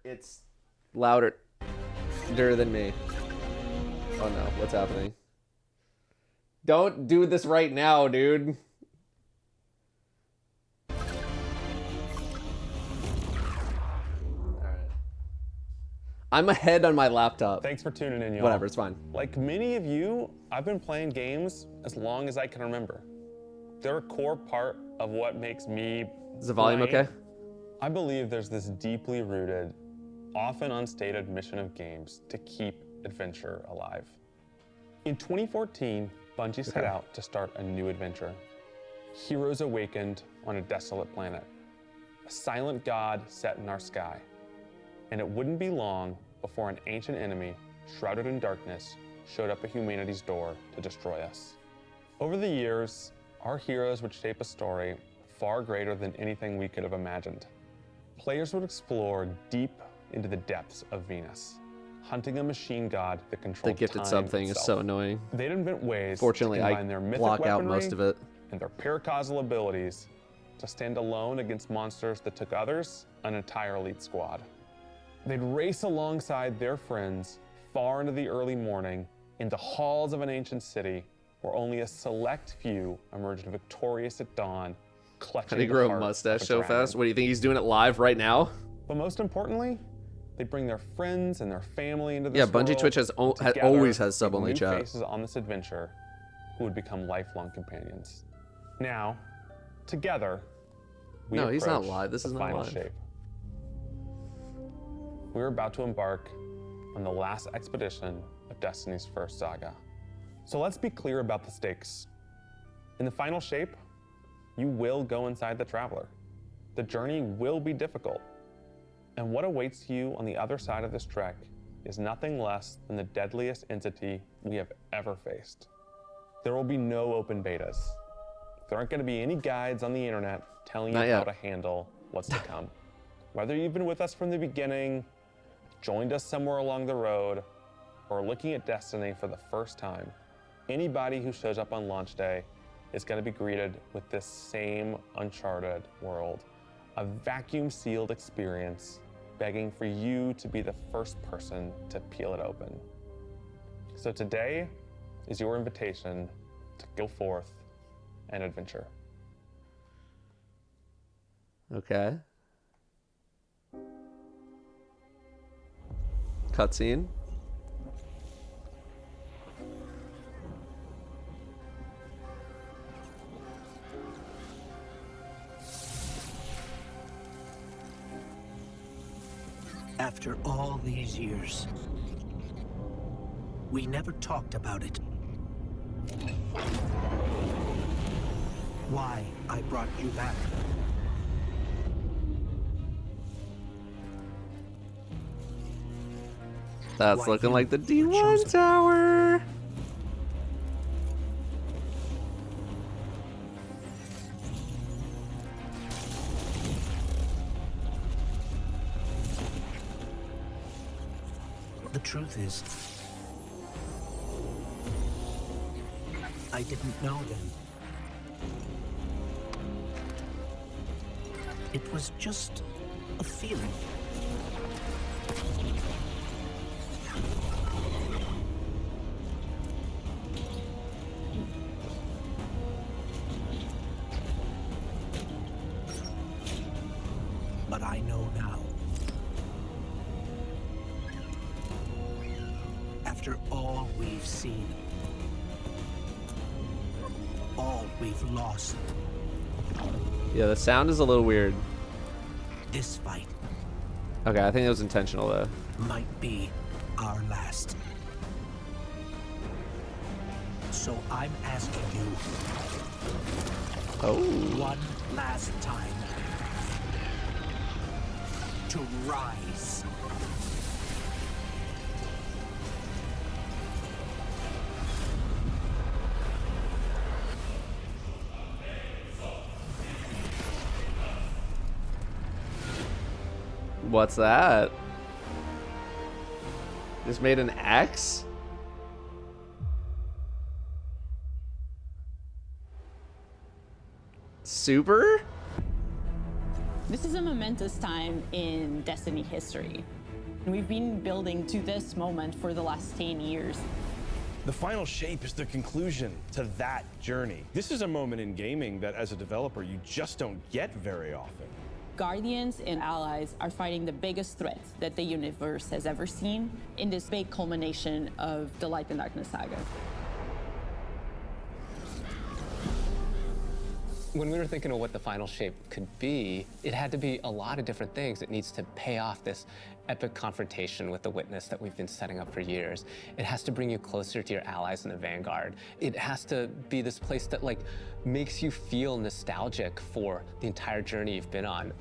It's louder than me. Oh no, what's happening? Don't do this right now, dude. I'm ahead on my laptop. Thanks for tuning in, y'all. Whatever, it's fine. Like many of you, I've been playing games as long as I can remember. They're a core part of what makes me Is the volume okay? I believe there's this deeply rooted, often unstated mission of games to keep adventure alive. In 2014, Bungie set out to start a new adventure. Heroes awakened on a desolate planet. A silent god set in our sky. And it wouldn't be long before an ancient enemy, shrouded in darkness, showed up at humanity's door to destroy us. Over the years, our heroes would shape a story far greater than anything we could have imagined. Players would explore deep into the depths of Venus, hunting a machine god that controlled The gifted time sub thing itself. is so annoying. They'd invent ways Fortunately, to I combine their mythic block out weaponry most of it. and their paracausal abilities to stand alone against monsters that took others an entire elite squad. They'd race alongside their friends far into the early morning in the halls of an ancient city where only a select few emerged victorious at dawn, clutching Can he the grow a heart mustache of so dragon. fast? What do you think he's doing it live right now? But most importantly, they bring their friends and their family into this Yeah, Bungie world, Twitch and together always has sub meet only new chat. faces on this adventure who would become lifelong companions. Now, together, we No, he's not approach live. This the is not final live. shape. We're about to embark on the last expedition of Destiny's first saga. So let's be clear about the stakes. In the final shape, you will go inside the Traveler. The journey will be difficult. And what awaits you on the other side of this trek is nothing less than the deadliest entity we have ever faced. There will be no open betas. There aren't going to be any guides on the internet telling you Not how yet. to handle what's to come. Whether you've been with us from the beginning, joined us somewhere along the road, or looking at Destiny for the first time, anybody who shows up on launch day is going to be greeted with this same uncharted world, a vacuum-sealed experience begging for you to be the first person to peel it open. So today is your invitation to go forth and adventure. Okay. Cutscene. After all these years, we never talked about it. Why I brought you back. That's Why looking you like the were D1 chosen. tower. The truth is, I didn't know then. It was just a feeling. But I know now. After all we've seen, all we've lost, Yeah, the sound is a little weird. this fight Okay, I think it was intentional though. might be our last. So I'm asking you Oh. one last time to rise. What's that? Just made an X? Super? This is a momentous time in Destiny history. We've been building to this moment for the last 10 years. The final shape is the conclusion to that journey. This is a moment in gaming that, as a developer, you just don't get very often. Guardians and allies are fighting the biggest threat that the universe has ever seen in this big culmination of the Light and Darkness saga. When we were thinking of what the final shape could be, it had to be a lot of different things. It needs to pay off this epic confrontation with the Witness that we've been setting up for years. It has to bring you closer to your allies in the Vanguard. It has to be this place that like makes you feel nostalgic for the entire journey you've been on.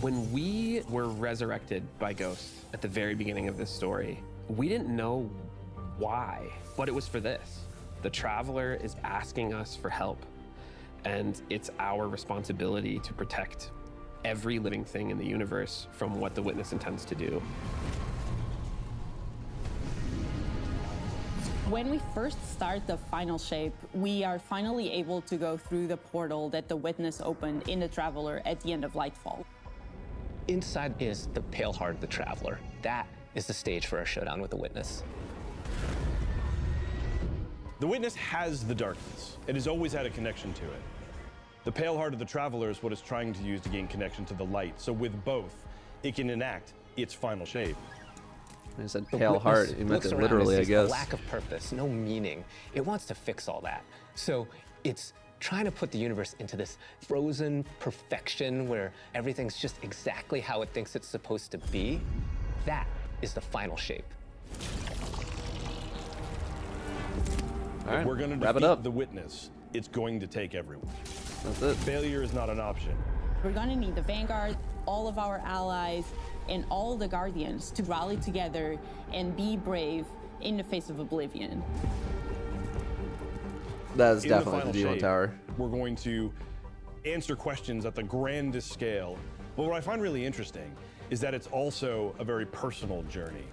When we were resurrected by ghosts at the very beginning of this story, we didn't know why, but it was for this. The Traveler is asking us for help. And it's our responsibility to protect every living thing in the universe from what the Witness intends to do. When we first start the final shape, we are finally able to go through the portal that the Witness opened in the Traveler at the end of Lightfall. Inside is the pale heart of the Traveler. That is the stage for our showdown with the Witness. The Witness has the darkness. It has always had a connection to it. The pale heart of the Traveler is what it's trying to use to gain connection to the light. So with both, it can enact its final shape. When I said The pale heart, Witness he meant looks it around literally, and I sees guess. a lack of purpose, no meaning. It wants to fix all that. So it's trying to put the universe into this frozen perfection where everything's just exactly how it thinks it's supposed to be. That is the final shape. All right, If we're going to wrap it defeat up. the Witness, it's going to take everyone. That's it. Failure is not an option. We're gonna need the Vanguard, all of our allies, and all the Guardians to rally together and be brave in the face of Oblivion. That is In the definitely the final D1 shape, tower. we're going to answer questions at the grandest scale. But what I find really interesting is that it's also a very personal journey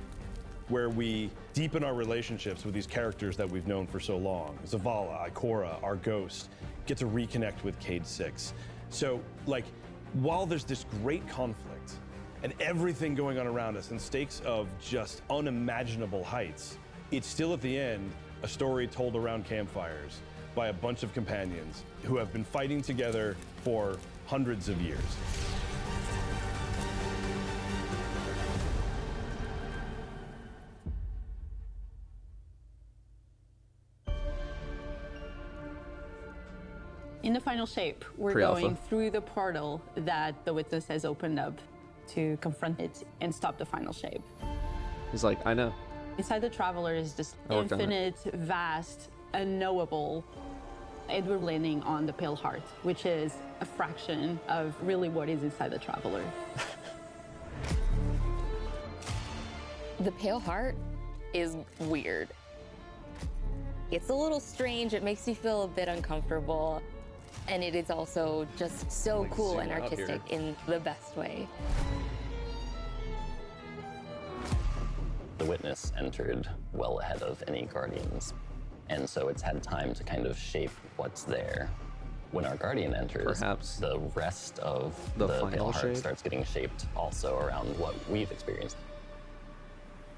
where we deepen our relationships with these characters that we've known for so long. Zavala, Ikora, our ghost, get to reconnect with Cade 6. So, like, while there's this great conflict and everything going on around us and stakes of just unimaginable heights, it's still at the end a story told around campfires by a bunch of companions who have been fighting together for hundreds of years. In the final shape, we're Pre-alpha. going through the portal that the Witness has opened up to confront it and stop the final shape. He's like, I know. Inside the Traveler is this I worked on it. infinite, vast, unknowable. And we're landing on the Pale Heart, which is a fraction of really what is inside the Traveler. The Pale Heart is weird. It's a little strange. It makes you feel a bit uncomfortable. And it is also just so Like cool zoom and out artistic in the best way. The Witness entered well ahead of any Guardians, and so it's had time to kind of shape what's there. When our Guardian enters, Perhaps the rest of the the final Pale Heart shape? starts getting shaped also around what we've experienced.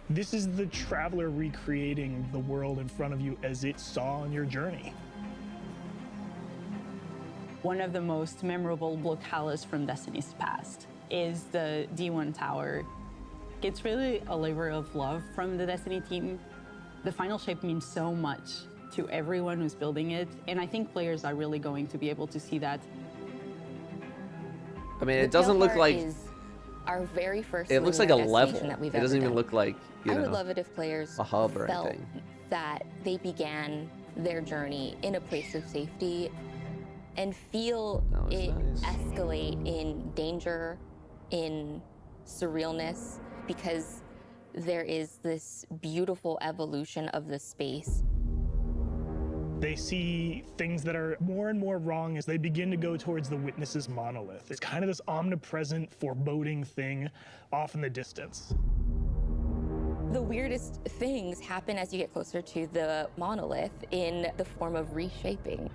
This is the Traveler recreating the world in front of you as it saw on your journey. One of the most memorable locales from Destiny's past is the D1 tower. It's really a labor of love from the Destiny team. The final shape means so much to everyone who's building it, and I think players are really going to be able to see that. I mean, The it doesn't Pale look Heart like, is our very first it looks like a linear level. destination that we've It doesn't ever even done. look like, you I know, would love it if players a hub or felt anything. that they began their journey in a place of safety and feel That was it nice. escalate in danger, in surrealness, because there is this beautiful evolution of the space. They see things that are more and more wrong as they begin to go towards the Witness's monolith. It's kind of this omnipresent, foreboding thing off in the distance. The weirdest things happen as you get closer to the monolith in the form of reshaping.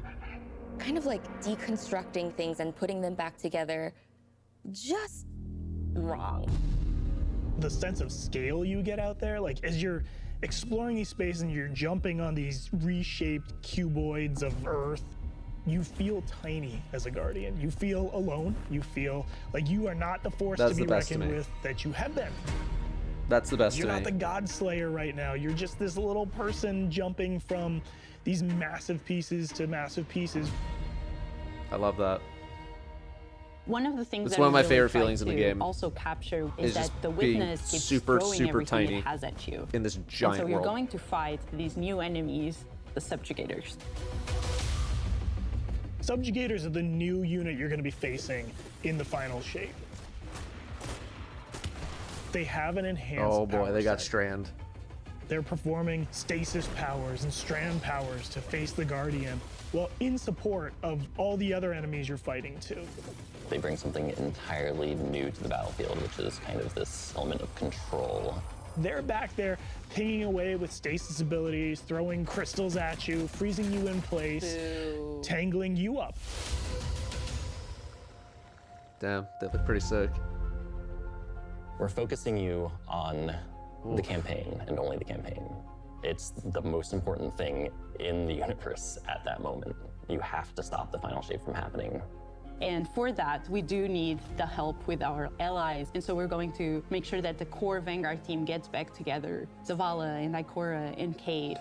Kind of like deconstructing things and putting them back together just wrong. The sense of scale you get out there, like as you're exploring these spaces and you're jumping on these reshaped cuboids of Earth, you feel tiny as a Guardian. You feel alone. You feel like you are not the force That's to be the best to reckoned me. with that you have been. That's the best You're to not me. the God Slayer right now. You're just this little person jumping from these massive pieces to massive pieces. I love that. One of the things It's that one of we my really favorite try feelings in the to game. also capture Is is that just the being witness keeps super, throwing super everything tiny it has at you. in this And giant so you're world. going to fight these new enemies, the subjugators. Subjugators are the new unit you're going to be facing in the final shape. They have an enhanced Oh boy, power they got set. Strand. They're performing stasis powers and strand powers to face the Guardian, while in support of all the other enemies you're fighting too. They bring something entirely new to the battlefield, which is kind of this element of control. They're back there pinging away with stasis abilities, throwing crystals at you, freezing you in place, tangling you up. Damn, they look pretty sick. We're focusing you on the campaign and only the campaign. It's the most important thing in the universe at that moment. You have to stop the final shape from happening. And for that, we do need the help with our allies. And so we're going to make sure that the core Vanguard team gets back together. Zavala and Ikora and Cade.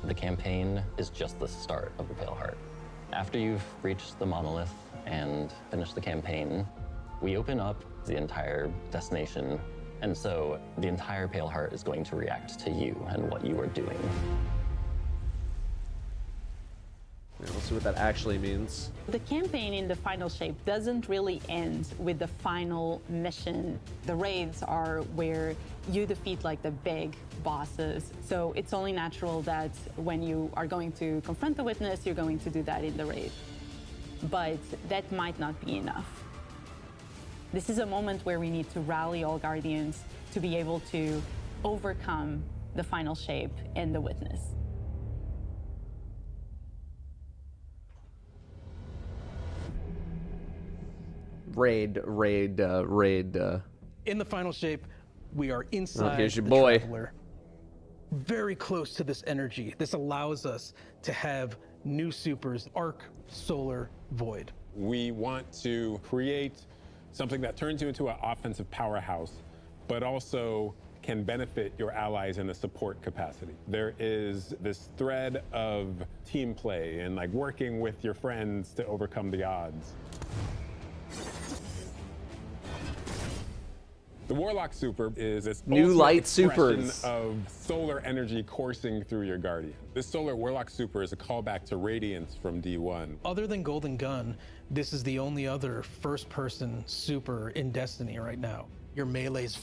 The campaign is just the start of the Pale Heart. After you've reached the monolith and finished the campaign, we open up the entire destination, and so the entire Pale Heart is going to react to you and what you are doing. Yeah, we'll see what that actually means. The campaign in the final shape doesn't really end with the final mission. The raids are where you defeat like the big bosses. So it's only natural that when you are going to confront the witness, you're going to do that in the raid. But that might not be enough. This is a moment where we need to rally all Guardians to be able to overcome the final shape and the witness. Raid. In the final shape, we are inside here's your the boy. Traveler, very close to this energy. This allows us to have new supers, Arc, Solar, Void. We want to create something that turns you into an offensive powerhouse, but also can benefit your allies in a support capacity. There is this thread of team play and like working with your friends to overcome the odds. The Warlock Super is this New ultimate light expression supers. of solar energy coursing through your Guardian. This Solar Warlock Super is a callback to Radiance from D1. Other than Golden Gun, this is the only other first-person super in Destiny right now. Your melee's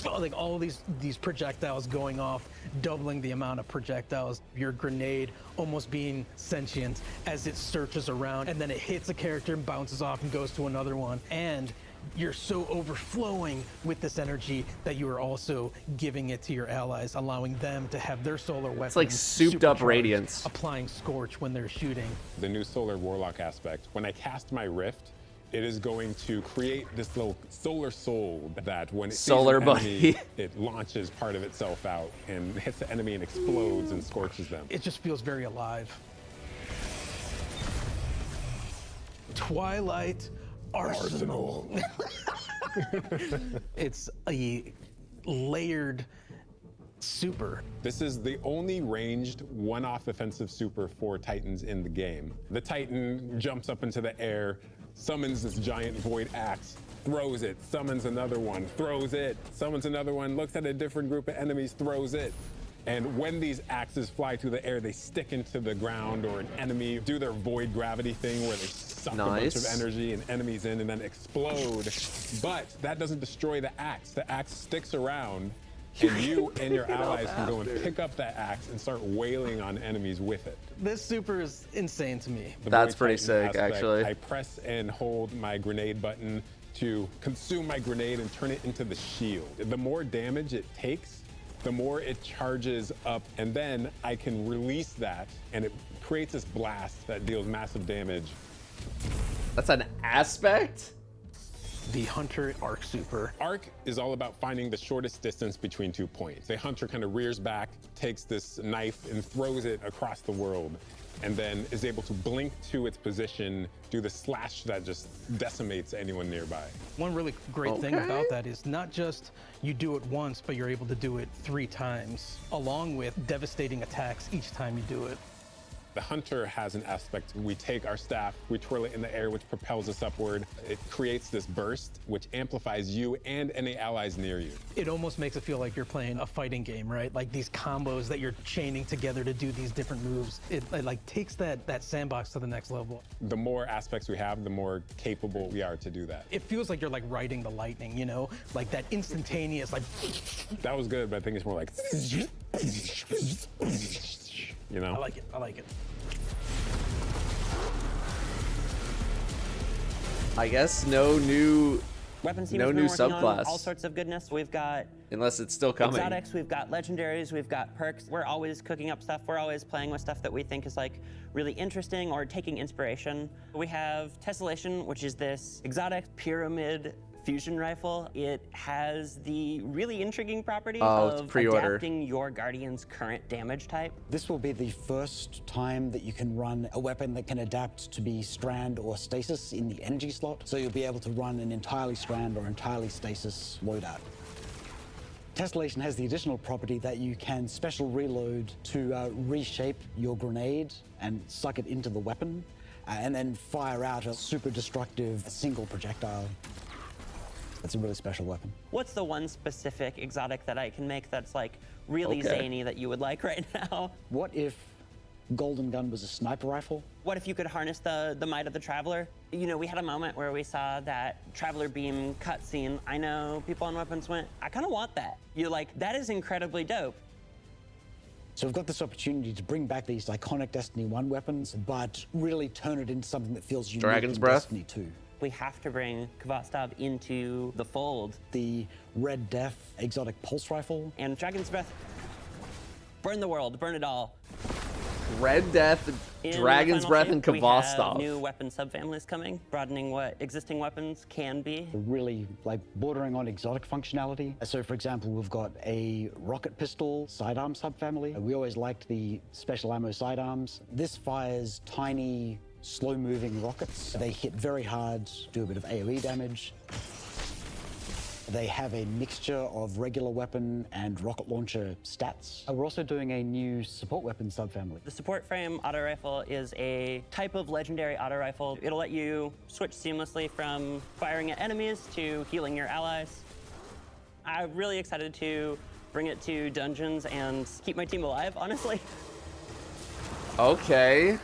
like all these projectiles going off, doubling the amount of projectiles. Your grenade almost being sentient as it searches around, and then it hits a character and bounces off and goes to another one. And you're so overflowing with this energy that you are also giving it to your allies, allowing them to have their solar weapons. It's like souped up supercharged, Radiance. applying Scorch when they're shooting. The new Solar Warlock aspect, when I cast my Rift, it is going to create this little solar soul that when it sees Solar an enemy, buddy. it launches part of itself out and hits the enemy and explodes and scorches them. It just feels very alive. Twilight Arsenal. It's a layered super. This is the only ranged one-off offensive super for Titans in the game. The Titan jumps up into the air, summons this giant void axe, throws it, summons another one, throws it, summons another one, looks at a different group of enemies, throws it. And when these axes fly through the air, they stick into the ground or an enemy, do their void gravity thing where they suck a bunch of Nice. energy and enemies in and then explode. But that doesn't destroy the axe. The axe sticks around and you and your allies can go and pick up that axe and start wailing on enemies with it. This super is insane to me. The That's Void pretty Titan sick, aspect, actually. I press and hold my grenade button to consume my grenade and turn it into the shield. The more damage it takes, the more it charges up, and then I can release that, and it creates this blast that deals massive damage. That's an aspect? the Hunter Arc Super. Arc is all about finding the shortest distance between 2 points. A hunter kind of rears back, takes this knife and throws it across the world, and then is able to blink to its position, do the slash that just decimates anyone nearby. One really great thing about that is not just you do it once, but you're able to do it 3 times, along with devastating attacks each time you do it. The hunter has an aspect. We take our staff, we twirl it in the air, which propels us upward. It creates this burst, which amplifies you and any allies near you. It almost makes it feel like you're playing a fighting game, right? Like these combos that you're chaining together to do these different moves. It like takes that sandbox to the next level. The more aspects we have, the more capable we are to do that. It feels like you're like riding the lightning, you know? Like that instantaneous, like... That was good, but I think it's more like... You know? I like it, I like it. I guess no new Weapons team no has been new working on subclass. all sorts of goodness. We've got Unless it's still coming. exotics, we've got legendaries, we've got perks. We're always cooking up stuff. We're always playing with stuff that we think is like really interesting or taking inspiration. We have Tessellation, which is this exotic pyramid fusion rifle. It has the really intriguing property of adapting your Guardian's current damage type. This will be the first time that you can run a weapon that can adapt to be strand or stasis in the energy slot. So you'll be able to run an entirely strand or entirely stasis loadout. Tessellation has the additional property that you can special reload to reshape your grenade and suck it into the weapon, and then fire out a super destructive single projectile. It's a really special weapon. What's the one specific exotic that I can make that's like really zany that you would like right now? What if Golden Gun was a sniper rifle? What if you could harness the might of the Traveler? You know, we had a moment where we saw that Traveler Beam cutscene. I know people on Weapons went, I kind of want that. You're like, that is incredibly dope. So we've got this opportunity to bring back these iconic Destiny 1 weapons, but really turn it into something that feels unique Dragon's in Breath? Destiny 2. We have to bring Kvotstov into the fold. The Red Death exotic pulse rifle. And Dragon's Breath. Burn the world, burn it all. Red Death, In Dragon's the Breath, final and shape, we have Kvotstov. new weapon subfamilies coming, broadening what existing weapons can be. Really like bordering on exotic functionality. So for example, we've got a rocket pistol sidearm subfamily. We always liked the special ammo sidearms. This fires tiny, slow-moving rockets. They hit very hard, do a bit of AoE damage. They have a mixture of regular weapon and rocket launcher stats. We're also doing a new support weapon subfamily. The support frame auto rifle is a type of legendary auto rifle. It'll let you switch seamlessly from firing at enemies to healing your allies. I'm really excited to bring it to dungeons and keep my team alive, honestly. Okay.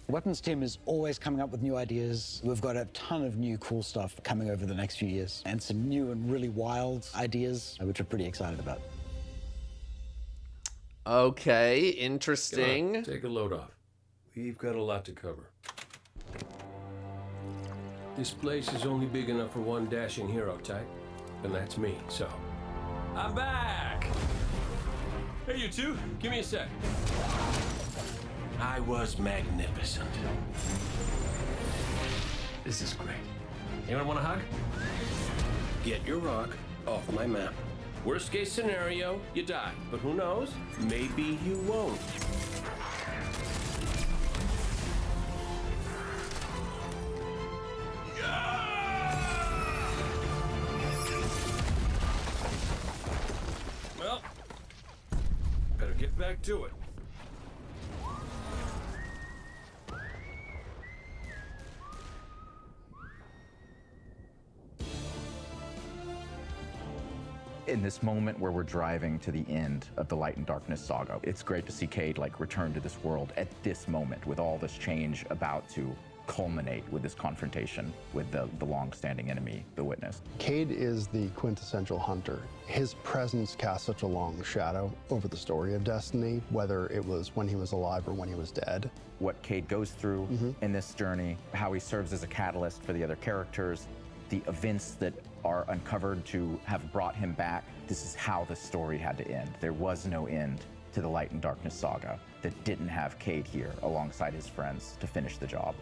The weapons team is always coming up with new ideas. We've got a ton of new cool stuff coming over the next few years, and some new and really wild ideas, which we're pretty excited about. Okay, interesting. Come on, take a load off. We've got a lot to cover. This place is only big enough for one dashing hero type, and that's me, so. I'm back! Hey, you two, give me a sec. I was magnificent. This is great. Anyone want a hug? Get your rock off my map. Worst case scenario, you die. But who knows? Maybe you won't. Well, better get back to it. In this moment where we're driving to the end of the Light and Darkness saga, it's great to see Cade like return to this world at this moment with all this change about to culminate with this confrontation with the long-standing enemy, the Witness. Cade is the quintessential hunter. His presence casts such a long shadow over the story of Destiny, whether it was when he was alive or when he was dead. What Cade goes through in this journey, how he serves as a catalyst for the other characters, the events that are uncovered to have brought him back. This is how the story had to end. There was no end to the Light and Darkness saga that didn't have Cade here alongside his friends to finish the job.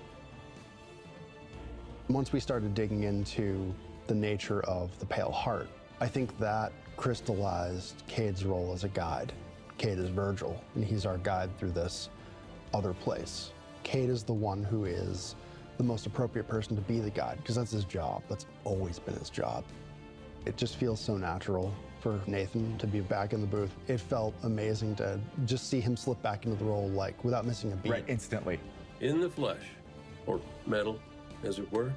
Once we started digging into the nature of the Pale Heart. I think that crystallized Cade's role as a guide. Cade is Virgil, and he's our guide through this other place. Cade is the one who is the most appropriate person to be the guide, because that's his job. That's always been his job. It just feels so natural for Nathan to be back in the booth. It felt amazing to just see him slip back into the role, like, without missing a beat. Right, instantly. In the flesh, or metal, as it were.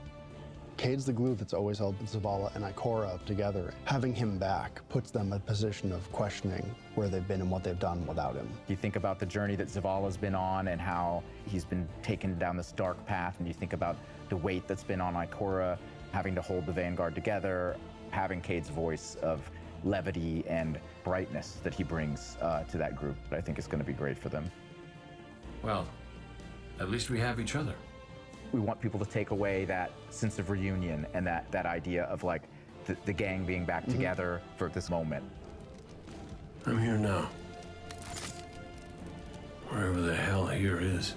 Cade's the glue that's always held Zavala and Ikora together. Having him back puts them in a position of questioning where they've been and what they've done without him. You think about the journey that Zavala's been on and how he's been taken down this dark path, and you think about the weight that's been on Ikora, having to hold the Vanguard together, having Cade's voice of levity and brightness that he brings to that group. I think is going to be great for them. Well, at least we have each other. We want people to take away that sense of reunion and that idea of like the gang being back together for this moment. I'm here now. Wherever the hell here is.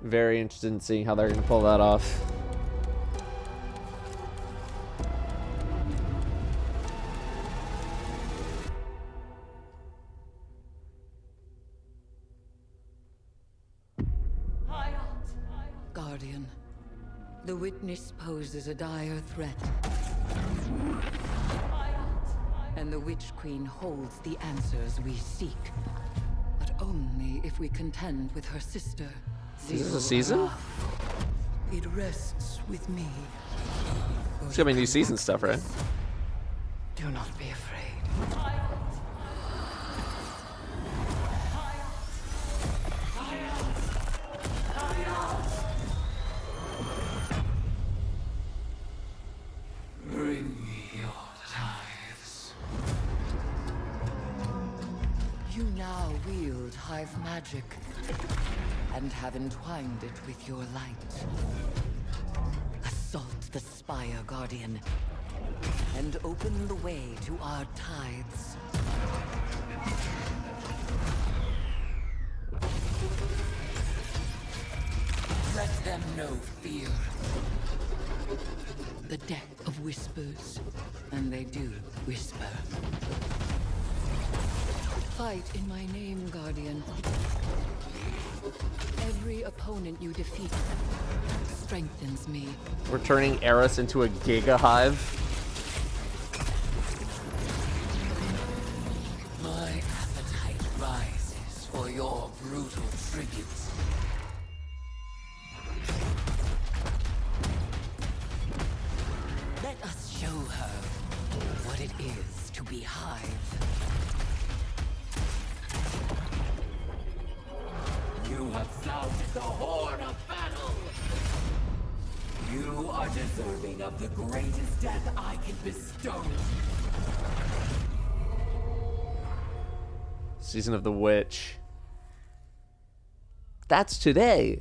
Very interested in seeing how they're going to pull that off. Guardian, the witness poses a dire threat. And the Witch Queen holds the answers we seek. But only if we contend with her sister. Is this a season? It rests with me. It's gonna be new season stuff, right? Do not be afraid. Bring me your tithes. You now wield Hive magic and have entwined it with your light. Assault the Spire, Guardian, and open the way to our tithes. Let them know fear. The deck of whispers, and they do whisper. Fight in my name, Guardian. Every opponent you defeat strengthens me. We're turning Eris into a Giga Hive. My appetite rises for your brutal tribute. Let us show her what it is to be Hive. You have sounded the horn of battle! You are deserving of the greatest death I can bestow. Season of the Witch. That's today.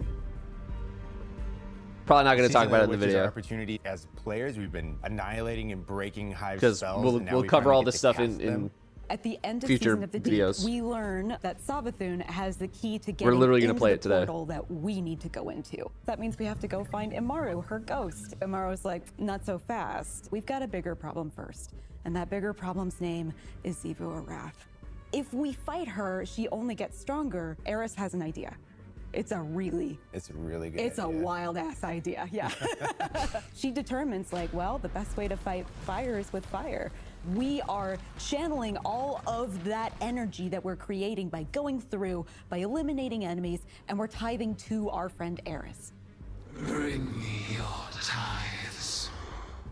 Probably not going to talk about it in the video. Our opportunity as players, we've been annihilating and breaking Hive Because spells. we'll cover all this stuff in At the end of future Season of the videos. Deep, we learn that Savathun has the key to We're getting literally gonna into play the it today. portal that we need to go into. That means we have to go find Imaru, her ghost. Imaru's like, not so fast. We've got a bigger problem first, and that bigger problem's name is Zivu Arath. If we fight her, she only gets stronger. Eris has an idea. It's a really good It's a wild ass idea, yeah. She determines, like, well, the best way to fight fire is with fire. We are channeling all of that energy that we're creating by going through, by eliminating enemies, and we're tithing to our friend Eris. Bring me your tithes.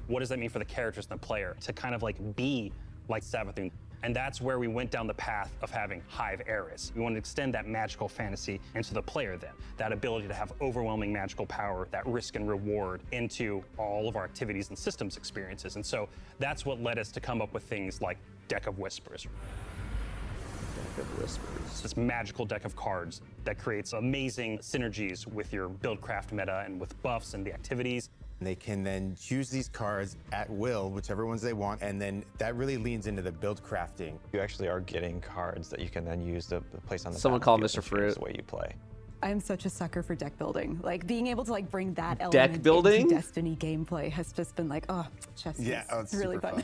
What does that mean for the characters and the player to kind of like be like Savathun? And that's where we went down the path of having Hive Eris. We want to extend that magical fantasy into the player then. That ability to have overwhelming magical power, that risk and reward into all of our activities and systems experiences. And so that's what led us to come up with things like Deck of Whispers. Deck of Whispers. This magical deck of cards that creates amazing synergies with your buildcraft meta and with buffs and the activities. They can then choose these cards at will, whichever ones they want, and then that really leans into the build crafting. You actually are getting cards that you can then use to place on the Someone call battlefield Mr. to change Fruit. the way you play. I'm such a sucker for deck building. Like being able to like bring that element Deck building? into Destiny gameplay has just been like, oh, chess. Yeah, oh, it's really super fun.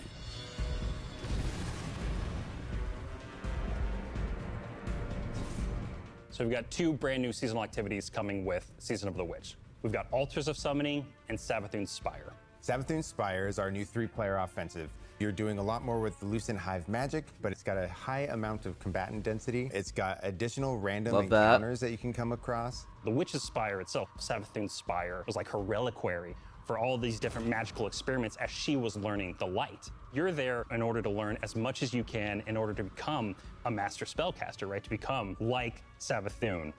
So we've got 2 brand new seasonal activities coming with Season of the Witch. We've got Altars of Summoning and Savathun's Spire. Savathun's Spire is our new 3-player offensive. You're doing a lot more with the Lucent Hive magic, but it's got a high amount of combatant density. It's got additional random Love that. encounters that you can come across. The Witch's Spire itself, Savathun's Spire, was like her reliquary for all these different magical experiments as she was learning the light. You're there in order to learn as much as you can in order to become a master spellcaster, right? To become like Savathun.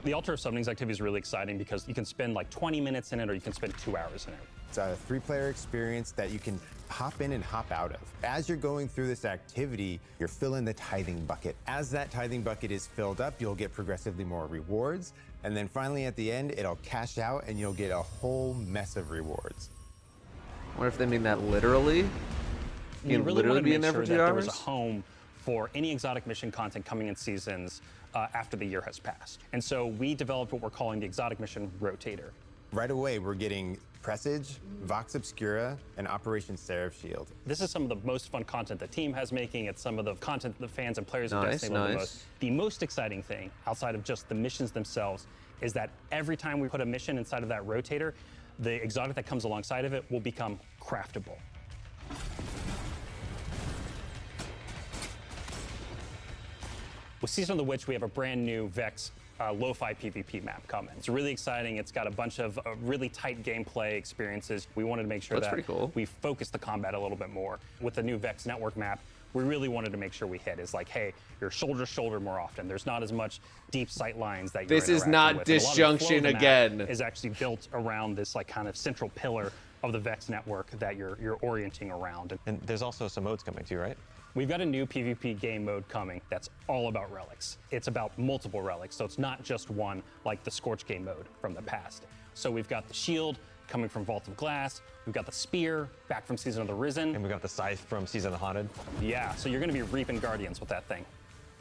The Altar of Summoning's activity is really exciting because you can spend like 20 minutes in it or you can spend 2 hours in it. It's a 3-player experience that you can hop in and hop out of. As you're going through this activity, you're filling the tithing bucket. As that tithing bucket is filled up, you'll get progressively more rewards. And then finally at the end, it'll cash out and you'll get a whole mess of rewards. I wonder if they mean that literally. You We can really literally wanted be to in make there for sure 2 that there was hours? a home for any exotic mission content coming in seasons after the year has passed. And so we developed what we're calling the Exotic Mission Rotator. Right away, we're getting Presage, Vox Obscura, and Operation Seraph Shield. This is some of the most fun content the team has making. It's some of the content that the fans and players of Nice, Destiny love the nice. most. The most exciting thing, outside of just the missions themselves, is that every time we put a mission inside of that rotator, the exotic that comes alongside of it will become craftable. With Season of the Witch, we have a brand new Vex lo-fi PvP map coming. It's really exciting. It's got a bunch of really tight gameplay experiences. We wanted to make sure That's that pretty cool. we focus the combat a little bit more. With the new Vex network map, we really wanted to make sure we hit is like, hey, you're shoulder to shoulder more often. There's not as much deep sight lines that you're This is interacting not with. And a lot of the flow of disjunction the map again. Is actually built around this like kind of central pillar of the Vex network that you're orienting around. And there's also some modes coming too, right? We've got a new PvP game mode coming that's all about relics. It's about multiple relics, so it's not just one like the Scorch game mode from the past. So we've got the shield coming from Vault of Glass, we've got the spear back from Season of the Risen. And we got the scythe from Season of the Haunted. Yeah, so you're gonna be reaping Guardians with that thing.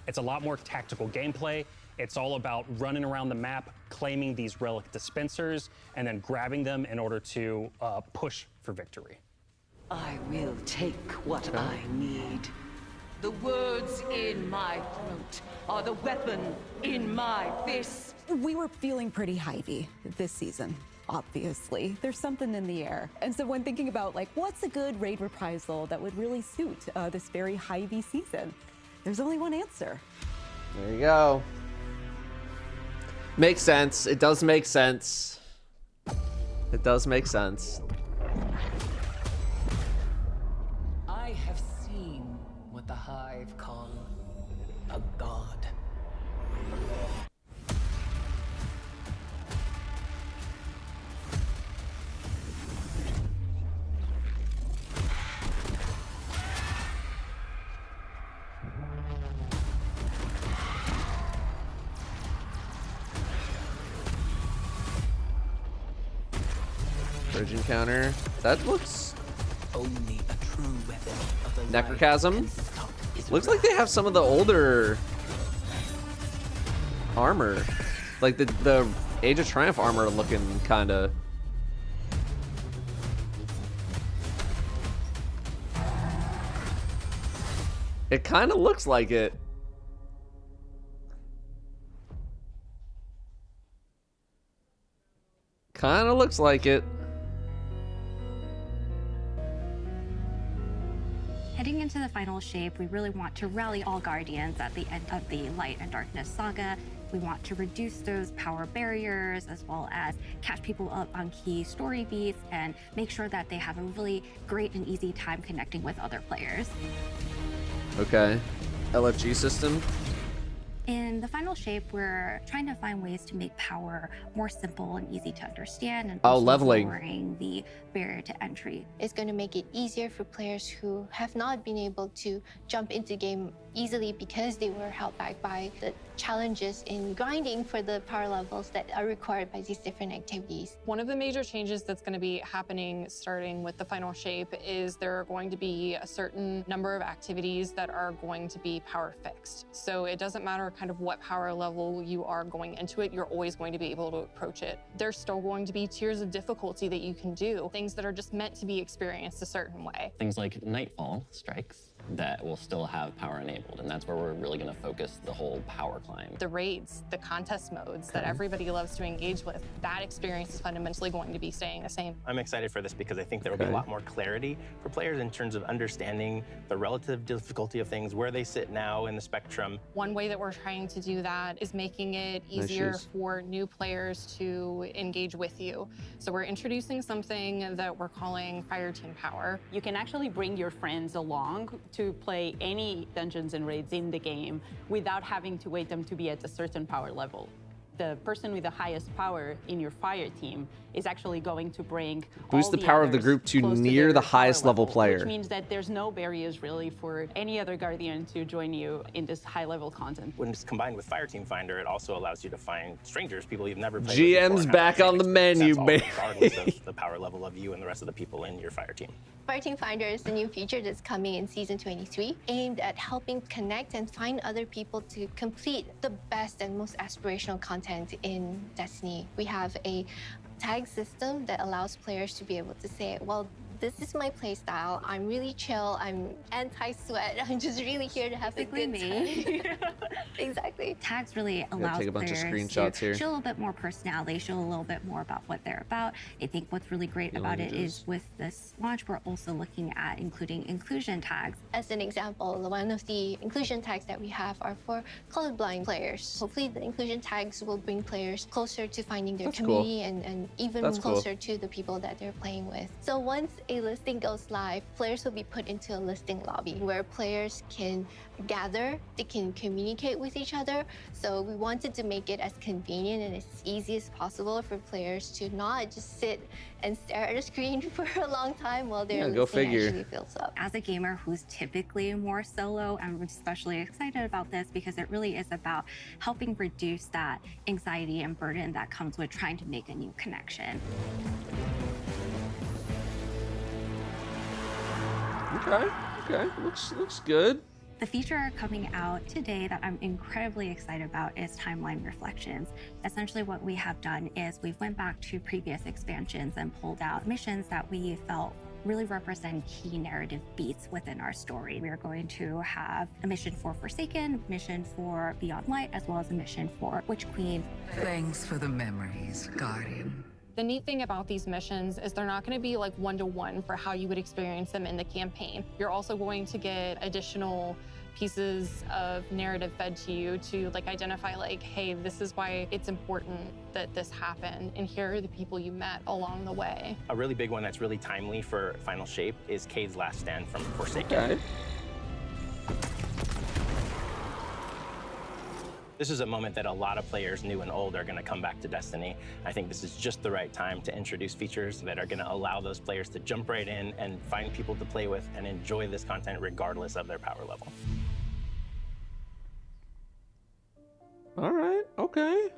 It's a lot more tactical gameplay. It's all about running around the map, claiming these relic dispensers, and then grabbing them in order to push for victory. I will take what I need. The words in my throat are the weapon in my fist. We were feeling pretty Hivey this season, obviously. There's something in the air. And so when thinking about like, what's a good raid reprisal that would really suit this very Hivey season, there's only one answer. There you go. Makes sense. It does make sense. It does make sense. I have seen what the Hive call a god. Bridge encounter. That looks. Only a true weapon of the Necrochasm. Looks like they have some of the older armor. Like the Age of Triumph armor looking kinda. It kinda looks like it. Kinda looks like it. Heading into the final shape, we really want to rally all Guardians at the end of the Light and Darkness saga. We want to reduce those power barriers as well as catch people up on key story beats and make sure that they have a really great and easy time connecting with other players. Okay. LFG system. In the final shape, we're trying to find ways to make power more simple and easy to understand and also leveling. lowering the barrier to entry. It's going to make it easier for players who have not been able to jump into game easily because they were held back by the challenges in grinding for the power levels that are required by these different activities. One of the major changes that's going to be happening starting with the final shape is there are going to be a certain number of activities that are going to be power fixed. So it doesn't matter kind of what power level you are going into it, you're always going to be able to approach it. There's still going to be tiers of difficulty that you can do, things that are just meant to be experienced a certain way. Things like Nightfall strikes that will still have power enabled, and that's where we're really going to focus the whole power climb. The raids, the contest modes that everybody loves to engage with, that experience is fundamentally going to be staying the same. I'm excited for this because I think there will be a lot more clarity for players in terms of understanding the relative difficulty of things, where they sit now in the spectrum. One way that we're trying to do that is making it easier for new players to engage with you. So we're introducing something that we're calling Fire Team Power. You can actually bring your friends along to play any dungeons and raids in the game without having to wait them to be at a certain power level. The person with the highest power in your fire team is actually going to bring Boost the power of the group to near the highest level player. Which means that there's no barriers really for any other Guardian to join you in this high level content. When it's combined with Fire Team Finder, it also allows you to find strangers, people you've never played GM's with before, back on the menu, baby. Regardless of the power level of you and the rest of the people in your fire team. Fire Team Finder is the new feature that's coming in Season 23, aimed at helping connect and find other people to complete the best and most aspirational content in Destiny. We have a tag system that allows players to be able to say, well, this is my playstyle. I'm really chill. I'm anti-sweat. I'm just really here to have a good time. Exactly. Tags really allows take a bunch of players screenshots to here. show a little bit more personality, show a little bit more about what they're about. I think what's really great about it is with this launch, we're also looking at including inclusion tags. As an example, one of the inclusion tags that we have are for colorblind players. Hopefully the inclusion tags will bring players closer to finding their That's community cool. and even That's cool. closer to the people that they're playing with. So once a listing goes live, players will be put into a listing lobby where players can gather, they can communicate with each other. So we wanted to make it as convenient and as easy as possible for players to not just sit and stare at a screen for a long time while their listing actually fills up. As a gamer who's typically more solo, I'm especially excited about this because it really is about helping reduce that anxiety and burden that comes with trying to make a new connection. Okay, looks good. The feature coming out today that I'm incredibly excited about is Timeline Reflections. Essentially what we have done is we've went back to previous expansions and pulled out missions that we felt really represent key narrative beats within our story. We are going to have a mission for Forsaken, mission for Beyond Light, as well as a mission for Witch Queen. Thanks for the memories, Guardian. The neat thing about these missions is they're not going to be like one-to-one for how you would experience them in the campaign. You're also going to get additional pieces of narrative fed to you to like identify like, hey, this is why it's important that this happened, and here are the people you met along the way. A really big one that's really timely for Final Shape is Cade's last stand from Forsaken. Okay. This is a moment that a lot of players, new and old, are going to come back to Destiny. I think this is just the right time to introduce features that are going to allow those players to jump right in and find people to play with and enjoy this content regardless of their power level. All right, okay.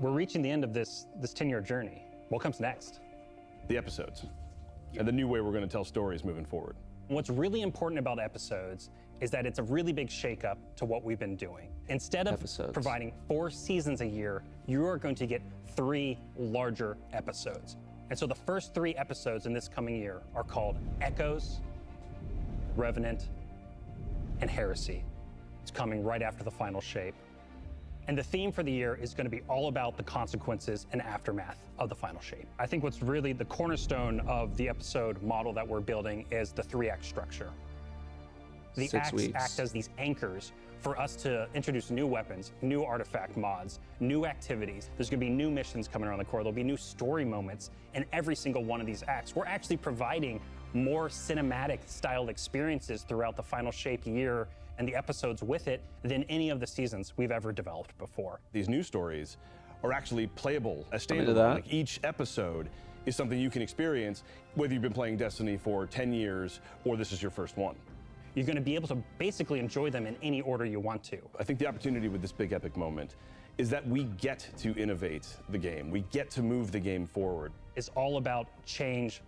We're reaching the end of this 10-year journey. What comes next? The episodes, and the new way we're going to tell stories moving forward. What's really important about episodes is that it's a really big shakeup to what we've been doing. Instead of providing 4 seasons a year, you are going to get 3 larger episodes. And so the first 3 episodes in this coming year are called Echoes, Revenant, and Heresy. It's coming right after the Final Shape. And the theme for the year is going to be all about the consequences and aftermath of the Final Shape. I think what's really the cornerstone of the episode model that we're building is the 3-act structure. The 6 acts weeks. act as these anchors for us to introduce new weapons, new artifact mods, new activities. There's going to be new missions coming around the core. There'll be new story moments in every single one of these acts. We're actually providing more cinematic styled experiences throughout the Final Shape year and the episodes with it than any of the seasons we've ever developed before. These new stories are actually playable as I'm into standalone. that. Like each episode is something you can experience, whether you've been playing Destiny for 10 years or this is your first one. you're going to be able to basically enjoy them in any order you want to. I think the opportunity with this big epic moment is that we get to innovate the game. We get to move the game forward. It's all about change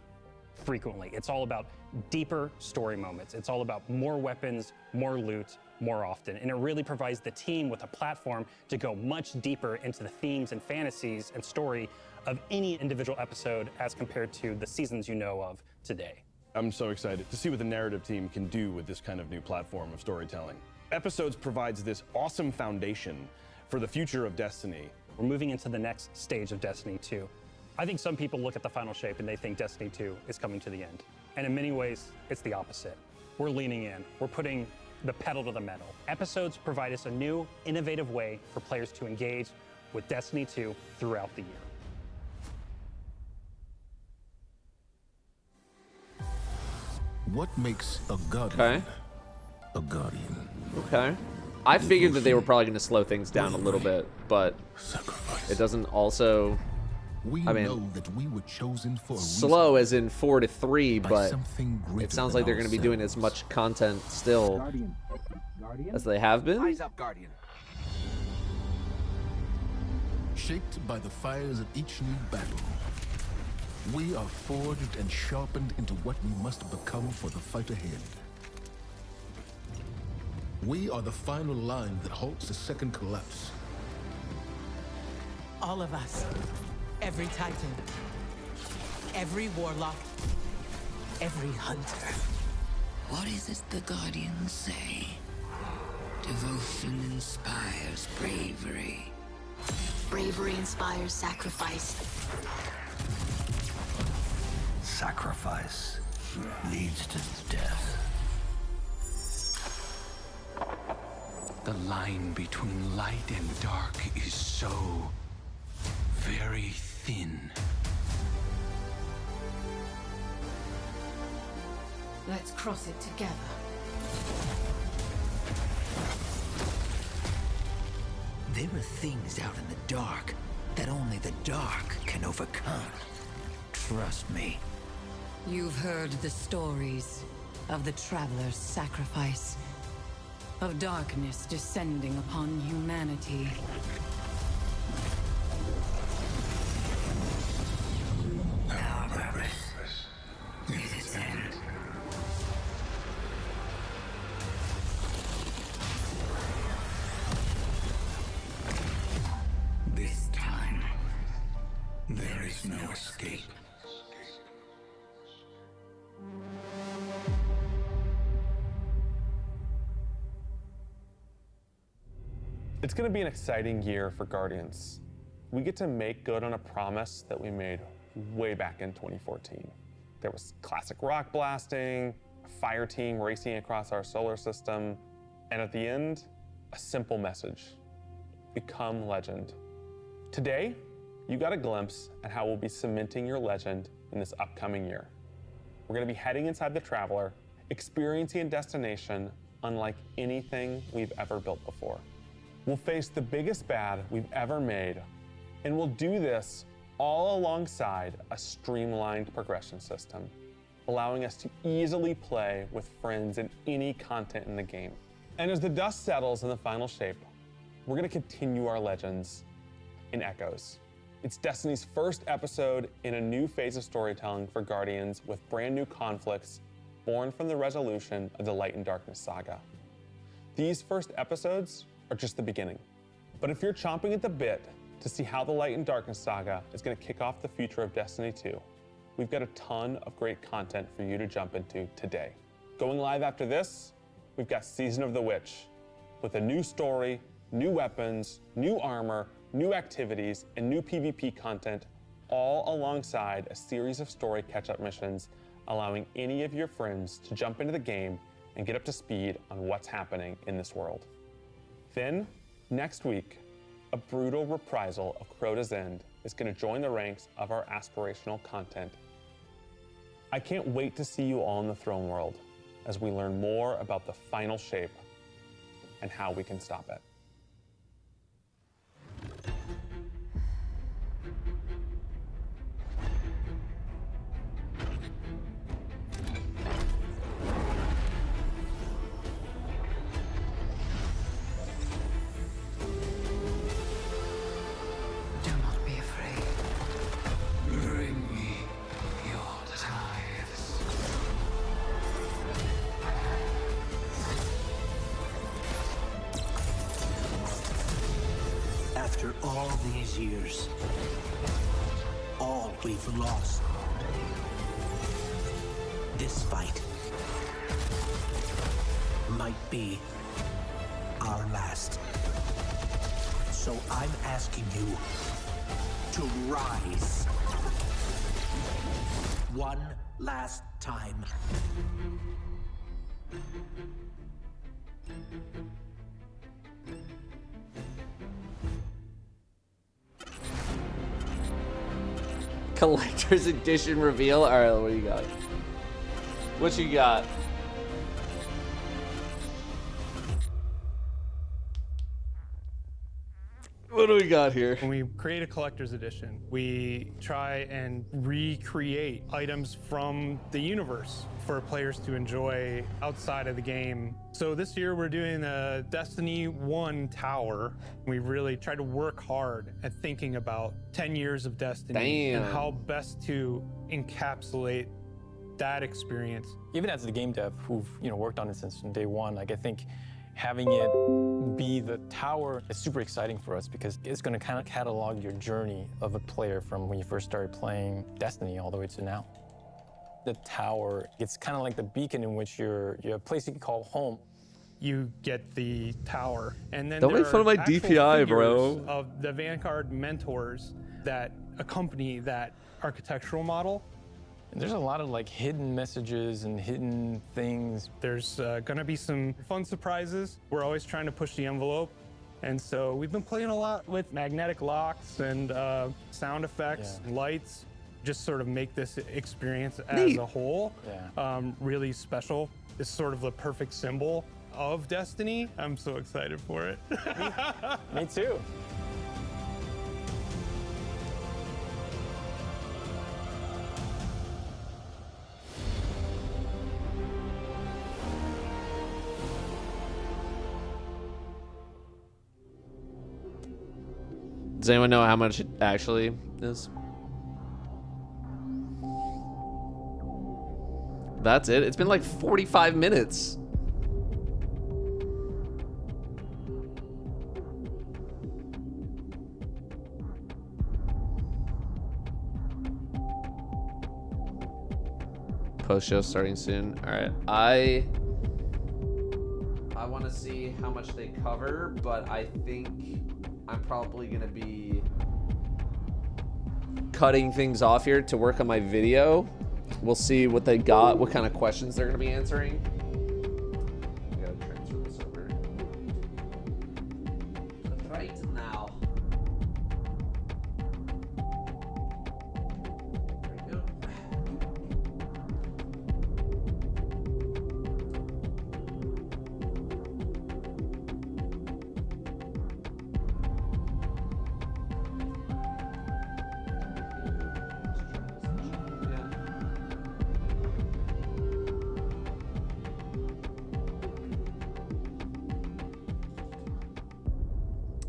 frequently. It's all about deeper story moments. It's all about more weapons, more loot, more often. And it really provides the team with a platform to go much deeper into the themes and fantasies and story of any individual episode as compared to the seasons you know of today. I'm so excited to see what the narrative team can do with this kind of new platform of storytelling. Episodes provides this awesome foundation for the future of Destiny. We're moving into the next stage of Destiny 2. I think some people look at the final shape and they think Destiny 2 is coming to the end. And in many ways, it's the opposite. We're leaning in. We're putting the pedal to the metal. Episodes provide us a new, innovative way for players to engage with Destiny 2 throughout the year. What makes a guardian a guardian? Okay. I figured that they were probably going to slow things down a little bit, but it doesn't also... I mean, know that we were chosen for a slow as in 4 to 3, by but something it greater sounds than like they're going to be doing as much content still as they have been. Eyes up, Guardian. Shaped by the fires of each new battle, we are forged and sharpened into what we must become for the fight ahead. We are the final line that halts the second collapse. All of us. Every Titan. Every Warlock. Every Hunter. What is it the Guardians say? Devotion inspires bravery. Bravery inspires sacrifice. Sacrifice leads to death. The line between light and dark is so very thin. Let's cross it together. There are things out in the dark that only the dark can overcome. Trust me. You've heard the stories of the Traveler's sacrifice, of darkness descending upon humanity. Our purpose is its end. This time, there is no escape. It's going to be an exciting year for Guardians. We get to make good on a promise that we made way back in 2014. There was classic rock blasting, a fire team racing across our solar system, and at the end, a simple message: become legend. Today, you got a glimpse at how we'll be cementing your legend in this upcoming year. We're going to be heading inside the Traveler, experiencing a destination unlike anything we've ever built before. We'll face the biggest bad we've ever made, and we'll do this all alongside a streamlined progression system, allowing us to easily play with friends in any content in the game. And as the dust settles in the final shape, we're going to continue our legends in Echoes. It's Destiny's first episode in a new phase of storytelling for Guardians, with brand new conflicts born from the resolution of the Light and Darkness saga. These first episodes are just the beginning. But if you're chomping at the bit to see how the Light and Darkness saga is going to kick off the future of Destiny 2, we've got a ton of great content for you to jump into today. Going live after this, we've got Season of the Witch, with a new story, new weapons, new armor, new activities, and new PvP content, all alongside a series of story catch-up missions, allowing any of your friends to jump into the game and get up to speed on what's happening in this world. Then, next week, a brutal reprisal of Crota's End is going to join the ranks of our aspirational content. I can't wait to see you all in the Throne World as we learn more about the final shape and how we can stop it. All these years, all we've lost. This fight might be our last. So I'm asking you to rise. One last time. Collector's edition reveal. All right, what do you got? What you got? What do we got here? When we create a collector's edition, we try and recreate items from the universe for players to enjoy outside of the game. So this year we're doing a Destiny 1 tower. We really tried to work hard at thinking about 10 years of Destiny and how best to encapsulate that experience. Even as the game dev who've worked on it since day one, like I think having it be the tower is super exciting for us because it's going to kind of catalog your journey of a player from when you first started playing Destiny all the way to now. The tower, it's kind of like the beacon in which you're a place you can call home. You get the tower, and then Don't there make fun of are my actual DPI, bro. figures of the Vanguard mentors that accompany that architectural model. And there's a lot of like hidden messages and hidden things. There's gonna be some fun surprises. We're always trying to push the envelope. And so we've been playing a lot with magnetic locks and sound effects, and lights, just sort of make this experience as a whole really special. It's sort of the perfect symbol of Destiny. I'm so excited for it. Me too. Does anyone know how much it actually is? That's it? It's been like 45 minutes. Post-show starting soon. All right. I want to see how much they cover, but I think I'm probably going to be cutting things off here to work on my video. We'll see what they got, what kind of questions they're going to be answering. I got to transfer this over. Right now. There we go.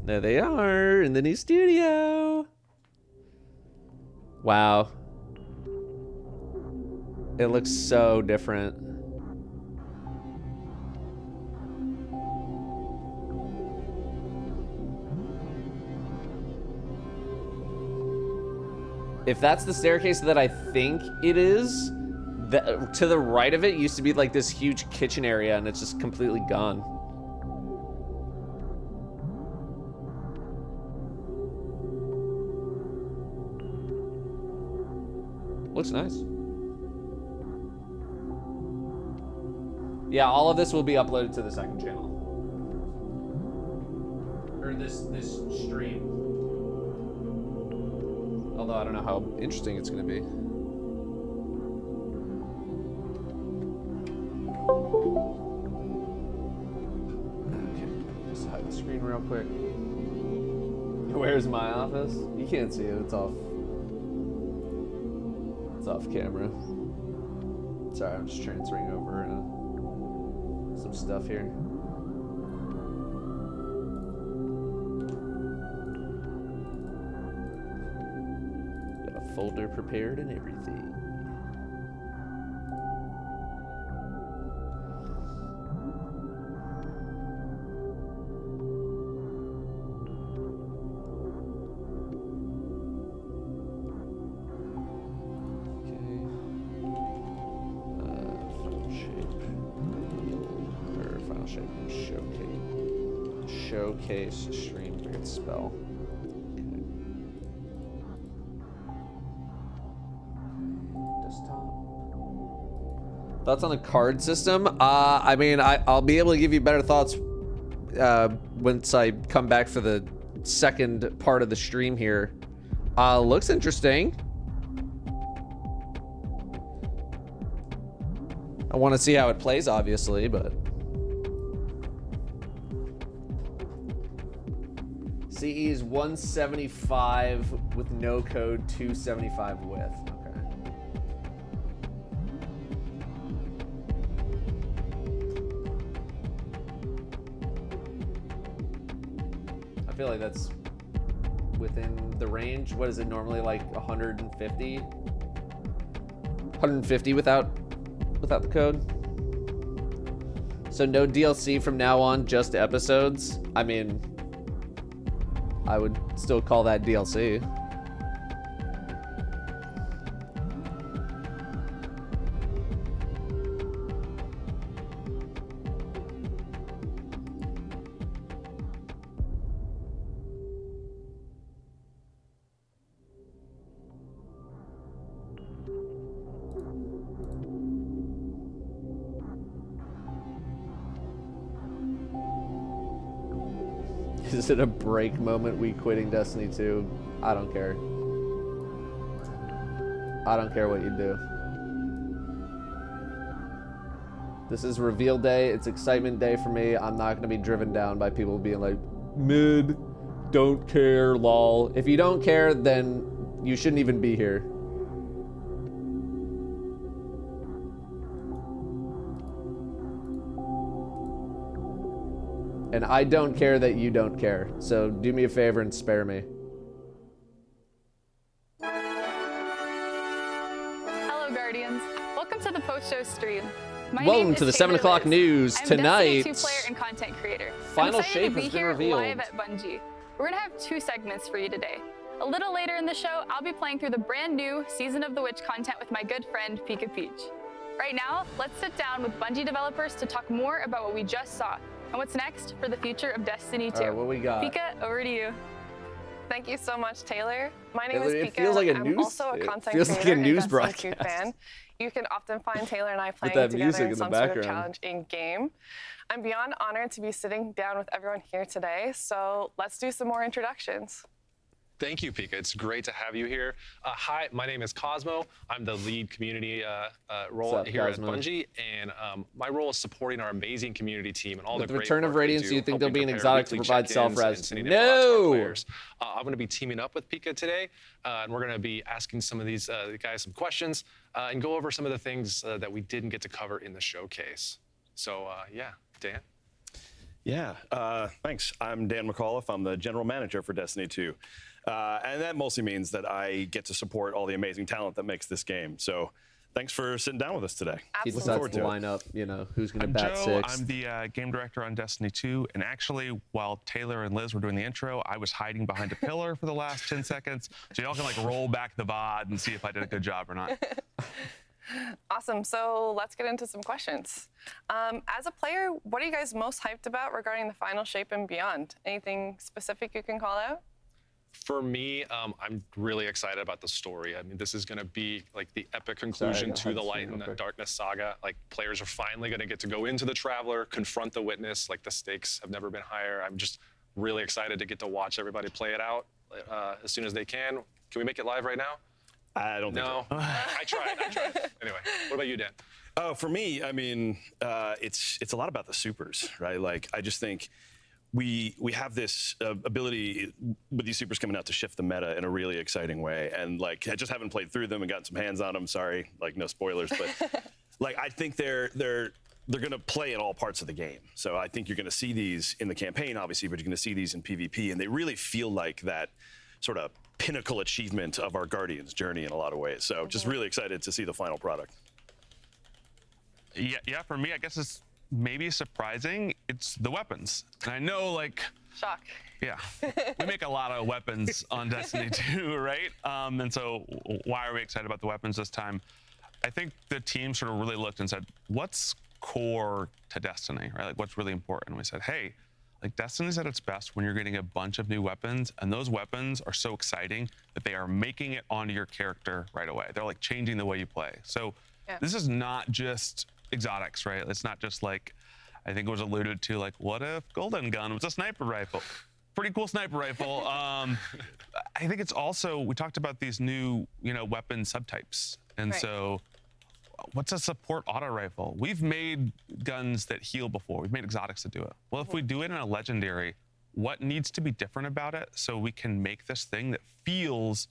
There they are in the new studio. Wow. It looks so different. If that's the staircase that I think it is, to the right of it used to be like this huge kitchen area and it's just completely gone. Looks nice. Yeah, all of this will be uploaded to the second channel. Or this stream. Although I don't know how interesting it's gonna be. Okay, just hide the screen real quick. Where's my office? You can't see it, it's off. It's off camera. Sorry, I'm just transferring over some stuff here. Got a folder prepared and everything. showcase stream weird spell. Thoughts on the card system? I mean, I'll be able to give you better thoughts once I come back for the second part of the stream here. Looks interesting. I want to see how it plays, obviously, but CE is 175 with no code, 275 with. Okay. I feel like that's within the range. What is it normally, like 150? 150 without the code. So no DLC from now on, just episodes. I mean, I would still call that DLC. Is it a break moment, we quitting Destiny 2? I don't care. I don't care what you do. This is reveal day. It's excitement day for me. I'm not going to be driven down by people being like, mid, don't care, lol. If you don't care, then you shouldn't even be here. And I don't care that you don't care. So do me a favor and spare me. Hello, Guardians. Welcome to the post-show stream. Welcome to the 7 o'clock news tonight. I'm a Destiny 2 player and content creator. Final I'm excited shape to be has been here revealed. live at Bungie. We're gonna have 2 segments for you today. A little later in the show, I'll be playing through the brand new Season of the Witch content with my good friend Pika Peach. Right now, let's sit down with Bungie developers to talk more about what we just saw and what's next for the future of Destiny 2. All right, what we got? Pika, over to you. Thank you so much, Taylor. My name It is Pika. feels like a I'm news- also a it content feels like a creator news and Destiny 2 broadcast. fan. You can often find Taylor and I playing that together music in in the some sort of background. challenge in-game. I'm beyond honored to be sitting down with everyone here today, so let's do some more introductions. Thank you, Pika. It's great to have you here. Hi, my name is Cosmo. I'm the lead community role What's up, here Cosmo? at Bungie, and my role is supporting our amazing community team and all With the the great return of work they Radiance, do, do you think there'll helping be an prepare exotic to weekly provide check-ins self-res? and sending info out to our No! players. I'm going to be teaming up with Pika today, and we're going to be asking some of these guys some questions and go over some of the things that we didn't get to cover in the showcase. So, yeah, Dan? Yeah, thanks. I'm Dan McAuliffe. I'm the general manager for Destiny 2. And that mostly means that I get to support all the amazing talent that makes this game. So thanks for sitting down with us today. He Looking decides forward to to it. line up, you know, who's going to I'm bat Joe. sixth. I'm the game director on Destiny 2, and actually, while Taylor and Liz were doing the intro, I was hiding behind a pillar for the last 10 seconds, so y'all can like roll back the VOD and see if I did a good job or not. Awesome, so let's get into some questions. As a player, what are you guys most hyped about regarding the final shape and beyond? Anything specific you can call out? For me, I'm really excited about the story. I mean, this is going to be like the epic conclusion to the Light and the Darkness saga. Like, players are finally going to get to go into the Traveler, confront the Witness. Like, the stakes have never been higher. I'm just really excited to get to watch everybody play it out as soon as they can. Can we make it live right now? I don't think No. so. I tried. Anyway, what about you, Dan? For me, I mean, it's a lot about the supers, right? Like, I just think we have this ability with these supers coming out to shift the meta in a really exciting way. And like, I just haven't played through them and gotten some hands on them. Sorry, like no spoilers, but like, I think they're going to play in all parts of the game. So I think you're going to see these in the campaign, obviously, but you're going to see these in PvP, and they really feel like that sort of pinnacle achievement of our Guardians journey in a lot of ways. So just really excited to see the final product. Yeah, for me, I guess it's maybe surprising. It's the weapons. And I know, like, shock. Yeah, we make a lot of weapons on Destiny 2, right? And so why are we excited about the weapons this time? I think the team sort of really looked and said, what's core to Destiny, right? Like, what's really important? And we said, hey, Like Destiny's at its best when you're getting a bunch of new weapons, and those weapons are so exciting that they are making it onto your character right away. They're like changing the way you play. So this is not just exotics, right? It's not just like, I think it was alluded to, like, what if Golden Gun was a sniper rifle? Pretty cool sniper rifle. I think it's also, we talked about these new, weapon subtypes. And so what's a support auto rifle? We've made guns that heal before. We've made exotics that do it. Well, if we do it in a legendary, what needs to be different about it so we can make this thing that feels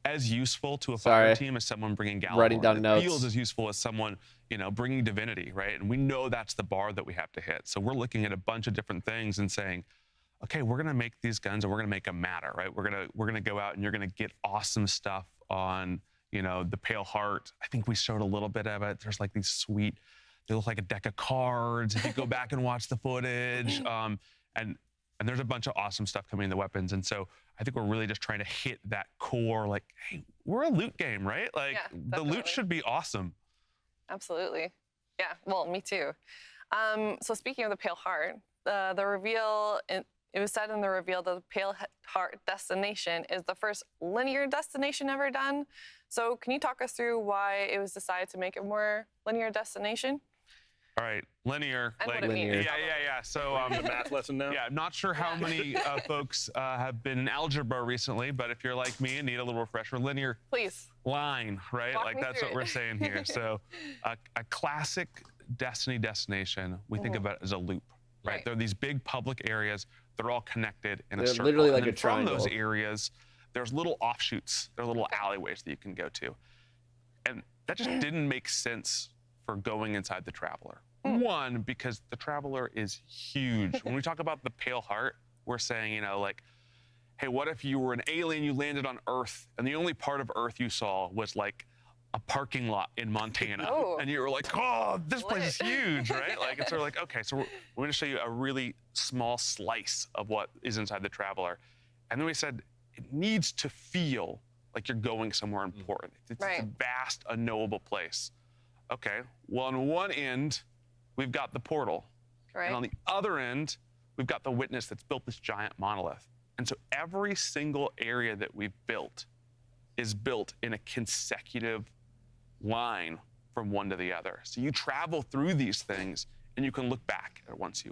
as useful to a fire team as someone bringing Gallivant? Writing down that notes. Feels as useful as someone, bringing Divinity, right? And we know that's the bar that we have to hit. So we're looking at a bunch of different things and saying, okay, we're gonna make these guns and we're gonna make them matter, right? We're gonna go out and you're gonna get awesome stuff on, the Pale Heart. I think we showed a little bit of it. There's like these sweet, they look like a deck of cards if you go back and watch the footage. And there's a bunch of awesome stuff coming in the weapons. And so I think we're really just trying to hit that core, like, hey, we're a loot game, right? Like the loot should be awesome. Absolutely. Yeah, well, me too. So speaking of the Pale Heart, the reveal, it was said in the reveal that the Pale Heart destination is the first linear destination ever done. So can you talk us through why it was decided to make it more linear destination? All right, linear. And like, what it means. Yeah. So the math lesson now? Yeah, I'm not sure how many folks have been in algebra recently, but if you're like me and need a little refresher, linear Please. line, right? Walk Like me that's through what it. we're saying here. So a classic Destiny destination, we think of it as a loop, right? There are these big public areas. They're all connected in a They're circle. literally And like then a triangle. From those areas, there's little offshoots. There are little alleyways that you can go to. And that just didn't make sense for going inside the Traveler. One, because the Traveler is huge. When we talk about the Pale Heart, we're saying, like, hey, what if you were an alien, you landed on Earth, and the only part of Earth you saw was like a parking lot in Montana. Oh. And you were like, oh, this place is huge, right? Like, and so we're like, okay, so we're going to show you a really small slice of what is inside the Traveler. And then we said, it needs to feel like you're going somewhere important. It's a vast, unknowable place. Okay, well, on one end, we've got the portal. Right. And on the other end, we've got the witness that's built this giant monolith. And so every single area that we've built is built in a consecutive line from one to the other. So you travel through these things and you can look back at once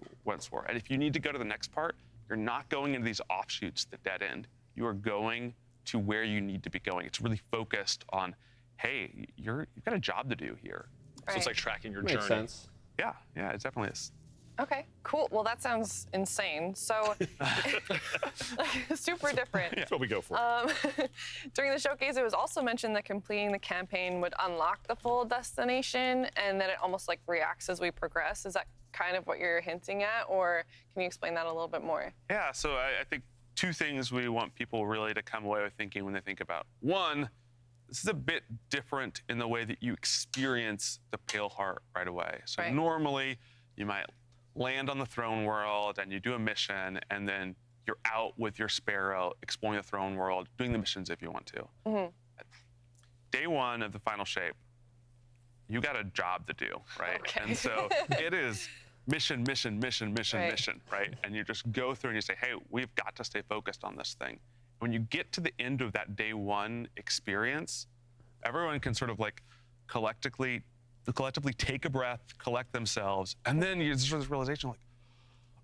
were. And if you need to go to the next part, you're not going into these offshoots that dead end. You are going to where you need to be going. It's really focused on, hey, you've got a job to do here. So it's like tracking your Makes journey. sense. Yeah, it definitely is. Okay, cool. Well, that sounds insane. So, super different. That's what we go for. During the showcase, it was also mentioned that completing the campaign would unlock the full destination and that it almost like reacts as we progress. Is that kind of what you're hinting at, or can you explain that a little bit more? Yeah, so I think two things we want people really to come away with thinking when they think about. One, this is a bit different in the way that you experience the Pale Heart right away. So normally, you might land on the throne world and you do a mission and then you're out with your Sparrow exploring the throne world, doing the missions if you want to. Day one of the final shape, you got a job to do, right? Okay. And so it is mission, right? And you just go through and you say, hey, we've got to stay focused on this thing. When you get to the end of that day one experience, everyone can sort of like collectively take a breath, collect themselves, and then you just this realization like,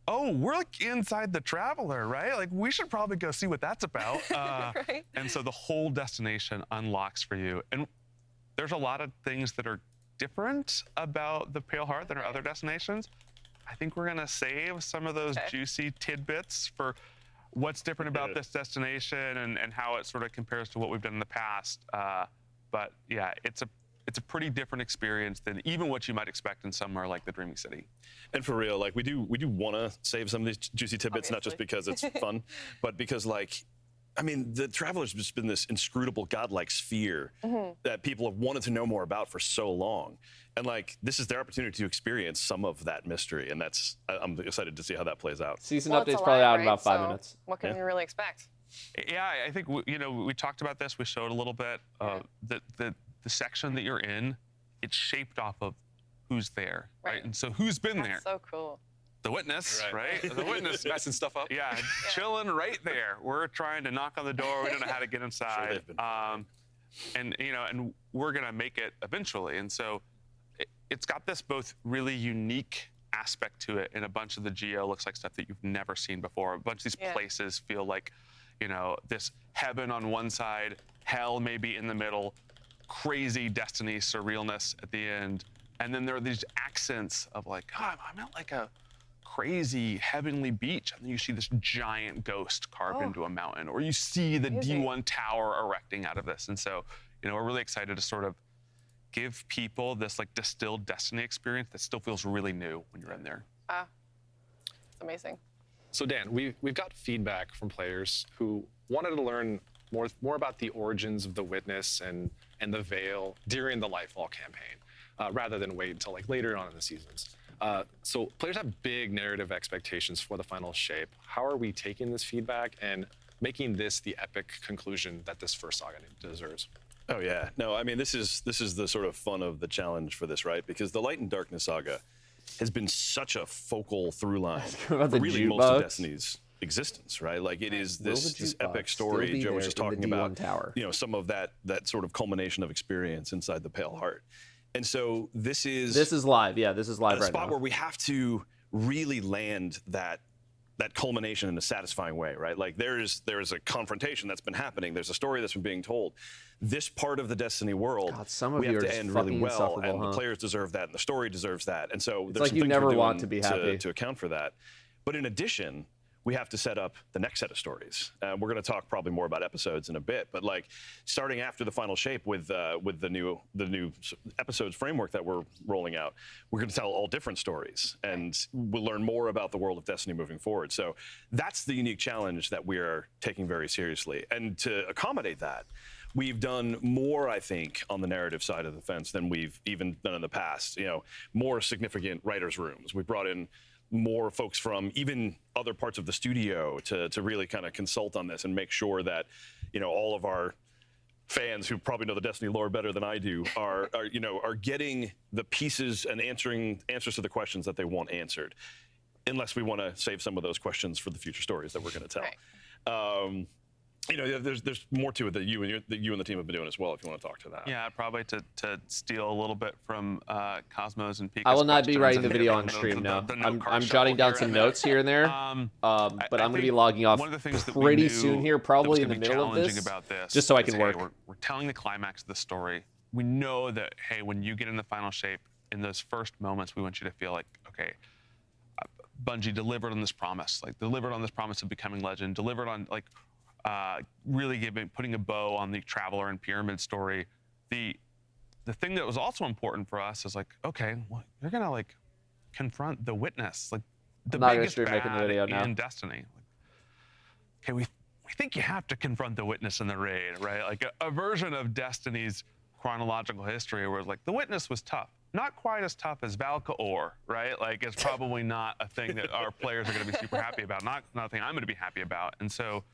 oh, we're like inside the Traveler, right? Like we should probably go see what that's about. And so the whole destination unlocks for you. And there's a lot of things that are different about the Pale Heart than our other destinations. I think we're gonna save some of those juicy tidbits for what's different about this destination and how it sort of compares to what we've done in the past. But yeah, it's a pretty different experience than even what you might expect in somewhere like the Dreaming City. And for real, like we do want to save some of these juicy tidbits, not just because it's fun, but because I mean, the Traveler's just been this inscrutable godlike sphere that people have wanted to know more about for so long. And like, this is their opportunity to experience some of that mystery. And I'm excited to see how that plays out. Season update's probably out in about 5 So minutes. What can we really expect? Yeah, I think, we talked about this. We showed a little bit. The section that you're in, it's shaped off of who's there, right? And so who's been there? So cool. the Witness, right? The Witness messing stuff up. Yeah, chilling right there. We're trying to knock on the door. We don't know how to get inside. And we're gonna make it eventually. And so it's got this both really unique aspect to it, and a bunch of the geo looks like stuff that you've never seen before. A bunch of these places feel like, this heaven on one side, hell maybe in the middle, crazy Destiny surrealness at the end. And then there are these accents of like, I'm at like a crazy heavenly beach, and then you see this giant ghost carved into a mountain, or you see the D1 tower erecting out of this. And so, we're really excited to sort of give people this like distilled Destiny experience that still feels really new when you're in there. It's amazing. So Dan, we've got feedback from players who wanted to learn more about the origins of the Witness and the Veil during the Lightfall campaign, rather than wait until like later on in the seasons. So players have big narrative expectations for the final shape. How are we taking this feedback and making this the epic conclusion that this first saga deserves? Oh yeah, no, I mean this is the sort of fun of the challenge for this, right? Because the Light and Darkness saga has been such a focal through line for really most of Destiny's existence, right? Like it is this epic story. Joe was just talking about, some of that sort of culmination of experience inside the Pale Heart. And so this is live. Yeah, this is live right now. A spot where we have to really land that culmination in a satisfying way, right? Like there's a confrontation that's been happening. There's a story that's been being told. This part of the Destiny world, we have to end really well, and the players deserve that, and the story deserves that. And so there's like some you things never we're doing want to be happy to account for that. But in addition, we have to set up the next set of stories. We're going to talk probably more about episodes in a bit, but like starting after the final shape with the new episodes framework that we're rolling out, we're going to tell all different stories, and we'll learn more about the world of Destiny moving forward. So that's the unique challenge that we are taking very seriously. And to accommodate that, we've done more, I think, on the narrative side of the fence than we've even done in the past. More significant writers' rooms. We brought in more folks from even other parts of the studio to really kind of consult on this and make sure that all of our fans who probably know the Destiny lore better than I do are getting the pieces and answers to the questions that they want answered, unless we want to save some of those questions for the future stories that we're going to tell. Right. There's more to it that you and the team have been doing as well, if you want to talk to that. Yeah, probably to steal a little bit from Cosmos and Pika's I will not be writing the questions video and on stream now. the I'm jotting down some notes here and there, but I'm going to be logging off one of the things that pretty soon here, probably in the middle of this, about this just so I can work. We're telling the climax of the story. We know that, hey, when you get in the final shape, in those first moments, we want you to feel like, okay, Bungie delivered on this promise, of becoming legend, delivered on really putting a bow on the Traveler and Pyramid story. The thing that was also important for us is like, okay, well, you're gonna confront the Witness, the biggest bad in Destiny. Okay, we think you have to confront the Witness in the raid, right? Like a version of Destiny's chronological history where the Witness was tough. Not quite as tough as Valka-Or, right? It's probably not a thing that our players are gonna be super happy about, not a thing I'm gonna be happy about. And so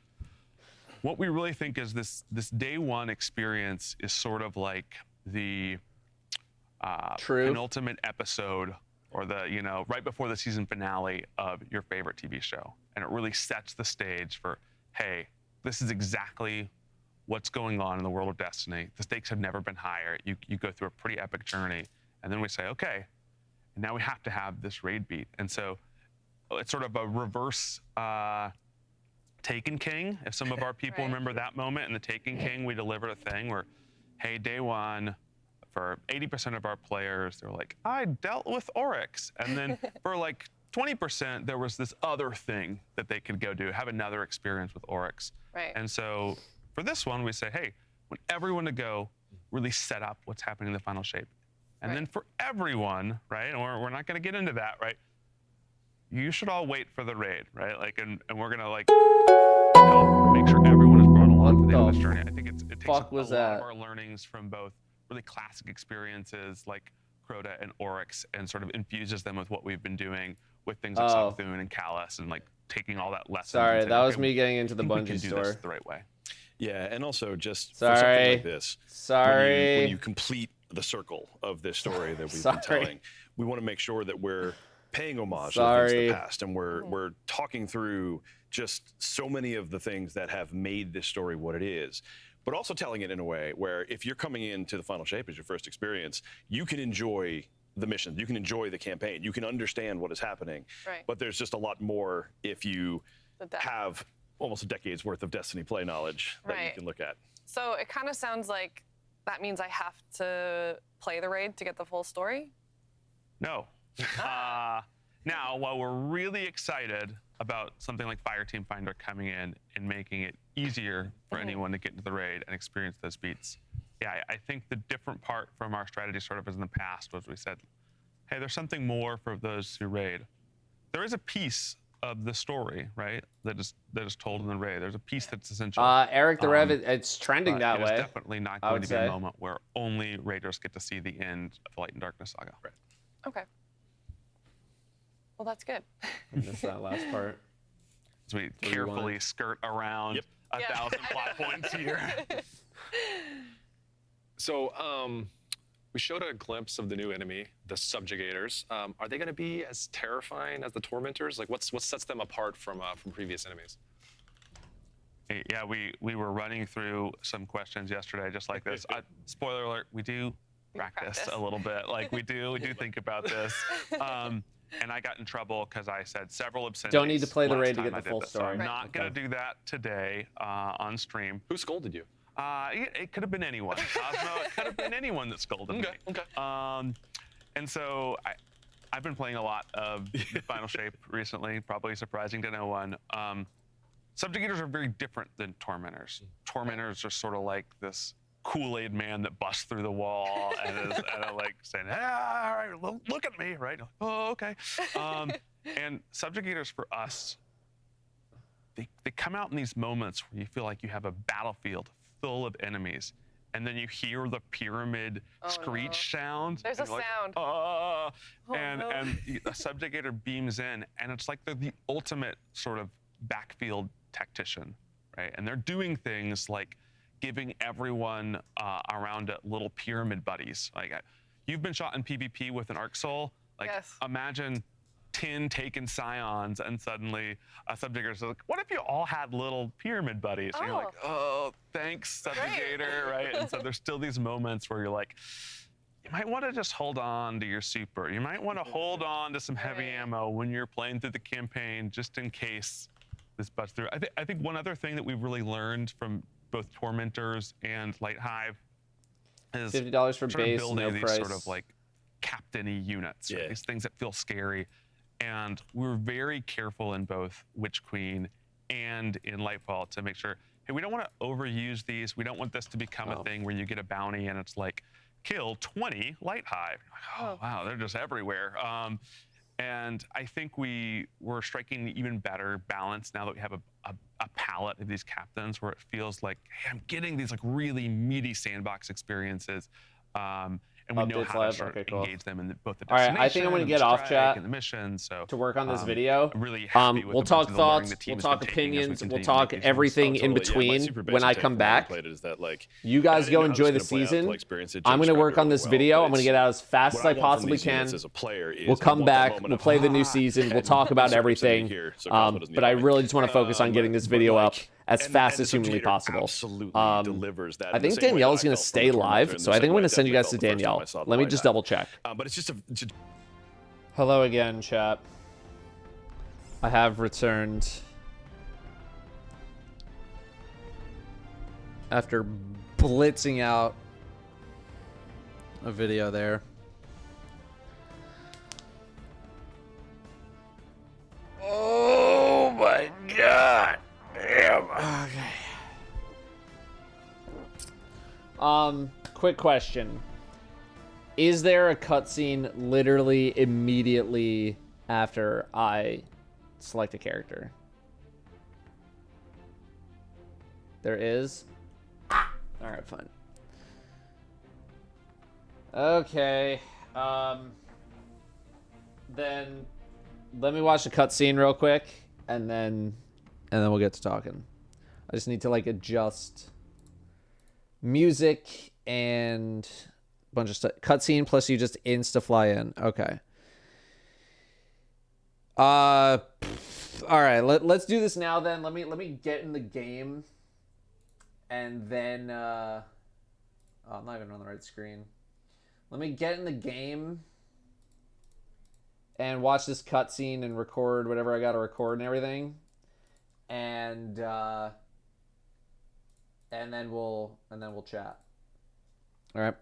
what we really think is this day one experience is sort of like the penultimate episode, or the right before the season finale of your favorite TV show, and it really sets the stage for, hey, this is exactly what's going on in the world of Destiny. The stakes have never been higher. You go through a pretty epic journey, and then we say, okay, now we have to have this raid beat, and so it's sort of a reverse. Taken King, if some of our people remember that moment. In the Taken King, we delivered a thing where, hey, day one, for 80% of our players, they were like, I dealt with Oryx. And then for 20%, there was this other thing that they could go do, have another experience with Oryx. Right. And so for this one, we say, hey, want everyone to go really set up what's happening in the final shape. And then for everyone, right, and we're not going to get into that, right, you should all wait for the raid, right? And we're gonna make sure everyone is brought along to the end of this journey. I think it takes a lot of our learnings from both really classic experiences like Crota and Oryx, and sort of infuses them with what we've been doing with things like Savathûn and Callus, and taking all that lesson. Sorry, that was me getting into the Bungie we can store. Do this the right way. Yeah, and also just for something like this, when you complete the circle of this story that we've been telling, we want to make sure that we're paying homage Sorry. to the things of the past, and we're talking through just so many of the things that have made this story what it is, but also telling it in a way where if you're coming into the Final Shape as your first experience, you can enjoy the mission, you can enjoy the campaign, you can understand what is happening. Right. But there's just a lot more if you have almost a decade's worth of Destiny play knowledge that you Right. can look at. So it kind of sounds like that means I have to play the raid to get the full story? No. Now, while we're really excited about something like Fireteam Finder coming in and making it easier for anyone to get into the raid and experience those beats, yeah, I think the different part from our strategy sort of as in the past was we said, hey, there's something more for those who raid. There is a piece of the story, right, that is told in the raid. There's a piece that's essential. Eric the Rev, it's trending but that it is way. definitely not I going would to be say. a moment where only raiders get to see the end of the Light and Darkness saga. Right. Okay. Well, that's good. I missed that last part. So we carefully skirt around 1,000 plot points here. So we showed a glimpse of the new enemy, the Subjugators. Are they going to be as terrifying as the Tormentors? Like, what sets them apart from previous enemies? Yeah, we were running through some questions yesterday, just like this. Spoiler alert: we do practice a little bit. Like we do think about this. And I got in trouble because I said several obscenities. Don't need to play the last raid to time get I the did full this. So story. I'm not going to do that today on stream. Who scolded you? It could have been anyone. Osmo, it could have been anyone that scolded me. Okay. And so I've been playing a lot of the Final Shape recently, probably surprising to no one. Subjugators are very different than Tormentors. Tormentors are sort of like this Kool-Aid man that busts through the wall and is like saying, ah, all right, look at me, right? Oh, okay. And Subjugators for us, they come out in these moments where you feel like you have a battlefield full of enemies, and then you hear the pyramid screech sound. There's a and you're like, sound. Oh, and a Subjugator beams in, and it's like they're the ultimate sort of backfield tactician, right? And they're doing things like giving everyone around it little pyramid buddies. Like you've been shot in PvP with an Arc Soul. Like imagine 10 taken Scions and suddenly a Subjugator says, what if you all had little pyramid buddies? And you're like, oh, thanks, Subjugator, right? And so there's still these moments where you're like, you might want to just hold on to your super. You might want to hold on to some heavy ammo when you're playing through the campaign, just in case this busts through. I think one other thing that we've really learned from both Tormentors and Light Hive is $50 for sort of base, building no these price. sort of like captain-y units, right? These things that feel scary. And we're very careful in both Witch Queen and in Lightfall to make sure, hey, we don't want to overuse these. We don't want this to become a thing where you get a bounty and it's like, kill 20 Light Hive. You're like, oh, wow, they're just everywhere. And I think we're striking an even better balance now that we have a palette of these captains where it feels like, hey, I'm getting these like really meaty sandbox experiences. And we know how to sort of engage them in both the All right, destination, I think I'm going to get off chat and the mission. So to work on this video. I'm really happy with we'll the talk bunch of the learning thoughts, the team we'll has talk been taking as we opinions, we'll continue to talk make these everything moves. in Yeah, my between super basic when I take come from back. played it is that, like, You I guys didn't go know how enjoy the this was gonna play out season. till I experienced it. I'm going to James work on described it this well, video. but I'm going to it's- get out as fast as what I I want from possibly these can. units as a player is We'll I come want that back. moment We'll of, play the new season. We'll and talk about circumcision everything. here, so Cosmo doesn't But I yell at me. really just want to focus on getting this video up as fast as humanly Subjugator possible. absolutely delivers that I in the think same way that Danielle's I going to felt stay from the live, Tormentor, so I in the think I'm same going way to send you I guys to definitely felt Danielle. the first time I saw the Let me Light just Hive. double check. But it's just Hello again, chat. I have returned after blitzing out a video there. Oh my god. Damn. Okay. Quick question. Is there a cutscene literally immediately after I select a character? There is? Alright, fine. Okay. Then let me watch the cutscene real quick and then we'll get to talking. I just need to like adjust music and a bunch of stuff. Cutscene plus you just insta fly in. Okay. All right, let's do this now then. Let me get in the game, and then oh, I'm not even on the right screen. Let me get in the game and watch this cutscene and record whatever I got to record and everything, and then we'll chat. All right.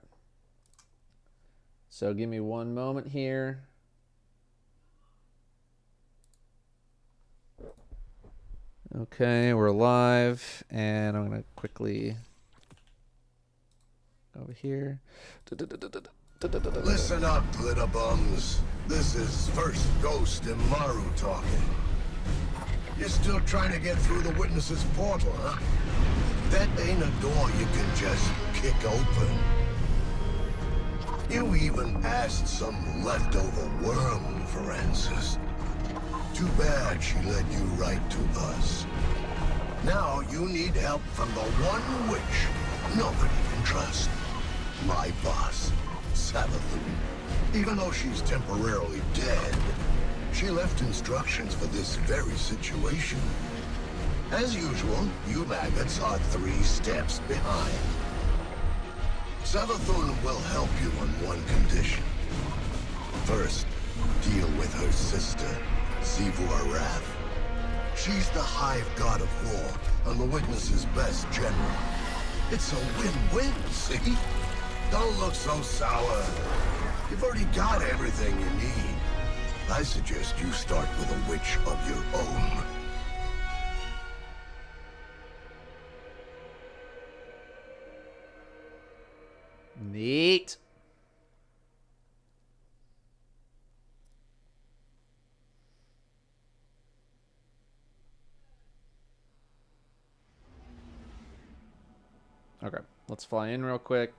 So give me one moment here. Okay, we're live, and I'm gonna quickly go over here. Listen up, glitter bums. This is First Ghost and Maru talking. You're still trying to get through the witness's portal, huh? That ain't a door you can just kick open. You even asked some leftover worm for answers. Too bad she led you right to us. Now you need help from the one witch nobody can trust. My boss, Savathun. Even though she's temporarily dead, she left instructions for this very situation. As usual, you maggots are 3 steps behind. Savathun will help you on one condition. First, deal with her sister, Sivu Arath. She's the hive god of war and the witness's best general. It's a win-win, see? Don't look so sour. You've already got everything you need. I suggest you start with a witch of your own. Neat. Okay, let's fly in real quick.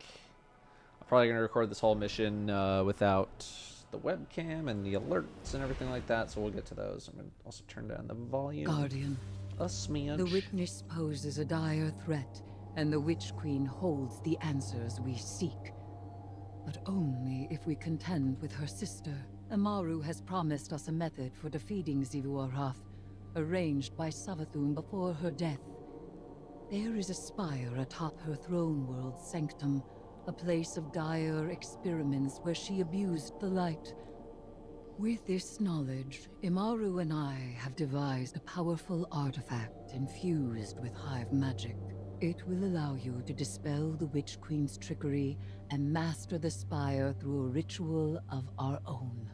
I'm probably going to record this whole mission without the webcam and the alerts and everything like that, so we'll get to those. I'm going to also turn down the volume. Guardian, a smidge. The witness poses a dire threat, and the Witch Queen holds the answers we seek. But only if we contend with her sister. Amaru has promised us a method for defeating Xivu Arath, arranged by Savathun before her death. There is a spire atop her throne world's sanctum, a place of dire experiments where she abused the light. With this knowledge, Imaru and I have devised a powerful artifact infused with hive magic. It will allow you to dispel the Witch Queen's trickery and master the spire through a ritual of our own.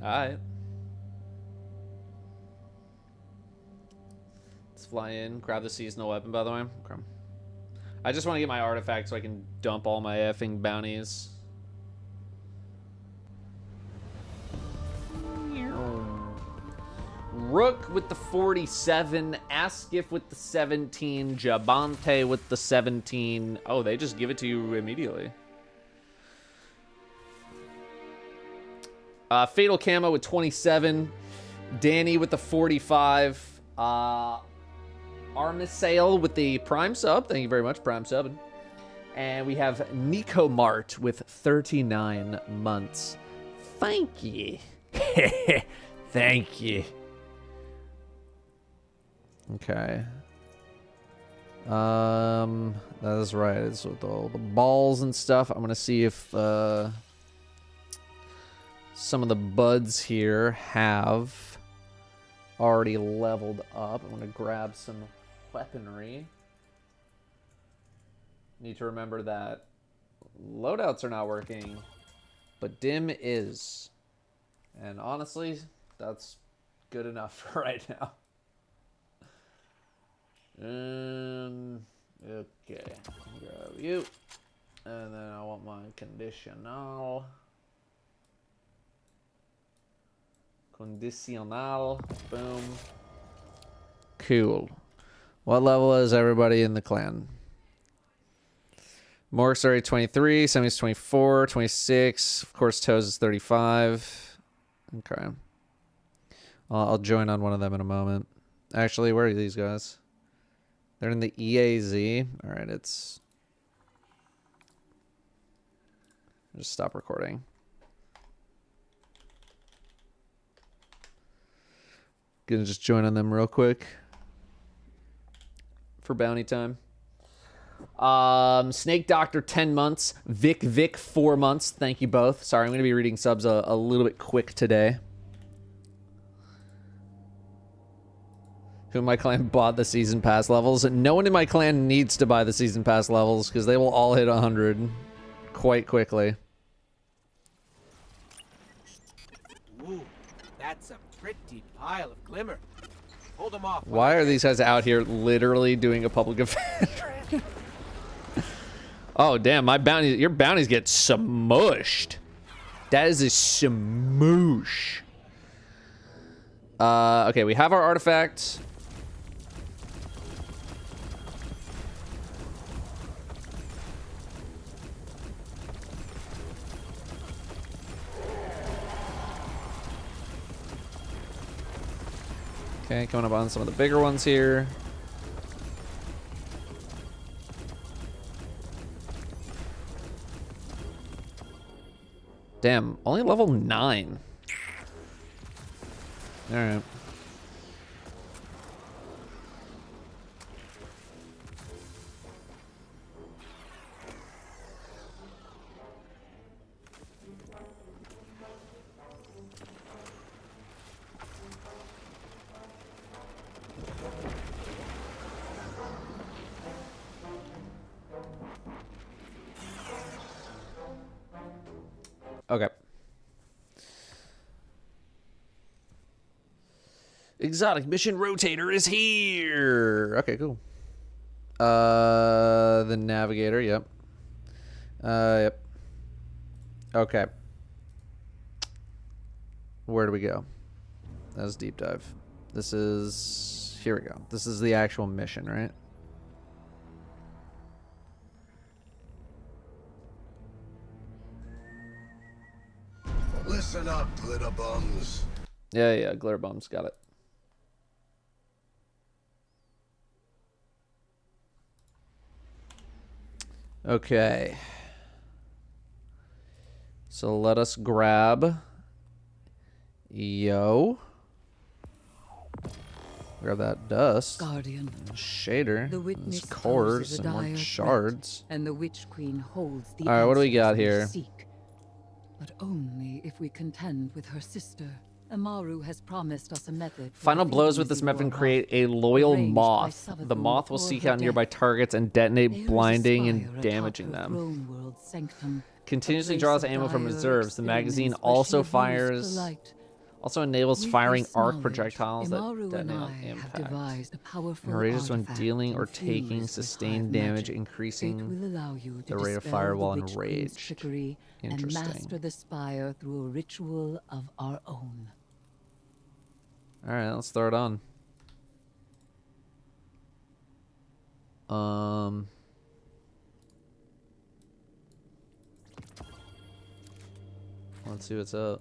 Alright. Let's fly in, grab the seasonal weapon, by the way. Okay. I just want to get my artifact so I can dump all my effing bounties. Rook with the 47, Askif with the 17, Jabante with the 17. Oh, they just give it to you immediately. Fatal Camo with 27, Danny with the 45, Armisail with the Prime Sub. Thank you very much, Prime Sub. And we have Nico Mart with 39 months. Thank you. Thank you. Okay. That is right. It's with all the balls and stuff. I'm gonna see if some of the buds here have already leveled up. I'm gonna grab some weaponry. Need to remember that loadouts are not working, but dim is. And honestly, that's good enough for right now. Okay, grab you, and then I want my conditional. Boom. Cool. What level is everybody in the clan? Mork's already 23, Semi's 24, 26. Of course, Toes is 35. Okay. I'll join on one of them in a moment. Actually, where are these guys? They're in the EAZ. All right, it's Just stop recording. Gonna just join on them real quick for bounty time. Snake Doctor 10 months. Vic 4 months. Thank you both. Sorry, I'm gonna be reading subs a little bit quick today. Who in my clan bought the season pass levels? No one in my clan needs to buy the season pass levels because they will all hit 100 quite quickly. Ooh, that's a pretty pile of glimmer. Hold them off. Why are these guys out here literally doing a public event? Oh damn, my bounties, your bounties get smushed. That is a smoosh. Okay, we have our artifacts. Okay, coming up on some of the bigger ones here. Damn, only level 9. All right. Okay. Exotic mission rotator is here. Okay, cool. The navigator, yep. Yep. Okay. Where do we go? That was deep dive. This is, here we go. This is the actual mission, right? Listen up, glitter bums. Yeah, glitter bums, got it. Okay. So let us grab grab that dust. Guardian. Shader. The witness There's cores poses a and more dire shards. threat, and the Witch Queen holds the Alright, what do we got answers here? seek. But only if we contend with her sister. Amaru has promised us a method. Final blows with this method create a loyal moth. The moth will seek out nearby targets and detonate, blinding and damaging them. Continuously draws ammo from reserves. The magazine also fires, also enables firing arc projectiles that detonate on impact. Enrages when dealing or taking sustained damage, increasing the rate of fire while enraged. And master the spire through a ritual of our own. All right, let's throw it on. Let's see what's up.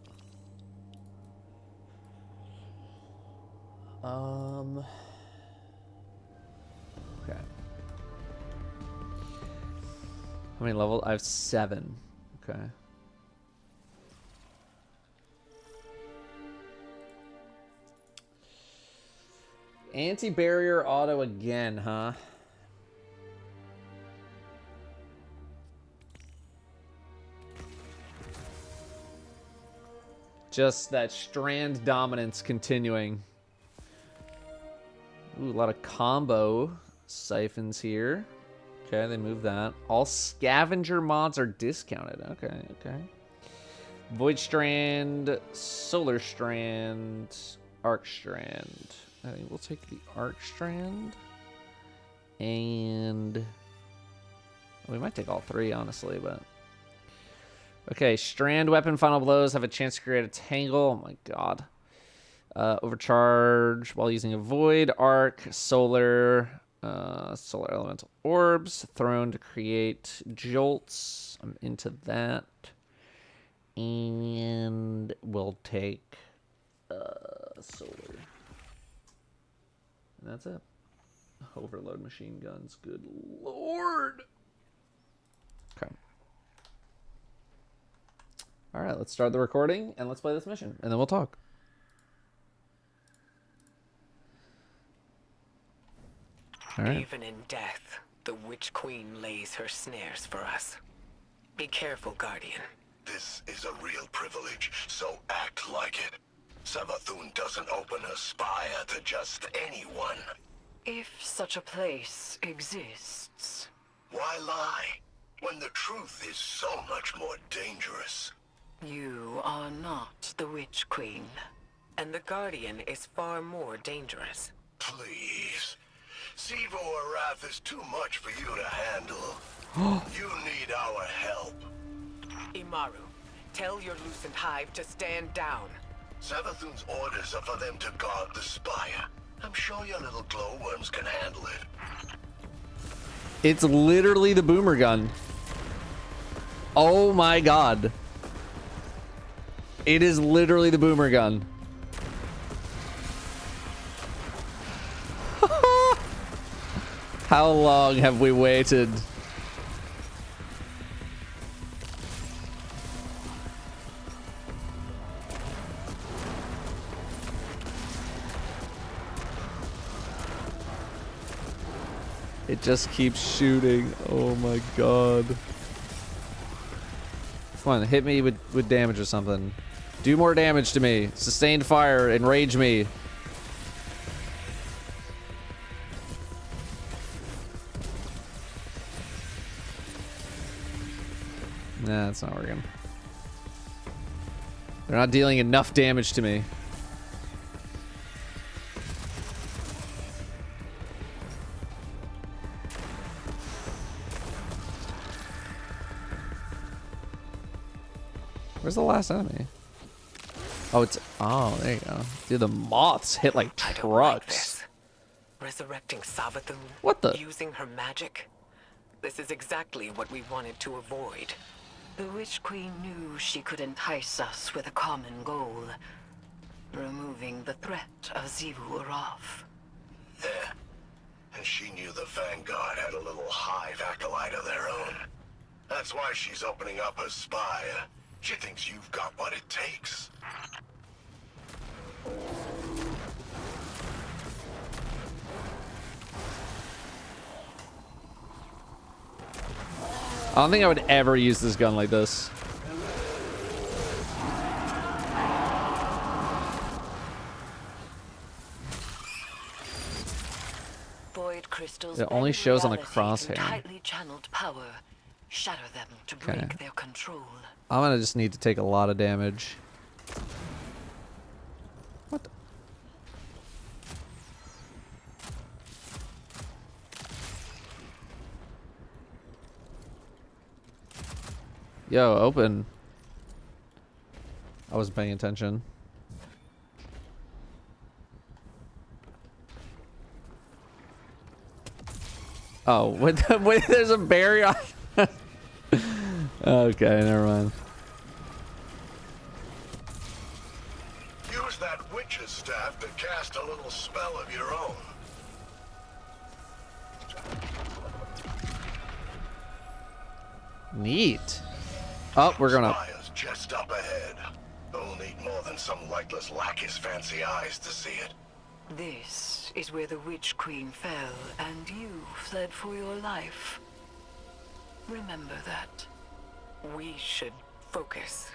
Okay. How many levels? I have 7. Okay. Anti-barrier auto again, huh? Just that strand dominance continuing. Ooh, a lot of combo siphons here. Okay, they move that. All scavenger mods are discounted. Okay. Void Strand, Solar Strand, Arc Strand. I think we'll take the Arc Strand. And we might take all 3, honestly, but okay, Strand Weapon Final Blows have a chance to create a tangle. Oh my god. Overcharge while using a Void, Arc, Solar Elemental Orbs, thrown to create Jolts. I'm into that. And we'll take Solar. And that's it. Overload machine guns. Good lord. Okay. All right, let's start the recording and let's play this mission, and then we'll talk. All right. Even in death, the Witch Queen lays her snares for us. Be careful, Guardian. This is a real privilege, so act like it. Savathun doesn't open her spire to just anyone. If such a place exists. Why lie, when the truth is so much more dangerous? You are not the Witch Queen, and the Guardian is far more dangerous. Please. Sivo Arath is too much for you to handle. You need our help. Imaru, tell your Lucent Hive to stand down. Savathun's orders are for them to guard the spire. I'm sure your little glowworms can handle it. It's literally the boomer gun. Oh my god. It is literally the boomer gun. How long have we waited? It just keeps shooting. Oh my god. Come on, hit me with damage or something. Do more damage to me. Sustained fire, enrage me. Nah, it's not working. They're not dealing enough damage to me. Where's the last enemy? Oh, it's... Oh, there you go. Dude, the moths hit like trucks. Resurrecting Savathun? What the? Using her magic? This is exactly what we wanted to avoid. The Witch Queen knew she could entice us with a common goal. Removing the threat of Xivu Arath. Yeah. And she knew the Vanguard had a little hive acolyte of their own. That's why she's opening up her spire. She thinks you've got what it takes. I don't think I would ever use this gun like this. Void crystals It only shows on the reality crosshair. through tightly channeled power. Shatter them to Okay. break their control. I'm gonna just need to take a lot of damage. What the? Yo, open. I wasn't paying attention. Oh, wait, there's a barrier. Okay, never mind. Use that witch's staff to cast a little spell of your own. Neat. Oh, we're gonna... Spire's just up ahead. You'll need more than some lightless lackey's fancy eyes to see it. This is where the Witch Queen fell, and you fled for your life. Remember that. We should focus.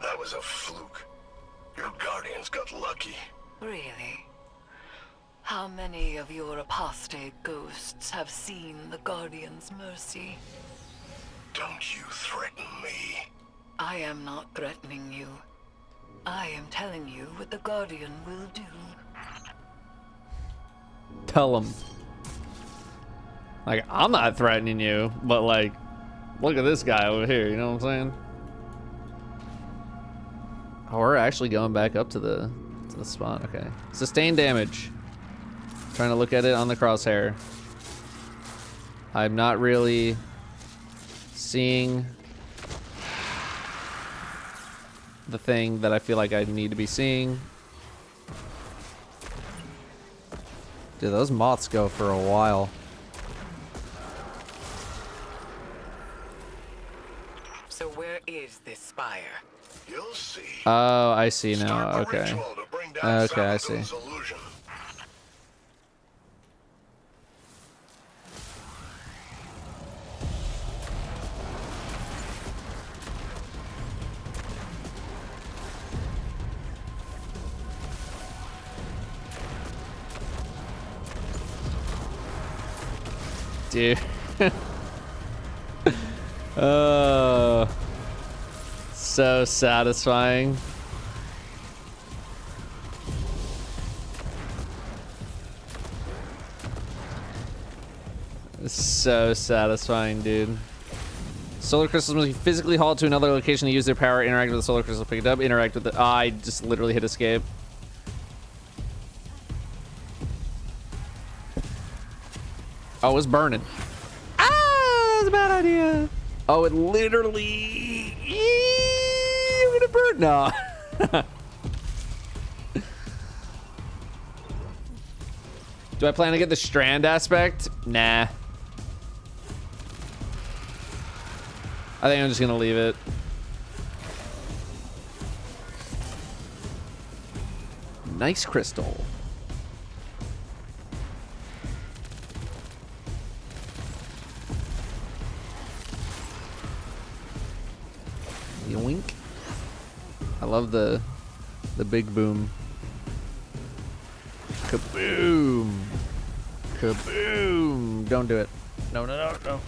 That was a fluke. Your guardians got lucky. Really? How many of your apostate ghosts have seen the Guardian's mercy? Don't you threaten me. I am not threatening you. I am telling you what the Guardian will do. Tell him. Like, I'm not threatening you, but like, look at this guy over here, you know what I'm saying? Oh, we're actually going back up to the spot. Okay. Sustained damage. Trying to look at it on the crosshair. I'm not really seeing the thing that I feel like I need to be seeing. Dude, those moths go for a while. So where is this spire? You'll see. Oh, I see now. Okay. Okay, I see. Dude. Oh. So satisfying. So satisfying, dude. Solar crystals must be physically hauled to another location to use their power. Interact with the solar crystal, pick it up, interact with it. Oh, I just literally hit escape. Oh, it was burning. Ah, that's a bad idea. Oh, it literally. I'm gonna burn. No. Do I plan to get the strand aspect? Nah. I think I'm just gonna leave it. Nice crystal. Yoink. I love the big boom. Kaboom. Kaboom. Don't do it. No, no, no, no.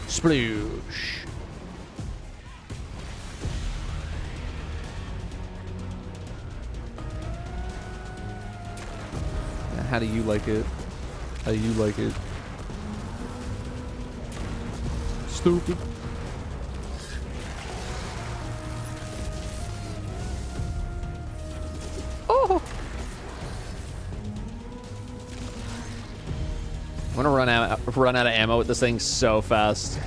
Sploosh. How do you like it? How do you like it? Stupid. Oh. I'm gonna run out of ammo with this thing so fast.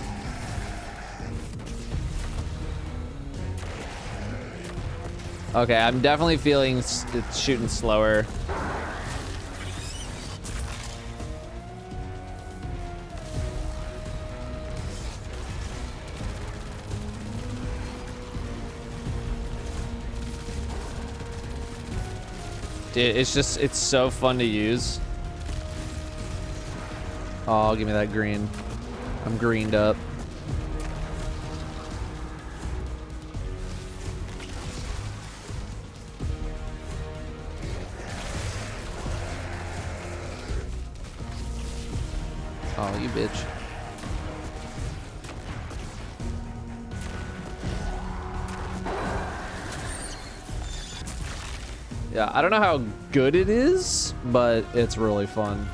Okay, I'm definitely feeling it's shooting slower. Dude, it's so fun to use. Oh, give me that green. I'm greened up. Oh, you bitch. Yeah, I don't know how good it is, but it's really fun.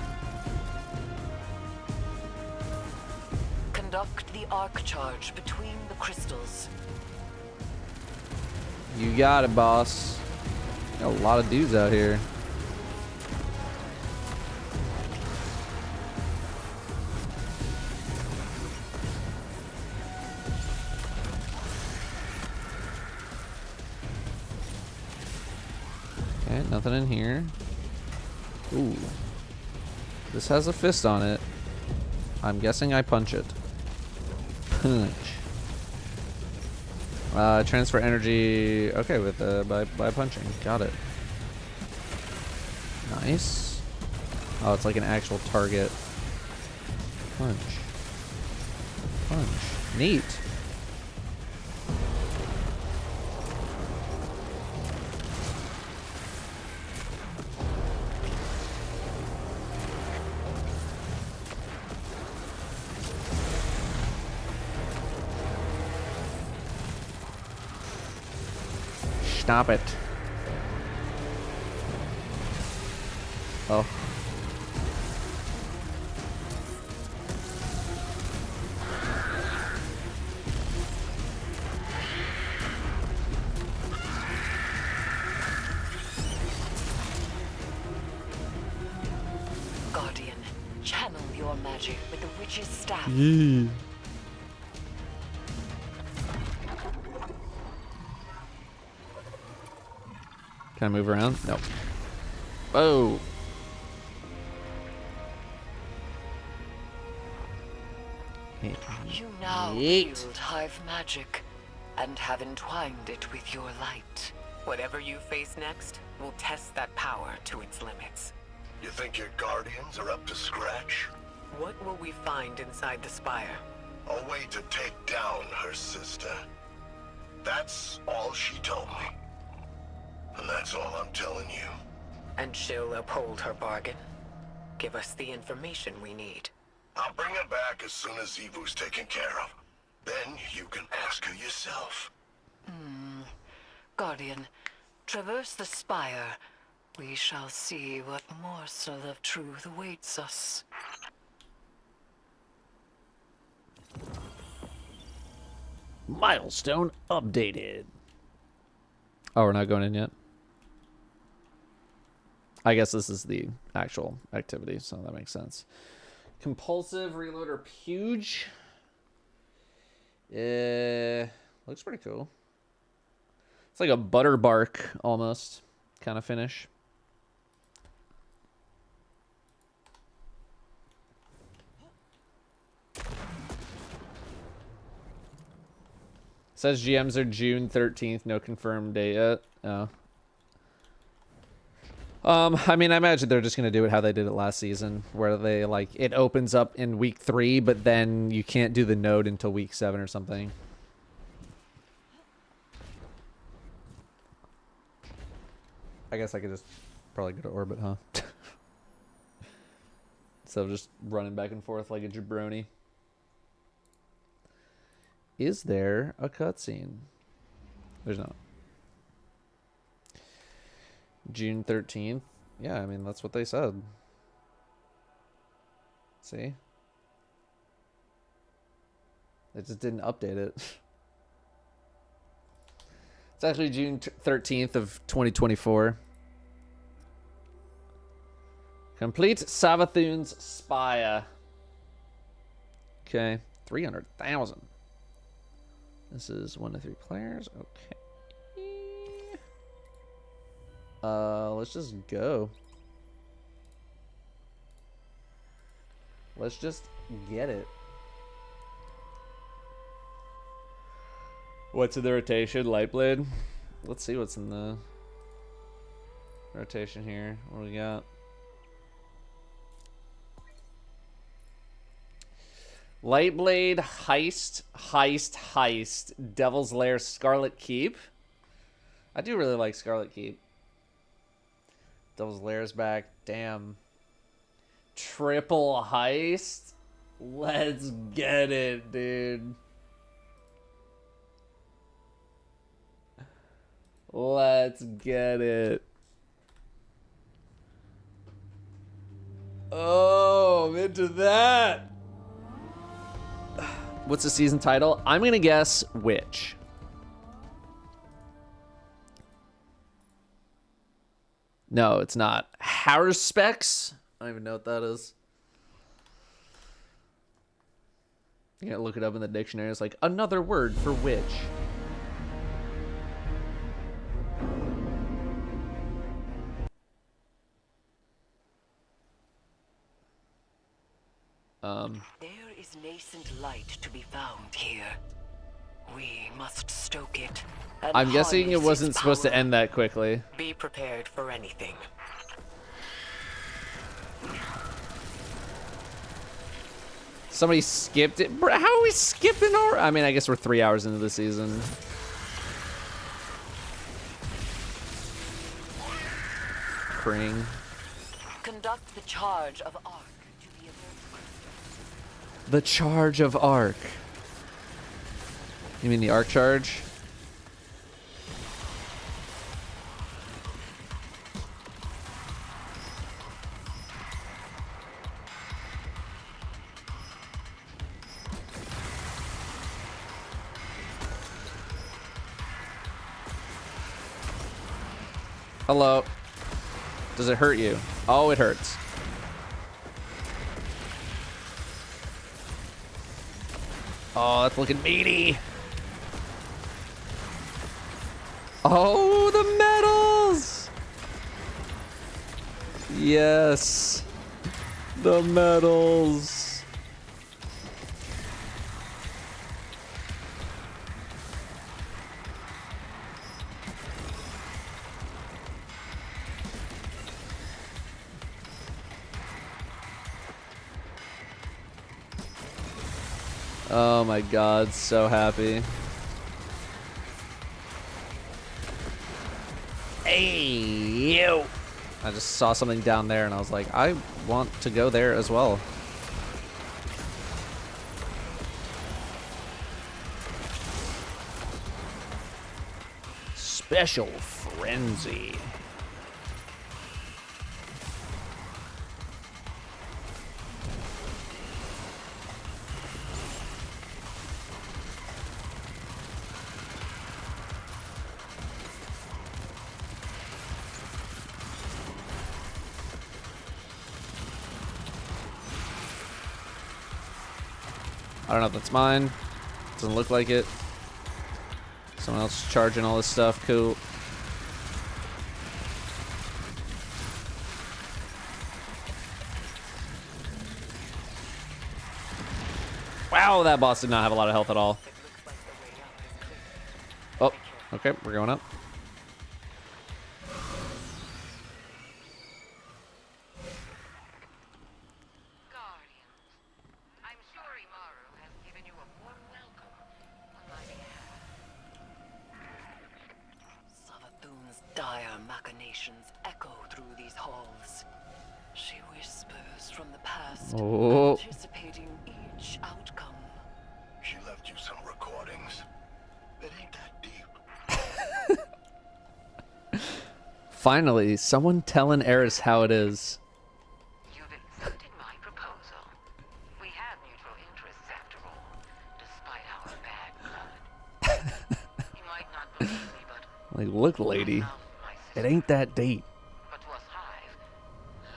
Conduct the arc charge between the crystals. You got it, boss. Got a lot of dudes out here. Okay, nothing in here. Ooh. This has a fist on it. I'm guessing I punch it. Punch. Transfer energy. Okay, with by punching. Got it. Nice. Oh, it's like an actual target. Punch. Punch. Neat. Stop it. Oh. Guardian, channel your magic with the witch's staff. Yeah. Can I move around? Nope. Whoa. You now wield hive magic and have entwined it with your light. Whatever you face next will test that power to its limits. You think your guardians are up to scratch? What will we find inside the spire? A way to take down her sister. That's all she told me. And that's all I'm telling you. And she'll uphold her bargain? Give us the information we need. I'll bring her back as soon as Evu's taken care of. Then you can ask her yourself. Guardian, traverse the spire. We shall see what morsel of truth awaits us. Milestone updated. Oh, we're not going in yet. I guess this is the actual activity, so that makes sense. Compulsive reloader Puge. Looks pretty cool. It's like a butterbark almost kind of finish. Says GMs are June 13th, no confirmed date yet. Oh. I mean, I imagine they're just gonna do it how they did it last season, where they like it opens up in week 3, but then you can't do the node until week 7 or something. I guess I could just probably go to orbit, huh? So just running back and forth like a jabroni. Is there a cutscene? There's not. June 13th. Yeah, I mean, that's what they said. See? They just didn't update it. It's actually June 13th of 2024. Complete Savathun's Spire. Okay, 300,000. This is 1 to 3 players. Okay. Let's just go. Let's just get it. What's in the rotation? Lightblade? Let's see what's in the rotation here. What do we got? Lightblade, Heist, Devil's Lair, Scarlet Keep. I do really like Scarlet Keep. Devil's Lair's back. Damn. Triple Heist. Let's get it, dude. Let's get it. Oh, I'm into that. What's the season title? I'm gonna guess Witch. No, it's not. Harspecs? I don't even know what that is. You gotta look it up in the dictionary. It's like another word for witch. There is nascent light to be found here. We must stoke it. And I'm guessing it harness wasn't its supposed to power. end that quickly. Be prepared for anything. Somebody skipped it. Bro, how are we skipping over? I mean, I guess we're 3 hours into the season. Kring. Conduct the charge of Ark. The charge of Ark. You mean the Ark charge? Hello. Does it hurt you? Oh, it hurts. Oh, that's looking meaty. Oh, the medals! Yes. The medals. Oh my god, so happy. Hey, you! I just saw something down there and I was like, I want to go there as well. Special Frenzy. I don't know if that's mine. Doesn't look like it. Someone else charging all this stuff. Cool. Wow, that boss did not have a lot of health at all. Oh, okay, we're going up. Savathun's dire machinations echo through these halls. She whispers from the past, Oh. anticipating each outcome. She left you some recordings. It ain't that deep. Finally, someone telling Eris how it is. You've accepted my proposal. We have mutual interests after all, despite our bad blood. You might not believe me, but Like, look, lady, it ain't that deep. but to us Hive,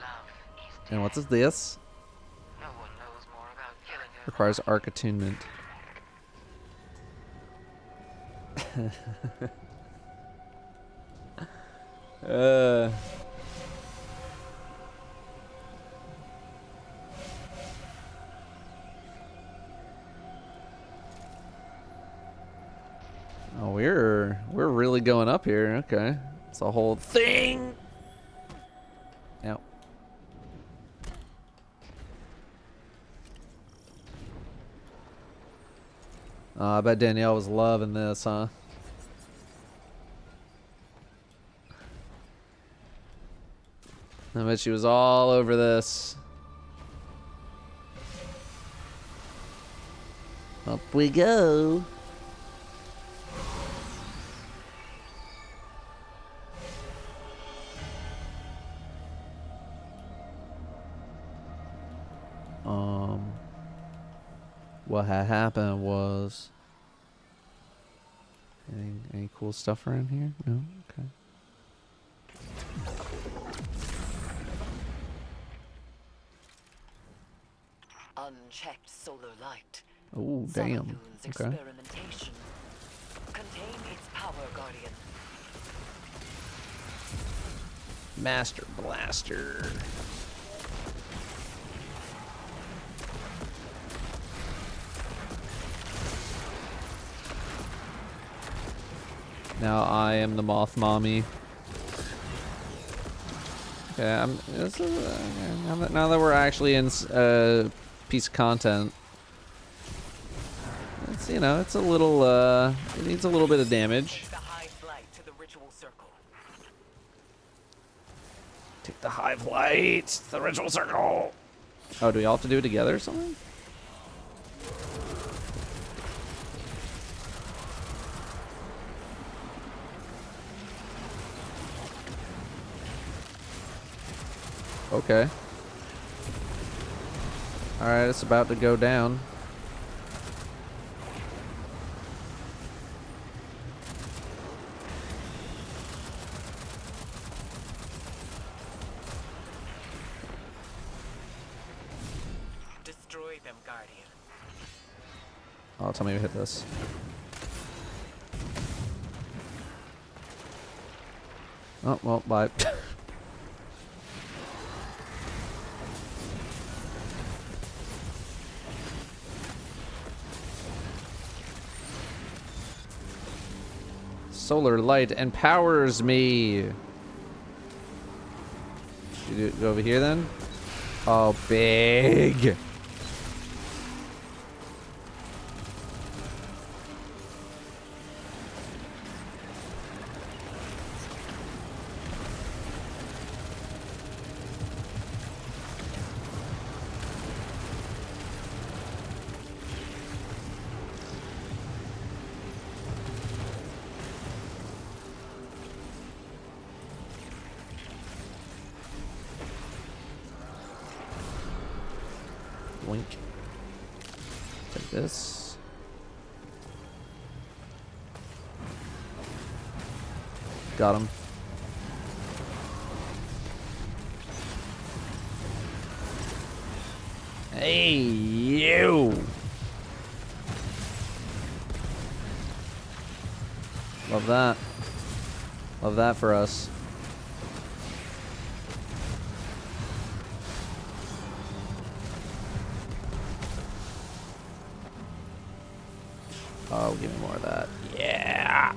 love is And what's this? no one knows more about killing her. Requires arc attunement. Oh, we're really going up here. Okay, it's a whole thing. Yep. I bet Danielle was loving this, huh? I bet she was all over this. Up we go. What had happened was any cool stuff around here? No? Okay. Unchecked solar light. Oh, damn. Savathun's Okay. experimentation. Contain its power, Guardian. Master Blaster. Now I am the Moth Mommy. Okay, now that we're actually in piece of content, it's, you know, it's a little it needs a little bit of damage. The Hive light to the ritual circle. Take the Hive light to the ritual circle. Oh, do we all have to do it together or something? Okay. Alright, it's about to go down. Destroy them, Guardian. Oh, tell me to hit this. Oh, well, bye. Solar light empowers me. Should we go over here then? Oh, big. Wink. Take this. Got him. Hey, you! Love that. Love that for us. Oh, give me more of that. Yeah!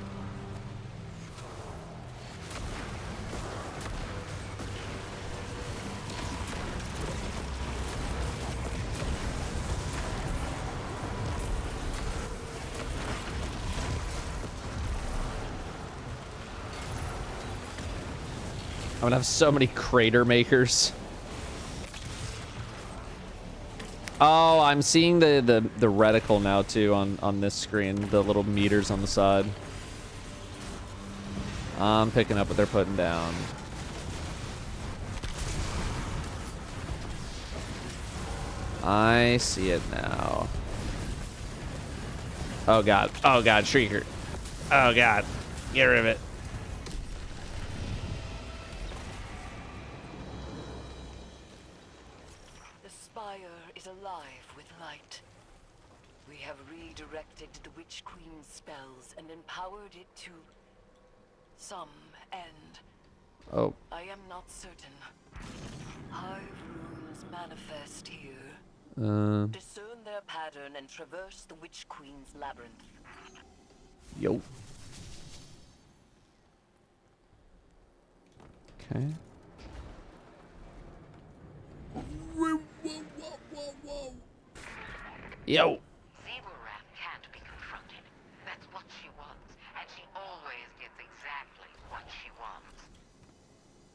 I'm gonna have so many crater makers. Oh, I'm seeing the reticle now too on this screen, the little meters on the side. I'm picking up what they're putting down. I see it now. Oh god. Oh god, Shrieker. Oh god. Get rid of it. The spire is alive with light. We have redirected the Witch Queen's spells and empowered it to some end. Oh. I am not certain. Hive runes manifest here. Discern their pattern and traverse the Witch Queen's labyrinth. Yo. Okay. Yo. Zebra can't be confronted. That's what she wants, and she always gets exactly what she wants.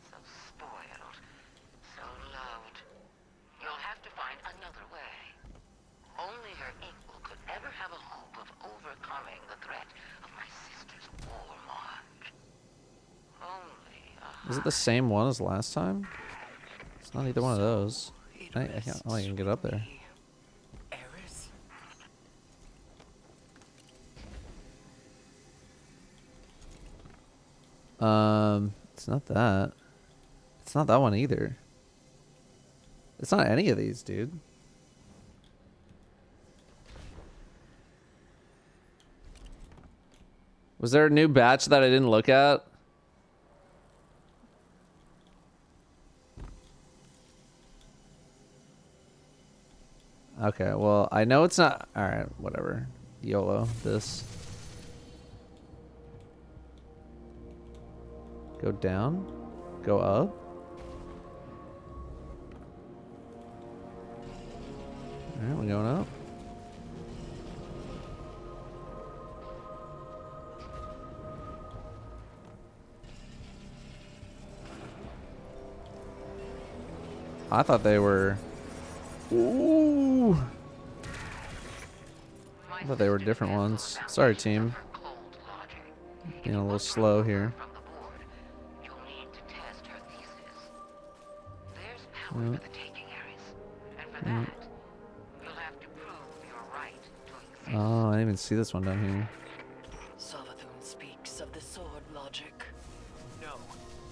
So spoiled, so loved. You'll have to find another way. Only her equal could ever have a hope of overcoming the threat of my sister's war march. Only Is it the same one as last time? It's not either one of those. I can't. Oh, I can get up there. It's not that. It's not that one either. It's not any of these, dude. Was there a new batch that I didn't look at? Okay, well, I know it's not. Alright, whatever. YOLO, this. Go down? Go up? Alright, we're going up. I thought they were... Ooh! I thought they were different ones. Sorry, team. Being a little slow here. Yep. Yep. Oh, I didn't even see this one down here. Savathun speaks of the sword logic. No,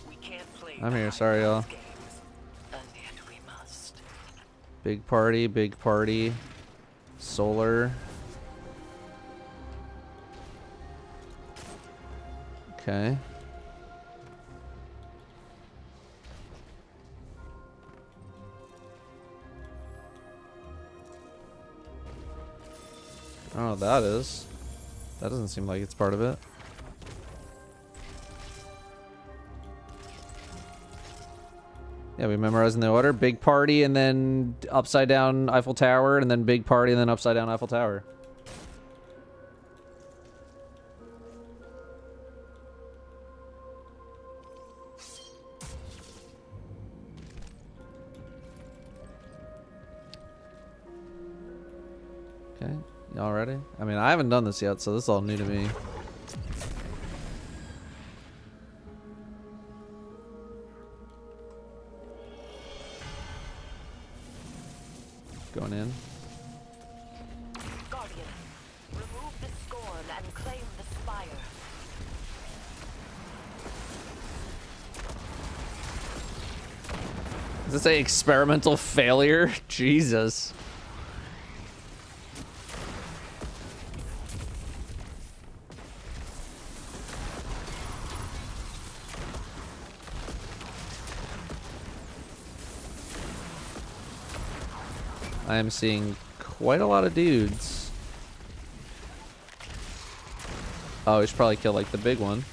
we can't play. I'm here, sorry y'all. And yet we must. Big party, big party. Solar. Okay. I don't know what that is. That doesn't seem like it's part of it. Yeah, we memorizing the order. Big party and then upside down Eiffel Tower and then big party and then upside down Eiffel Tower. Okay. Y'all ready? I mean, I haven't done this yet, so this is all new to me. Going in. Guardian, remove the scorn and claim the spire. Does it say experimental failure? Jesus. I am seeing quite a lot of dudes. Oh, we should probably kill like the big one.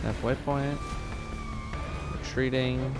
Halfway point. Retreating.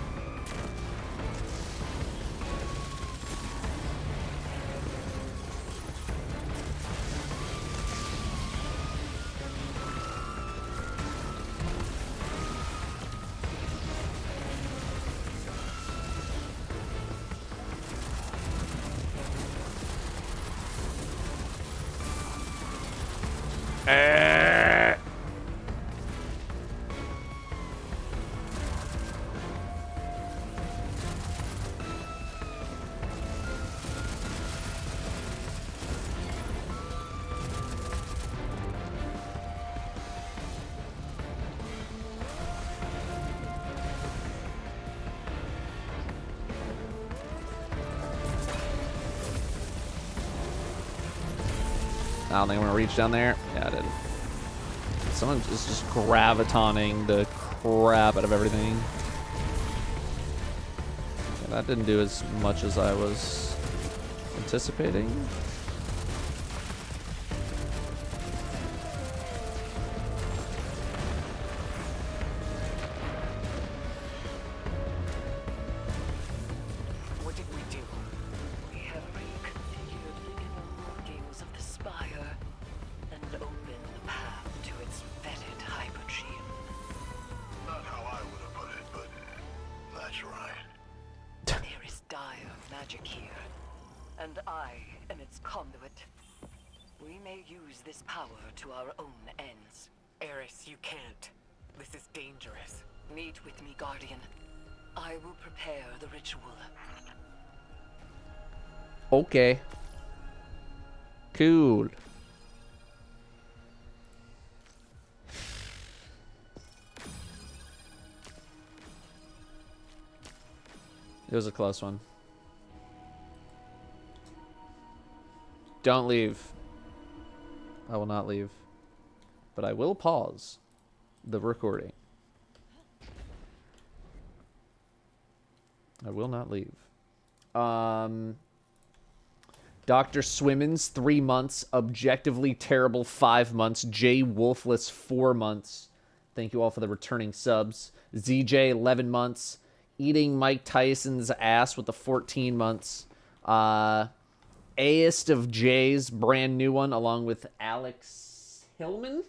I don't think I'm gonna reach down there. Yeah, I did. Someone is just gravitoning the crap out of everything. Yeah, that didn't do as much as I was anticipating. What did we do? We have reconfigured the inner workings of the spire and opened the path to its vetted hypergene. Not how I would have put it, but that's right. There is dire magic here, and I am its conduit. We may use this power to our own ends. Eris, you can't. This is dangerous. Meet with me, Guardian. I will prepare the ritual. Okay. Cool. It was a close one. Don't leave. I will not leave. But I will pause the recording. I will not leave. Dr. Swimmins, 3 months. Objectively Terrible, 5 months. Jay Wolfless, 4 months. Thank you all for the returning subs. ZJ, 11 months. Eating Mike Tyson's ass with the 14 months. Aist of Jay's, brand new one, along with Alex Heilman.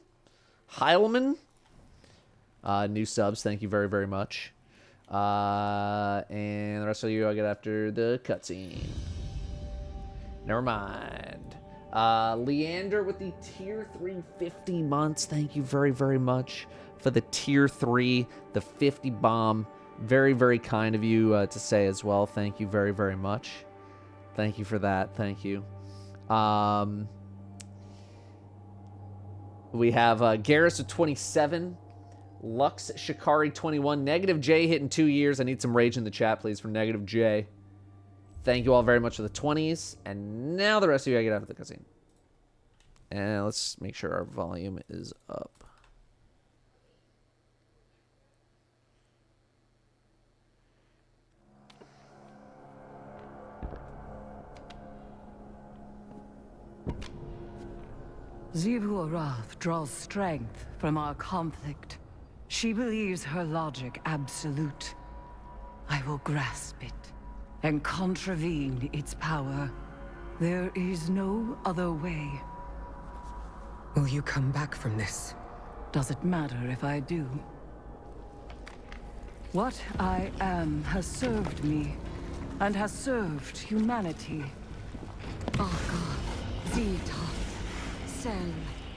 New subs, thank you very, very much. And the rest of you I'll get after the cutscene. Never mind. Leander with the tier 3 50 months. Thank you very, very much for the tier 3, the 50 bomb. Very, very kind of you to say as well. Thank you very, very much. Thank you for that. Thank you. We have Garrus with 27. Lux Shikari 21. Negative J hitting 2 years. I need some rage in the chat, please, from Negative J. Thank you all very much for the 20s. And now the rest of you, I get out of the cutscene. And let's make sure our volume is up. Xivu Arath draws strength from our conflict. She believes her logic absolute. I will grasp it and contravene its power. There is no other way. Will you come back from this? Does it matter if I do? What I am has served me, and has served humanity. Arca, Zeta, Cell.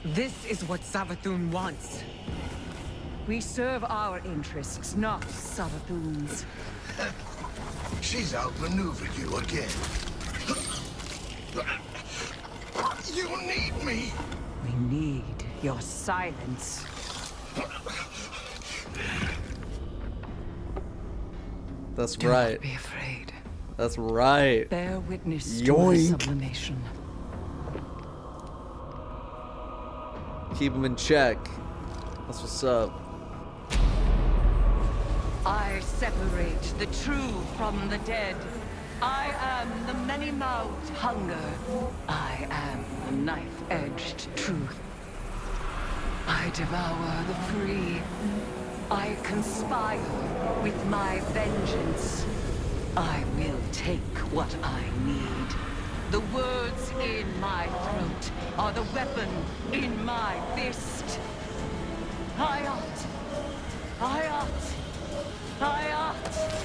This is what Savathun wants. We serve our interests, not Savathun's. She's outmaneuvered you again. You need me! We need your silence. That's Do right. not be afraid. That's right. Bear witness to Yoink. our sublimation. Keep him in check. That's what's up. I separate the true from the dead. I am the many-mouthed hunger. I am the knife-edged truth. I devour the free. I conspire with my vengeance. I will take what I need. The words in my throat are the weapon in my fist. Hayat! Hayat! Hayat!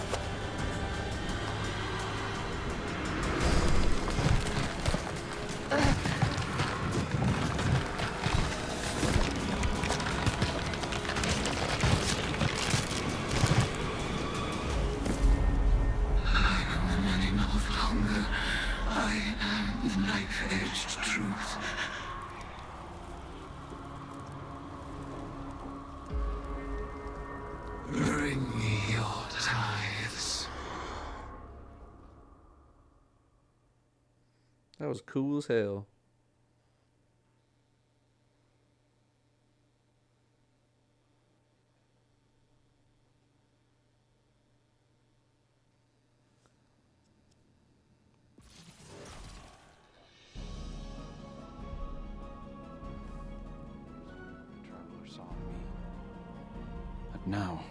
Knife-edged truth. Bring me your tithes. That was cool as hell. But now.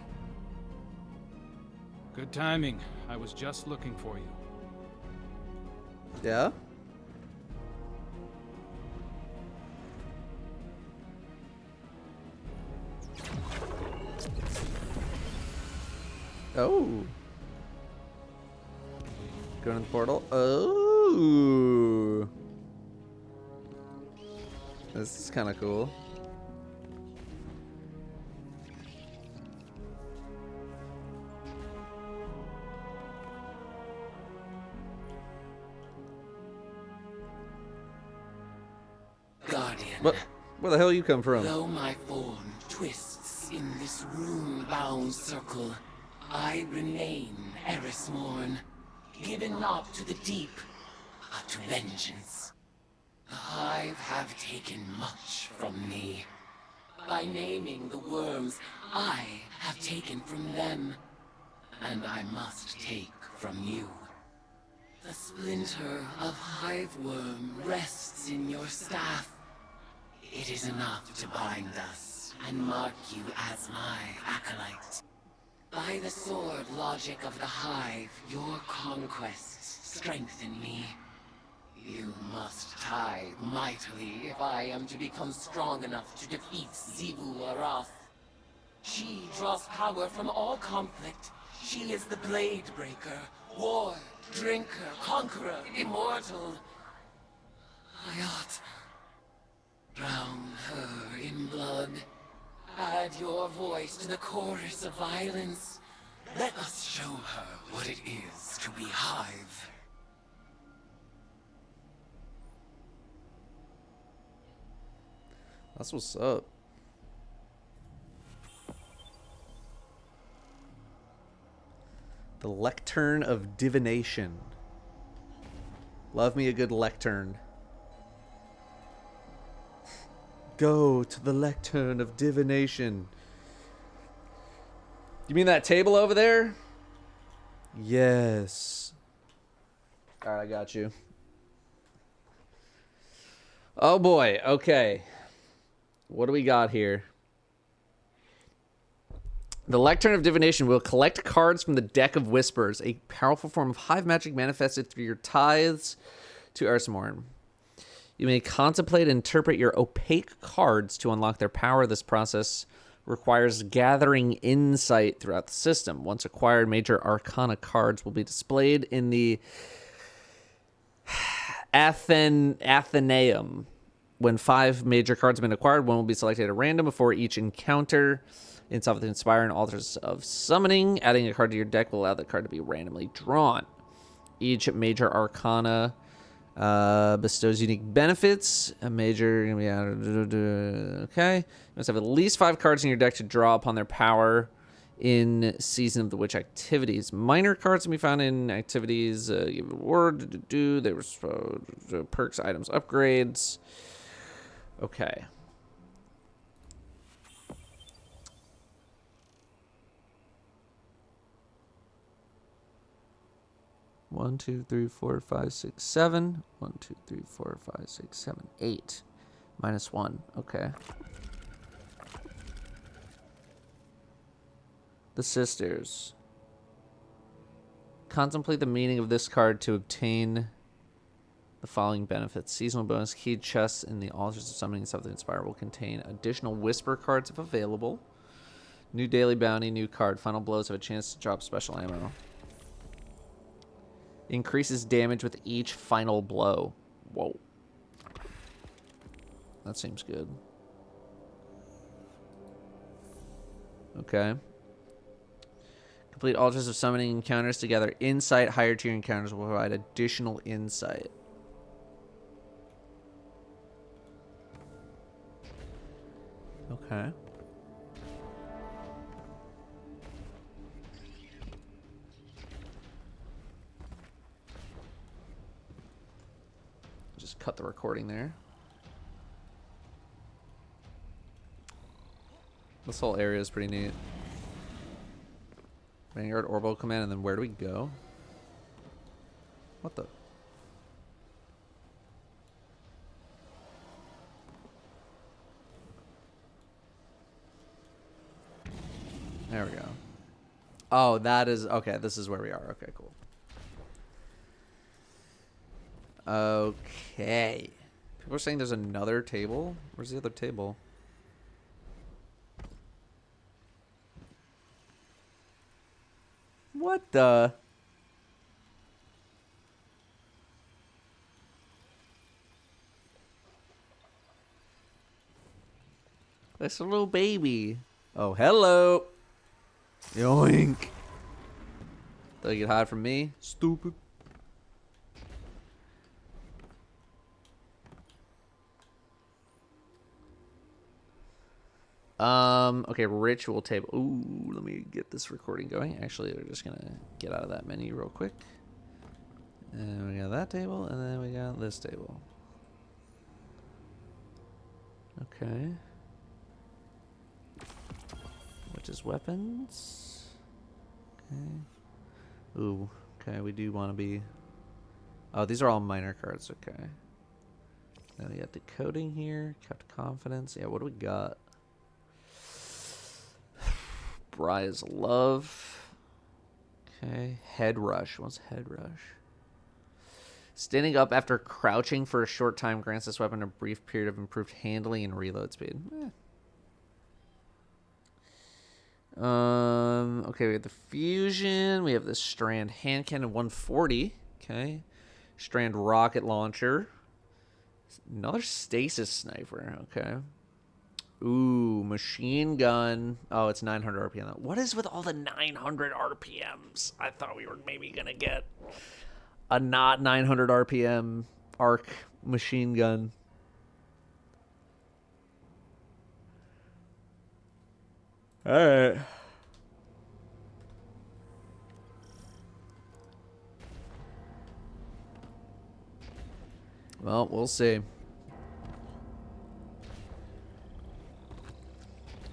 Good timing. I was just looking for you. Yeah? Oh. Going in the portal. Oh. This is kind of cool. Guardian. What? Where the hell you come from? Though my form twists in this rune-bound circle, I remain Erismorn, given not to the deep, but to vengeance. The Hive have taken much from me. By naming the worms, I have taken from them, and I must take from you. The splinter of Hive worm rests in your staff. It is enough to bind us and mark you as my acolyte. By the sword logic of the Hive, your conquests strengthen me. You must tithe mightily if I am to become strong enough to defeat Xivu Arath. She draws power from all conflict. She is the Blade Breaker, war, drinker, conqueror, immortal. Hayat. Drown her in blood. Add your voice to the chorus of violence. Let us show her what it is to be Hive. That's what's up. The Lectern of Divination. Love me a good lectern. Go to the Lectern of Divination. You mean that table over there? Yes. Alright, I got you. Oh boy, okay. What do we got here? The Lectern of Divination will collect cards from the Deck of Whispers, a powerful form of hive magic manifested through your tithes to Erismorn. You may contemplate and interpret your opaque cards to unlock their power. This process Requires gathering insight throughout the system. Once acquired, major arcana cards will be displayed in the Athenaeum. When 5 major cards have been acquired, one will be selected at random before each encounter. Inside with Inspire and Altars of Summoning. Adding a card to your deck will allow that card to be randomly drawn. Each major arcana bestows unique benefits. A major gonna be added. Okay. You must have at least 5 cards in your deck to draw upon their power in Season of the Witch activities. Minor cards can be found in activities. Give a reward. They were perks, items, upgrades. Okay. One, 2, 3, 4, 5, 6, 7. 1, 2, 3, 4, 5, 6, 7, 8. -1. Okay. The Sisters. Contemplate the meaning of this card to obtain the following benefits. Seasonal bonus key chests in the Altars of Summoning and Stuff that Inspire will contain additional Whisper cards if available. New daily bounty, new card. Final blows have a chance to drop special ammo. Increases damage with each final blow. Whoa. That seems good. Okay. Complete Altars of Summoning encounters to gather insight. Higher tier encounters will provide additional insight. Okay. Just cut the recording there. This whole area is pretty neat. Vanguard Orbital Command, and then where do we go? What the? There we go. Oh, that is... Okay, this is where we are. Okay, cool. Okay. People are saying there's another table. Where's the other table? What the? That's a little baby. Oh, hello. Yoink. Thought you could hide from me? Stupid. Okay, ritual table. Ooh, let me get this recording going. Actually, we're just gonna get out of that menu real quick. And we got that table, and then we got this table. Okay. Which is weapons. Okay. Ooh, okay, we do want to be... Oh, these are all minor cards, okay. Then we got decoding here, kept confidence. Yeah, what do we got? Bride's Love. Okay. Head Rush. What's Head Rush? Standing up after crouching for a short time grants this weapon a brief period of improved handling and reload speed. Okay, we have the Fusion. We have the Strand Hand Cannon 140. Okay. Strand Rocket Launcher. Another Stasis Sniper. Okay. Ooh, Machine Gun. Oh, it's 900 RPM. What is with all the 900 RPMs? I thought we were maybe going to get a not 900 RPM arc machine gun. All right. Well, we'll see.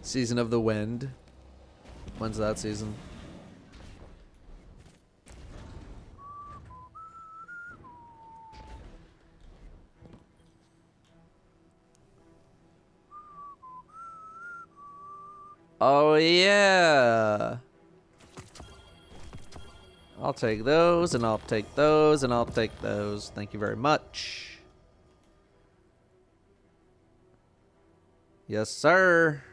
Season of the Wind. When's that season? Oh, yeah. I'll take those, and I'll take those, and I'll take those. Thank you very much. Yes, sir.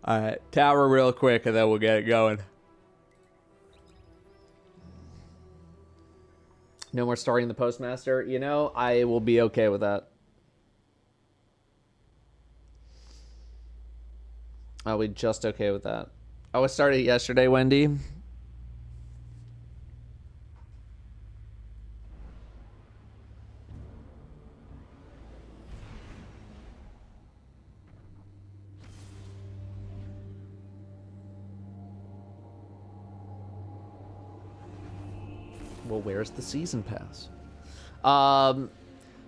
All right, tower real quick, and then we'll get it going. No more starting the postmaster. You know, I will be okay with that. I'll be just okay with that. Oh, I started yesterday, Wendy. Well, where's the season pass?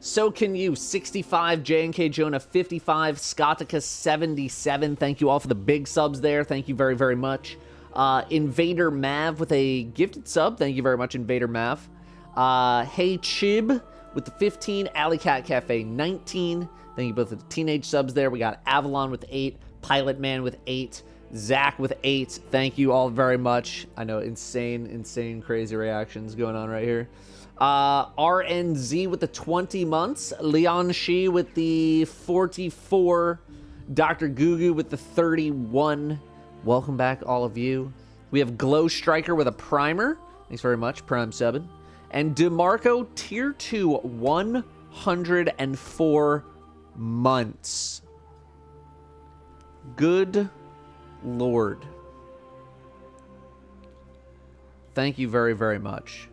So can you, 65, J&K Jonah 55, Scottica 77. Thank you all for the big subs there. Thank you very, very much. Invader Mav with a gifted sub. Thank you very much, Invader Mav. Hey Chib with the 15, Alley Cat Cafe 19. Thank you both for the teenage subs there. We got Avalon with 8, Pilot Man with 8, Zach with 8. Thank you all very much. I know, insane, crazy reactions going on right here. RNZ with the 20 months. Leon Shi with the 44. Dr. Gugu with the 31. Welcome back, all of you. We have Glow Striker with a primer. Thanks very much, Prime 7. And DeMarco, Tier 2, 104 months. Good Lord. Thank you very, very much.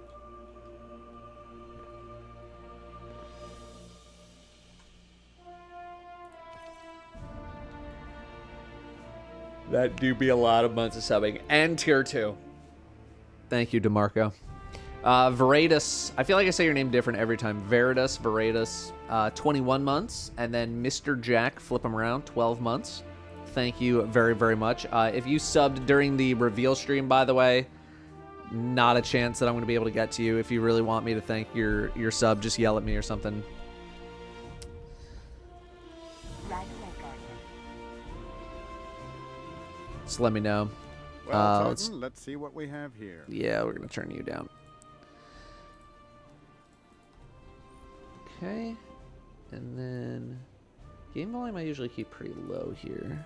That do be a lot of months of subbing. And Tier 2. Thank you, DeMarco. Veritas. I feel like I say your name different every time. Veritas, 21 months. And then Mr. Jack, flip him around, 12 months. Thank you very, very much. If you subbed during the reveal stream, by the way, not a chance that I'm going to be able to get to you. If you really want me to thank your sub, just yell at me or something. Just let me know. Well, let's see what we have here. Yeah, we're going to turn you down. Okay. And then game volume I usually keep pretty low here.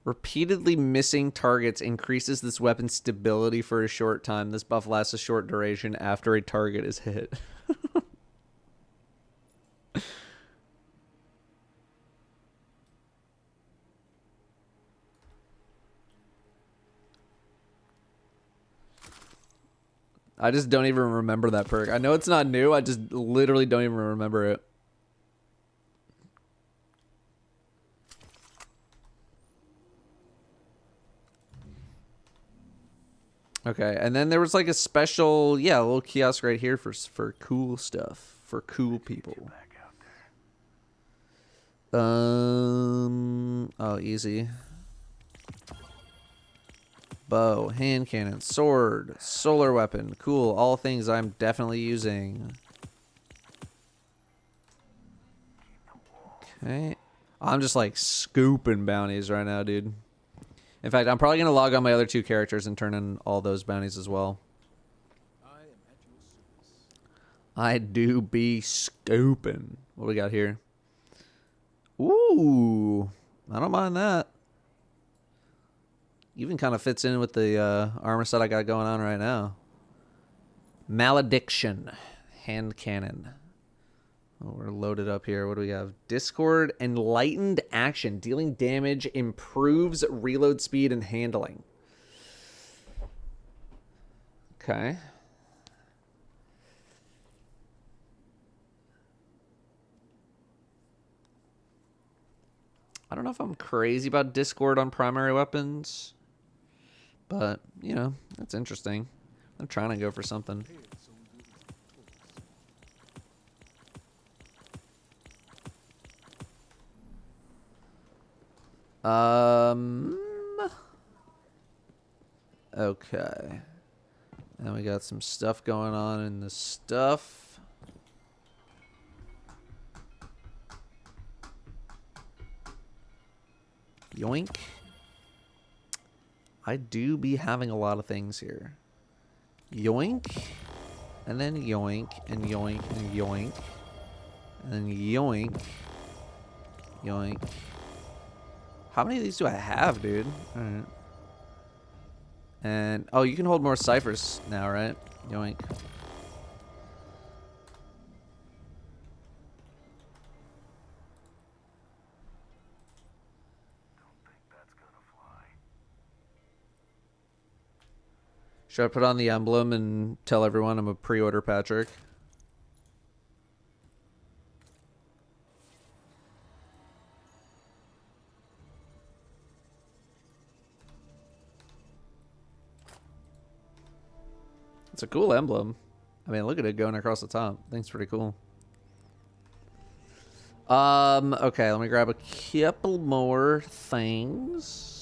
Repeatedly missing targets increases this weapon's stability for a short time. This buff lasts a short duration after a target is hit. I just don't even remember that perk. I know it's not new. I just literally don't even remember it. Okay, and then there was like a special, a little kiosk right here for cool stuff, for cool people. Oh, easy. Bow, hand cannon, sword, solar weapon. Cool, all things I'm definitely using. Okay. I'm just like scooping bounties right now, dude. In fact, I'm probably going to log on my other two characters and turn in all those bounties as well. I do be scooping. What we got here? Ooh, I don't mind that. Even kind of fits in with the armor set I got going on right now. Malediction. Hand cannon. Oh, we're loaded up here. What do we have? Discord. Enlightened action. Dealing damage improves reload speed and handling. Okay. I don't know if I'm crazy about Discord on primary weapons. But, you know, that's interesting. I'm trying to go for something. Okay. And we got some stuff going on in the stuff. Yoink. I do be having a lot of things here. Yoink. And then yoink, and yoink, and yoink. And then yoink. Yoink. How many of these do I have, dude? Alright. And, oh, you can hold more ciphers now, right? Yoink. Should I put on the emblem and tell everyone I'm a pre-order Patrick? It's a cool emblem. I mean, look at it going across the top. I think it's pretty cool. Okay, let me grab a couple more things.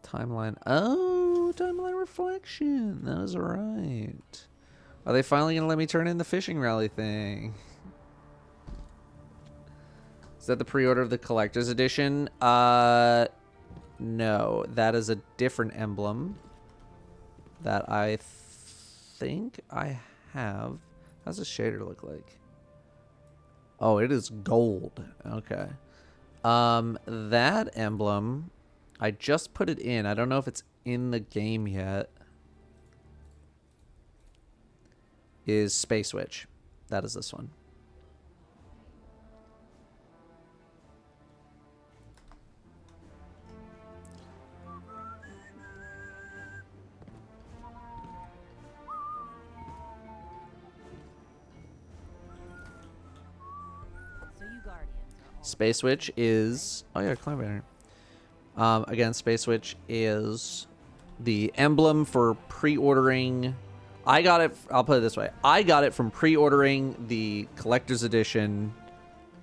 Timeline. Oh, timeline reflection. That is right. Are they finally going to let me turn in the fishing rally thing? Is that the pre-order of the collector's edition? No, that is a different emblem that I think I have. How's the shader look like? Oh, it is gold. Okay. That emblem, I just put it in. I don't know if it's in the game yet. Is Space Witch. That is this one. Space Witch is... Oh yeah, climb banner. Again, Space Witch is the emblem for pre-ordering... I got it... I'll put it this way. I got it from pre-ordering the collector's edition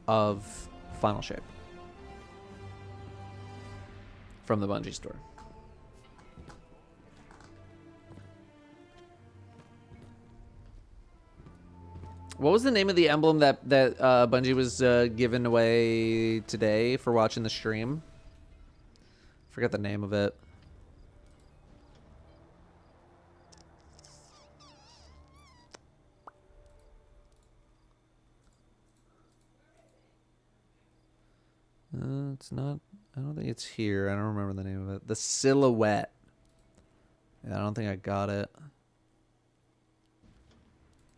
of Final Shape. From the Bungie store. What was the name of the emblem that Bungie was giving away today for watching the stream? Forgot the name of it. It's not. I don't think it's here. I don't remember the name of it. The Silhouette. Yeah, I don't think I got it.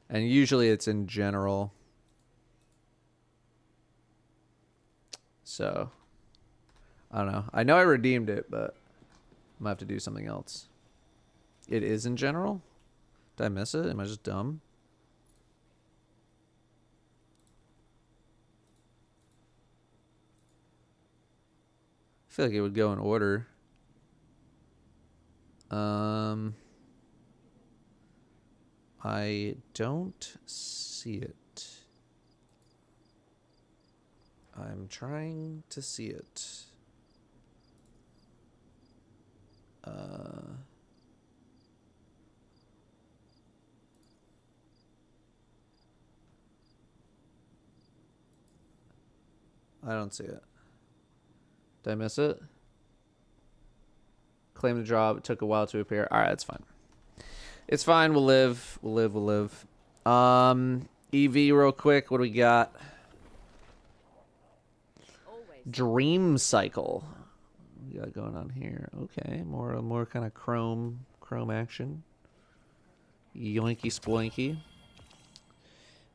And usually it's in general. So, I don't know. I know I redeemed it, but I might have to do something else. It is in general? Did I miss it? Am I just dumb? I feel like it would go in order. I don't see it. I'm trying to see it. I don't see it. Did I miss it? Claim the job. It took a while to appear. All right, it's fine. It's fine. We'll live. We'll live. We'll live. EV real quick. What do we got? Dream Cycle. What we got going on here? Okay, more kind of chrome action. Yoinky sploinky.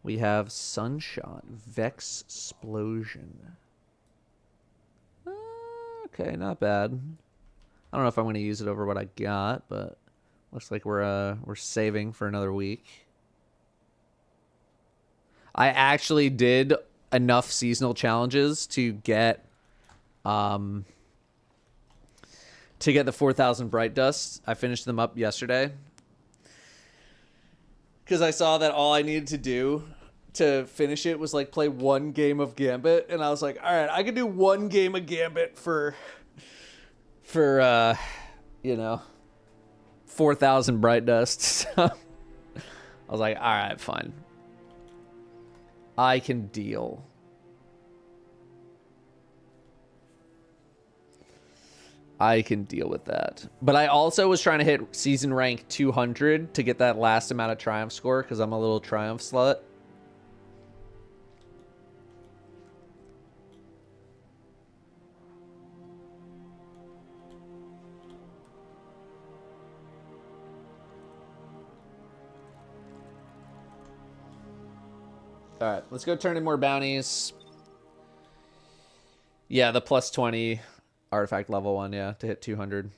We have Sunshot, Vex Explosion. Okay, not bad. I don't know if I'm going to use it over what I got, but looks like we're saving for another week. I actually did enough seasonal challenges to get the 4,000 Bright Dust. I finished them up yesterday because I saw that all I needed to do to finish it was like play one game of Gambit, and I was like, all right, I could do one game of Gambit for 4,000 Bright Dust. So I was like, all right, fine. I can deal. I can deal with that. But I also was trying to hit season rank 200 to get that last amount of triumph score because I'm a little triumph slut. All right, let's go turn in more bounties. Yeah, the plus 20 artifact level one, yeah, to hit 200.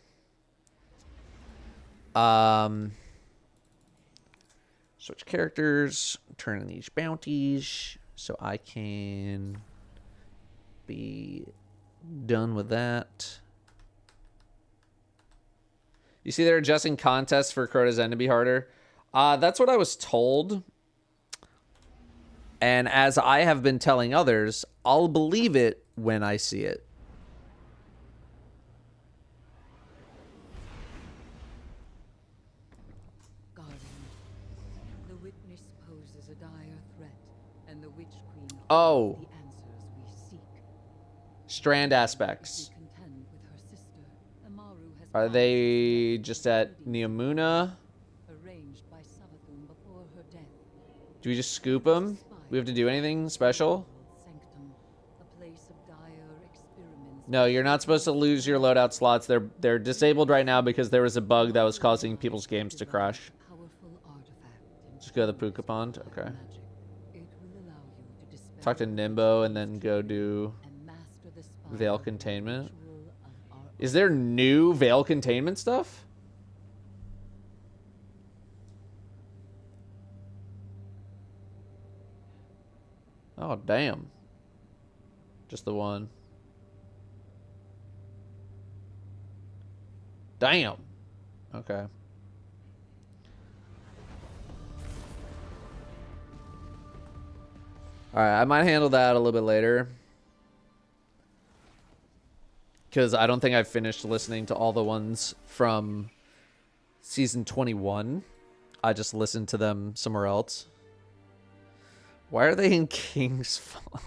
Switch characters, turn in these bounties so I can be done with that. You see they're adjusting contests for Crota's End to be harder. That's what I was told. And as I have been telling others, I'll believe it when I see it. Guardian, the witness poses a dire threat, and the Witch Queen Oh. holds the answers we seek. Strand aspects. If we contend with her sister, Amaru has Are they just at Neomuna? arranged by Savathun before her death. Do we just scoop them? We have to do anything special? Sanctum, a place of dire experiments. No, you're not supposed to lose your loadout slots. They're disabled right now because there was a bug that was causing people's games to crash. Just go to the Puka Pond? Okay. Talk to Nimbo and then go do Veil Containment. Is there new Veil Containment stuff? Oh, damn. Just the one. Damn. Okay. Alright, I might handle that a little bit later. Because I don't think I've finished listening to all the ones from season 21. I just listened to them somewhere else. Why are they in King's Fall?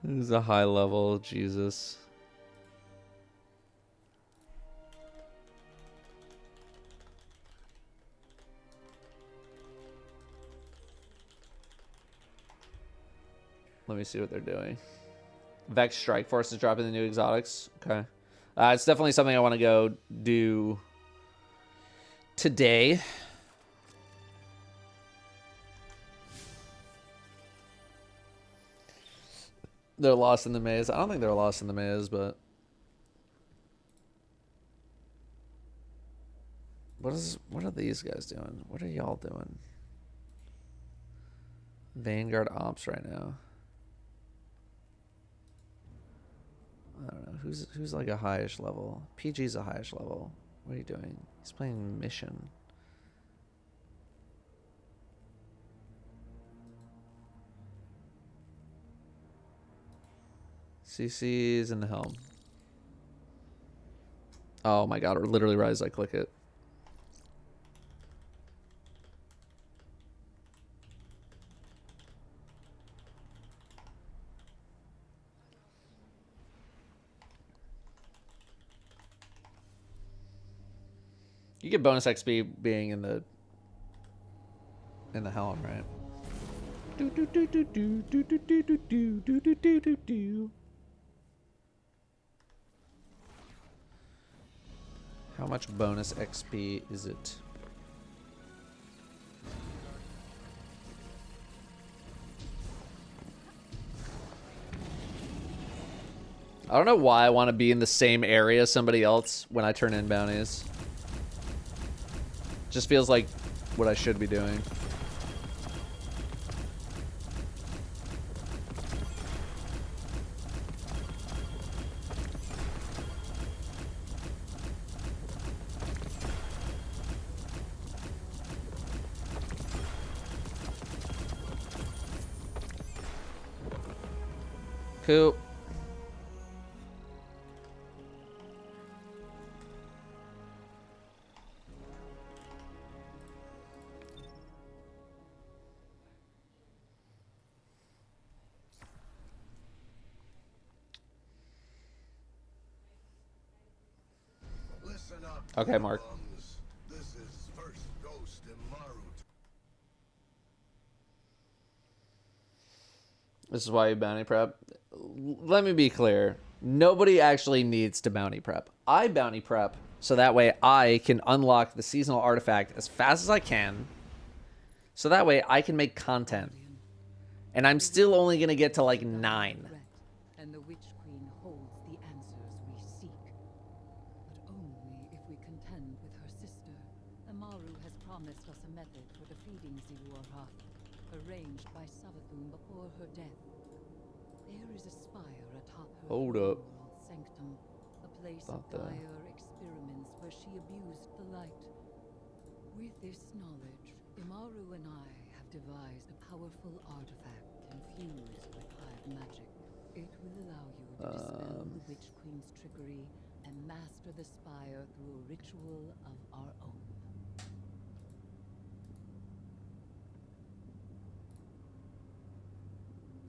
This is a high level, Jesus. Let me see what they're doing. Vex Strike Force is dropping the new exotics. Okay. It's definitely something I want to go do today. They're lost in the maze. I don't think they're lost in the maze, but what are these guys doing? What are y'all doing? Vanguard Ops right now. I don't know. Who's like a highish level? PG's a highish level. What are you doing? He's playing Mission. CC's in the helm. Oh my god, or literally right as I click it. You get bonus XP being in the helm, right? Do do do do do do do do do do do do do do. How much bonus XP is it? I don't know why I want to be in the same area as somebody else when I turn in bounties. Just feels like what I should be doing. Cool. Okay, Mark. This is first ghost Imaru. This is why you bounty prep. Let me be clear. Nobody actually needs to bounty prep. I bounty prep so that way I can unlock the seasonal artifact as fast as I can. So that way I can make content. And I'm still only going to get to like 9. And the Witch Queen holds the answers we seek. But only if we contend with her sister. Amaru has promised us a method for defeating Zilurha, arranged by Savathun before her death. There is a spire atop her Hold up. sanctum, a place of Not that. dire experiments where she abused the light. With this knowledge, Imaru and I have devised a powerful artifact infused with hive magic. It will allow you to dispel the Witch Queen's trickery and master the spire through a ritual of our own.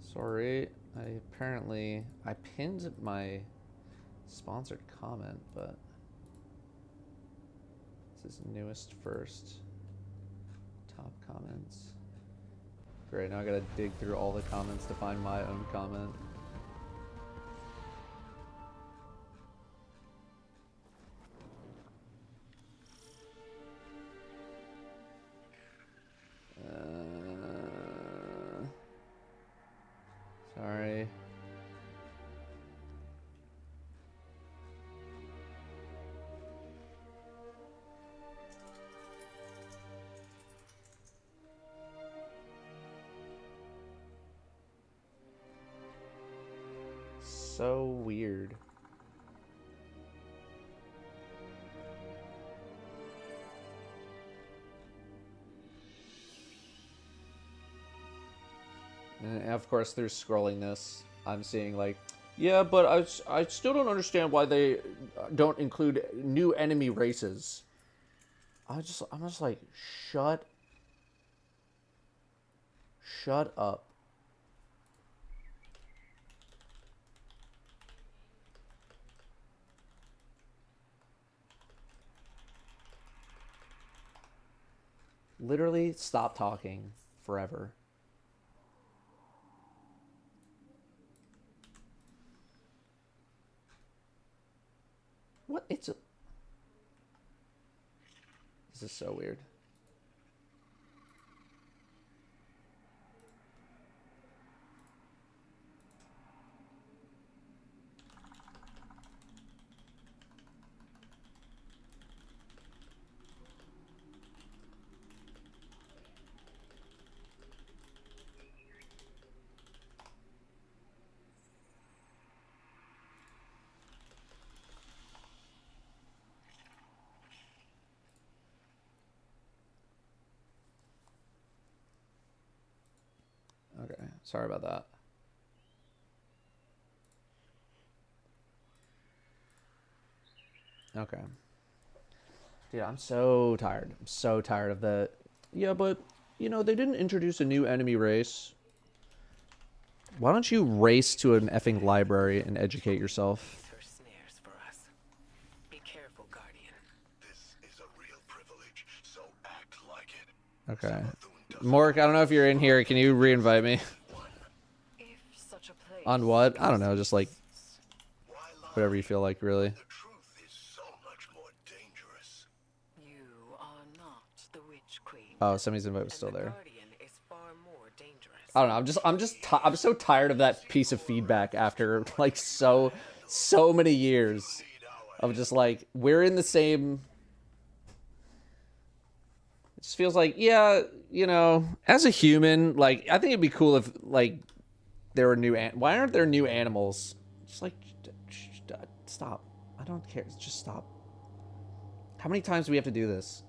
Sorry, I pinned my sponsored comment, but this is newest first. Top comments. Great, now I gotta dig through all the comments to find my own comment. Sorry. So weird. And of course, through scrolling this, I'm seeing like, yeah, but I still don't understand why they don't include new enemy races. I'm just like, shut up. Literally, stop talking forever. What? This is so weird. Okay, sorry about that. Okay. Dude, I'm so tired. I'm so tired of the... Yeah, but, you know, they didn't introduce a new enemy race. Why don't you race to an effing library and educate yourself? Be careful, Guardian. This is a real privilege, so act like it. Okay. Mork, I don't know if you're in here. Can you re-invite me? On what? I don't know. Just like whatever you feel like, really. You are not the Witch Queen. Oh, Semi's invite was still there. Guardian is far more dangerous. I don't know. I'm so tired of that piece of feedback after like so many years of just like we're in the same. It just feels like, yeah, you know, as a human, like I think it'd be cool if like there were new. Why aren't there new animals? Just like stop. I don't care. Just stop. How many times do we have to do this?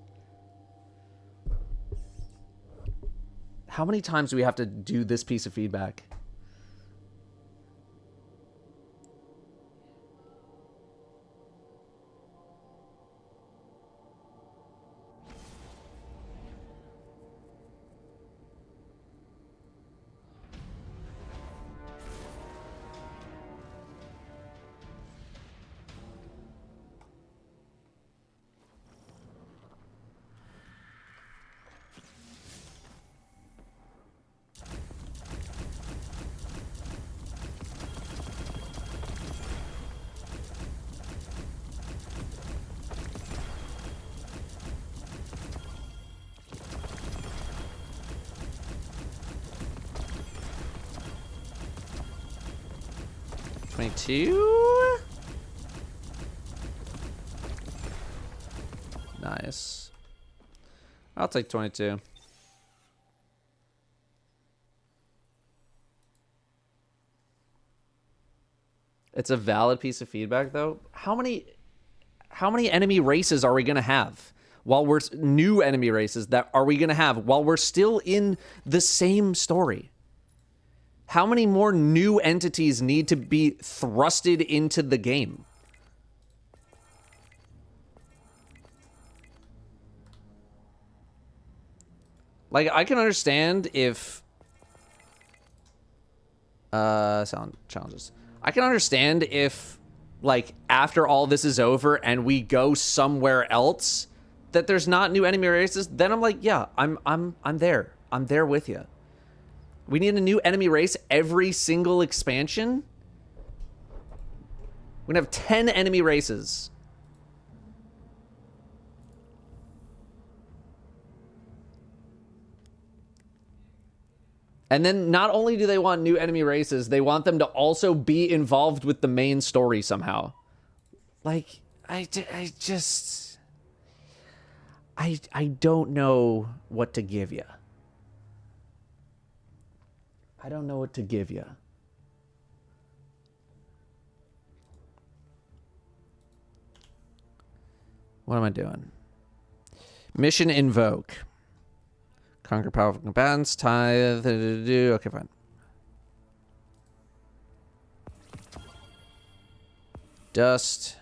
How many times do we have to do this piece of feedback? 22. Nice. I'll take 22. It's a valid piece of feedback, though. How many enemy races are we gonna have while we're new enemy races that are we gonna have while we're still in the same story? How many more new entities need to be thrusted into the game? Like, I can understand if sound challenges. I can understand if, like, after all this is over and we go somewhere else, that there's not new enemy races. Then I'm like, yeah, I'm there. I'm there with you. We need a new enemy race every single expansion. We're gonna have 10 enemy races. And then not only do they want new enemy races, they want them to also be involved with the main story somehow. Like, I don't know what to give you. I don't know what to give you. What am I doing? Mission Invoke. Conquer powerful combatants. Tithe. Okay, fine. Dust.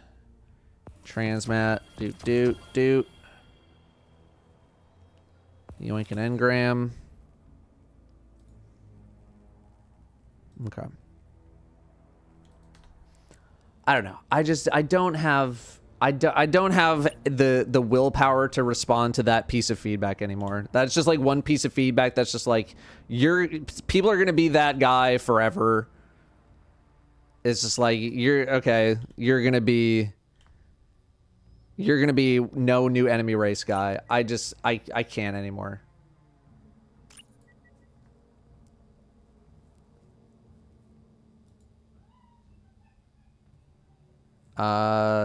Transmat. Doot. Yoink and engram. Okay. I don't know. I don't have the willpower to respond to that piece of feedback anymore. That's just like one piece of feedback that's just like people are going to be that guy forever. It's just like you're going to be no new enemy race guy. I can't anymore.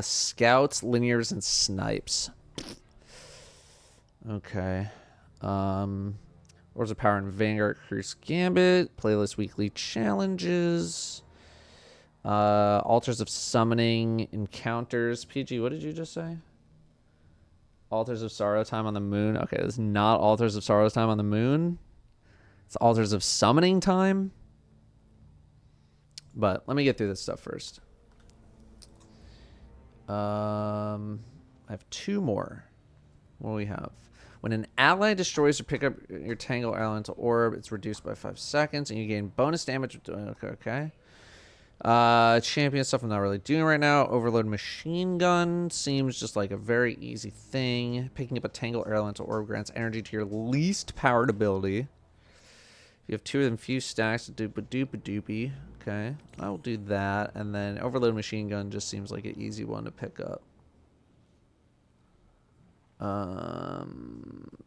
Scouts, linears, and snipes. Okay. Wars of Power and Vanguard, Cruise Gambit, playlist weekly challenges, altars of summoning, encounters. PG, what did you just say? Altars of Sorrow time on the moon. Okay, it's not Altars of Sorrow time on the moon. It's altars of summoning time. But let me get through this stuff first. I have two more. What do we have? When an ally destroys or pick up your Tangle Elemental Orb, it's reduced by 5 seconds, and you gain bonus damage. Okay. Champion stuff I'm not really doing right now. Overload Machine Gun seems just like a very easy thing. Picking up a Tangle Elemental Orb grants energy to your least powered ability. If you have 2 of them, few stacks, doopy. Okay, I will do that. And then Overload Machine Gun just seems like an easy one to pick up.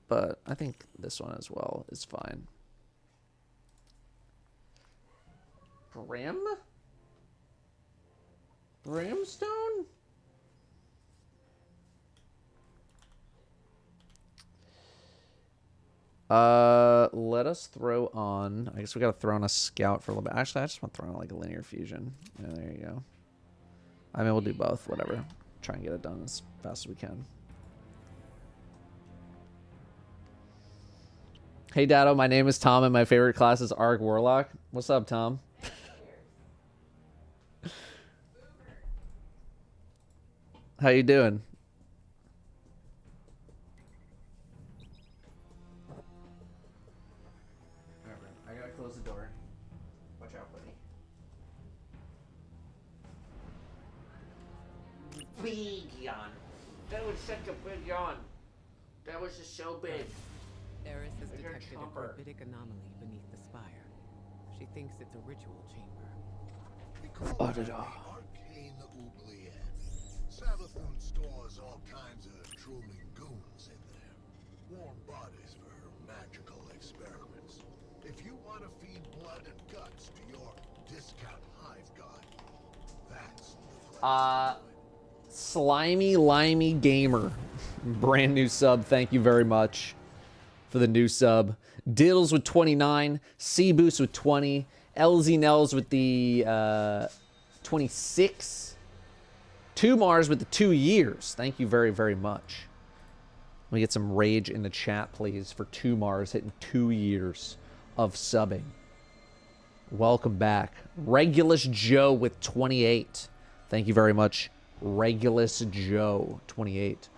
But I think this one as well is fine. Brimstone? Let us throw on. I guess we gotta throw on a scout for a little bit. Actually, I just want to throw on like a linear fusion. Yeah, there you go. I mean, we'll do both. Whatever. Try and get it done as fast as we can. Hey, Datto. My name is Tom, and my favorite class is Arc Warlock. What's up, Tom? How you doing? I gotta close the door. Watch out, buddy. Big yawn. That was such a big yawn. That was just so big. Eris has detected a graphitic anomaly beneath the spire. She thinks it's a ritual chamber. Arcane oubliette. Savathun stores all kinds of drooling goons in there. Warm bodies for her magical experiments. If you want to feed blood and guts to your discount hive god, Slimy Limey Gamer, brand new sub. Thank you very much for the new sub. Diddles with 29, C-Boost with 20, LZ Nels with the 26, 2 Mars with the 2 years. Thank you very, very much. Let me get some rage in the chat, please, for 2 Mars hitting 2 years of subbing. Welcome back. Regulus Joe with 28. Thank you very much, Regulus Joe, 28.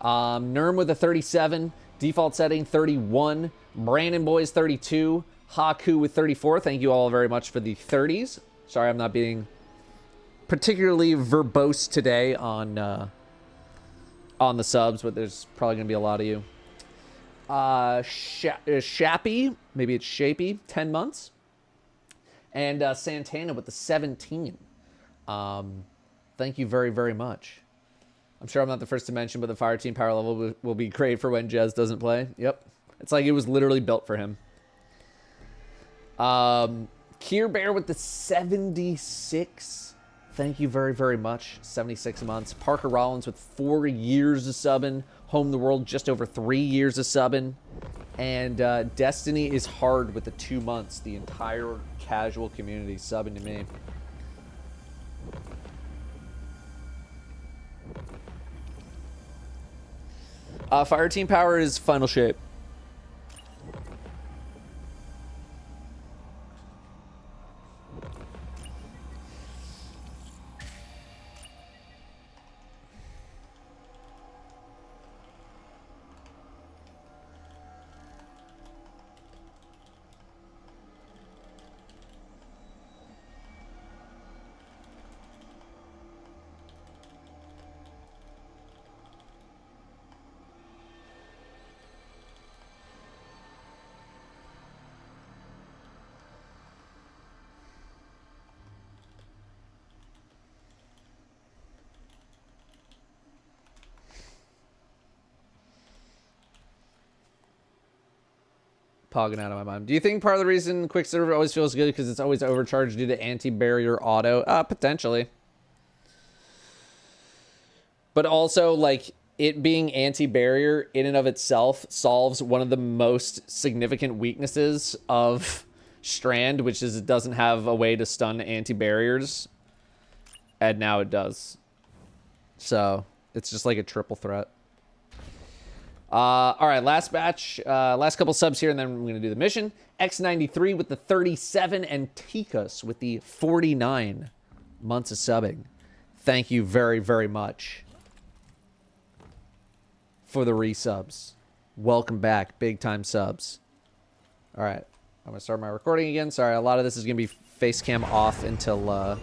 Nerm with a 37. Default setting, 31. Brandon Boys, 32. Haku with 34. Thank you all very much for the 30s. Sorry I'm not being particularly verbose today on the subs, but there's probably going to be a lot of you. Shappy, maybe it's Shapey, 10 months. And Santana with the 17. Thank you very, very much. I'm sure I'm not the first to mention, but the fire team power level will be great for when Jez doesn't play. Yep. It's like it was literally built for him. Kier Bear with the 76. Thank you very, very much. 76 months. Parker Rollins with 4 years of subbing. Home the World just over 3 years of subbing. And Destiny is hard with the 2 months. The entire casual community subbing to me. Fire team power is final shape. Pogging out of my mind. Do you think part of the reason Quicksilver always feels good because it's always overcharged due to anti-barrier auto? Potentially. But also, like, it being anti-barrier in and of itself solves one of the most significant weaknesses of Strand, which is it doesn't have a way to stun anti-barriers. And now it does. So, it's just like a triple threat. All right, last batch, last couple subs here, and then we're going to do the mission. X93 with the 37, and Tikas with the 49 months of subbing. Thank you very, very much for the resubs. Welcome back, big time subs. All right, I'm going to start my recording again. Sorry, a lot of this is going to be face cam off until...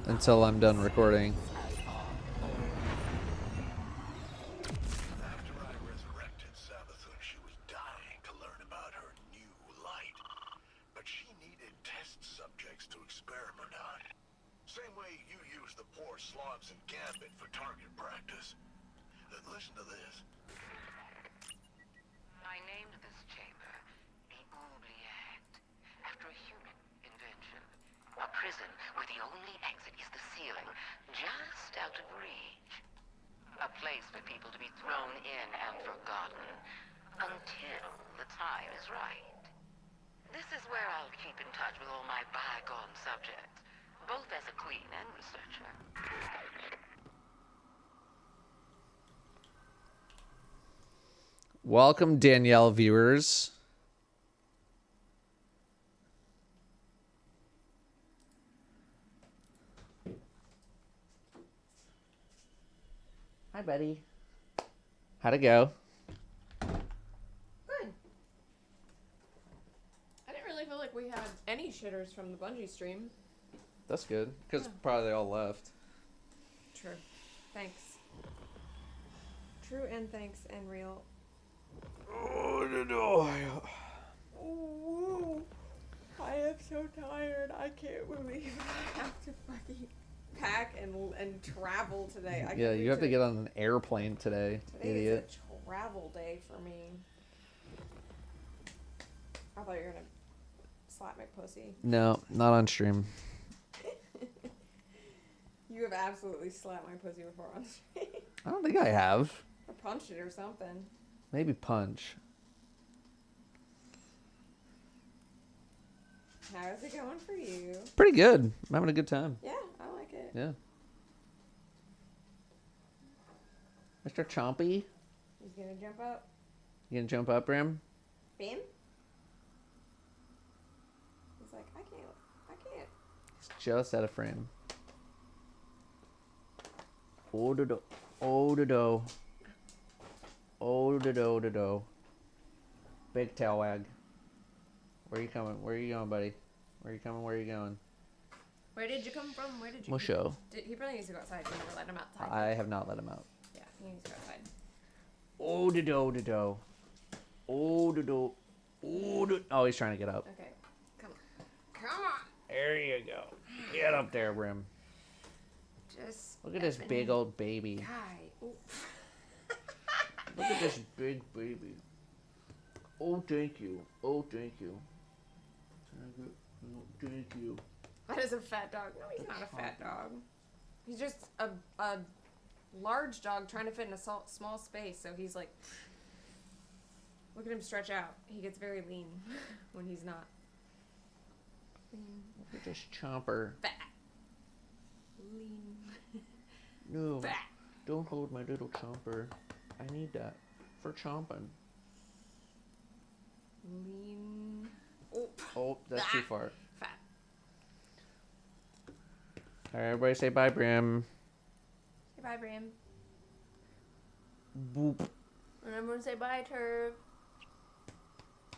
until I'm done recording. After I resurrected Sabathun, she was dying to learn about her new light. But she needed test subjects to experiment on. Same way you use the poor slogs in Gambit for target practice. Listen to this. I named this chamber the Oubliette, after a human invention. A prison where the only exit is the ceiling, just out of reach. A place for people to be thrown in and forgotten until the time is right. This is where I'll keep in touch with all my bygone subjects, both as a queen and researcher. Welcome, Danielle viewers. Hi, buddy. How'd it go? Good. I didn't really feel like we had any shitters from the Bungie stream. That's good, because probably they all left. True. Thanks. True and thanks and real. I am so tired. I can't believe I have to fucking pack and travel today. Yeah, you have to get on an airplane today, Today idiot. is a travel day for me. I thought you were gonna slap my pussy. No, not on stream. You have absolutely slapped my pussy before on stream. I don't think I have. Or punched it or something. Maybe punch. How is it going for you? Pretty good. I'm having a good time. Yeah, I like it. Yeah. Mr. Chompy? He's gonna jump up. You gonna jump up, Ram? Bam? He's like, I can't. He's just out of frame. Oh, the do. Oh, the do. Oh, the do, the do. Big tail wag. Where you coming? Where you going, buddy? Where you coming? Where you going? Where did you come from? Where did you Musho. He probably needs to go outside. You never let him outside. I have not let him out. Yeah, he needs to go outside. Oh, the do, the do. Oh, the do. Oh, the. Oh, he's trying to get up. Okay. Come on. Come on. There you go. Get up there, Rim. Just Look at this big old baby. guy. Look at this big baby. Oh, thank you. Oh, thank you. Thank you. That is a fat dog. No, he's not a fat dog. He's just a large dog trying to fit in a small space. So he's like, look at him stretch out. He gets very lean when he's not. Lean. Look at this chomper. Fat. Lean. No. Fat. Don't hold my little chomper. I need that for chomping. Lean. Oh, that's too far. Fat. All right, everybody say bye, Brim. Say bye, Bram. Boop. Remember to say bye, Turb.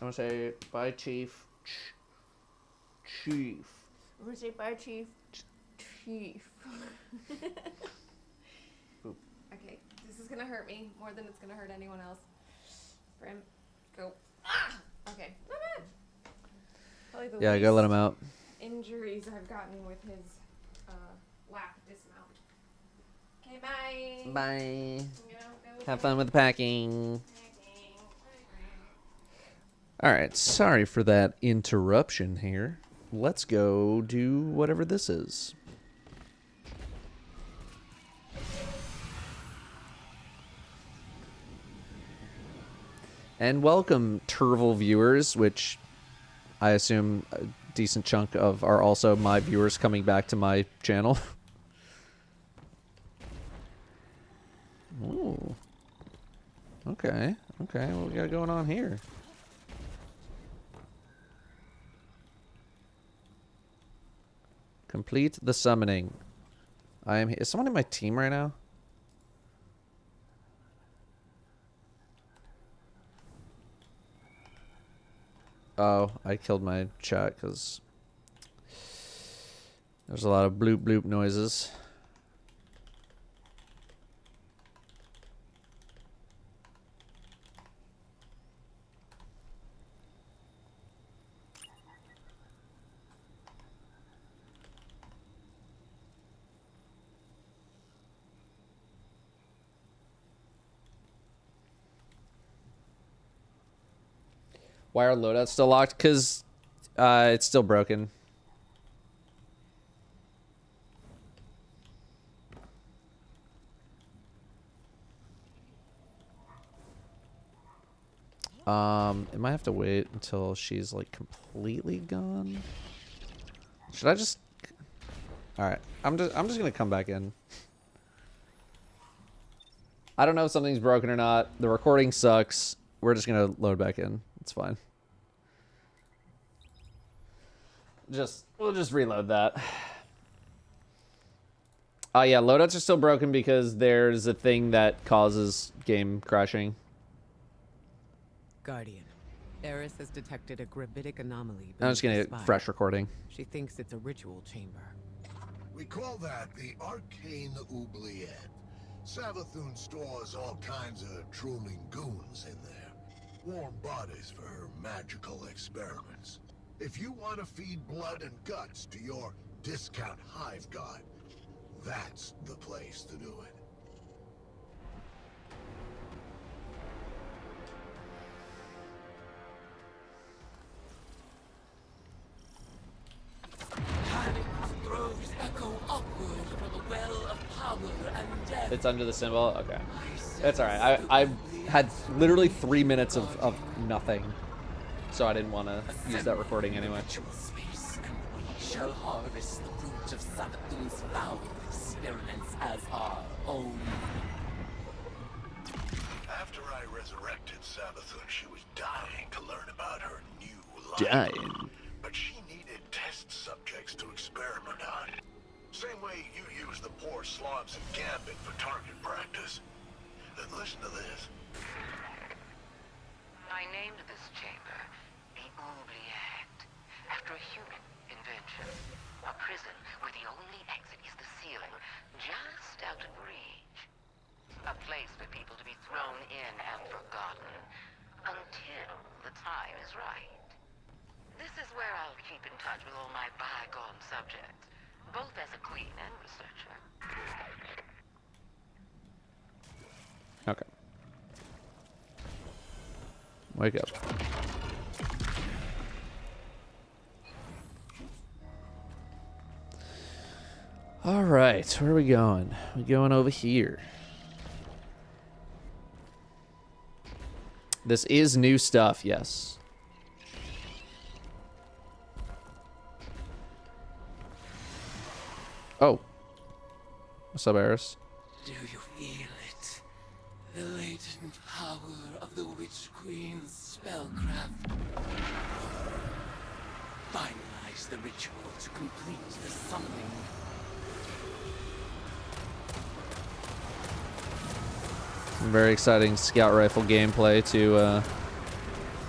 I'm gonna say bye, Chief. Chief. Remember to say bye, Chief. Chief. Boop. Okay, this is gonna hurt me more than it's gonna hurt anyone else. Brim, go. Ah! Okay, not bad. Probably the Yeah, I gotta let him out. injuries I've gotten with his lap dismount. Okay, bye. Bye. Go. Have fun with the packing. All right, sorry for that interruption here. Let's go do whatever this is. And welcome, Turval viewers, which I assume a decent chunk of are also my viewers coming back to my channel. Ooh. Okay. Okay, what we got going on here? Complete the summoning. Is someone in my team right now? Oh, I killed my chat because there's a lot of bloop bloop noises. Why are loadouts still locked? Because it's still broken. It might have to wait until she's like completely gone. Should I just? All right, I'm just gonna come back in. I don't know if something's broken or not. The recording sucks. We're just gonna load back in. It's fine. We'll just reload that. Yeah, loadouts are still broken because there's a thing that causes game crashing. Guardian, Eris has detected a gravitic anomaly. I'm just gonna beneath the get spire. fresh recording. She thinks it's a ritual chamber. We call that the Arcane Oubliette. Savathun stores all kinds of drooling goons in there. Warm bodies for her magical experiments. If you want to feed blood and guts to your discount hive god, that's the place to do it. Throws echo upward from the well of power and death. It's under the symbol? Okay. That's alright. I had literally 3 minutes of nothing. So I didn't want to use that recording anyway. Space, and we shall harvest the fruit of Savathun's foul experiments as our own. After I resurrected Savathun, she was dying to learn about her new life. Dying? But she needed test subjects to experiment on. Same way you use the poor slobs in Gambit for target practice. Then listen to this. I named this chamber the Oubliette, after a human invention. A prison where the only exit is the ceiling, just out of reach. A place for people to be thrown in and forgotten, until the time is right. This is where I'll keep in touch with all my bygone subjects, both as a queen and researcher. Okay. Wake up. All right, where are we going? We're going over here. This is new stuff, yes. Oh. What's up, Eris? Do you feel it? The latent power of the Witch Queen's spellcraft. Finalize the ritual to complete the summoning. Some very exciting scout rifle gameplay to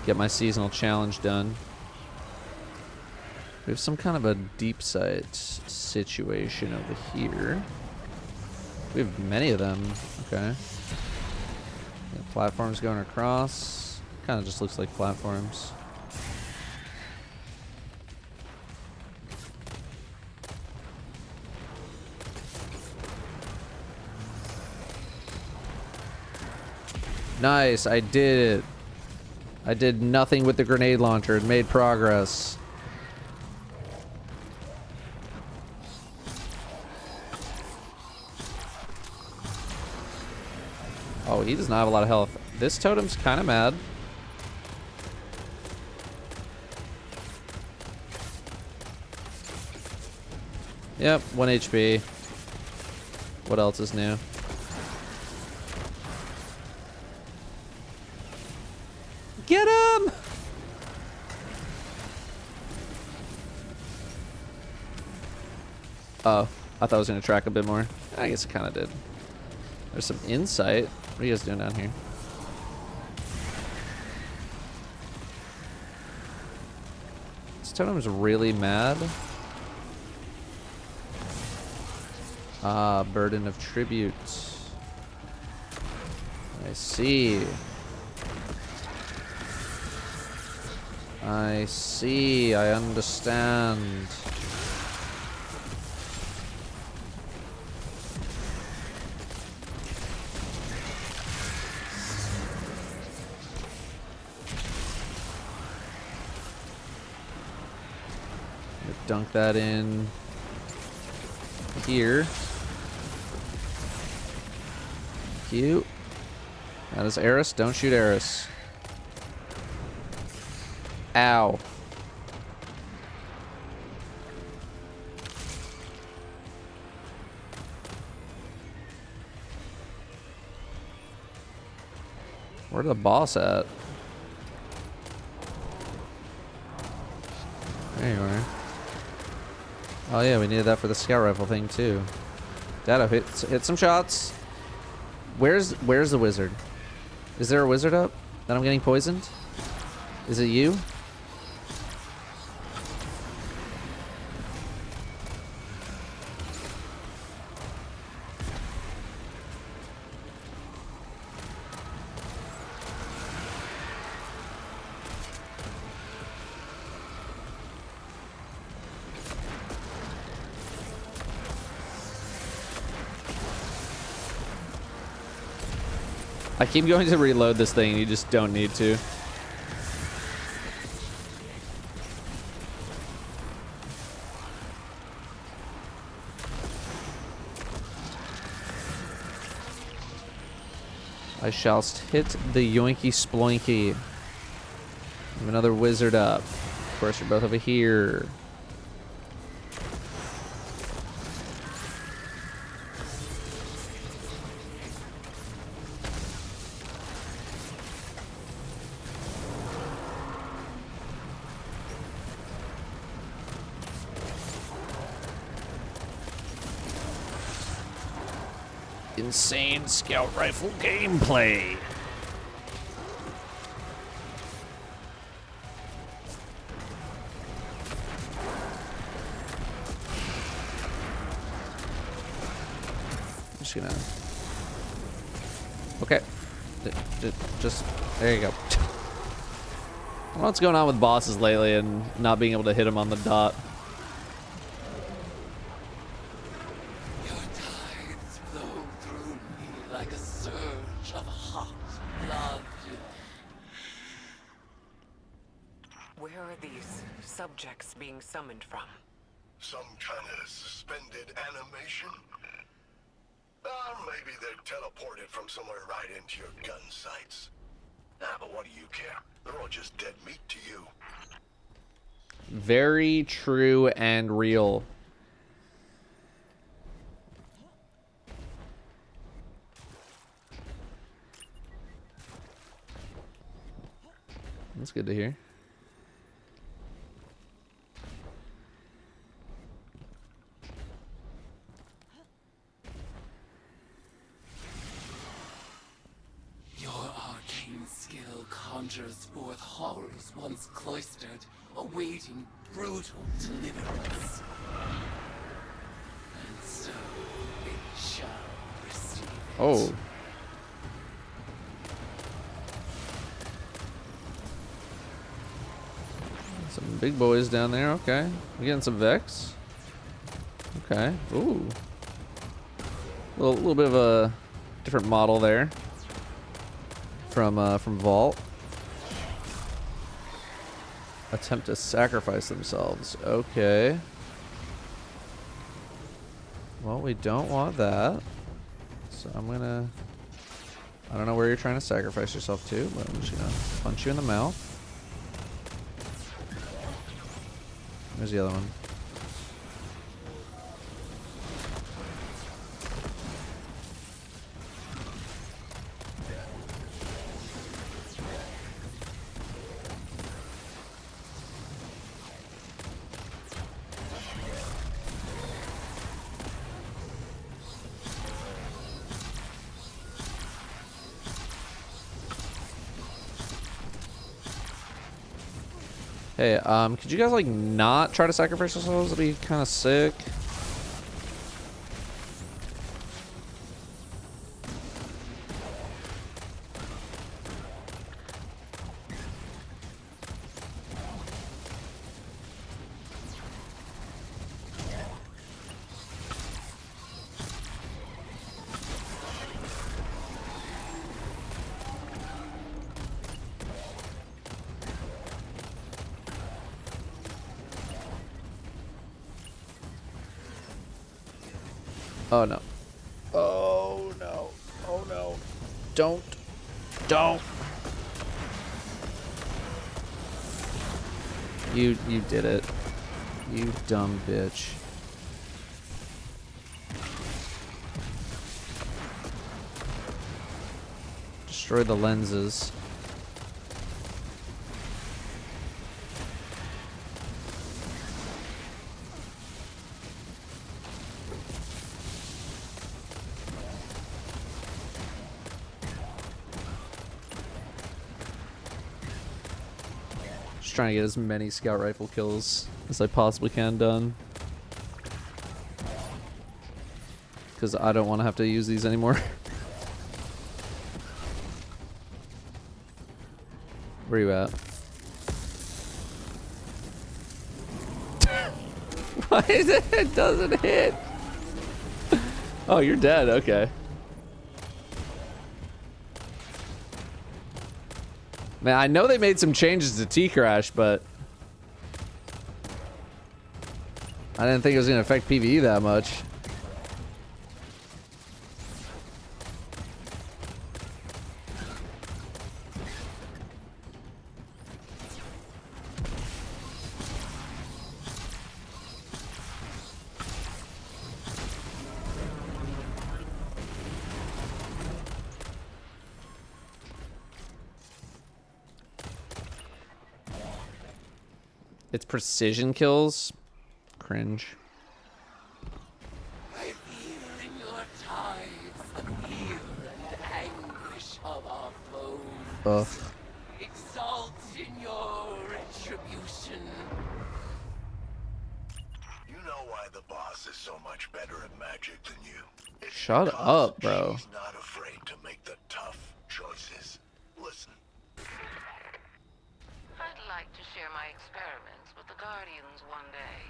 get my seasonal challenge done. We have some kind of a deep sight situation over here. We have many of them. Okay. Yeah, platforms going across. Kind of just looks like platforms. Nice, I did it. I did nothing with the grenade launcher and made progress. Oh, he does not have a lot of health. This totem's kind of mad. Yep, 1 HP. What else is new? Get him! Oh, I thought I was going to track a bit more. I guess it kind of did. There's some insight. What are you guys doing down here? This totem's really mad. Ah, burden of tribute. I see. I see. I understand. Dunk that in here. Cute. That is Eris. Don't shoot Eris. Ow. Where's the boss at? There you are. Oh yeah, we needed that for the scout rifle thing too. Datto, hit some shots. Where's the wizard? Is there a wizard up that I'm getting poisoned? Is it you? I keep going to reload this thing, and you just don't need to. I shall hit the yoinky sploinky. Have another wizard up. Of course, you're both over here. Insane scout rifle gameplay. I'm just gonna. Okay. Just there you go. I don't know what's going on with bosses lately and not being able to hit them on the dot. Subjects being summoned from? Some kind of suspended animation? Maybe they're teleported from somewhere right into your gun sights. But what do you care? They're all just dead meat to you. Very true and real. That's good to hear. Conjures forth horrors once cloistered, awaiting brutal deliverance. And so they shall receive it. Oh. Some big boys down there. Okay. We're getting some Vex. Okay. Ooh. Little bit of a different model there. From Vault. Attempt to sacrifice themselves. Okay. Well, we don't want that. So I'm gonna... I don't know where you're trying to sacrifice yourself to, but I'm just gonna punch you in the mouth. There's the other one. Hey, could you guys, like, not try to sacrifice yourselves? That'd be kind of sick. Oh no. Oh no. Oh no. Don't. You did it. You dumb bitch. Destroy the lenses. Trying to get as many scout rifle kills as I possibly can done, because I don't want to have to use these anymore. Where are you at? Why is it doesn't hit? Oh, you're dead. Okay. Man, I know they made some changes to T-Crash, but I didn't think it was going to affect PvE that much. It's precision kills. Cringe. I feel in your tides the fear and anguish of our foes. Ugh. Exalt in your retribution. You know why the boss is so much better at magic than you? It's Shut because up, bro. She's not afraid to make the tough choices. Listen. I'd like to share my experiments with the Guardians one day,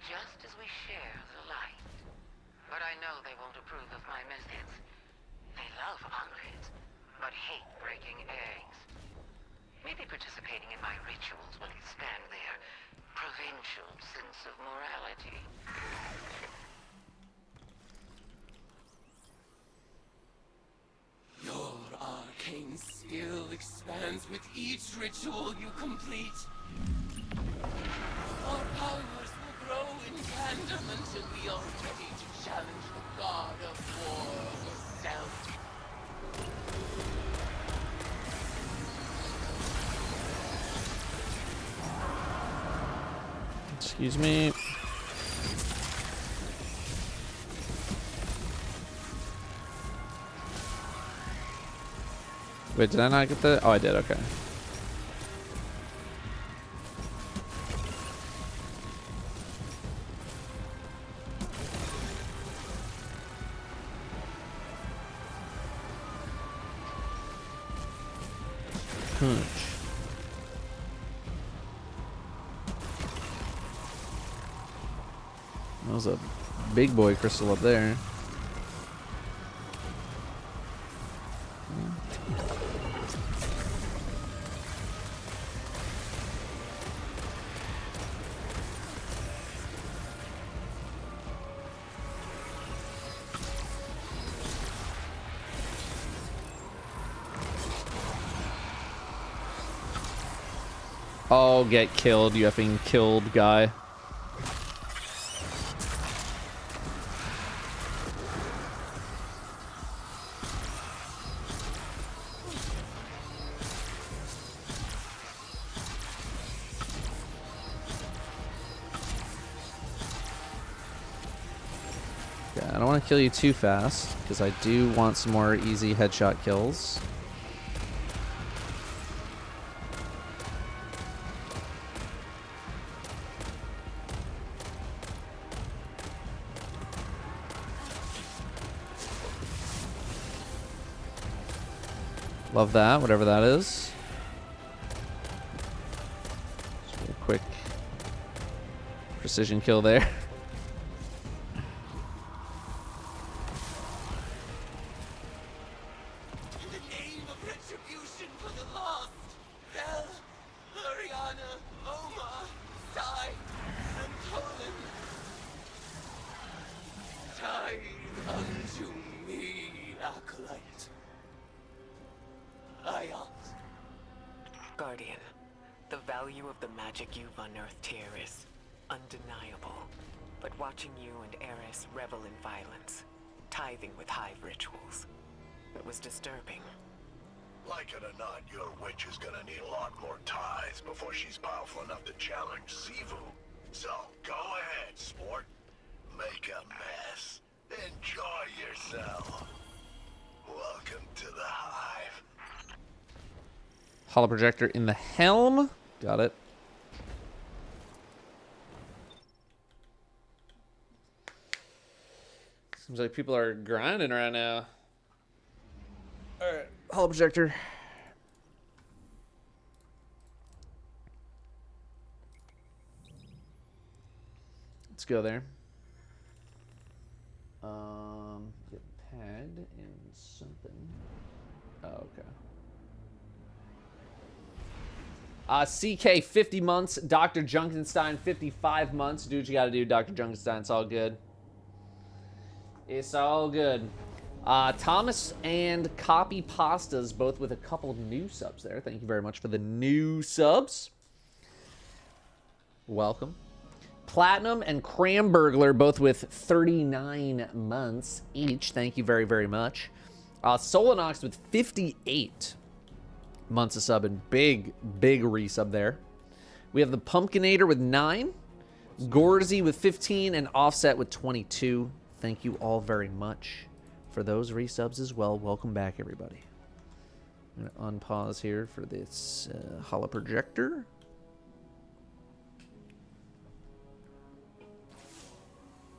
just as we share the light. But I know they won't approve of my methods. They love omelets, but hate breaking eggs. Maybe participating in my rituals will expand their provincial sense of morality. Your arcane skill expands with each ritual you complete. Our powers will grow in tandem until we are ready to challenge the god of war herself. Excuse me. Wait, did I not get the? Oh, I did. Okay. Punch. That was a big boy crystal up there. Oh, get killed, you effing killed guy. Yeah, I don't want to kill you too fast, because I do want some more easy headshot kills. Love that, whatever that is. Just a quick precision kill there. In the name of retribution for the lost, Bell, Ariana, Oma, Sai, and Colin. Tithe unto me, Acolyte. Guardian, the value of the magic you've unearthed here is undeniable. But watching you and Eris revel in violence, tithing with hive rituals, it was disturbing. Like it or not, your witch is gonna need a lot more ties before she's powerful enough to challenge Sivu. So, go ahead, sport. Make a mess. Enjoy yourself. Welcome to the hive. Holo projector in the helm. Got it. Seems like people are grinding right now. Alright, holo projector. Let's go there. Get pegged in something. Oh, okay. CK 50 months. Dr. Junkenstein 55 months. Do what you gotta do, Dr. Junkenstein. It's all good. It's all good. Thomas and Copy Pastas, both with a couple new subs there. Thank you very much for the new subs. Welcome. Platinum and Cramburglar, both with 39 months each. Thank you very, very much. Solanox with 58 months of sub, and big resub there. We have the Pumpkinator with 9, Gorzy with 15, and Offset with 22. Thank you all very much for those resubs as well. Welcome back, everybody. I'm going to unpause here for this holoprojector.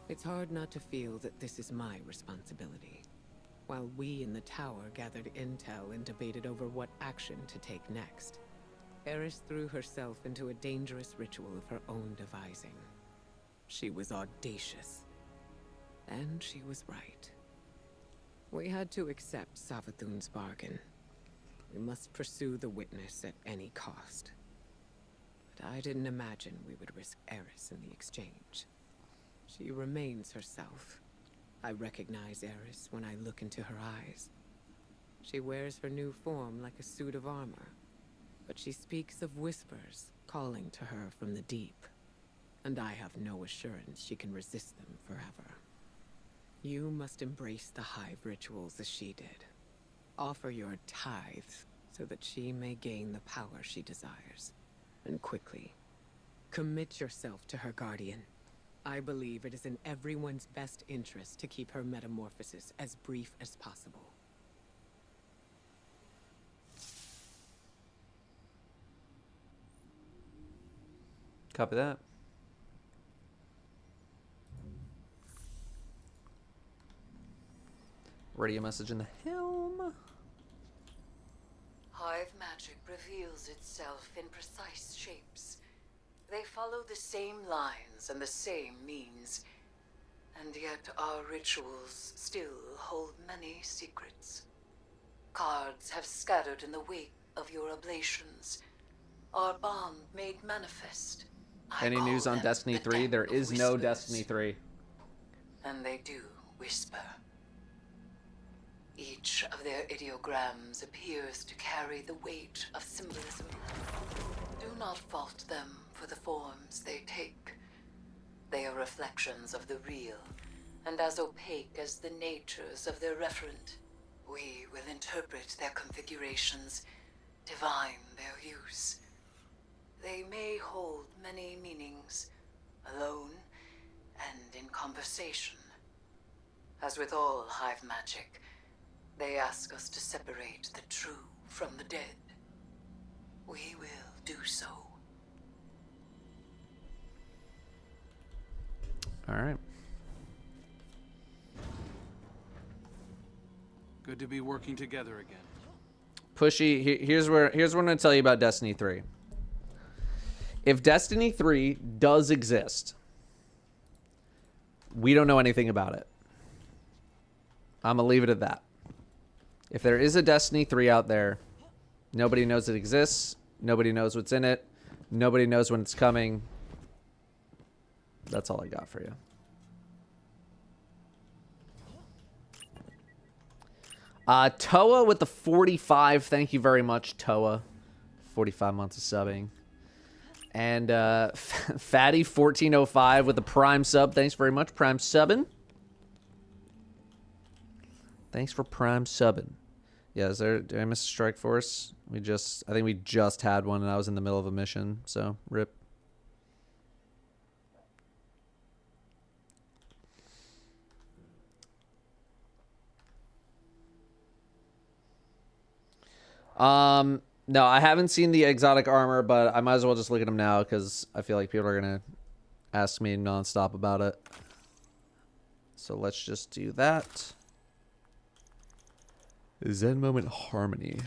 It's hard not to feel that this is my responsibility. While we in the tower gathered intel and debated over what action to take next, Eris threw herself into a dangerous ritual of her own devising. She was audacious. And she was right. We had to accept Savathun's bargain. We must pursue the witness at any cost. But I didn't imagine we would risk Eris in the exchange. She remains herself. I recognize Eris when I look into her eyes. She wears her new form like a suit of armor, but she speaks of whispers calling to her from the deep, and I have no assurance she can resist them forever. You must embrace the hive rituals as she did. Offer your tithes so that she may gain the power she desires, and quickly. Commit yourself to her guardian. I believe it is in everyone's best interest to keep her metamorphosis as brief as possible. Copy that. Radio message in the helm. Hive magic reveals itself in precise shapes. They follow the same lines and the same means, and yet our rituals still hold many secrets. Cards have scattered in the wake of your oblations, our bond made manifest. Any news on Destiny 3? There is no Destiny 3. And they do whisper. Each of their ideograms appears to carry the weight of symbolism. Do not fault them for the forms they take. They are reflections of the real, and as opaque as the natures of their referent. We will interpret their configurations, divine their use. They may hold many meanings, alone and in conversation. As with all hive magic, they ask us to separate the true from the dead. We will do so. All right. Good to be working together again. Pushy, here's what I'm going to tell you about Destiny 3. If Destiny 3 does exist, we don't know anything about it. I'm going to leave it at that. If there is a Destiny 3 out there, nobody knows it exists. Nobody knows what's in it. Nobody knows when it's coming. That's all I got for you. Toa with the 45. Thank you very much, Toa. 45 months of subbing. And Fatty 1405 with the Prime sub. Thanks very much, Prime subbing. Thanks for Prime subbing. Yeah, did I miss a strike force? I think we just had one and I was in the middle of a mission, so rip. No, I haven't seen the exotic armor, but I might as well just look at them now because I feel like people are going to ask me nonstop about it. So let's just do that. Zen Moment Harmony.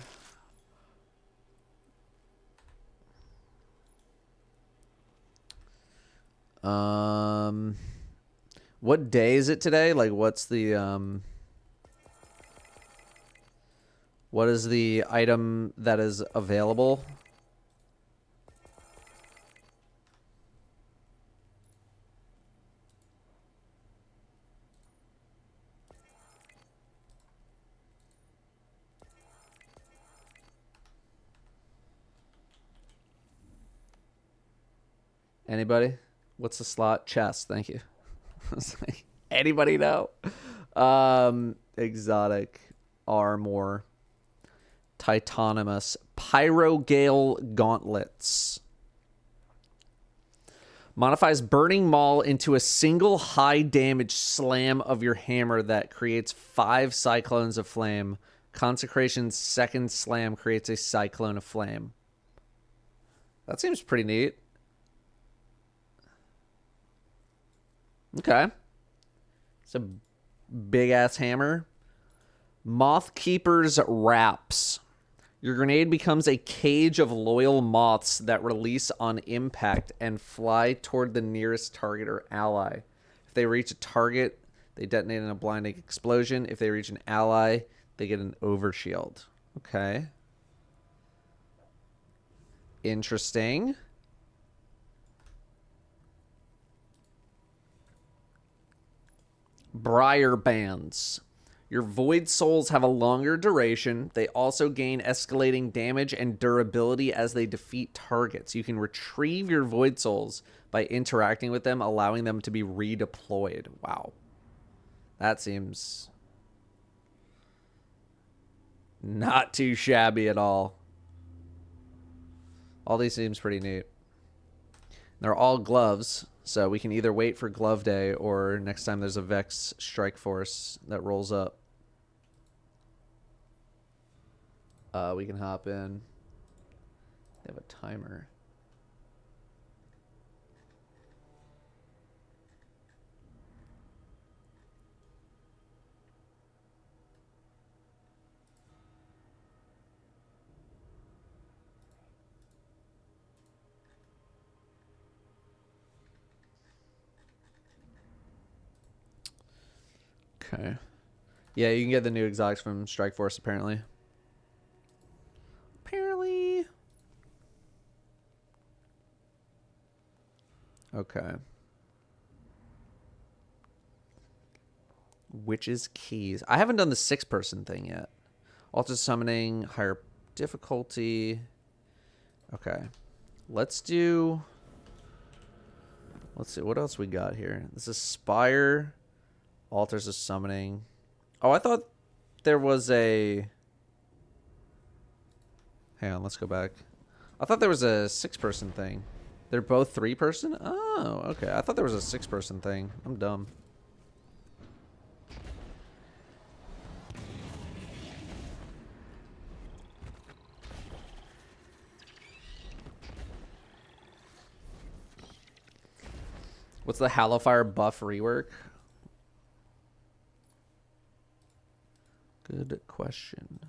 What day is it today? Like, what's the, what is the item that is available? Anybody? What's the slot? Chest. Thank you. I was like, anybody know? Exotic armor. Titanimous. Pyrogale gauntlets. Modifies Burning Maul into a single high damage slam of your hammer that creates 5 cyclones of flame. Consecration's second slam creates a cyclone of flame. That seems pretty neat. Okay. It's a big ass hammer. Moth Keeper's Wraps. Your grenade becomes a cage of loyal moths that release on impact and fly toward the nearest target or ally. If they reach a target, they detonate in a blinding explosion. If they reach an ally, they get an overshield. Okay. Interesting. Briar Bands. Your Void Souls have a longer duration. They also gain escalating damage and durability as they defeat targets. You can retrieve your Void Souls by interacting with them, allowing them to be redeployed. Wow. That seems not too shabby at all. All these seems pretty neat. They're all gloves, so we can either wait for glove day or next time there's a Vex Strike Force that rolls up. We can hop in. They have a timer. Okay. Yeah, you can get the new exotics from Strike Force, apparently. Okay. Witch's Keys. I haven't done the 6-person thing yet. Alter summoning, higher difficulty. Okay. Let's see what else we got here. This is Spire. Altars of summoning. Oh, I thought there was a... Hang on, let's go back. I thought there was a 6-person thing. They're both 3-person? Oh, okay. I thought there was a 6-person thing. I'm dumb. What's the Hallowfire buff rework? Good question.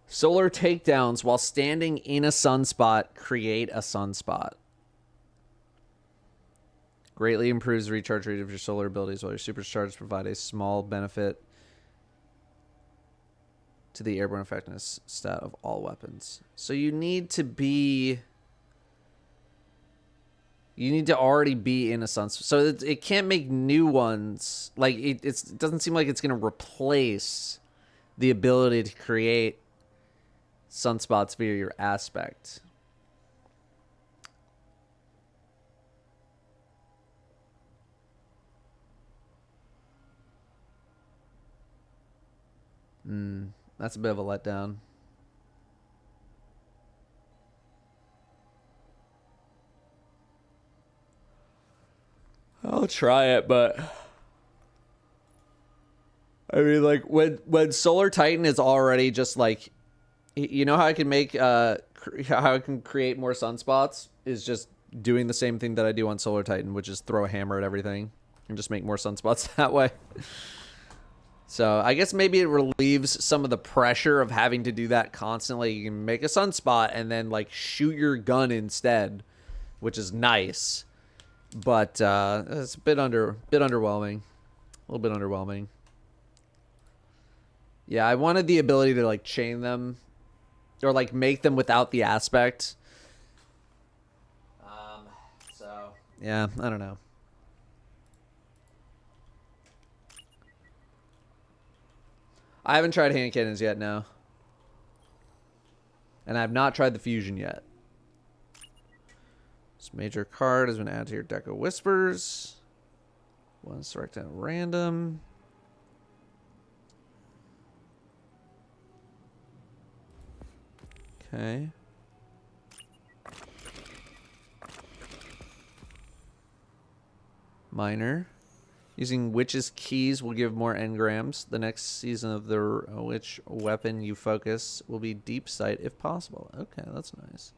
Solar takedowns while standing in a sunspot create a sunspot. Greatly improves the recharge rate of your solar abilities while your supercharges provide a small benefit to the airborne effectiveness stat of all weapons. So you need to be... You need to already be in a sunspot. So it can't make new ones. Like, it doesn't seem like it's going to replace the ability to create sunspots via your aspect. That's a bit of a letdown. I'll try it, but I mean, like when Solar Titan is already just like, you know how I can make how I can create more sunspots is just doing the same thing that I do on Solar Titan, which is throw a hammer at everything and just make more sunspots that way. So I guess maybe it relieves some of the pressure of having to do that constantly. You can make a sunspot and then like shoot your gun instead, which is nice. But it's a bit underwhelming. A little bit underwhelming. Yeah, I wanted the ability to like chain them or like make them without the aspect. So yeah, I don't know. I haven't tried hand cannons yet, no. And I've not tried the fusion yet. This major card has been added to your deck of whispers. One select at random. Okay. Minor. Using Witch's Keys will give more engrams. The next season of the Witch weapon you focus will be Deep Sight if possible. Okay, that's nice.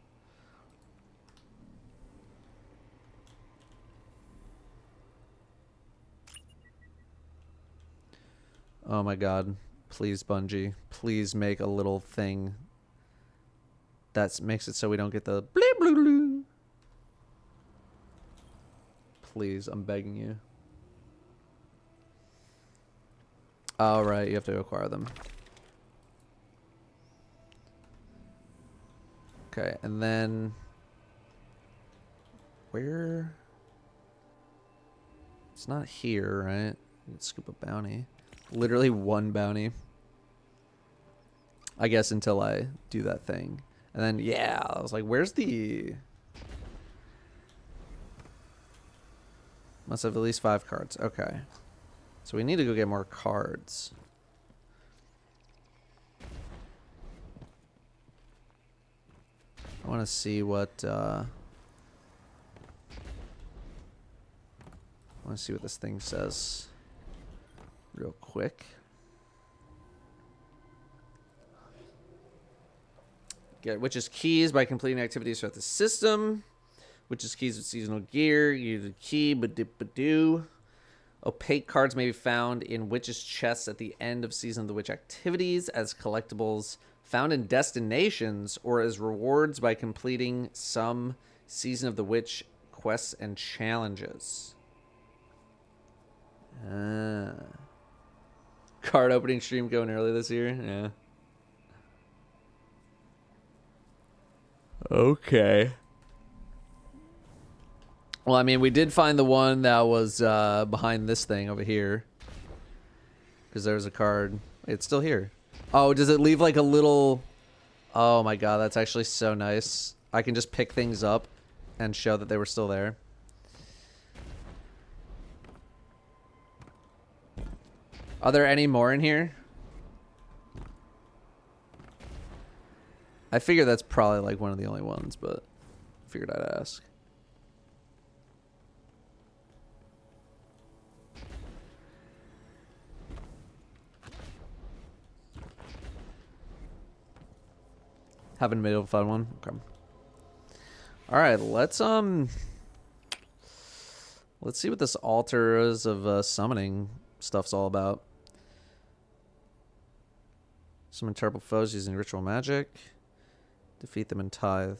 Oh my god. Please, Bungie. Please make a little thing that makes it so we don't get the bleep blue blue. Please, I'm begging you. All right, you have to acquire them. Okay, and then where? It's not here, right? Let's scoop a bounty. Literally one bounty. I guess until I do that thing. And then, yeah, I was like, where's the... Must have at least 5 cards. Okay. So we need to go get more cards. I want to see what... I want to see what this thing says. Real quick. Get Witch's Keys by completing activities throughout the system. Witch's Keys with seasonal gear. Use a key, ba-dip-ba-doo. Opaque cards may be found in Witch's chests at the end of Season of the Witch activities as collectibles found in destinations or as rewards by completing some Season of the Witch quests and challenges. Card opening stream going early this year? Yeah. Okay. Well, I mean, we did find the one that was behind this thing over here. Because there was a card. It's still here. Oh, does it leave like a little... Oh my god, that's actually so nice. I can just pick things up and show that they were still there. Are there any more in here? I figure that's probably like one of the only ones, but figured I'd ask. Haven't been able to find one. Okay. All right, let's see what this altars of summoning stuff's all about. Summon terrible foes using ritual magic. Defeat them in tithe.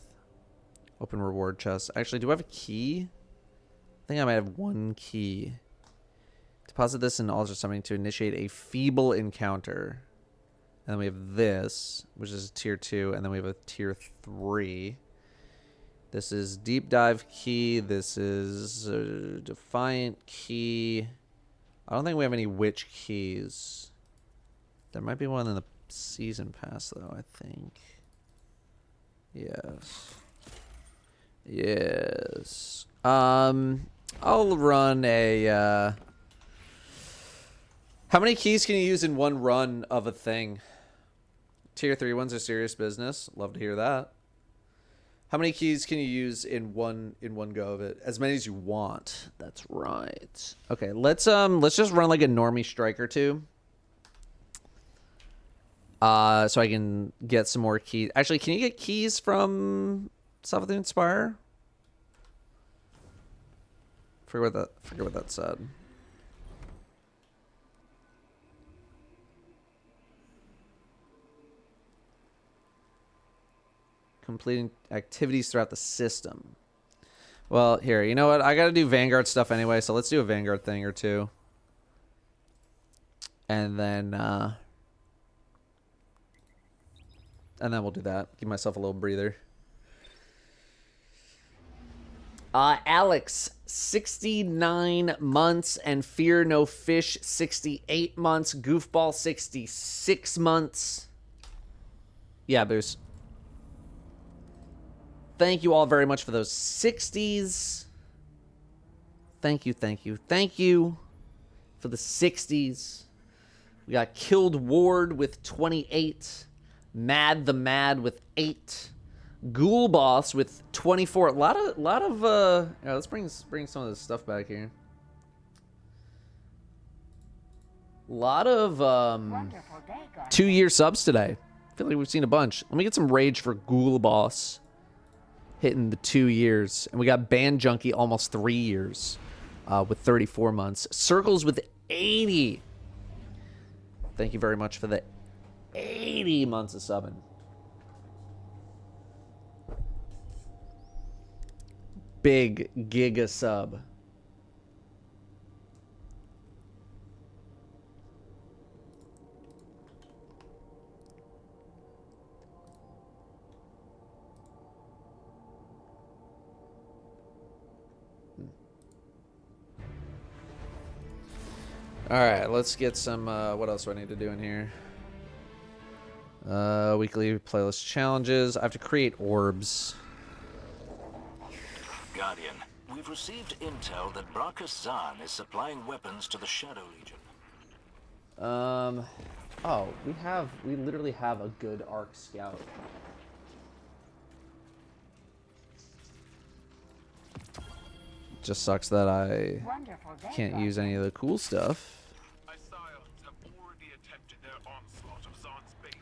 Open reward chest. Actually, do I have a key? I think I might have one key. Deposit this in altar summoning to initiate a feeble encounter. And then we have this, which is tier 2, and then we have a tier 3. This is deep dive key. This is a defiant key. I don't think we have any witch keys. There might be one in the season pass, though, I think. Yes. Yes. I'll run a... How many keys can you use in one run of a thing? Tier 3 ones are serious business. Love to hear that. How many keys can you use in one go of it? As many as you want. That's right. Okay, let's just run like a normie strike or two. So I can get some more keys. Actually, can you get keys from Savathun Spire? Forget what that said. Completing activities throughout the system. Well, here, you know what? I gotta do Vanguard stuff anyway, so let's do a Vanguard thing or two. And then we'll do that. Give myself a little breather. Alex, 69 months, and Fear No Fish, 68 months. Goofball, 66 months. Yeah, Boost. Thank you all very much for those 60s. Thank you, thank you, thank you for the 60s. We got Killed Ward with 28. Mad the Mad with 8. Ghoul Boss with 24. A lot of yeah, let's bring some of this stuff back here. A lot of 2-year subs today. I feel like we've seen a bunch. Let me get some rage for Ghoul Boss hitting the 2 years. And we got Band Junkie almost 3 years with 34 months. Circles with 80. Thank you very much for the 80 months of subbing. Big giga sub. All right, let's get some, what else do I need to do in here? Weekly playlist challenges. I have to create orbs. Guardian, we've received intel that Brachus Zahn is supplying weapons to the Shadow Legion. Oh, we literally have a good Arc Scout. Just sucks that I can't use any of the cool stuff.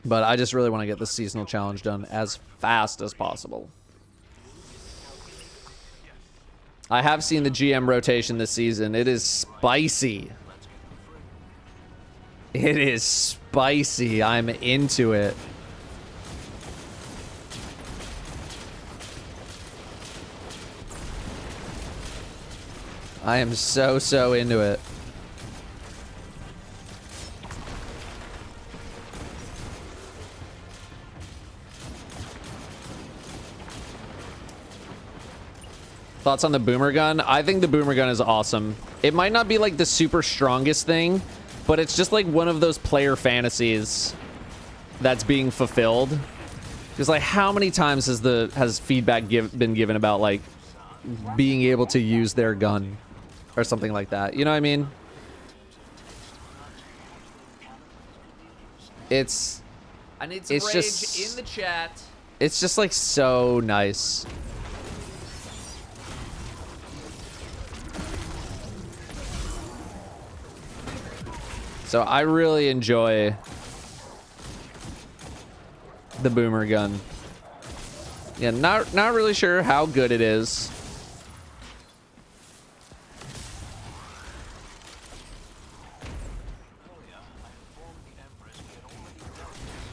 But I just really want to get the seasonal challenge done as fast as possible. I have seen the GM rotation this season. It is spicy. It is spicy. I'm into it. I am so into it. Thoughts on the boomer gun? I think the boomer gun is awesome. It might not be like the super strongest thing, but it's just like one of those player fantasies that's being fulfilled. Because like how many times has feedback been given about like being able to use their gun or something like that? You know what I mean? It's I need some rage just, in the chat. It's just like so nice. So I really enjoy the boomer gun. Yeah, not really sure how good it is.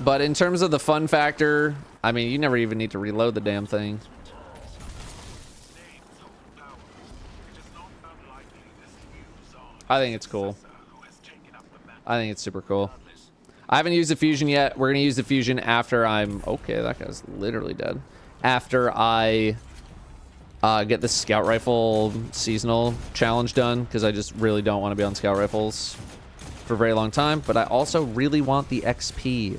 But in terms of the fun factor, I mean, you never even need to reload the damn thing. I think it's cool. I think it's super cool. I haven't used the fusion yet. We're going to use the fusion after I'm... Okay, that guy's literally dead. After I get the scout rifle seasonal challenge done, because I just really don't want to be on scout rifles for a very long time. But I also really want the XP.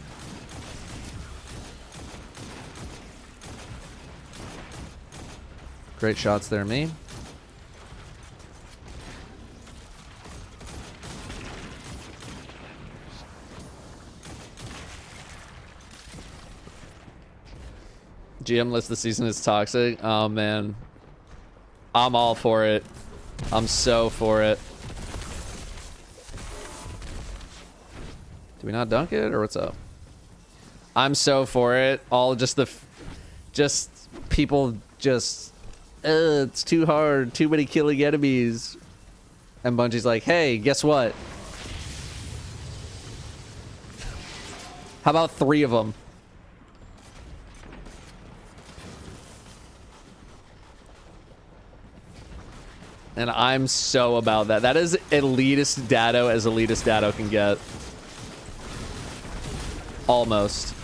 Great shots there, me. GM list this season is toxic. Oh man, I'm all for it. I'm so for it. Do we not dunk it or what's up? I'm so for it. All just people just it's too hard, too many killing enemies. And Bungie's like, hey, guess what? How about 3 of them? And I'm so about that. That is elitist Datto as elitist Datto can get. Almost.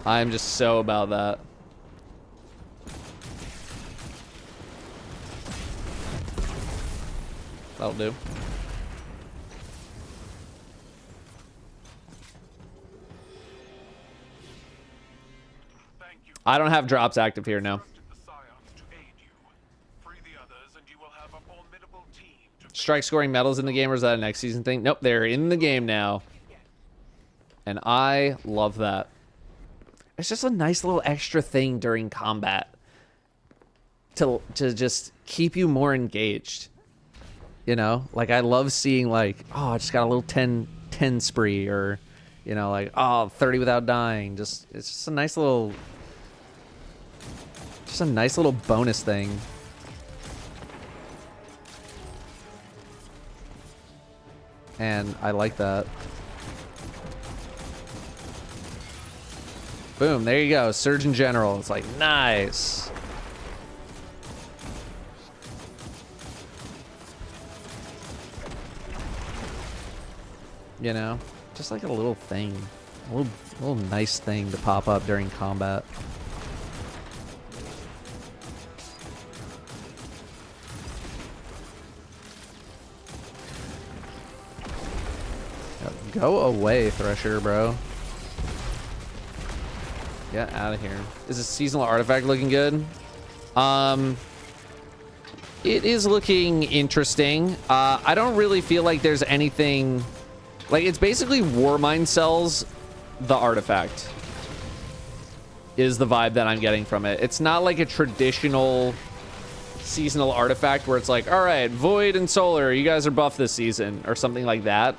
I'm just so about that. That'll do. I don't have drops active here now. Strike scoring medals in the game, or is that a next season thing? Nope, they're in the game now. And I love that. It's just a nice little extra thing during combat to just keep you more engaged. You know, like I love seeing like, oh, I just got a little 10 spree, or you know, like, oh, 30 without dying. Just it's just a nice little bonus thing. And I like that. Boom, there you go. Surgeon General. It's like, nice. You know, just like a little thing. A little nice thing to pop up during combat. Go away, Thresher, bro. Get out of here. Is this seasonal artifact looking good? It is looking interesting. I don't really feel like there's anything... Like, it's basically Warmind Cells, the artifact, is the vibe that I'm getting from it. It's not like a traditional seasonal artifact where it's like, all right, Void and Solar, you guys are buffed this season, or something like that.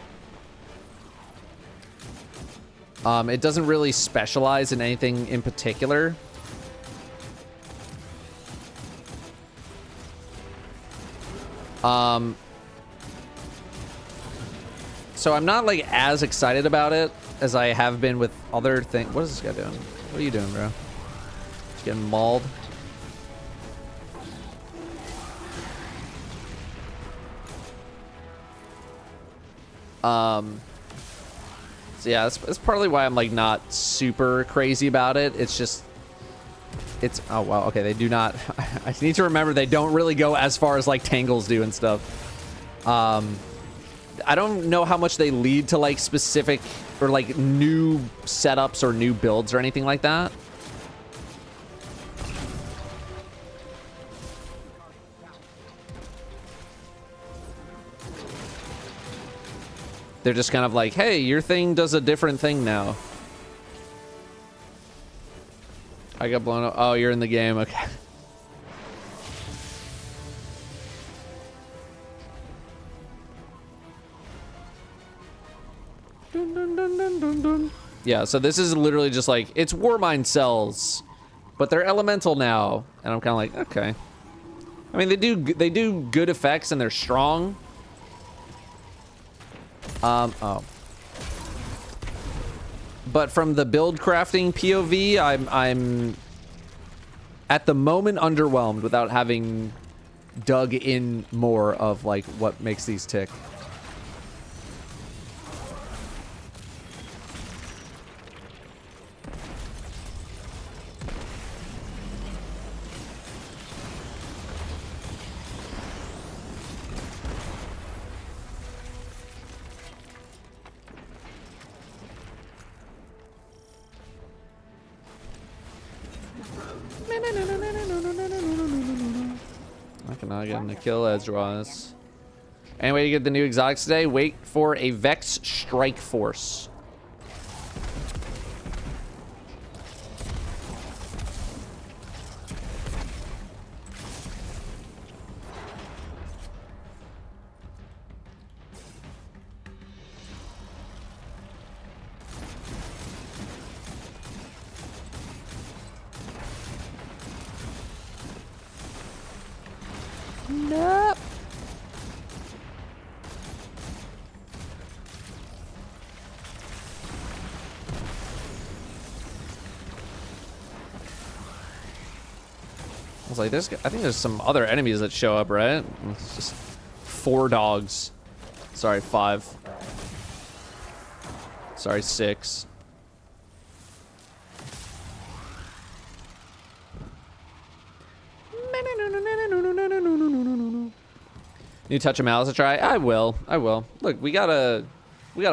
It doesn't really specialize in anything in particular. So I'm not like as excited about it as I have been with other things. What is this guy doing? What are you doing, bro? Just getting mauled. So yeah, that's partly why I'm like not super crazy about it. It's just, it's, oh wow, okay, they do not, I need to remember they don't really go as far as like Tangles do and stuff. I don't know how much they lead to like specific or like new setups or new builds or anything like that. They're just kind of like, hey, your thing does a different thing now. I got blown up. Oh, you're in the game. Okay. Dun, dun, dun, dun, dun, dun. Yeah, so this is literally just like, it's Warmind Cells, but they're elemental now. And I'm kind of like, okay. I mean, they do good effects and they're strong. Oh. But from the build crafting POV, I'm at the moment underwhelmed without having dug in more of like what makes these tick. I cannot get him to kill Ezra's. Anyway, you get the new exotics today. Wait for a Vex Strike Force. Nope. I was like, I think there's some other enemies that show up, right? It's just 4 dogs. Sorry, 5. Sorry, 6. New Touch of Malice to try? I will. Look, we got a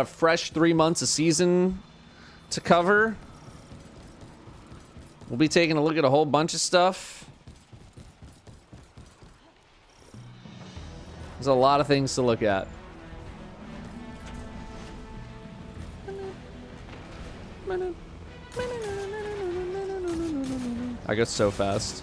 fresh 3 months of season to cover. We'll be taking a look at a whole bunch of stuff. There's a lot of things to look at. I go so fast.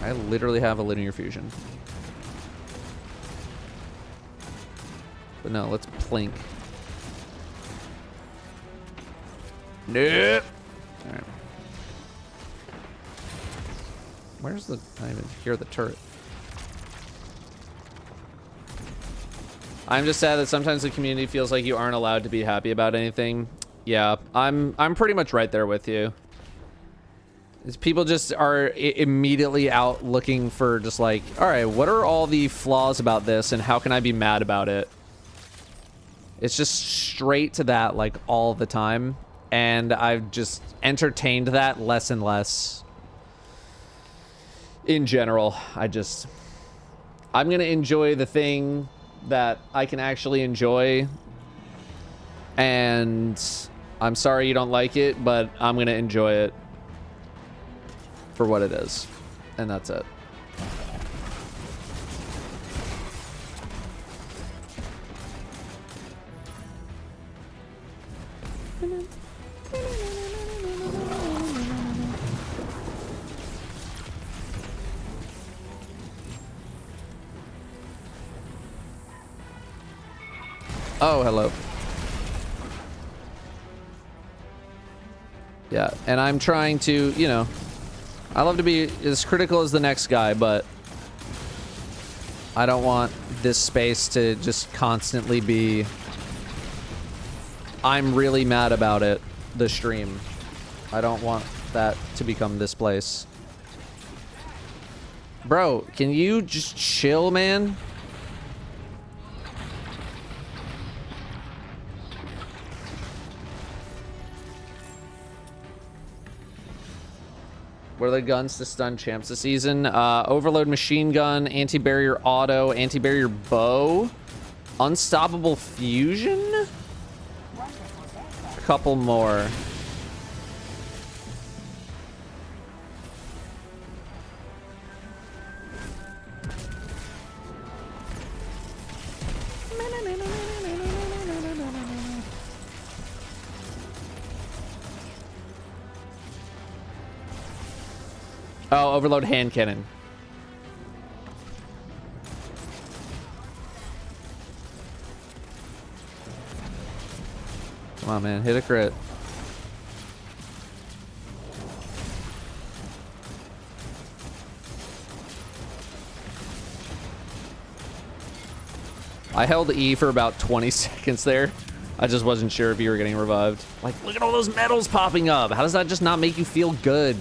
I literally have a linear fusion. But no, let's plink. Nope. All right. Where's the... I don't even hear the turret. I'm just sad that sometimes the community feels like you aren't allowed to be happy about anything. Yeah, I'm pretty much right there with you. People just are immediately out looking for just like, all right, what are all the flaws about this and how can I be mad about it? It's just straight to that like all the time. And I've just entertained that less and less. In general, I'm going to enjoy the thing that I can actually enjoy. And I'm sorry you don't like it, but I'm going to enjoy it for what it is. And that's it. Oh, hello. Yeah, and I'm trying to, you know, I love to be as critical as the next guy, but I don't want this space to just constantly be, I'm really mad about it, the stream. I don't want that to become this place. Bro, can you just chill, man? What are the guns to stun champs this season? Overload machine gun, anti-barrier auto, anti-barrier bow, unstoppable fusion? A couple more. Oh, overload hand cannon. Come on, man. Hit a crit. I held E for about 20 seconds there. I just wasn't sure if you were getting revived. Like, look at all those medals popping up. How does that just not make you feel good?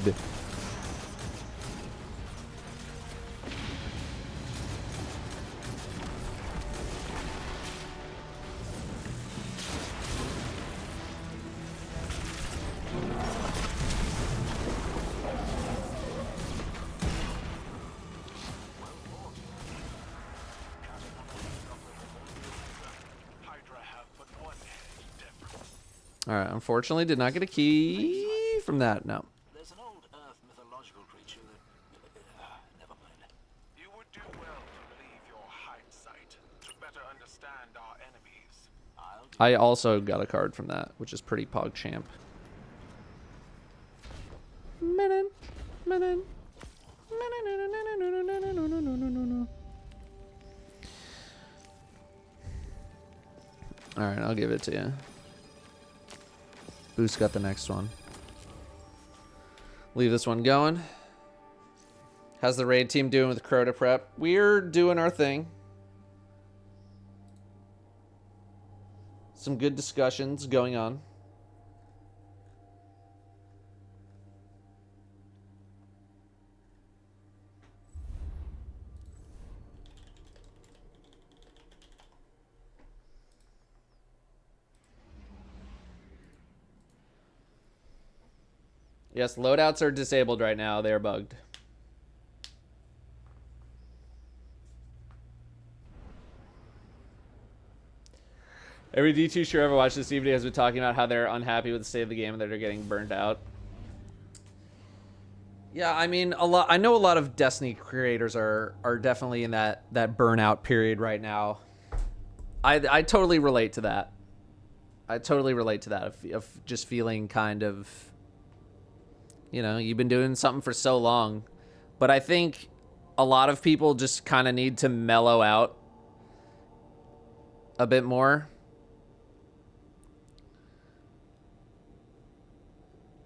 Alright, unfortunately did not get a key from that, no. There's an old Earth mythological creature that... never mind. You would do well to leave your hindsight to better understand our enemies. I also got a card from that, which is pretty PogChamp. Alright, I'll give it to you. Boost got the next one. Leave this one going. How's the raid team doing with Crota prep? We're doing our thing. Some good discussions going on. Yes, loadouts are disabled right now. They are bugged. Every D2 sure ever watched this evening has been talking about how they're unhappy with the state of the game and that they're getting burned out. Yeah, I mean, I know a lot of Destiny creators are definitely in that burnout period right now. I totally relate to that. I totally relate to that of just feeling kind of, you know, you've been doing something for so long. But I think a lot of people just kind of need to mellow out a bit more.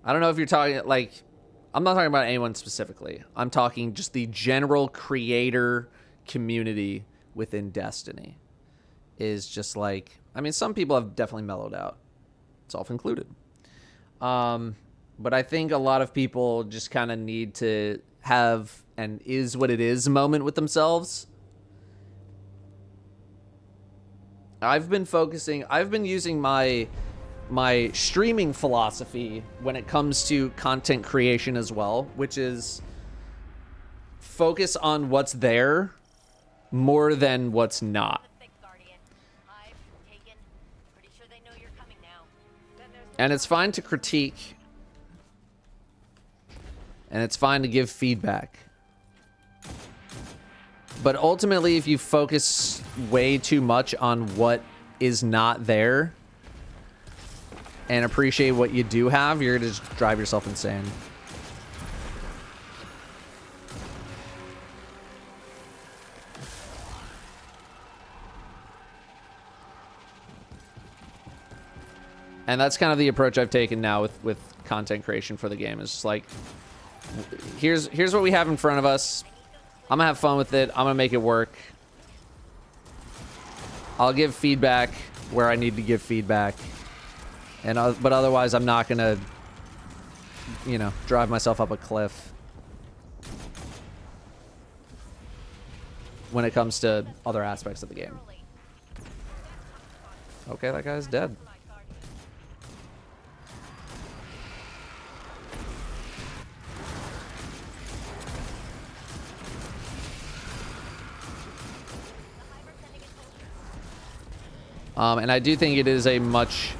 I don't know if you're talking, like, I'm not talking about anyone specifically. I'm talking just the general creator community within Destiny is just like, I mean, some people have definitely mellowed out, self-included. But I think a lot of people just kind of need to have an is what it is moment with themselves. I've been using my streaming philosophy when it comes to content creation as well, which is focus on what's there more than what's not. And it's fine to critique, and it's fine to give feedback. But ultimately, if you focus way too much on what is not there and appreciate what you do have, you're going to just drive yourself insane. And that's kind of the approach I've taken now with content creation for the game. It's just like, here's what we have in front of us. I'm going to have fun with it. I'm going to make it work. I'll give feedback where I need to give feedback. But otherwise, I'm not going to, you know, drive myself up a cliff when it comes to other aspects of the game. Okay, that guy's dead. And I do think it is a much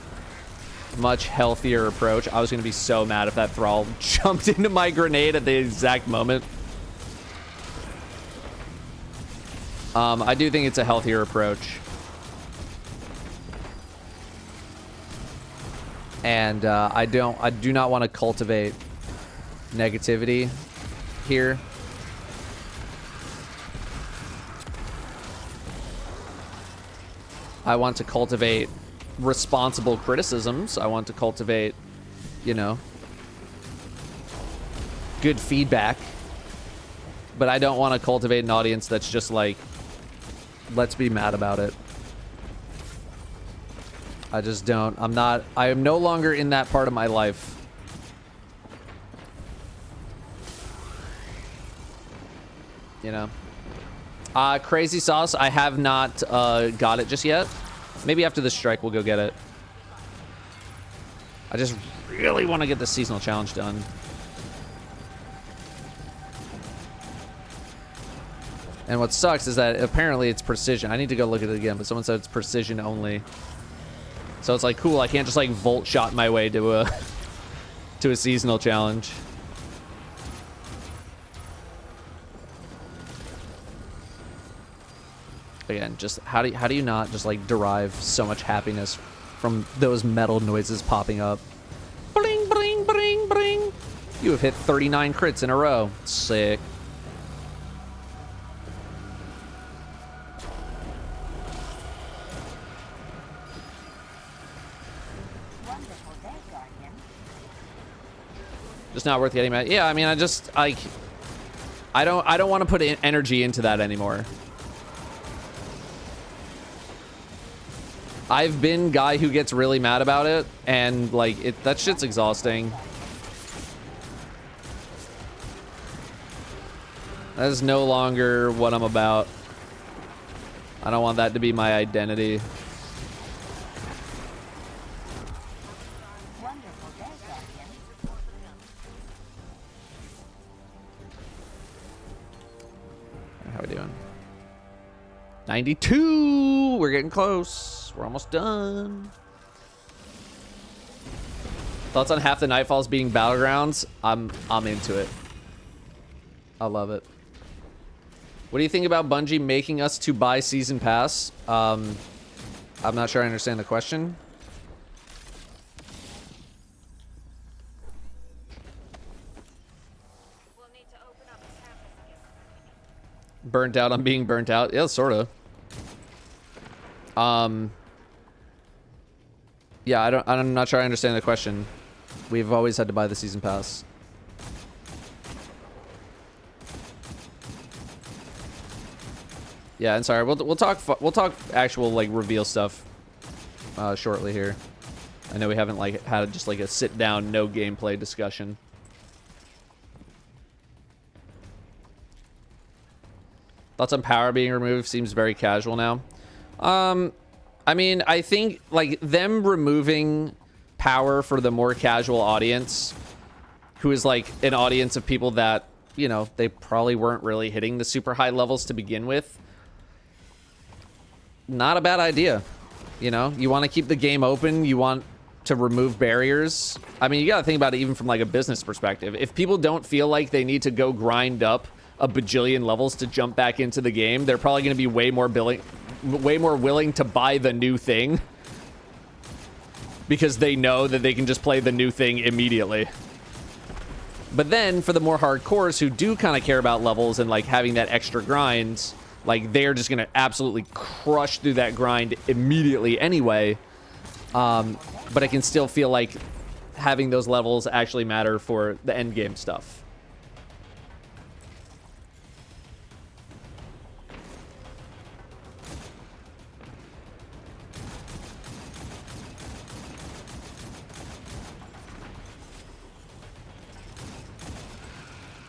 healthier approach. I was going to be so mad if that Thrall jumped into my grenade at the exact moment. I do think it's a healthier approach. And I do not want to cultivate negativity here. I want to cultivate responsible criticisms. I want to cultivate, you know, good feedback. But I don't want to cultivate an audience that's just like, let's be mad about it. I just don't. I am no longer in that part of my life. You know? Crazy Sauce, I have not got it just yet. Maybe after the strike we'll go get it. I just really want to get the seasonal challenge done. And what sucks is that apparently it's precision. I need to go look at it again, but someone said it's precision only. So it's like, cool, I can't just like volt shot my way to a to a seasonal challenge. Again, just how do you not just like derive so much happiness from those metal noises popping up? Bling, bling, bling, bling. You have hit 39 crits in a row. Sick. Just not worth getting mad. Yeah, I mean, I just like I don't want to put energy into that anymore. I've been guy who gets really mad about it, and like that shit's exhausting. That is no longer what I'm about. I don't want that to be my identity. How we doing? 92. We're getting close. close. We're almost done. Thoughts on half the Nightfalls being battlegrounds? I'm into it. I love it. What do you think about Bungie making us to buy Season Pass? I'm not sure I understand the question. Burnt out on being burnt out? Yeah, sort of. Yeah, I'm not sure I understand the question. We've always had to buy the Season Pass. Yeah, and sorry, we'll talk actual like reveal stuff shortly here. I know we haven't like had just like a sit down no gameplay discussion. Thoughts on power being removed? Seems very casual now. I mean, I think like them removing power for the more casual audience, who is like an audience of people that, you know, they probably weren't really hitting the super high levels to begin with. Not a bad idea. You know, you want to keep the game open. You want to remove barriers. I mean, you got to think about it even from like a business perspective. If people don't feel like they need to go grind up a bajillion levels to jump back into the game, they're probably going to be way more willing to buy the new thing because they know that they can just play the new thing immediately. But then for the more hardcores who do kind of care about levels and like having that extra grind, like they're just going to absolutely crush through that grind immediately anyway. But I can still feel like having those levels actually matter for the end game stuff.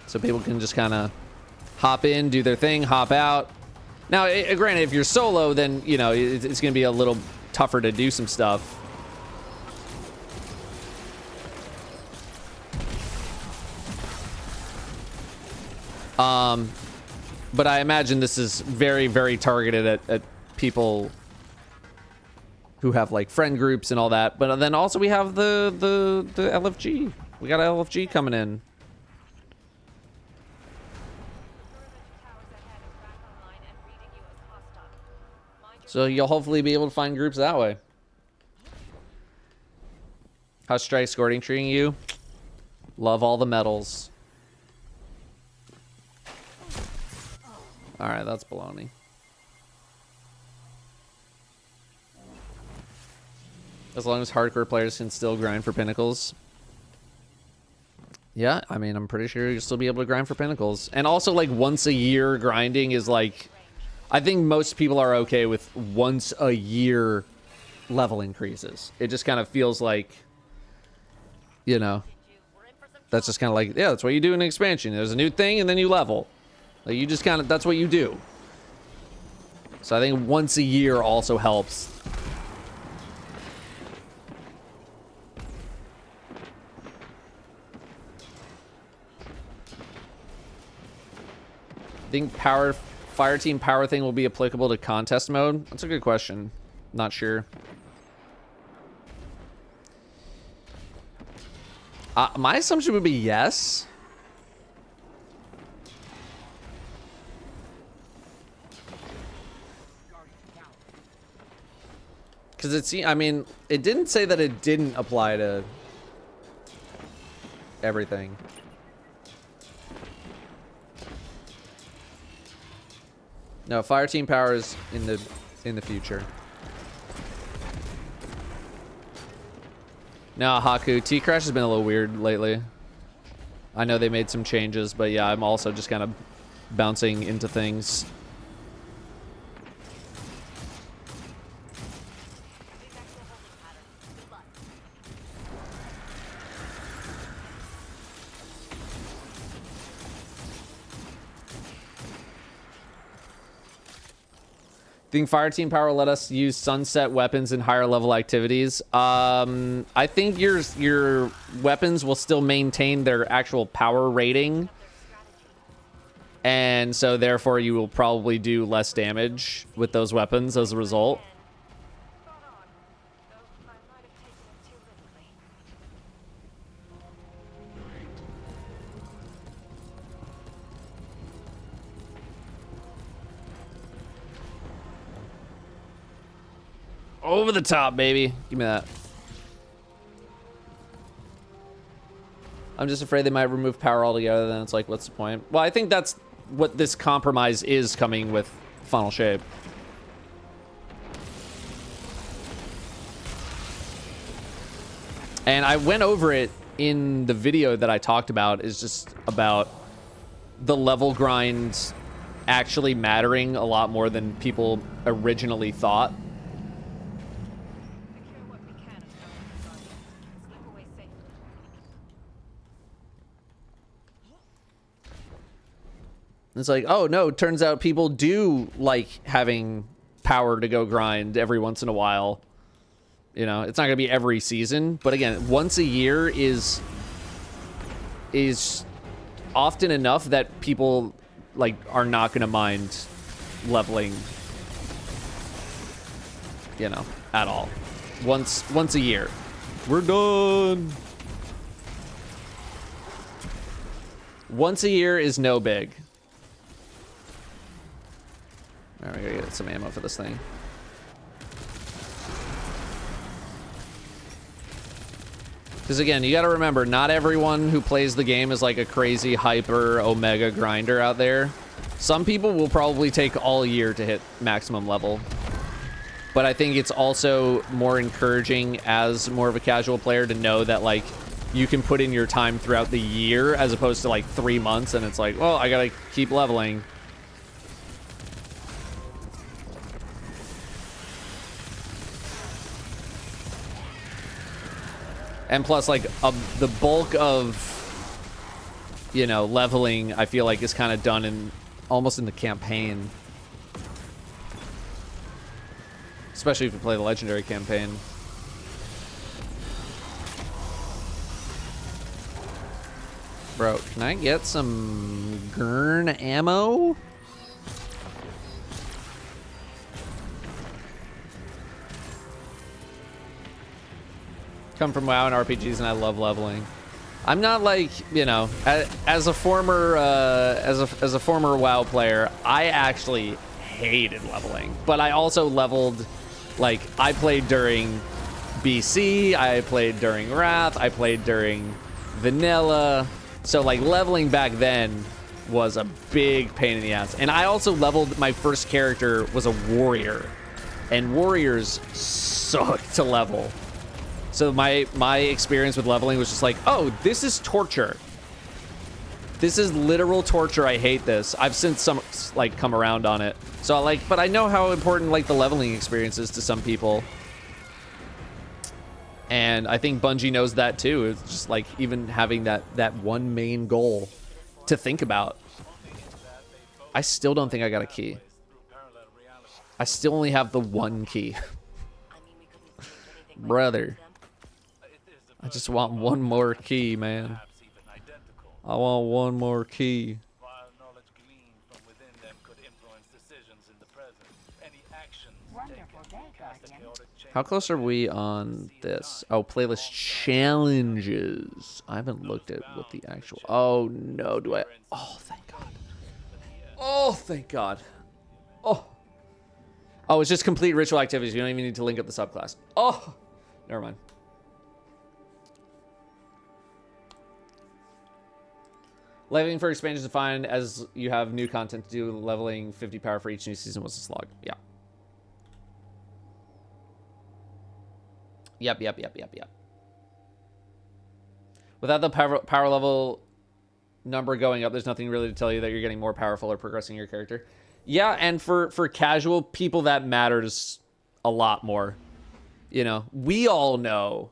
So people can just kind of hop in, do their thing, hop out. Now, granted, if you're solo, then, you know, it's going to be a little tougher to do some stuff. But I imagine this is very, very targeted at people who have, like, friend groups and all that. But then also we have the LFG. We got LFG coming in. So you'll hopefully be able to find groups that way. How's Strike Scoring treating you? Love all the medals. Alright, that's baloney. As long as hardcore players can still grind for pinnacles. Yeah, I mean, I'm pretty sure you'll still be able to grind for pinnacles. And also, like, once a year grinding is like... I think most people are okay with once a year level increases. It just kind of feels like, you know, that's just kind of like, yeah, that's what you do in an expansion. There's a new thing and then you level. Like you just kind of, that's what you do. So I think once a year also helps. I think Fire Team Power thing will be applicable to contest mode? That's a good question. Not sure. My assumption would be yes. Because it's, I mean, it didn't say that it didn't apply to everything. No, Fire Team Power is in the future. Now, Haku, T-Crash has been a little weird lately. I know they made some changes, but yeah, I'm also just kind of bouncing into things. Think Fire Team Power will let us use sunset weapons in higher level activities? I think your weapons will still maintain their actual power rating. And so therefore you will probably do less damage with those weapons as a result. Over the top, baby. Give me that. I'm just afraid they might remove power altogether, then it's like, what's the point? Well, I think that's what this compromise is coming with Funnel Shape. And I went over it in the video that I talked about, is just about the level grind actually mattering a lot more than people originally thought. It's like, oh no, turns out people do like having power to go grind every once in a while. You know, it's not gonna be every season, but again, once a year is often enough that people like are not gonna mind leveling, you know, at all. Once a year. We're done. Once a year is no big. Alright, we gotta get some ammo for this thing. Because again, you gotta remember, not everyone who plays the game is like a crazy hyper omega grinder out there. Some people will probably take all year to hit maximum level. But I think it's also more encouraging as more of a casual player to know that like you can put in your time throughout the year as opposed to like 3 months and it's like, well, I gotta keep leveling. And plus, like, the bulk of, you know, leveling, I feel like, is kind of done in almost in the campaign. Especially if you play the legendary campaign. Bro, can I get some Gurn ammo? Come from WoW and RPGs, and I love leveling. I'm not like, you know, as a former as a former WoW player, I actually hated leveling. But I also leveled, like, I played during BC, I played during Wrath, I played during Vanilla. So like leveling back then was a big pain in the ass. And I also leveled, my first character was a warrior, and warriors suck to level. So my experience with leveling was just like, oh, this is torture. This is literal torture. I hate this. I've since like come around on it. So like, but I know how important like the leveling experience is to some people. And I think Bungie knows that too. It's just like even having that one main goal to think about. I still don't think I got a key. I still only have the one key. Brother. I just want one more key, man. I want one more key. How close are we on this? Oh, playlist challenges. I haven't looked at what the actual... Oh, no. Do I... Oh, thank God. Oh, thank God. Oh. Oh, it's just complete ritual activities. You don't even need to link up the subclass. Oh. Never mind. Leveling for expansions defined as you have new content to do. Leveling 50 power for each new season was a slog. Yeah. Yep. Without the power level number going up, there's nothing really to tell you that you're getting more powerful or progressing your character. Yeah, and for casual people, that matters a lot more. You know, we all know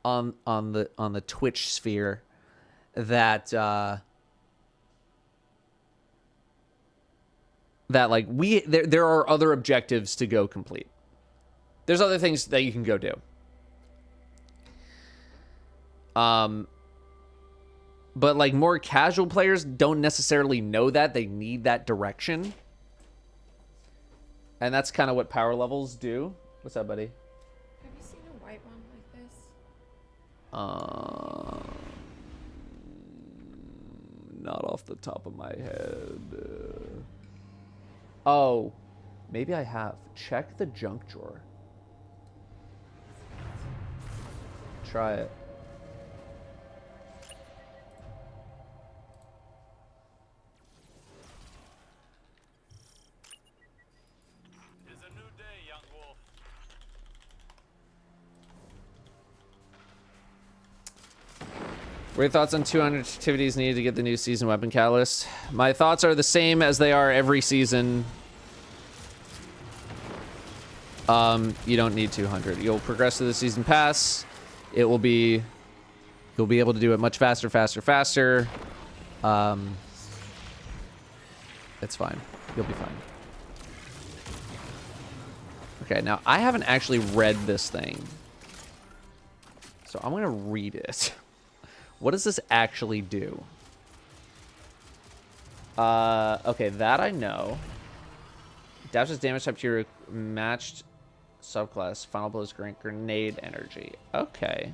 on the Twitch sphere that that like there are other objectives to go complete. There's other things that you can go do. But like more casual players don't necessarily know that. They need that direction. And that's kind of what power levels do. What's up, buddy? Have you seen a white one like this? Not off the top of my head. Oh, Maybe I have. Check the junk drawer. Try it. It's a new day, young wolf. What are your thoughts on 200 activities needed to get the new season weapon catalyst? My thoughts are the same as they are every season. You don't need 200. You'll progress through the season pass. It will be... You'll be able to do it much faster, faster, faster. It's fine. You'll be fine. Okay, now I haven't actually read this thing. So I'm gonna read it. What does this actually do? Okay, that I know. Dashes damage up to your matched subclass. Final blows grant grenade energy. Okay.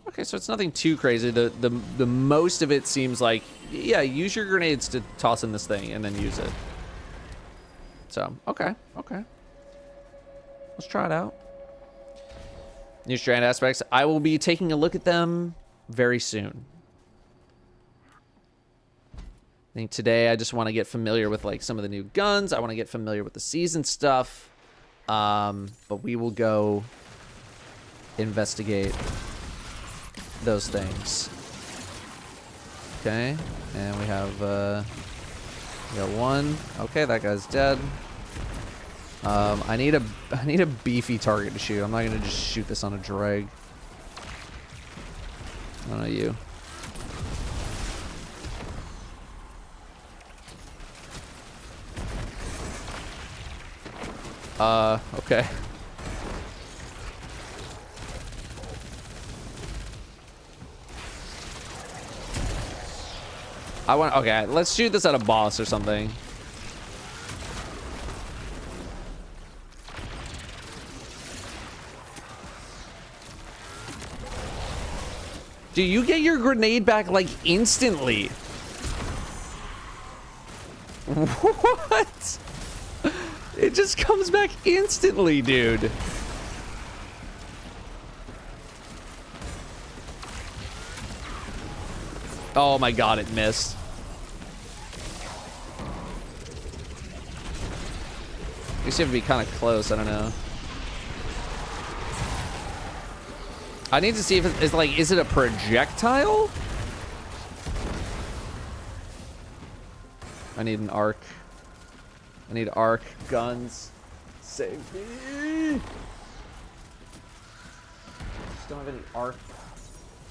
Okay, so it's nothing too crazy. The most of it seems like, yeah, use your grenades to toss in this thing and then use it. So, okay, okay. Let's try it out. New strand aspects. I will be taking a look at them very soon. I think today I just want to get familiar with like some of the new guns. I want to get familiar with the season stuff. But we will go investigate those things. Okay, and we have we got one. Okay, that guy's dead. I need a beefy target to shoot. I'm not gonna just shoot this on a drag. I don't know you. Okay. Okay, let's shoot this at a boss or something. Do you get your grenade back like instantly? What? It just comes back instantly, dude. Oh my god, it missed. I guess you have to be kind of close, I don't know. I need to see if it's like, is it a projectile? I need an arc. I need arc, guns. Save me. Just don't have any arc.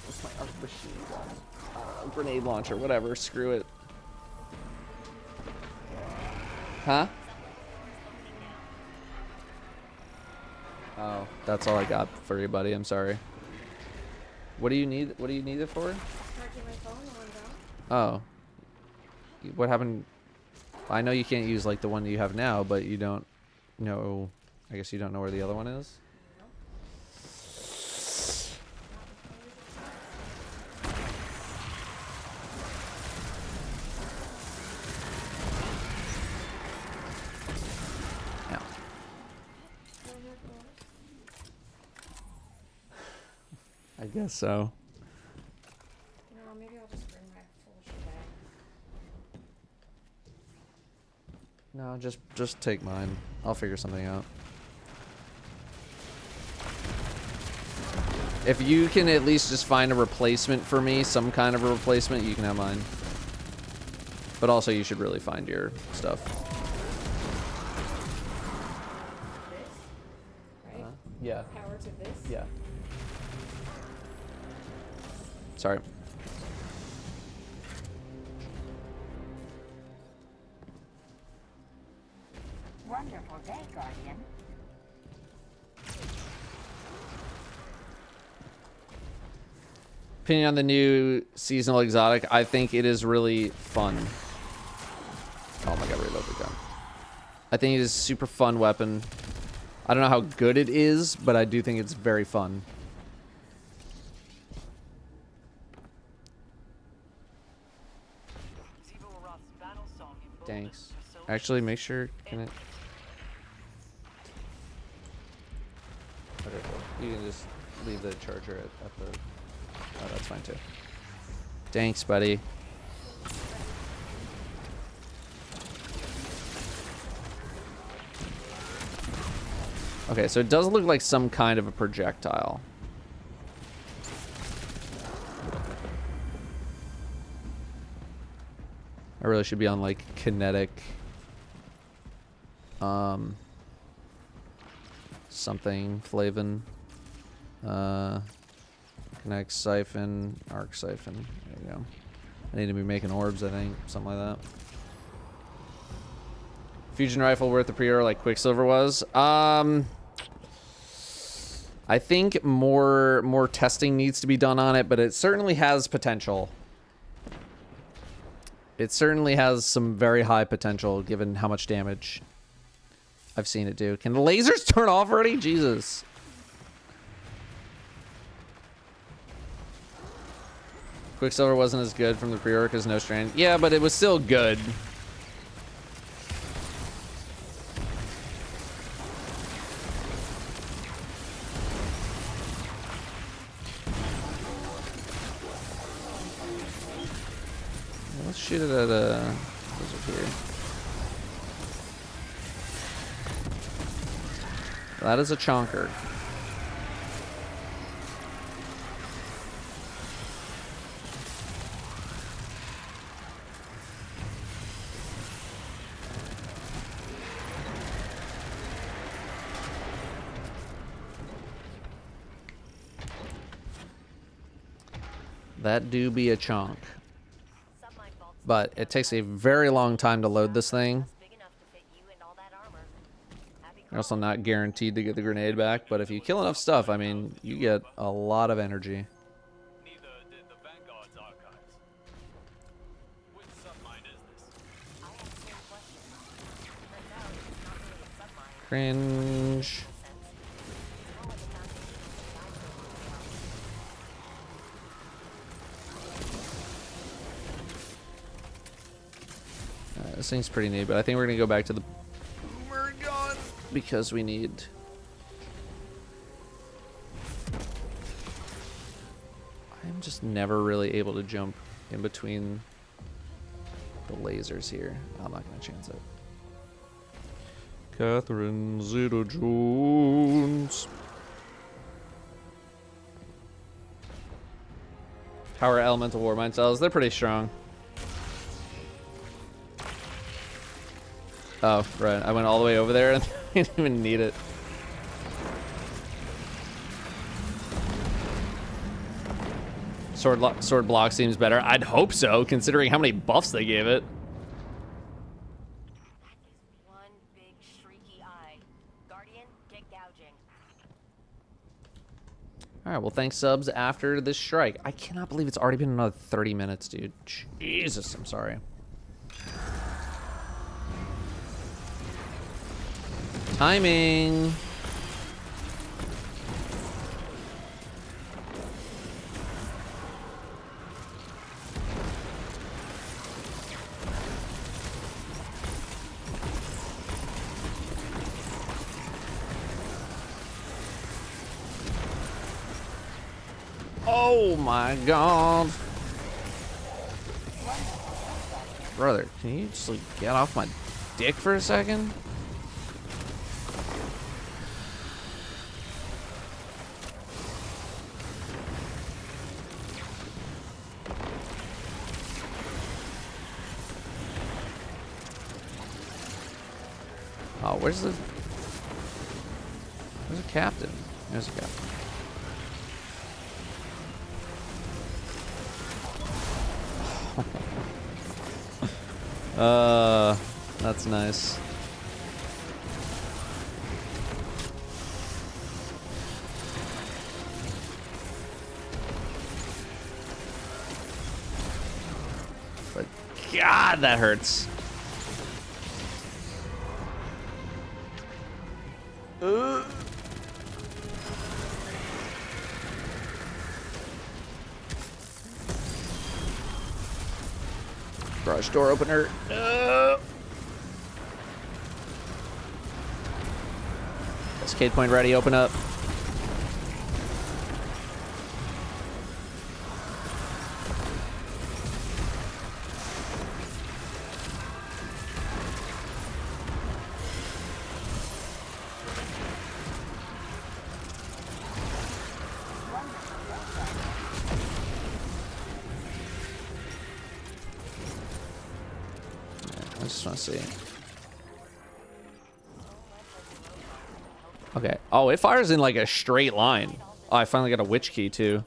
What's my arc machine gun? Grenade launcher, whatever. Screw it. Huh? Oh, that's all I got for you, buddy. I'm sorry. What do you need? What do you need it for? Oh. What happened? I know you can't use like the one you have now, but you don't know. I guess you don't know where the other one is. Yeah. I guess so. No, maybe I'll just bring my full shebang. No, just take mine. I'll figure something out. If you can at least just find a replacement for me, some kind of a replacement, you can have mine. But also, you should really find your stuff. Right? Yeah. Power to this? Yeah. Sorry. Wonderful day, Guardian. Opinion on the new seasonal exotic. I think it is really fun. Oh my god, reload the gun. I think it is a super fun weapon. I don't know how good it is, but I do think it's very fun. Thanks. Actually, make sure. Can it? Okay, cool. You can just leave the charger at the... Oh, that's fine too. Thanks, buddy. Okay, so it does look like some kind of a projectile. I really should be on like kinetic something flavin. Connect siphon, arc siphon. There you go. I need to be making orbs, I think. Something like that. Fusion rifle worth the pre-order like Quicksilver was. I think more testing needs to be done on it, but it certainly has potential. It certainly has some very high potential given how much damage I've seen it do. Can the lasers turn off already? Jesus. Quicksilver wasn't as good from the pre-order because no strand. Yeah, but it was still good. Let's shoot it at a lizard here. That is a chonker. That do be a chonk. But it takes a very long time to load this thing. You're also not guaranteed to get the grenade back, but if you kill enough stuff, I mean, you get a lot of energy. Cringe. This thing's pretty neat, but I think we're gonna go back to the boomer gun because we need. I'm just never really able to jump in between the lasers here. I'm not gonna chance it. Catherine Zeta-Jones. Power Elemental Warmind cells, they're pretty strong. Oh, right. I went all the way over there and I didn't even need it. Sword block seems better. I'd hope so, considering how many buffs they gave it. All right, well, thanks, subs, after this strike. I cannot believe it's already been another 30 minutes, dude. Jesus, I'm sorry. Timing. Oh my god. Brother, can you just like get off my dick for a second? Oh, where's the captain? There's a captain. That's nice. But God, that hurts. Garage door opener. Cascade point ready. Open up. just want to see. Okay. Oh, it fires in like a straight line. Oh, I finally got a witch key too.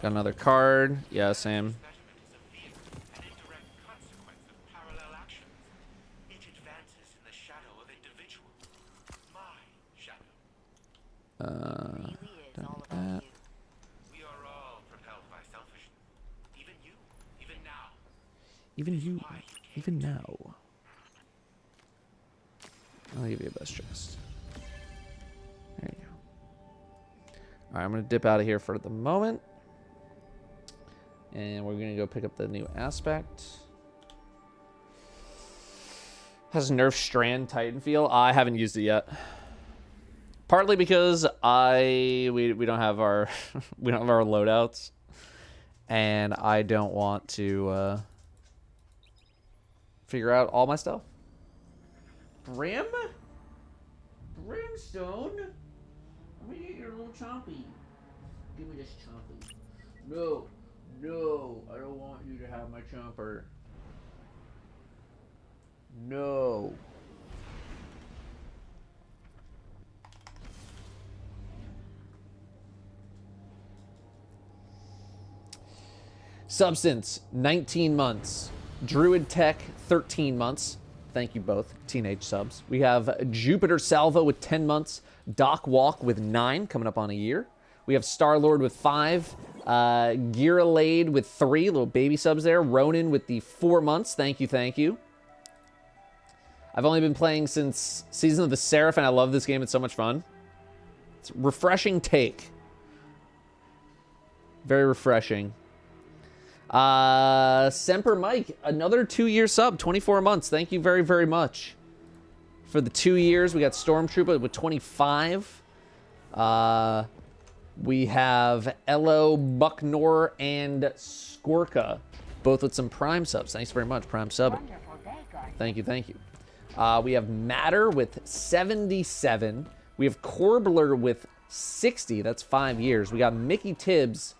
Got another card. Yeah, same. Done that. We are all propelled by selfishness. Even you, even now. Even you, even now. I'll give you a best chest. There you go. Alright, I'm going to dip out of here for the moment. And we're going to go pick up the new aspect. Has Nerf Strand Titan feel? I haven't used it yet. Partly because we don't have our we don't have our loadouts. And I don't want to figure out all my stuff. Brim? Brimstone? Let me get your little chompy. Give me this chompy. No, no, I don't want you to have my chomper. No. Substance, 19 months. Druid Tech, 13 months. Thank you both, teenage subs. We have Jupiter Salvo with 10 months. Doc Walk with 9, coming up on a year. We have Star-Lord with 5. Gearalade with 3, little baby subs there. Ronan with the 4 months. Thank you, thank you. I've only been playing since Season of the Seraph, and I love this game. It's so much fun. It's a refreshing take. Very refreshing. Semper Mike, another 2-year sub, 24 months. Thank you very, very much. For the 2 years, we got Stormtrooper with 25. We have Elo, Bucknor, and Skorka, both with some Prime subs. Thanks very much, Prime sub. Thank you, thank you. We have Matter with 77. We have Corbler with 60. That's 5 years. We got Mickey Tibbs,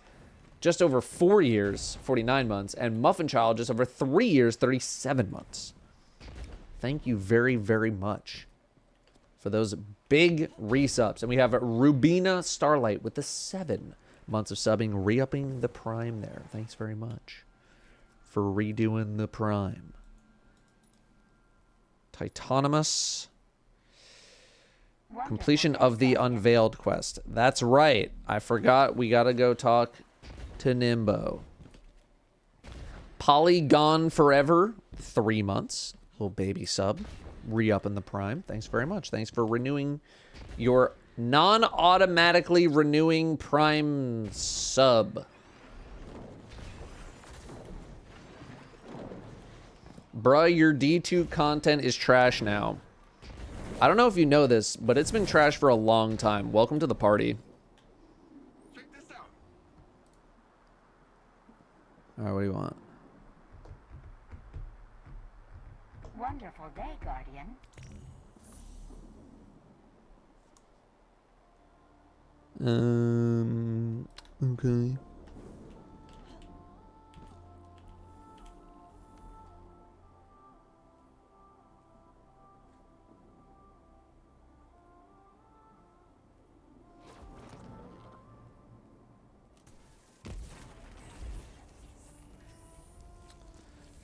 just over 4 years, 49 months, and Muffin Child just over 3 years, 37 months. Thank you very, very much for those big resubs. And we have Rubina Starlight with the 7 months of subbing, re-upping the Prime there. Thanks very much for redoing the Prime. Titanimus. Completion of the Unveiled quest. That's right. I forgot we gotta go talk to Nimbo. Polygon Forever, 3 months. Little baby sub. Re-up in the Prime. Thanks very much. Thanks for renewing your non-automatically renewing Prime sub. Bruh, your D2 content is trash now. I don't know if you know this, but it's been trash for a long time. Welcome to the party. Alright, what do you want? Wonderful day, Guardian. Okay.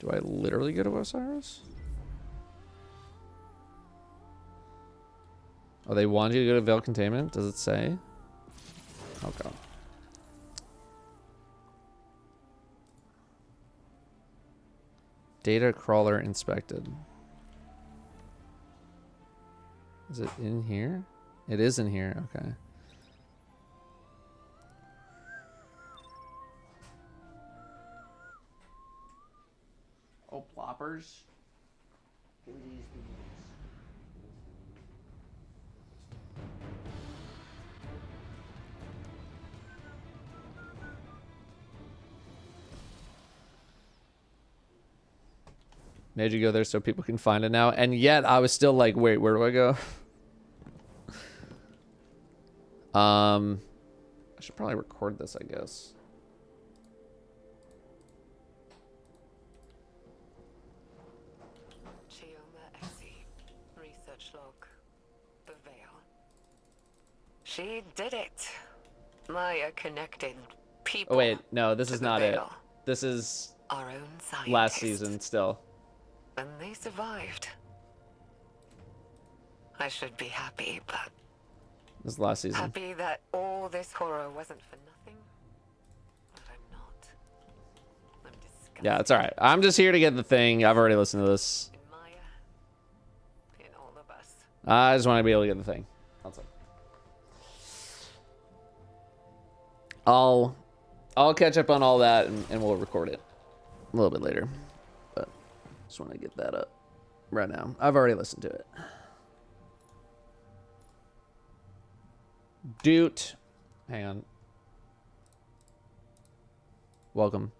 Do I literally go to Osiris? Oh, they want you to go to Veil Containment? Does it say? Okay. Data crawler inspected. Is it in here? It is in here. Okay. Oh, ploppers. Give me these things. Made you go there so people can find it now. And yet I was still like, wait, where do I go? I should probably record this, I guess. such luck. The Veil. She did it. Maya connected people. Oh wait, no, this to is the not it. Veil. This is Our own scientists. last season still. And they survived. I should be happy, but This is last season. happy that all this horror wasn't for nothing. But I'm not. I'm disgusted. Yeah, it's all right. I'm just here to get the thing. I've already listened to this. In Maya, in all of us. I just want to be able to get the thing. That's it. I'll catch up on all that and we'll record it a little bit later. But just want to get that up right now. I've already listened to it. Doot. Hang on. Welcome.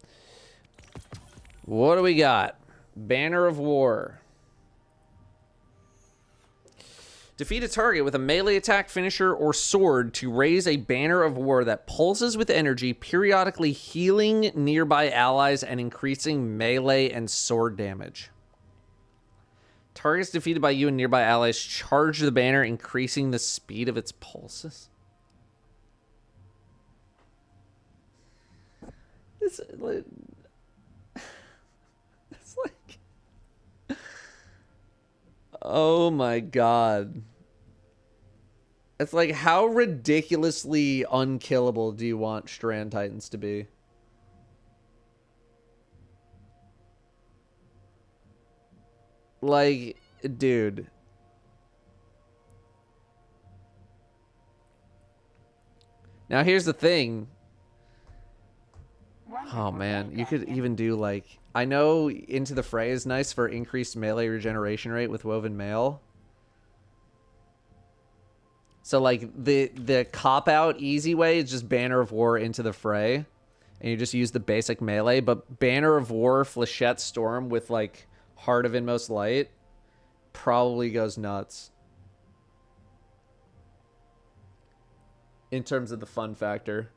What do we got? Banner of War. Defeat a target with a melee attack, finisher, or sword to raise a banner of war that pulses with energy, periodically healing nearby allies and increasing melee and sword damage. Targets defeated by you and nearby allies charge the banner, increasing the speed of its pulses. It's like... Oh my god. It's like, how ridiculously unkillable do you want Strand Titans to be? Like, dude. Now here's the thing. Oh man, you could even do like, I know Into the Fray is nice for increased melee regeneration rate with Woven Mail. So like the cop out easy way is just Banner of War Into the Fray, and you just use the basic melee. But Banner of War Flechette Storm with like Heart of Inmost Light probably goes nuts in terms of the fun factor.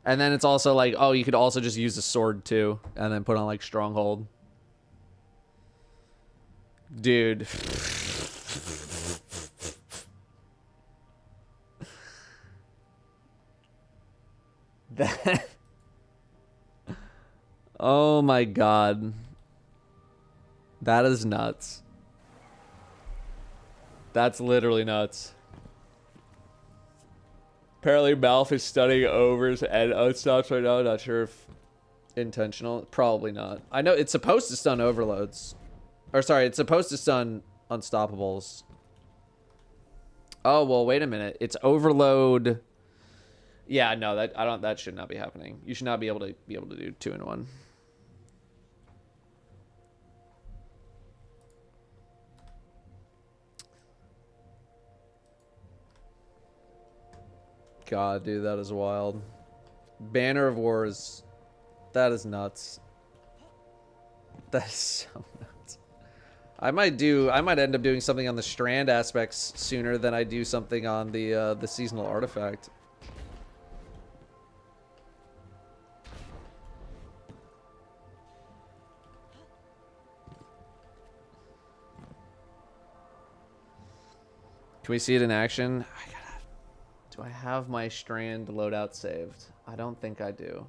And then it's also like, oh, you could also just use a sword too, and then put on like Stronghold. Dude. That. Oh my god. That is nuts. That's literally nuts. Apparently Malf is studying overs and unstops right now. Not sure if intentional. Probably not. I know it's supposed to stun overloads. Or sorry, it's supposed to stun unstoppables. Oh, well, wait a minute. It's overload. Yeah, no, that should not be happening. You should not be able to do 2-in-1. God, dude, that is wild. Banner of Wars. That is nuts. That is so nuts. I might end up doing something on the Strand aspects sooner than I do something on the seasonal artifact. Can we see it in action? Do I have my Strand loadout saved? I don't think I do.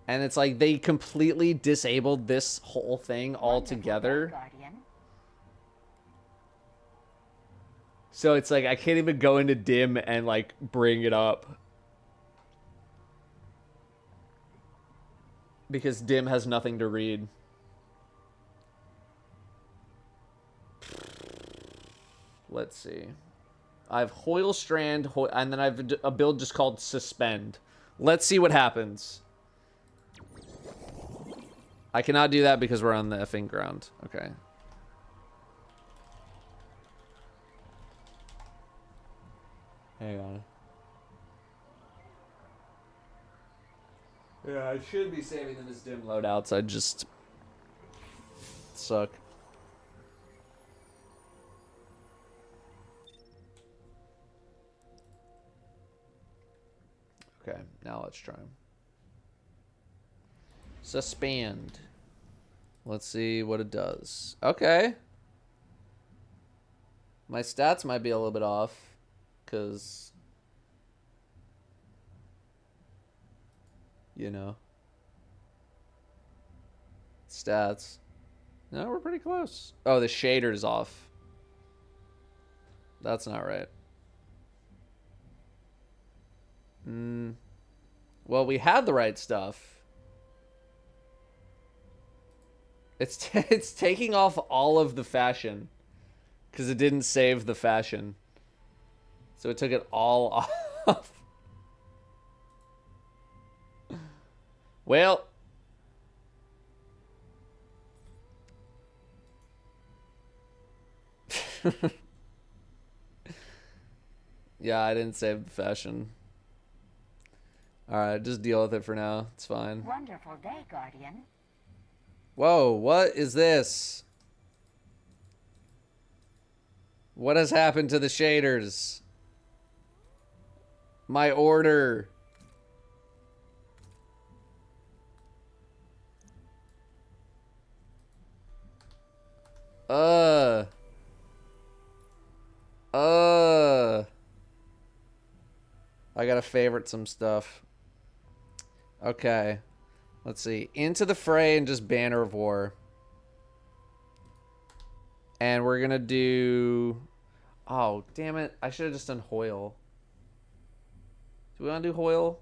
And it's like they completely disabled this whole thing altogether. So it's like I can't even go into Dim and like bring it up. Because Dim has nothing to read. Let's see. I have Hoyle Strand, and then I have a build just called Suspend. Let's see what happens. I cannot do that because we're on the effing ground. Okay. Hang on. Yeah, I should be saving them as dim loadouts. I just suck. Okay, now let's try them. Suspend. Let's see what it does. Okay. My stats might be a little bit off, because, you know, stats. No, we're pretty close. Oh, the shader's off. That's not right. Well, we had the right stuff. It's taking off all of the fashion because it didn't save the fashion. So it took it all off. Well, yeah, I didn't save the fashion. All right, just deal with it for now. It's fine. Wonderful day, Guardian. Whoa, what is this? What has happened to the shaders? My order. I gotta favorite some stuff. Okay. Let's see. Into the fray and just Banner of War. And we're gonna do... Oh, damn it. I should have just done Hoyle. Do we want to do Hoyle?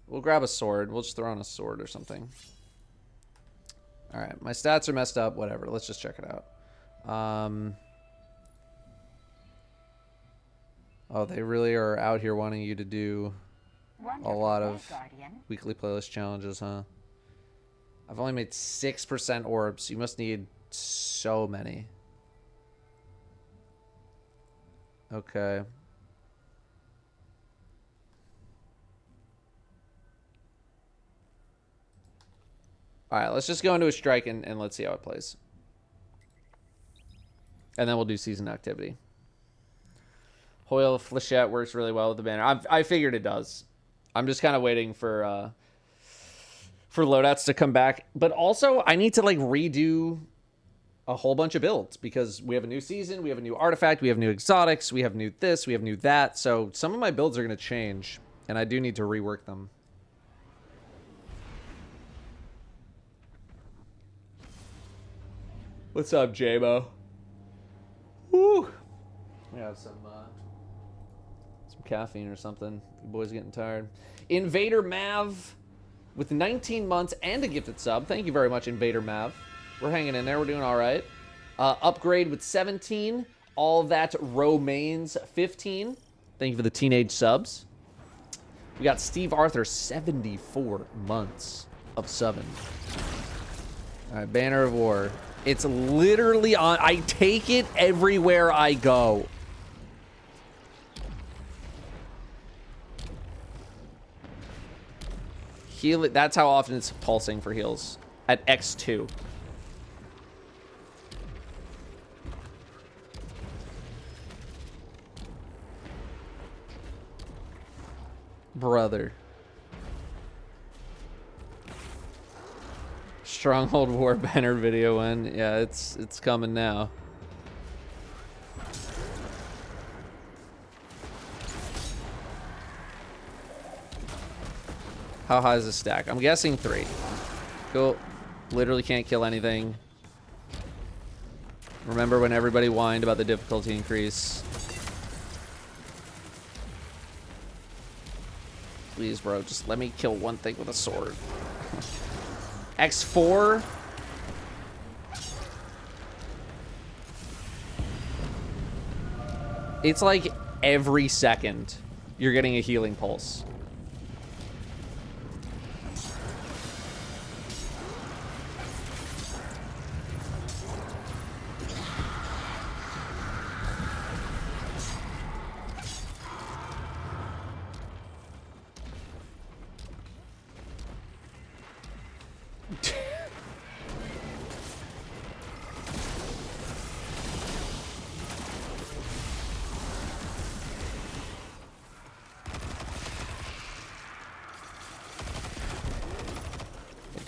We'll grab a sword. We'll just throw on a sword or something. Alright, my stats are messed up. Whatever. Let's just check it out. Oh, they really are out here wanting you to do a lot of weekly playlist challenges, huh? I've only made 6% orbs. You must need so many. Okay. Alright, let's just go into a strike and let's see how it plays. And then we'll do season activity. Hoyle Flechette works really well with the banner. I figured it does. I'm just kind of waiting for loadouts to come back. But also, I need to like redo a whole bunch of builds because we have a new season, we have a new artifact, we have new exotics, we have new this, we have new that. So some of my builds are going to change, and I do need to rework them. What's up, J-Mo? Woo! We have some caffeine or something. You boys getting tired. Invader Mav with 19 months and a gifted sub. Thank you very much, Invader Mav. We're hanging in there. We're doing all right. Upgrade with 17. All that Romains 15. Thank you for the teenage subs. We got Steve Arthur, 74 months of subbing. All right, Banner of War. It's literally on. I take it everywhere I go. Heal it. That's how often it's pulsing for heals. At X2. Brother. Stronghold War banner video in. Yeah, it's coming now. How high is the stack? I'm guessing 3. Cool. Literally can't kill anything. Remember when everybody whined about the difficulty increase? Please, bro, just let me kill one thing with a sword. X4. It's like every second you're getting a healing pulse.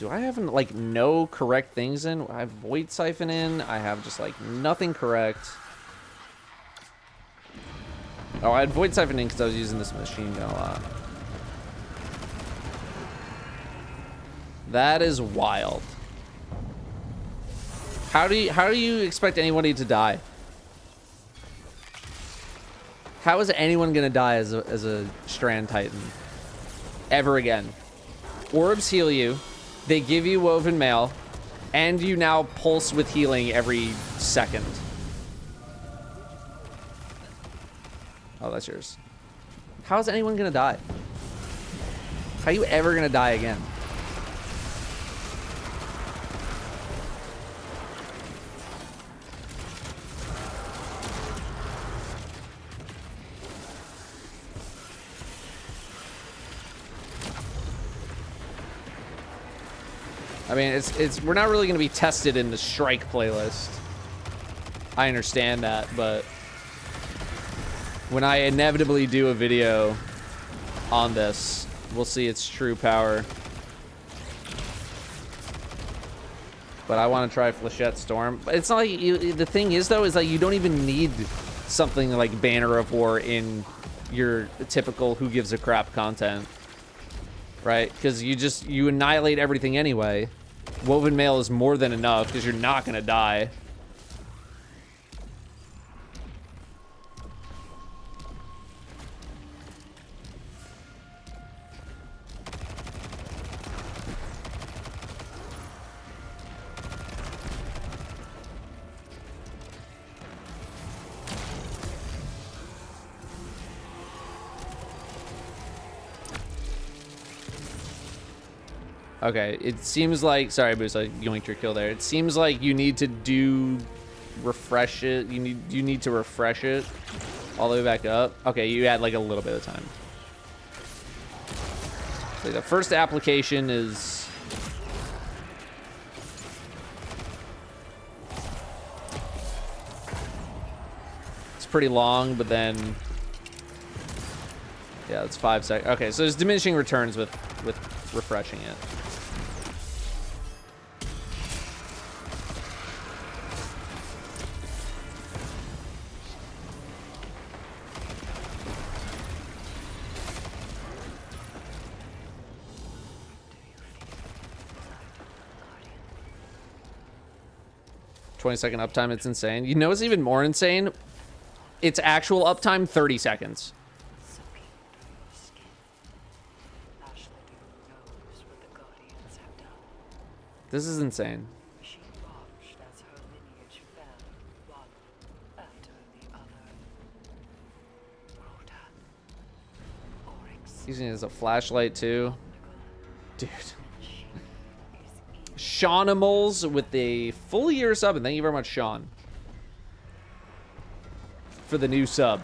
Do I have like no correct things in? I have Void Siphon in. I have just like nothing correct. Oh, I had Void Siphon in because I was using this machine gun a lot. That is wild. How do you expect anybody to die? How is anyone gonna die as a Strand Titan ever again? Orbs heal you. They give you Woven Mail, and you now pulse with healing every second. Oh, that's yours. How is anyone gonna die? How are you ever gonna die again? I mean, we're not really going to be tested in the Strike playlist. I understand that, but when I inevitably do a video on this, we'll see its true power. But I want to try Flechette Storm. But it's not like the thing is though, is like you don't even need something like Banner of War in your typical who gives a crap content, right? Because you annihilate everything anyway. Woven Mail is more than enough because you're not going to die. Okay, it seems like, sorry, Boost, I yoinked your kill there. It seems like you need to refresh it. You need to refresh it all the way back up. Okay, you had like a little bit of time. So the first application is it's pretty long, but then yeah, it's 5 seconds. Okay, so there's diminishing returns with refreshing it. 20-second uptime, it's insane. You know what's even more insane? It's actual uptime 30 seconds. This is insane. Using it as a flashlight too. Dude. Seanimals with a full year sub, and thank you very much, Sean, for the new sub.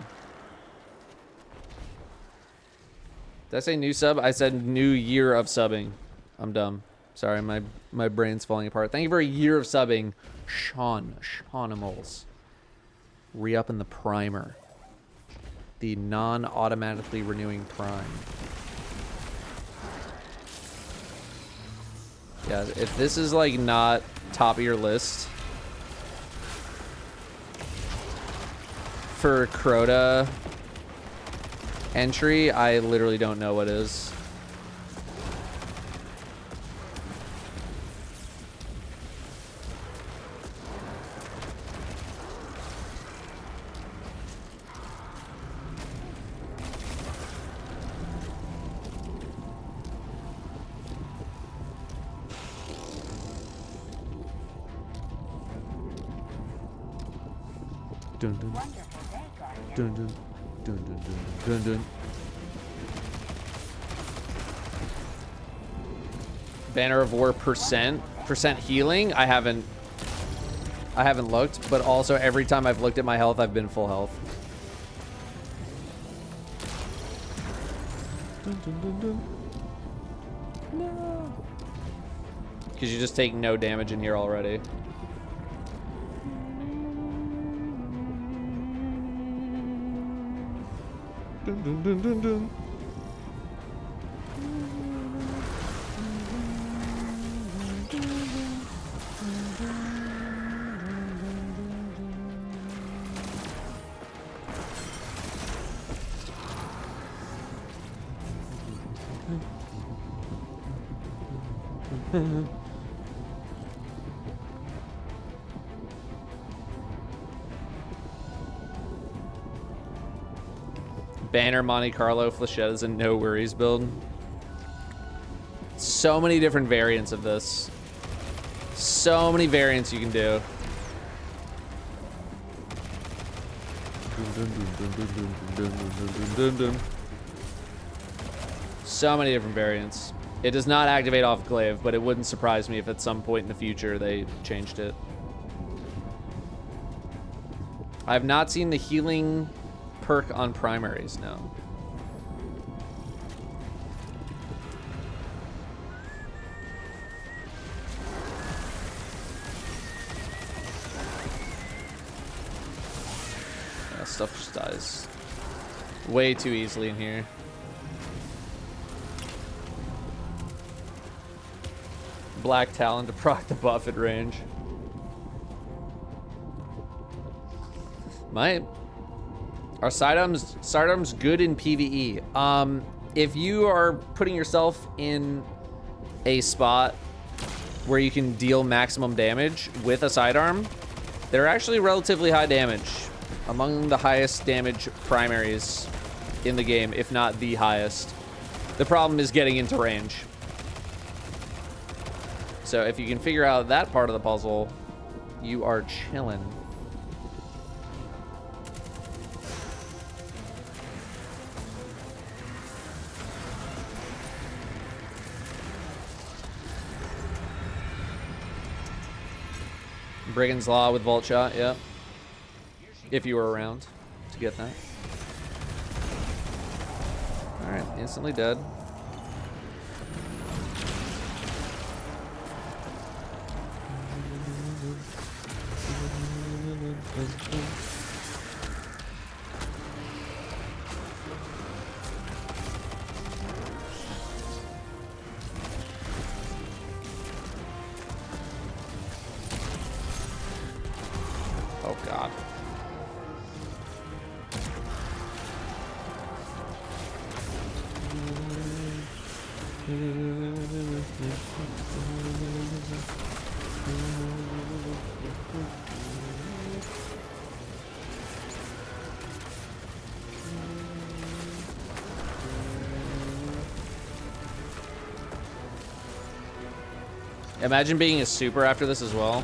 Did I say new sub? I said new year of subbing. I'm dumb. Sorry, my brain's falling apart. Thank you for a year of subbing, Seanimals. Re-up in the primer. The non-automatically renewing prime. Yeah, if this is like not top of your list for Crota entry, I literally don't know what is. Dun dun dun dun dun dun dun dun. Banner of War percent healing. I haven't looked, but also every time I've looked at my health, I've been full health. Dun, dun, dun, dun. No. Because you just take no damage in here already. Dun, dun, dun, dun, dun. Banner, Monte Carlo, Flechettas, and no worries build. So many different variants of this. So many variants you can do. So many different variants. It does not activate off glaive, but it wouldn't surprise me if at some point in the future they changed it. I have not seen the healing perk on primaries, no. Yeah, stuff just dies way too easily in here. Black Talon to proc the buff at range. Are sidearms good in PvE? If you are putting yourself in a spot where you can deal maximum damage with a sidearm, they're actually relatively high damage. Among the highest damage primaries in the game, if not the highest. The problem is getting into range. So if you can figure out that part of the puzzle, you are chilling. Brigand's Law with Vault Shot, yeah. If you were around to get that. Alright, instantly dead. Oh god. Imagine being a super after this as well.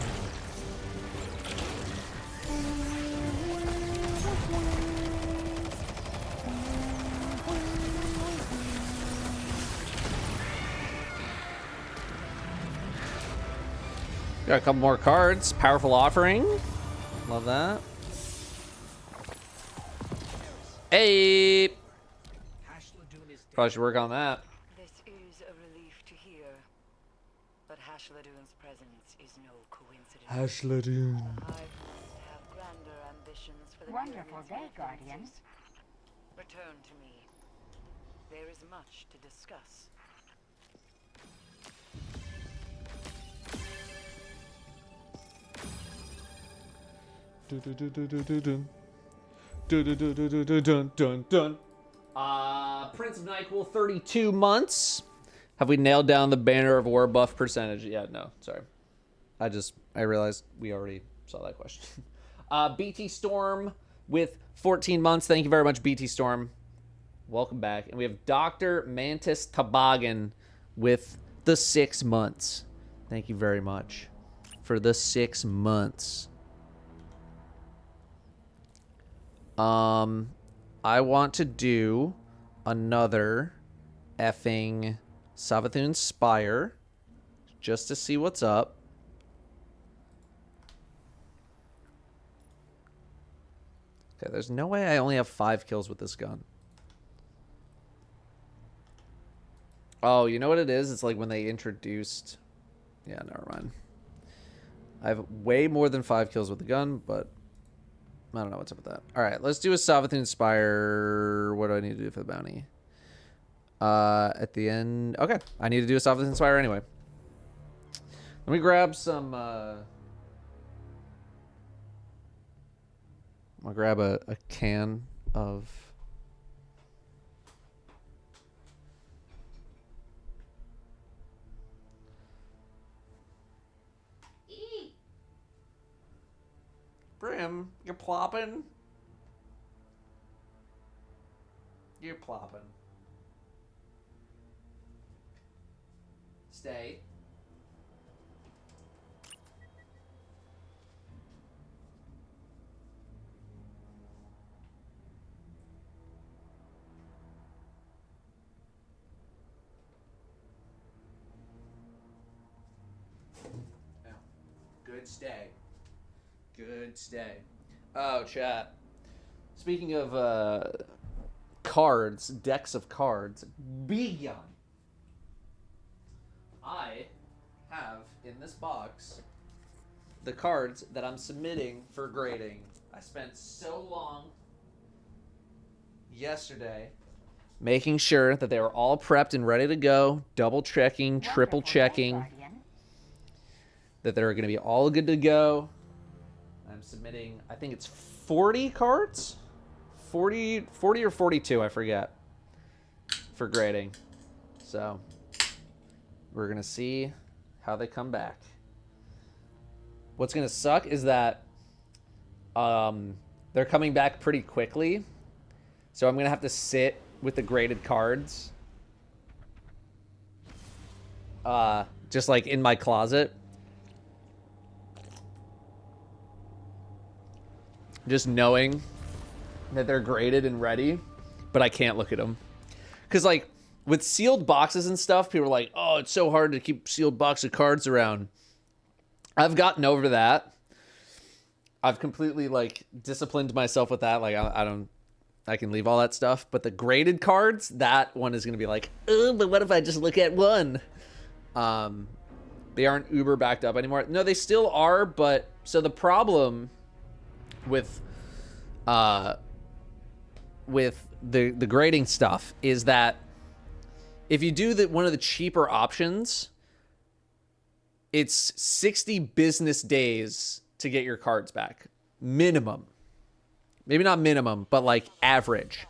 Got a couple more cards. Powerful Offering. Love that. Hey! Probably should work on that. This is a relief to hear, but Hashladoon's presence is no coincidence. Hashladoon. The Hive must have grander ambitions for the Wonderful day, Guardian. Return to me. There is much to discuss. Prince of Nyquil, 32 months. Have we nailed down the Banner of War buff percentage? Yeah, no, sorry. I realized we already saw that question. BT Storm with 14 months. Thank you very much, BT Storm. Welcome back. And we have Dr. Mantis Toboggan with the 6 months. Thank you very much for the 6 months. I want to do another effing Savathun Spire just to see what's up. Okay, there's no way I only have 5 kills with this gun. Oh, you know what it is? It's like when they introduced... Yeah, never mind. I have way more than 5 kills with the gun, but I don't know what's up with that. All right, let's do a Savathun Spire. What do I need to do for the bounty? At the end... Okay, I need to do a Savathun Spire anyway. Let me grab some... I'm gonna grab a can of... Brim, you're plopping. You're plopping. Stay. Good stay. Good stay. Oh, chat. Speaking of cards, decks of cards, Beyond. I have in this box the cards that I'm submitting for grading. I spent so long yesterday making sure that they were all prepped and ready to go, double checking, triple checking, that they're going to be all good to go. I'm submitting, I think it's 40 cards? 40 or 42, I forget, for grading. So we're going to see how they come back. What's going to suck is that they're coming back pretty quickly. So I'm going to have to sit with the graded cards just like in my closet. Just knowing that they're graded and ready, but I can't look at them. Because, like, with sealed boxes and stuff, people are like, oh, it's so hard to keep sealed box of cards around. I've gotten over that. I've completely, like, disciplined myself with that. Like, I can leave all that stuff. But the graded cards, that one is going to be like, oh, but what if I just look at one? They aren't uber backed up anymore. No, they still are, but... So the problem with the grading stuff is that if you do one of the cheaper options, it's 60 business days to get your cards back. Minimum. Maybe not minimum, but like average.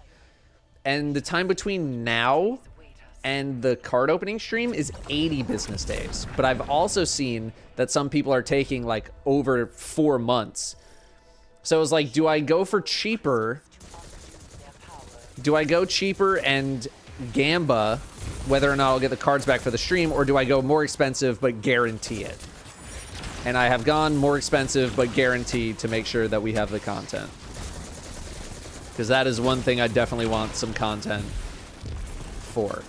And the time between now and the card opening stream is 80 business days. But I've also seen that some people are taking like over 4 months. So it was like, do I go for cheaper? Do I go cheaper and gamba whether or not I'll get the cards back for the stream, or do I go more expensive but guarantee it? And I have gone more expensive but guaranteed to make sure that we have the content. Because that is one thing I definitely want some content for.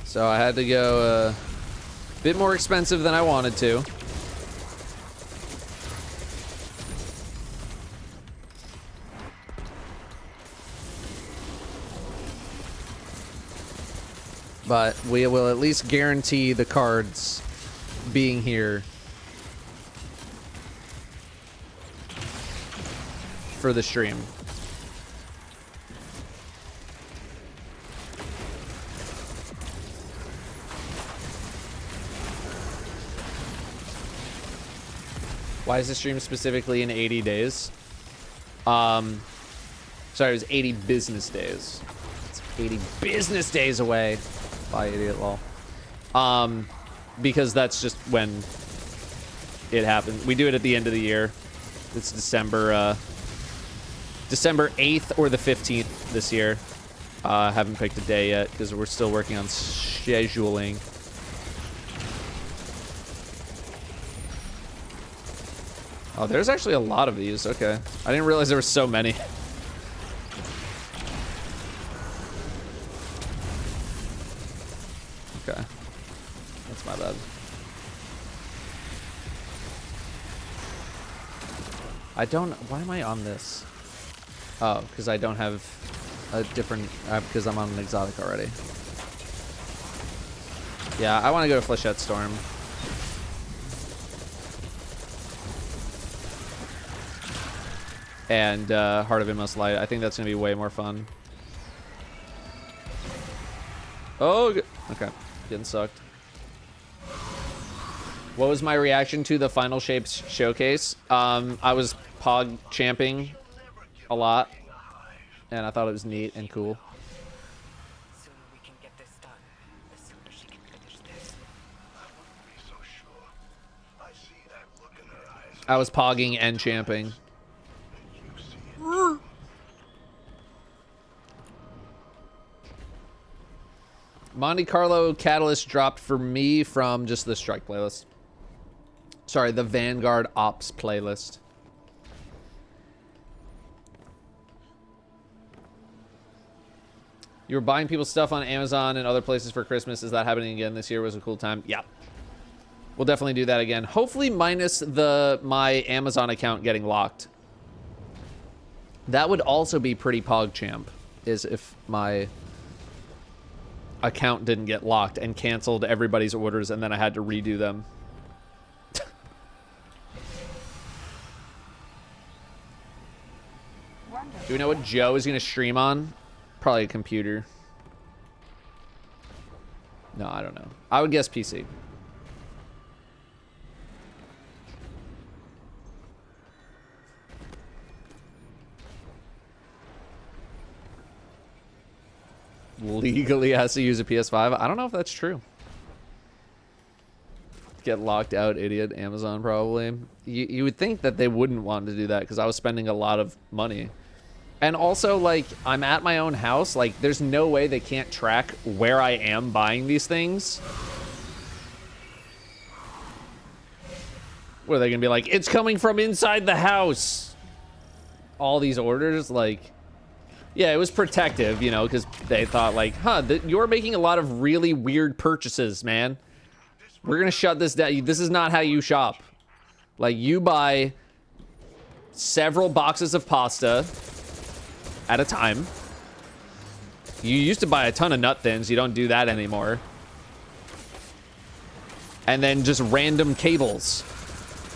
So I had to go a bit more expensive than I wanted to. But we will at least guarantee the cards being here for the stream. Why is the stream specifically in 80 days? Sorry, it was 80 business days. It's 80 business days away. Bye, idiot, lol. Because that's just when it happens. We do it at the end of the year. It's December 8th or the 15th this year. Haven't picked a day yet because we're still working on scheduling. Oh, there's actually a lot of these. Okay. I didn't realize there were so many. Okay. That's my bad. I don't... Why am I on this? Oh, because I don't have a different... because I'm on an exotic already. Yeah, I want to go to Flechette Storm. And Heart of Inmost Light. I think that's going to be way more fun. Oh, okay. Getting sucked. What was my reaction to the Final Shapes showcase? I was pog champing a lot, and I thought it was neat and cool. I was pogging and champing. Monte Carlo Catalyst dropped for me from just the Strike playlist. Sorry, the Vanguard Ops playlist. You were buying people stuff on Amazon and other places for Christmas. Is that happening again this year? Was a cool time. Yeah. We'll definitely do that again. Hopefully minus my Amazon account getting locked. That would also be pretty PogChamp, is if my account didn't get locked and canceled everybody's orders and then I had to redo them. Do we know what Joe is going to stream on? Probably a computer. No, I don't know. I would guess PC. Legally has to use a PS5. I don't know if that's true. Get locked out, idiot. Amazon probably. You would think that they wouldn't want to do that because I was spending a lot of money. And also, like, I'm at my own house. Like, there's no way they can't track where I am buying these things. What are they gonna be like? It's coming from inside the house. All these orders, like... Yeah, it was protective, you know, because they thought, like, huh, you're making a lot of really weird purchases, man. We're going to shut this down. This is not how you shop. Like, you buy several boxes of pasta at a time. You used to buy a ton of nut thins. You don't do that anymore. And then just random cables.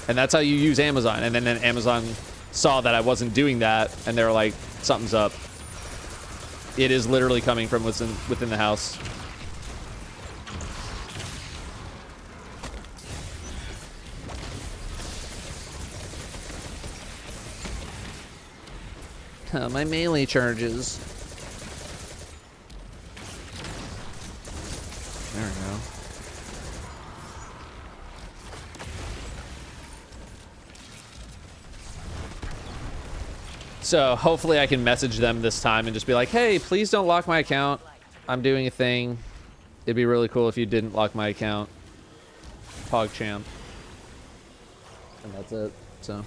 And that's how you use Amazon. And then Amazon saw that I wasn't doing that, and they were like, something's up. It is literally coming from within the house. My melee charges. There we go. So hopefully I can message them this time and just be like, hey, please don't lock my account. I'm doing a thing. It'd be really cool if you didn't lock my account. PogChamp. And that's it. So.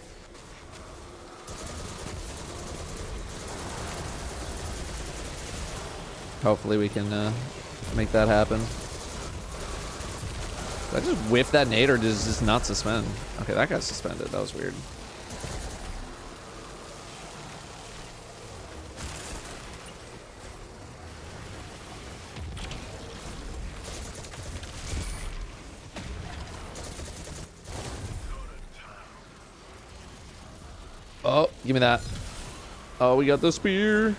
Hopefully we can make that happen. Did I just whiff that nade or does this not suspend? Okay, that got suspended. That was weird. Oh, give me that. Oh, we got the spear.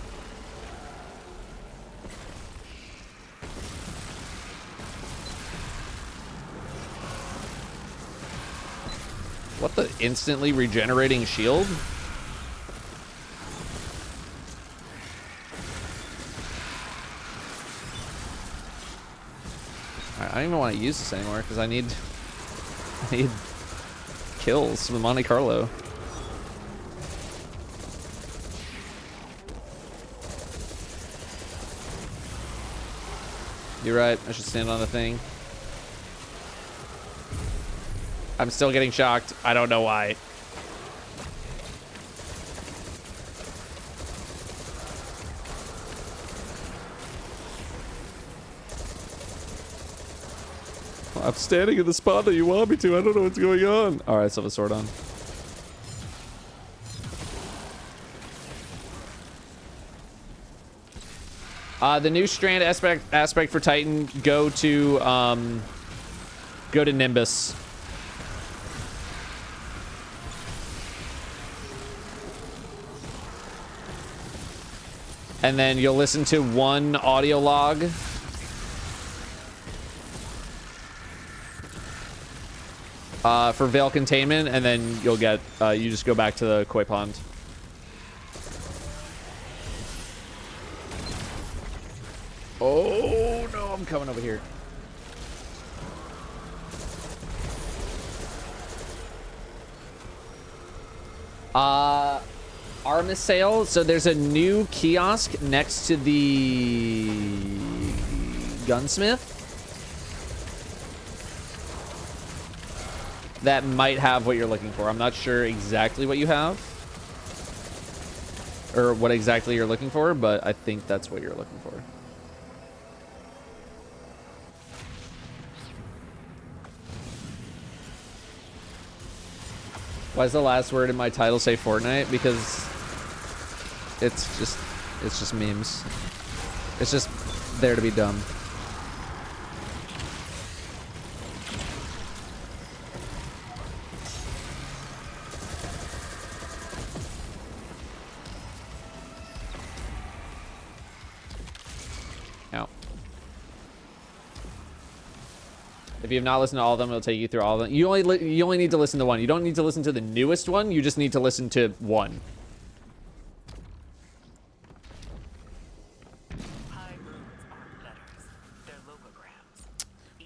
What the instantly regenerating shield? I don't even want to use this anymore because I need kills with Monte Carlo. You're right. I should stand on the thing. I'm still getting shocked. I don't know why. I'm standing in the spot that you want me to. I don't know what's going on. All right, I still have a sword on. The new strand aspect for Titan, go to Nimbus. And then you'll listen to one audio log. for Veil Containment, and then you'll get, you just go back to the Koi Pond. Oh, no, I'm coming over here. Artemis Sale. So there's a new kiosk next to the gunsmith that might have what you're looking for. I'm not sure exactly what you have or what exactly you're looking for, but I think that's what you're looking for. Why does the last word in my title say Fortnite? Because it's just memes. It's just there to be dumb. Out. If you have not listened to all of them, it'll take you through all of them. You only need to listen to one. You don't need to listen to the newest one. You just need to listen to one.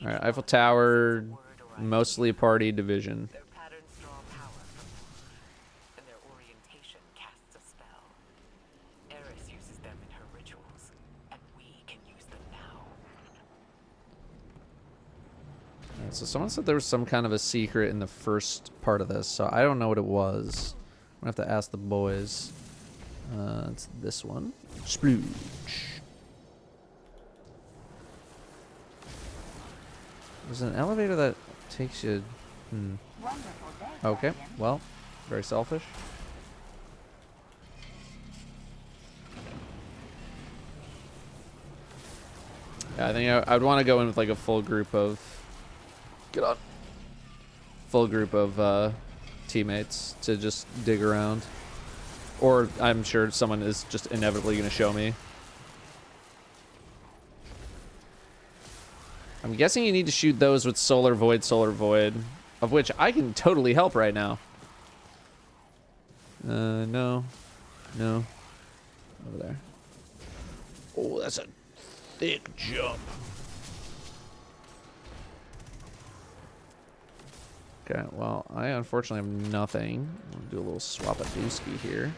All right, Eiffel Tower, mostly party division. So someone said there was some kind of a secret in the first part of this, so I don't know what it was. I'm gonna have to ask the boys. It's this one. Splooge. There's an elevator that takes you... Okay, well, very selfish. Yeah, I think I'd want to go in with like a full group of... Get on. Full group of teammates to just dig around. Or I'm sure someone is just inevitably going to show me. I'm guessing you need to shoot those with Solar Void, of which I can totally help right now. No. No. Over there. Oh, that's a thick jump. Okay, well, I unfortunately have nothing. I'm gonna do a little swap-a-dooski here.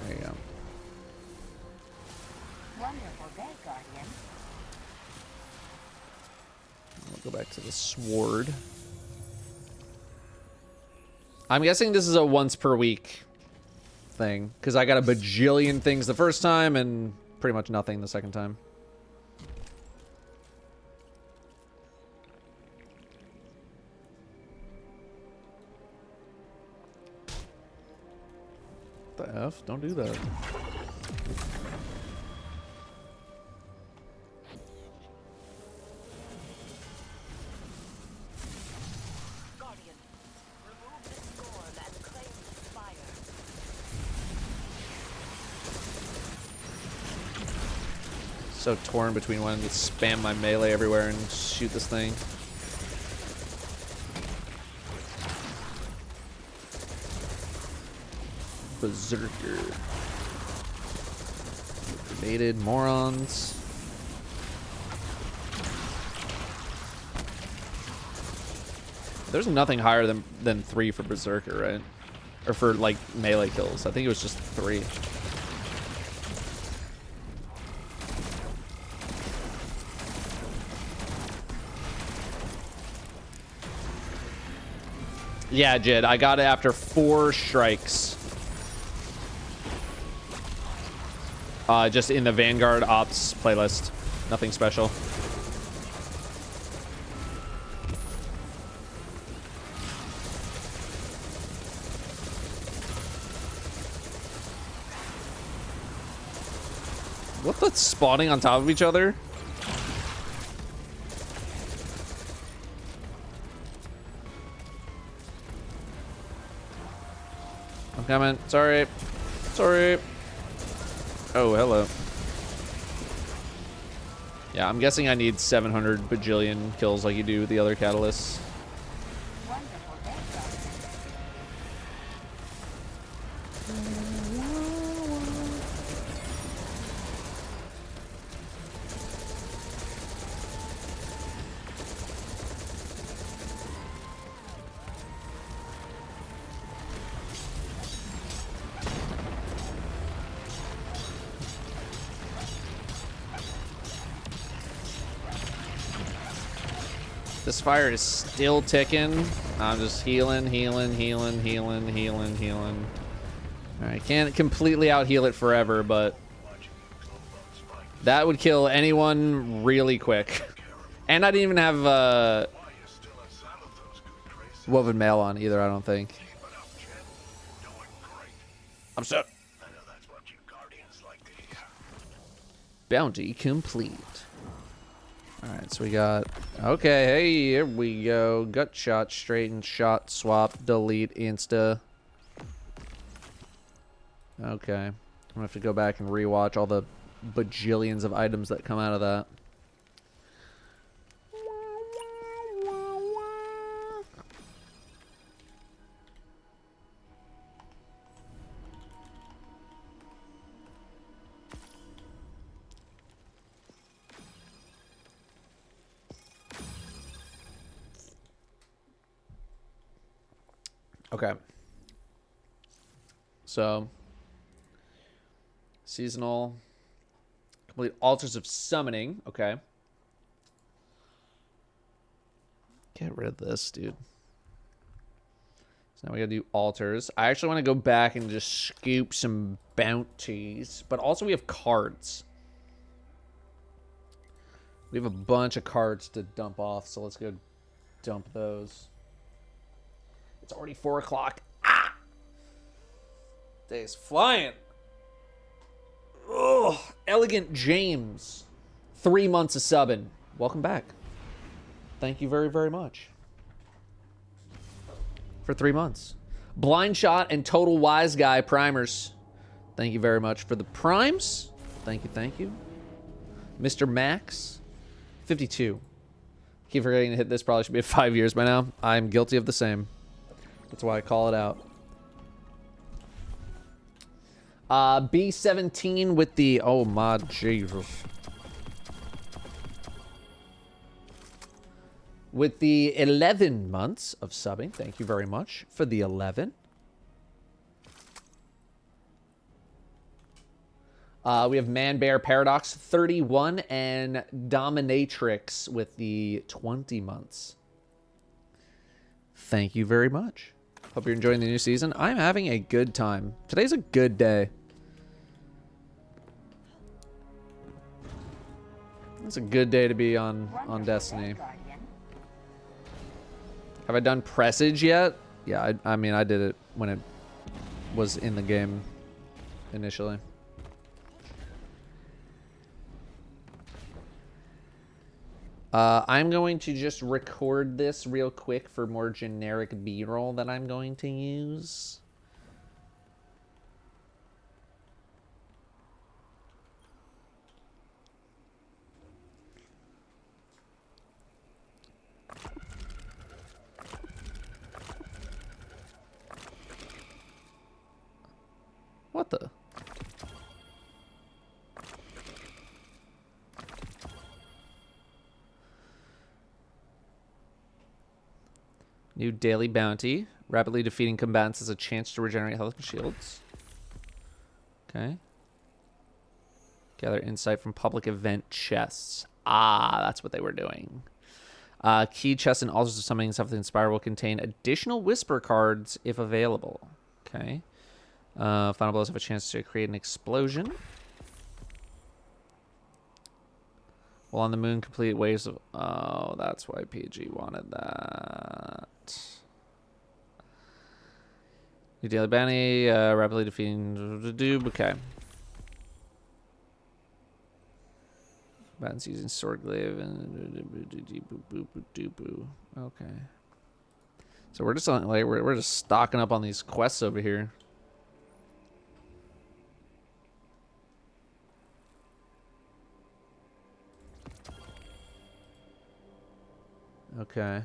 There you go. Wonderful day, Guardian. I'll go back to the sword. I'm guessing this is a once per week thing, because I got a bajillion things the first time and pretty much nothing the second time. What the F? Don't do that. So torn between wanting to spam my melee everywhere and shoot this thing. Berserker. Grenaded morons. There's nothing higher than 3 for Berserker, right? Or for like melee kills. I think it was just 3. Yeah, Jid, I got it after 4 strikes. Just in the Vanguard Ops playlist. Nothing special. What the spawning on top of each other? I'm coming. Sorry. Sorry. Oh, hello. Yeah, I'm guessing I need 700 bajillion kills like you do with the other catalysts. This fire is still ticking. I'm just healing. I can't completely out heal it forever, but that would kill anyone really quick. And I didn't even have woven mail on either, I don't think. I'm stuck. Bounty complete. Alright, so we got... Okay, hey, here we go. Gut shot, straighten, shot, swap, delete, insta. Okay. I'm gonna have to go back and rewatch all the bajillions of items that come out of that. Okay. So, seasonal, complete altars of summoning. Okay. Get rid of this, dude. So now we gotta do altars. I actually want to go back and just scoop some bounties, but also we have cards. We have a bunch of cards to dump off, so let's go dump those. It's already 4 o'clock. Ah! Day's flying. Ugh. Elegant James. 3 months of subbing. Welcome back. Thank you very, very much. For 3 months. Blind Shot and Total Wise Guy primers. Thank you very much for the primes. Thank you, thank you. Mr. Max. 52. Keep forgetting to hit this. Probably should be at 5 years by now. I'm guilty of the same. That's why I call it out. B17 with the... Oh, my Jesus. With the 11 months of subbing. Thank you very much for the 11. We have Man Bear Paradox 31 and Dominatrix with the 20 months. Thank you very much. Hope you're enjoying the new season. I'm having a good time. Today's a good day. It's a good day to be on Destiny. Have I done Presage yet? Yeah, I mean, I did it when it was in the game initially. I'm going to just record this real quick for more generic B-roll that I'm going to use. What the? New daily bounty. Rapidly defeating combatants has a chance to regenerate health and shields. Okay. Gather insight from public event chests. Ah, that's what they were doing. Key chests and altars of summoning stuff that inspire will contain additional whisper cards if available. Okay. Final blows have a chance to create an explosion. While on the moon, complete waves of... Oh, that's why PG wanted that. New daily bounty, rapidly defeating... Okay. Combatants using sword glaive and... Okay. So we're just on, like, we're just stocking up on these quests over here. Okay.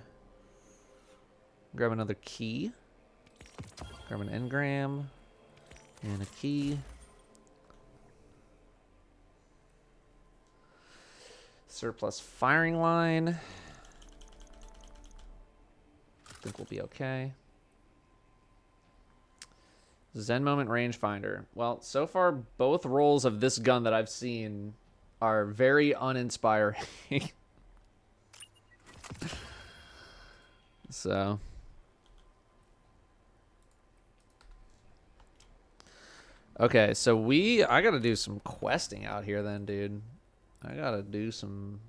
Grab another key. Grab an engram. And a key. Surplus firing line. I think we'll be okay. Zen Moment Rangefinder. Well, so far, both rolls of this gun that I've seen are very uninspiring. So. Okay, so I gotta do some questing out here then, dude. I gotta do some...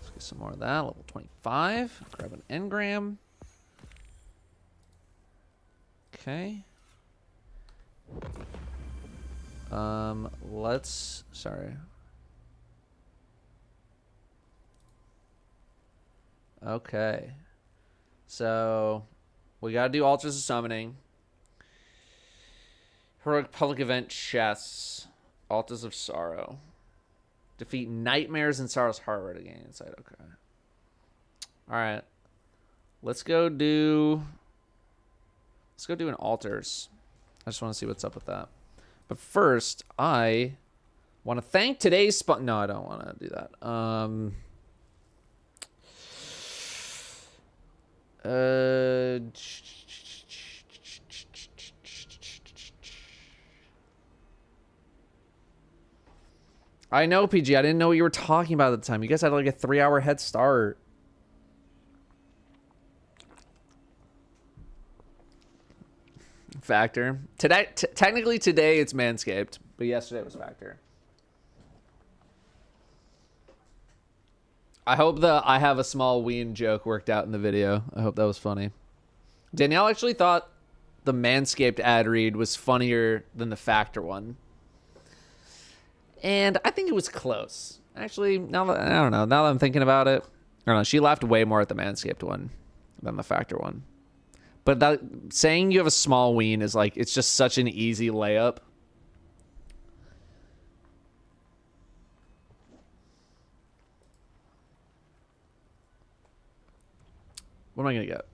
Let's get some more of that. Level 25. Grab an engram. Okay. Sorry. Okay. So, we gotta do Altars of Summoning. Heroic Public Event Chests. Altars of Sorrow. Defeat Nightmares and Sorrow's Heart to gain insight. Okay. Alright. Let's go do an Altars. I just want to see what's up with that. But first, I want to thank today's No, I don't want to do that. I know, PG. I didn't know what you were talking about at the time. You guys had like a 3-hour head start. Factor. Today, technically today it's Manscaped, but yesterday was Factor. I hope I have a small ween joke worked out in the video. I hope that was funny. Danielle actually thought the Manscaped ad read was funnier than the Factor one. And I think it was close. Actually, I don't know. Now that I'm thinking about it, I don't know. She laughed way more at the Manscaped one than the Factor one. But saying you have a small ween is like, it's just such an easy layup. What am I going to get?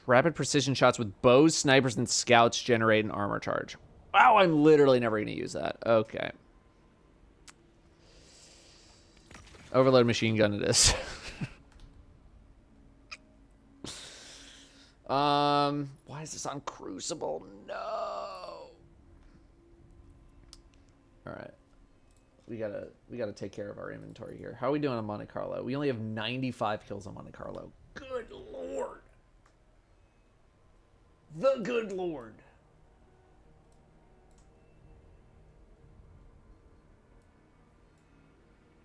Rapid precision shots with bows, snipers, and scouts generate an armor charge. Wow, I'm literally never going to use that. Okay. Overload machine gun it is. Why is this on Crucible? No. All right. We gotta take care of our inventory here. How are we doing on Monte Carlo? We only have 95 kills on Monte Carlo. Good Lord. The good Lord.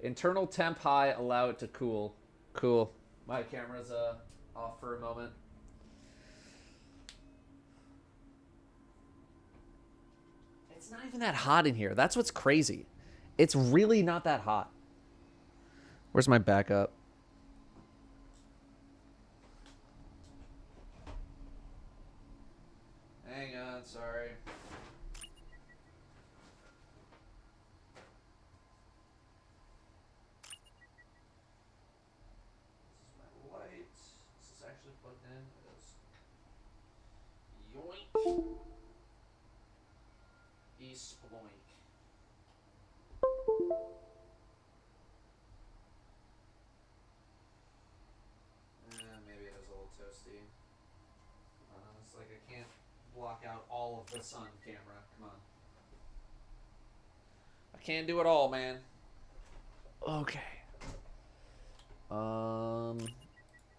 Internal temp high, allow it to cool. Cool. My camera's off for a moment. It's not even that hot in here. That's what's crazy. It's really not that hot. Where's my backup? Hang on, sorry. This is my light. Is this actually plugged in? It is. Yoink. Sploink. Maybe it was a little toasty. It's like I can't block out all of this on camera. Come on. I can't do it all, man. Okay.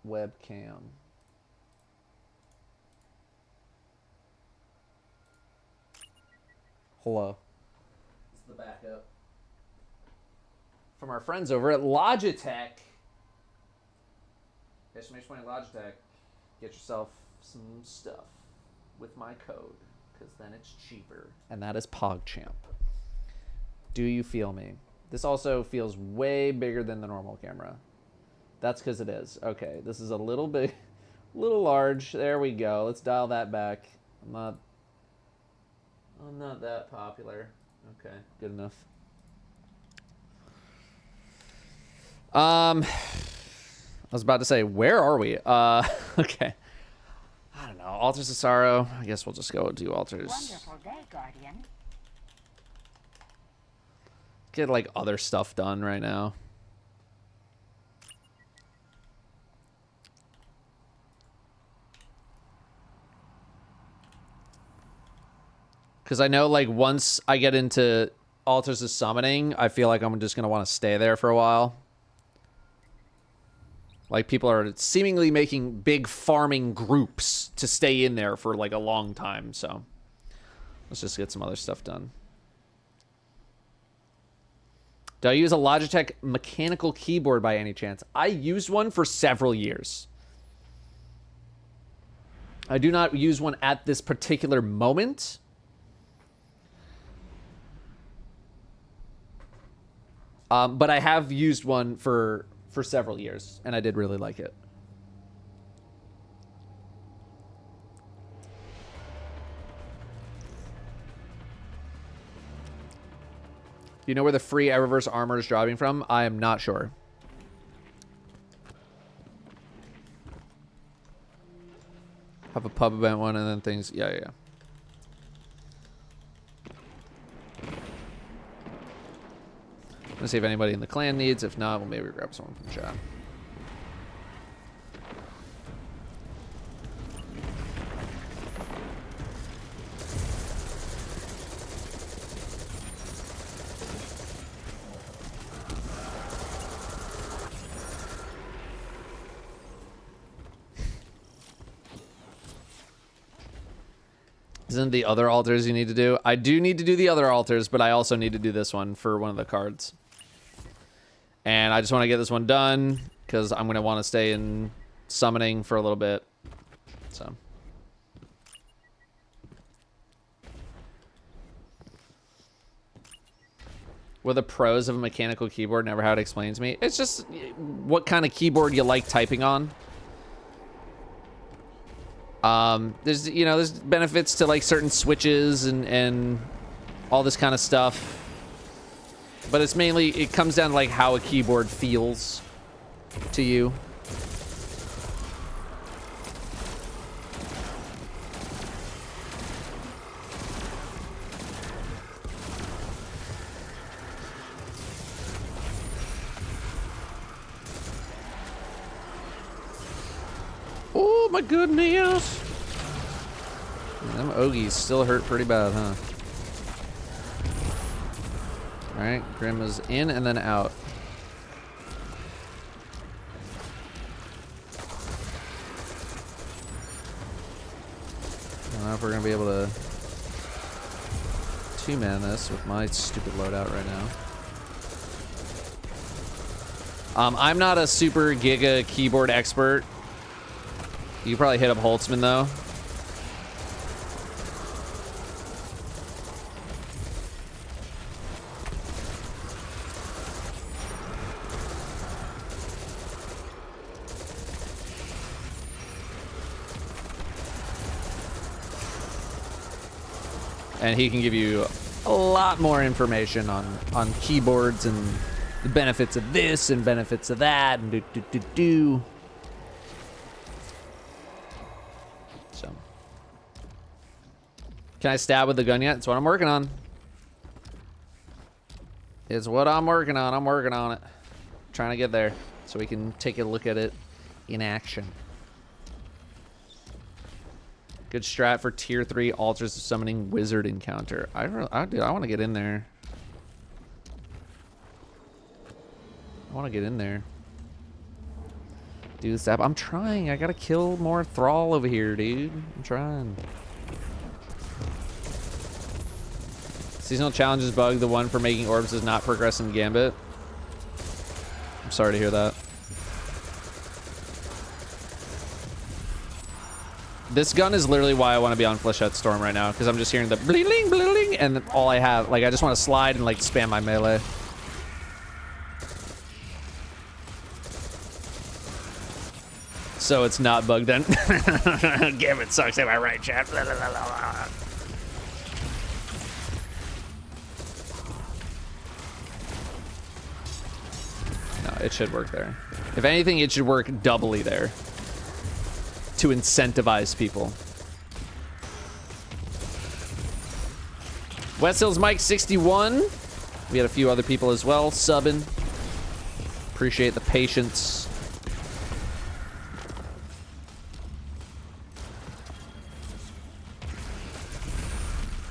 Webcam. Hello. This is the backup. From our friends over at Logitech. Exclamation point Logitech. Get yourself some stuff with my code, because then it's cheaper. And that is PogChamp. Do you feel me? This also feels way bigger than the normal camera. That's because it is. Okay, this is a little big, little large. There we go. Let's dial that back. I'm not that popular. Okay, good enough. I was about to say, where are we? Okay. I don't know. Altars of Sorrow. I guess we'll just go do Altars. Wonderful day, Guardian. Get like other stuff done right now. Because I know, like, once I get into Altars of Summoning, I feel like I'm just going to want to stay there for a while. Like, people are seemingly making big farming groups to stay in there for, like, a long time. So, let's just get some other stuff done. Do I use a Logitech mechanical keyboard by any chance? I used one for several years. I do not use one at this particular moment. But I have used one for several years, and I did really like it. Do you know where the free Eververse armor is dropping from? I am not sure. Have a pub event one and then things. Yeah. Let's see if anybody in the clan needs. If not, we'll maybe grab someone from chat. Isn't the other altars you need to do? I do need to do the other altars, but I also need to do this one for one of the cards. And I just want to get this one done because I'm going to want to stay in summoning for a little bit. So. What are the pros of a mechanical keyboard? Never how it explains me. It's just what kind of keyboard you like typing on. There's benefits to like certain switches and all this kind of stuff. But it's mainly, it comes down to like how a keyboard feels to you. Oh my goodness. Them Ogies still hurt pretty bad, huh? Alright, Grim is in and then out. I don't know if we're going to be able to two-man this with my stupid loadout right now. I'm not a super giga keyboard expert. You can probably hit up Holtzman, though. And he can give you a lot more information on keyboards and the benefits of this and benefits of that and do. So, can I stab with the gun yet? That's what I'm working on. It's what I'm working on. I'm working on it. Trying to get there so we can take a look at it in action. Good strat for tier 3 Altars of Summoning Wizard encounter. I want to get in there. I want to get in there. Do the stab. I'm trying. I gotta kill more Thrall over here, dude. I'm trying. Seasonal challenges bug. The one for making orbs does not progress in Gambit. I'm sorry to hear that. This gun is literally why I want to be on Fleshette Storm right now, because I'm just hearing the bling bling, and all I have, like, I just want to slide and like spam my melee. So it's not bugged then. Gambit sucks. Am I right, chat? Blah, blah, blah, blah. No, it should work there. If anything, it should work doubly there to incentivize people. West Hills Mike 61. We had a few other people as well subbing. Appreciate the patience.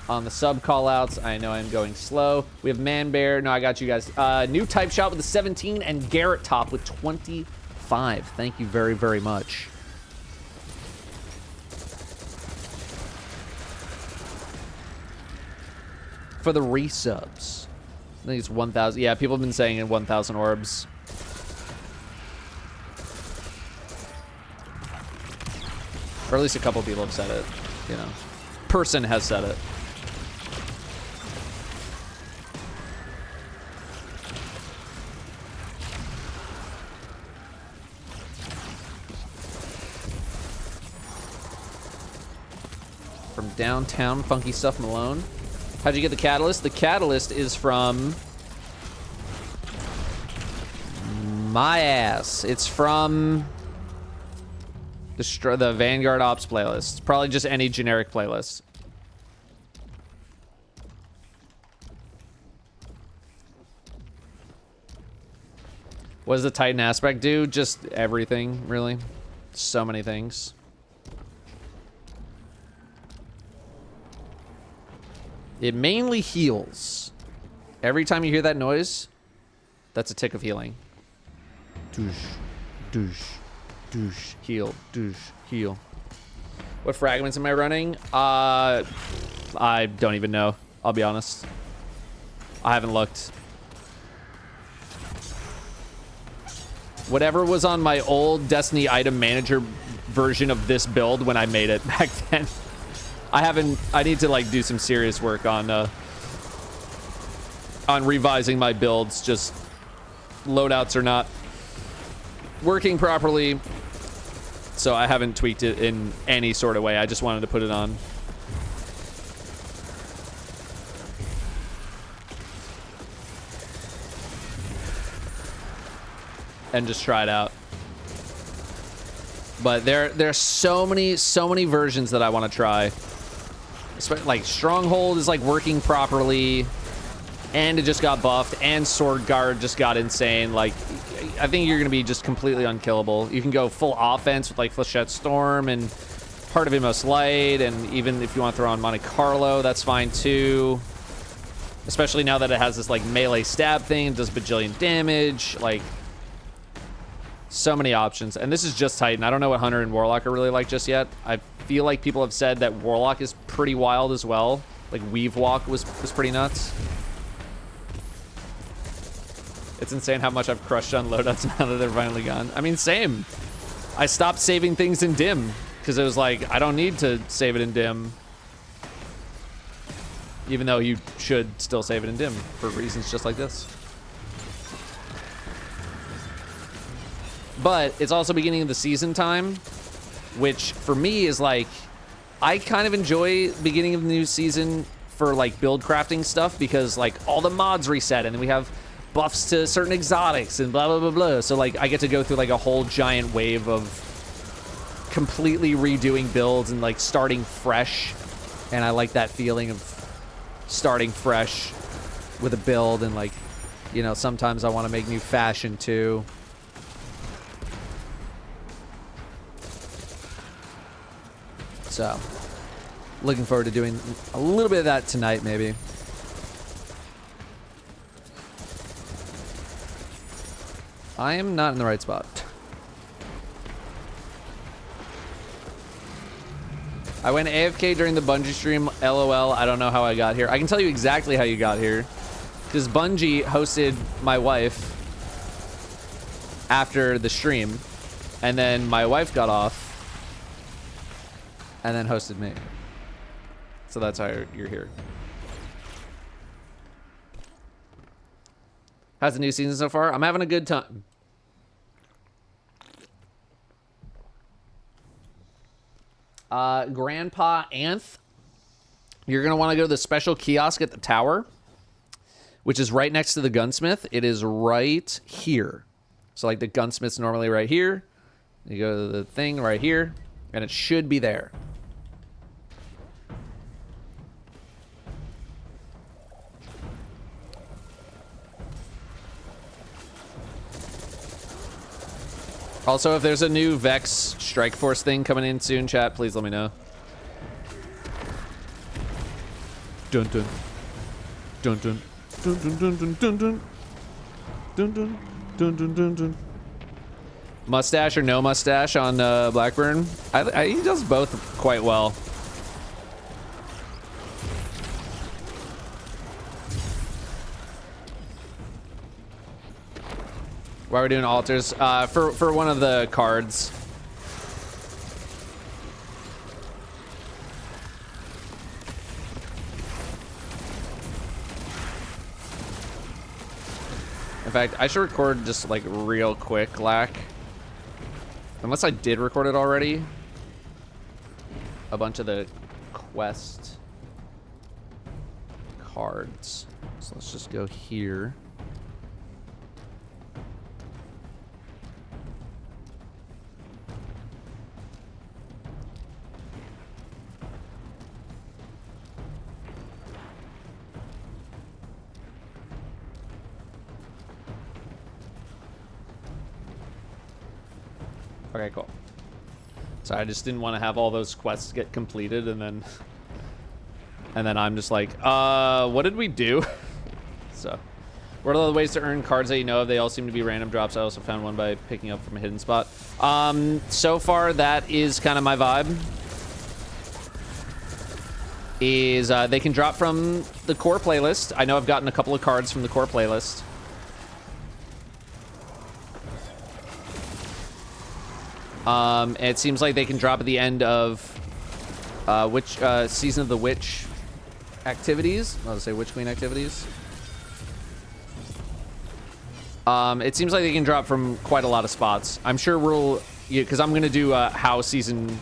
on the sub callouts. I know I'm going slow. We have Man Bear. No, I got you guys. New Type Shot with the 17 and Garrett Top with 25. Thank you very, very much. For the resubs. I think it's 1,000. Yeah, people have been saying in 1,000 orbs. Or at least a couple people have said it, you know. Person has said it. From downtown, Funky Stuff Malone. How'd you get the catalyst? The catalyst is from my ass. It's from the Vanguard Ops playlist. Probably just any generic playlist. What does the Titan aspect do? Just everything, really. So many things. It mainly heals. Every time you hear that noise, that's a tick of healing. Douche, douche, douche, heal, douche, heal. What fragments am I running? I don't even know. I'll be honest. I haven't looked. Whatever was on my old Destiny item manager version of this build when I made it back then. I need to like do some serious work on revising my builds. Just loadouts are not working properly, so I haven't tweaked it in any sort of way. I just wanted to put it on. And just try it out. But there are so many versions that I want to try. Like Stronghold is like working properly, and it just got buffed, and Sword Guard just got insane. Like, I think you're gonna be just completely unkillable. You can go full offense with like Flechette Storm and Heart of Inmost Light, and even if you want to throw on Monte Carlo, that's fine too. Especially now that it has this like melee stab thing, it does bajillion damage. Like, so many options. And this is just Titan. I don't know what Hunter and Warlock are really like just yet. I feel like people have said that Warlock is pretty wild as well. Like Weave Walk was pretty nuts. It's insane how much I've crushed on loadouts now that they're finally gone. I mean, same. I stopped saving things in Dim because it was like, I don't need to save it in Dim. Even though you should still save it in Dim for reasons just like this. But it's also beginning of the season time, which for me is like, I kind of enjoy beginning of the new season for like build crafting stuff because like all the mods reset and then we have buffs to certain exotics and blah, blah, blah, blah. So like I get to go through like a whole giant wave of completely redoing builds and like starting fresh. And I like that feeling of starting fresh with a build, and like, you know, sometimes I want to make new fashion too. So, looking forward to doing a little bit of that tonight, maybe. I am not in the right spot. I went AFK during the Bungie stream. LOL, I don't know how I got here. I can tell you exactly how you got here. Because Bungie hosted my wife after the stream. And then my wife got off. And then hosted me. So that's how you're here. How's the new season so far? I'm having a good time. Grandpa Anth, you're going to want to go to the special kiosk at the tower, which is right next to the gunsmith. It is right here. So like the gunsmith's normally right here. You go to the thing right here, and it should be there. Also, if there's a new Vex Strike Force thing coming in soon, chat, please let me know. Dun dun. Dun dun. Dun dun dun dun dun dun. Dun dun dun dun dun dun. Mustache or no mustache on Blackburn? He does both quite well. Why are we doing altars? For one of the cards. In fact, I should record just like real quick, Lack. Unless I did record it already. A bunch of the quest cards. So let's just go here. Okay, cool. So I just didn't want to have all those quests get completed and then I'm just like, what did we do? So, what are the ways to earn cards that you know of? They all seem to be random drops. I also found one by picking up from a hidden spot. So far, that is kind of my vibe. Is they can drop from the core playlist. I know I've gotten a couple of cards from the core playlist. It seems like they can drop at the end of which Season of the Witch activities. I'll say Witch Queen activities. It seems like they can drop from quite a lot of spots. I'm sure we'll, because I'm gonna do how Season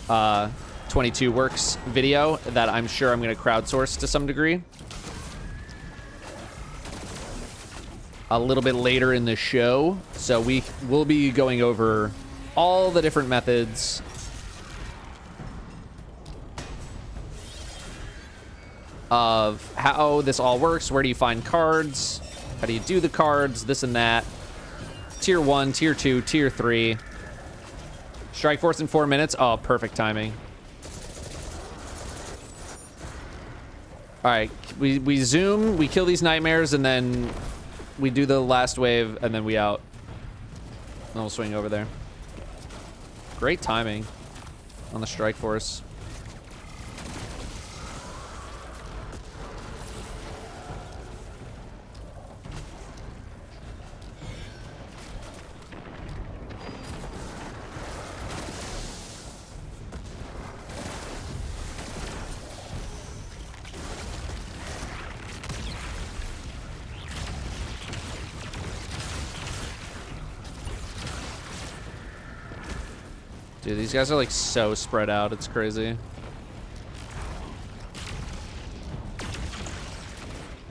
22 works video that I'm sure I'm gonna crowdsource to some degree. A little bit later in the show, so we'll be going over all the different methods of how this all works. Where do you find cards? How do you do the cards? This and that. Tier 1, Tier 2, Tier 3. Strike Force in 4 minutes. Oh, perfect timing. All right, we zoom, we kill these nightmares, and then we do the last wave, and then we out. And we'll swing over there. Great timing on the Strike Force. Dude, these guys are like so spread out. It's crazy.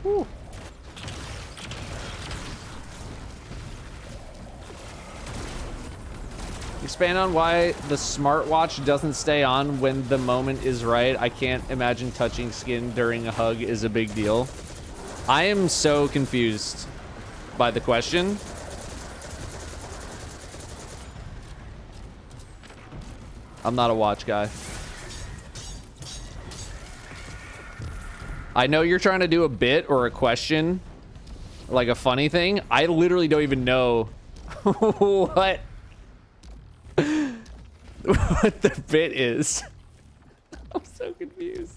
Woo. Expand on why the smartwatch doesn't stay on when the moment is right. I can't imagine touching skin during a hug is a big deal. I am so confused by the question. I'm not a watch guy. I know you're trying to do a bit or a question, like a funny thing. I literally don't even know what the bit is. I'm so confused.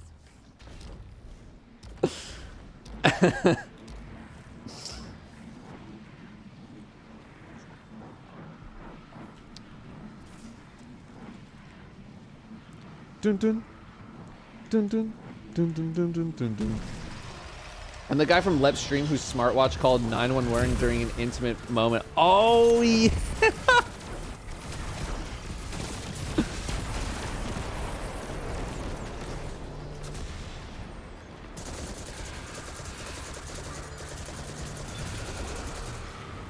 Dun dun dun dun dun dun dun dun dun dun. And the guy from Leb's stream whose smartwatch called 911 during an intimate moment. Oh yeah.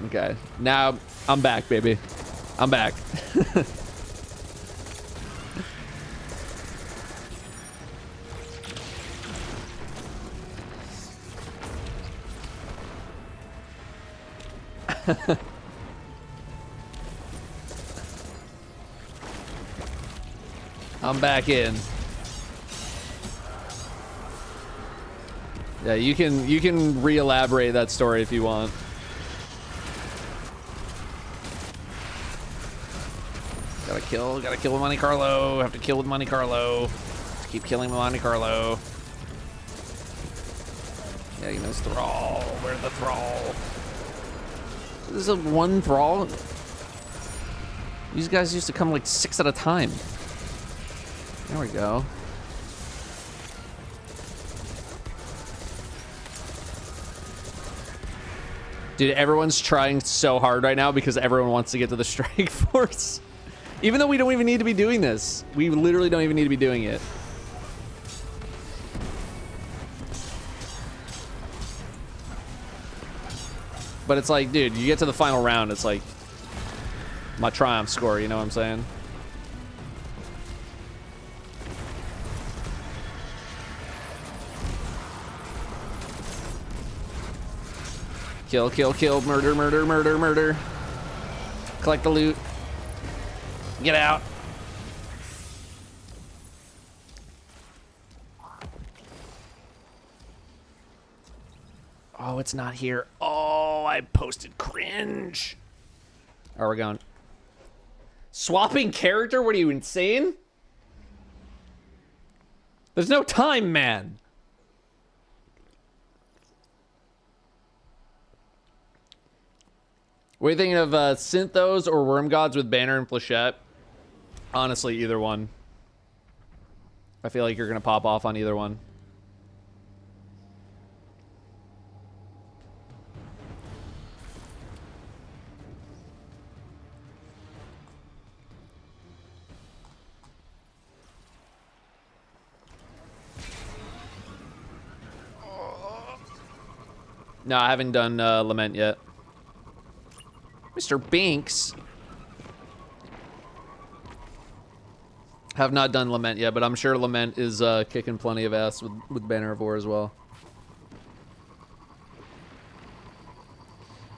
Okay, now I'm back, baby. I'm back. I'm back in. Yeah, you can re-elaborate that story if you want. Gotta kill with Monte Carlo. Have to kill with Monte Carlo. Just keep killing with Monte Carlo. Yeah, he knows Thrall. Where's the Thrall? This is a one Thrall. These guys used to come like 6 at a time. There we go. Dude, everyone's trying so hard right now because everyone wants to get to the Strike Force. Even though we don't even need to be doing this. We literally don't even need to be doing it. But it's like, dude, you get to the final round, it's like my triumph score, you know what I'm saying? Kill, kill, kill, murder, murder, murder, murder. Collect the loot. Get out. Oh, it's not here. Oh, I posted cringe. Are we going? Swapping character? What are you, insane? There's no time, man. What are you thinking of Synthos or Worm Gods with Banner and Flechette? Honestly, either one. I feel like you're going to pop off on either one. No, I haven't done Lament yet. Mr. Binks. Have not done Lament yet, but I'm sure Lament is kicking plenty of ass with Banner of War as well.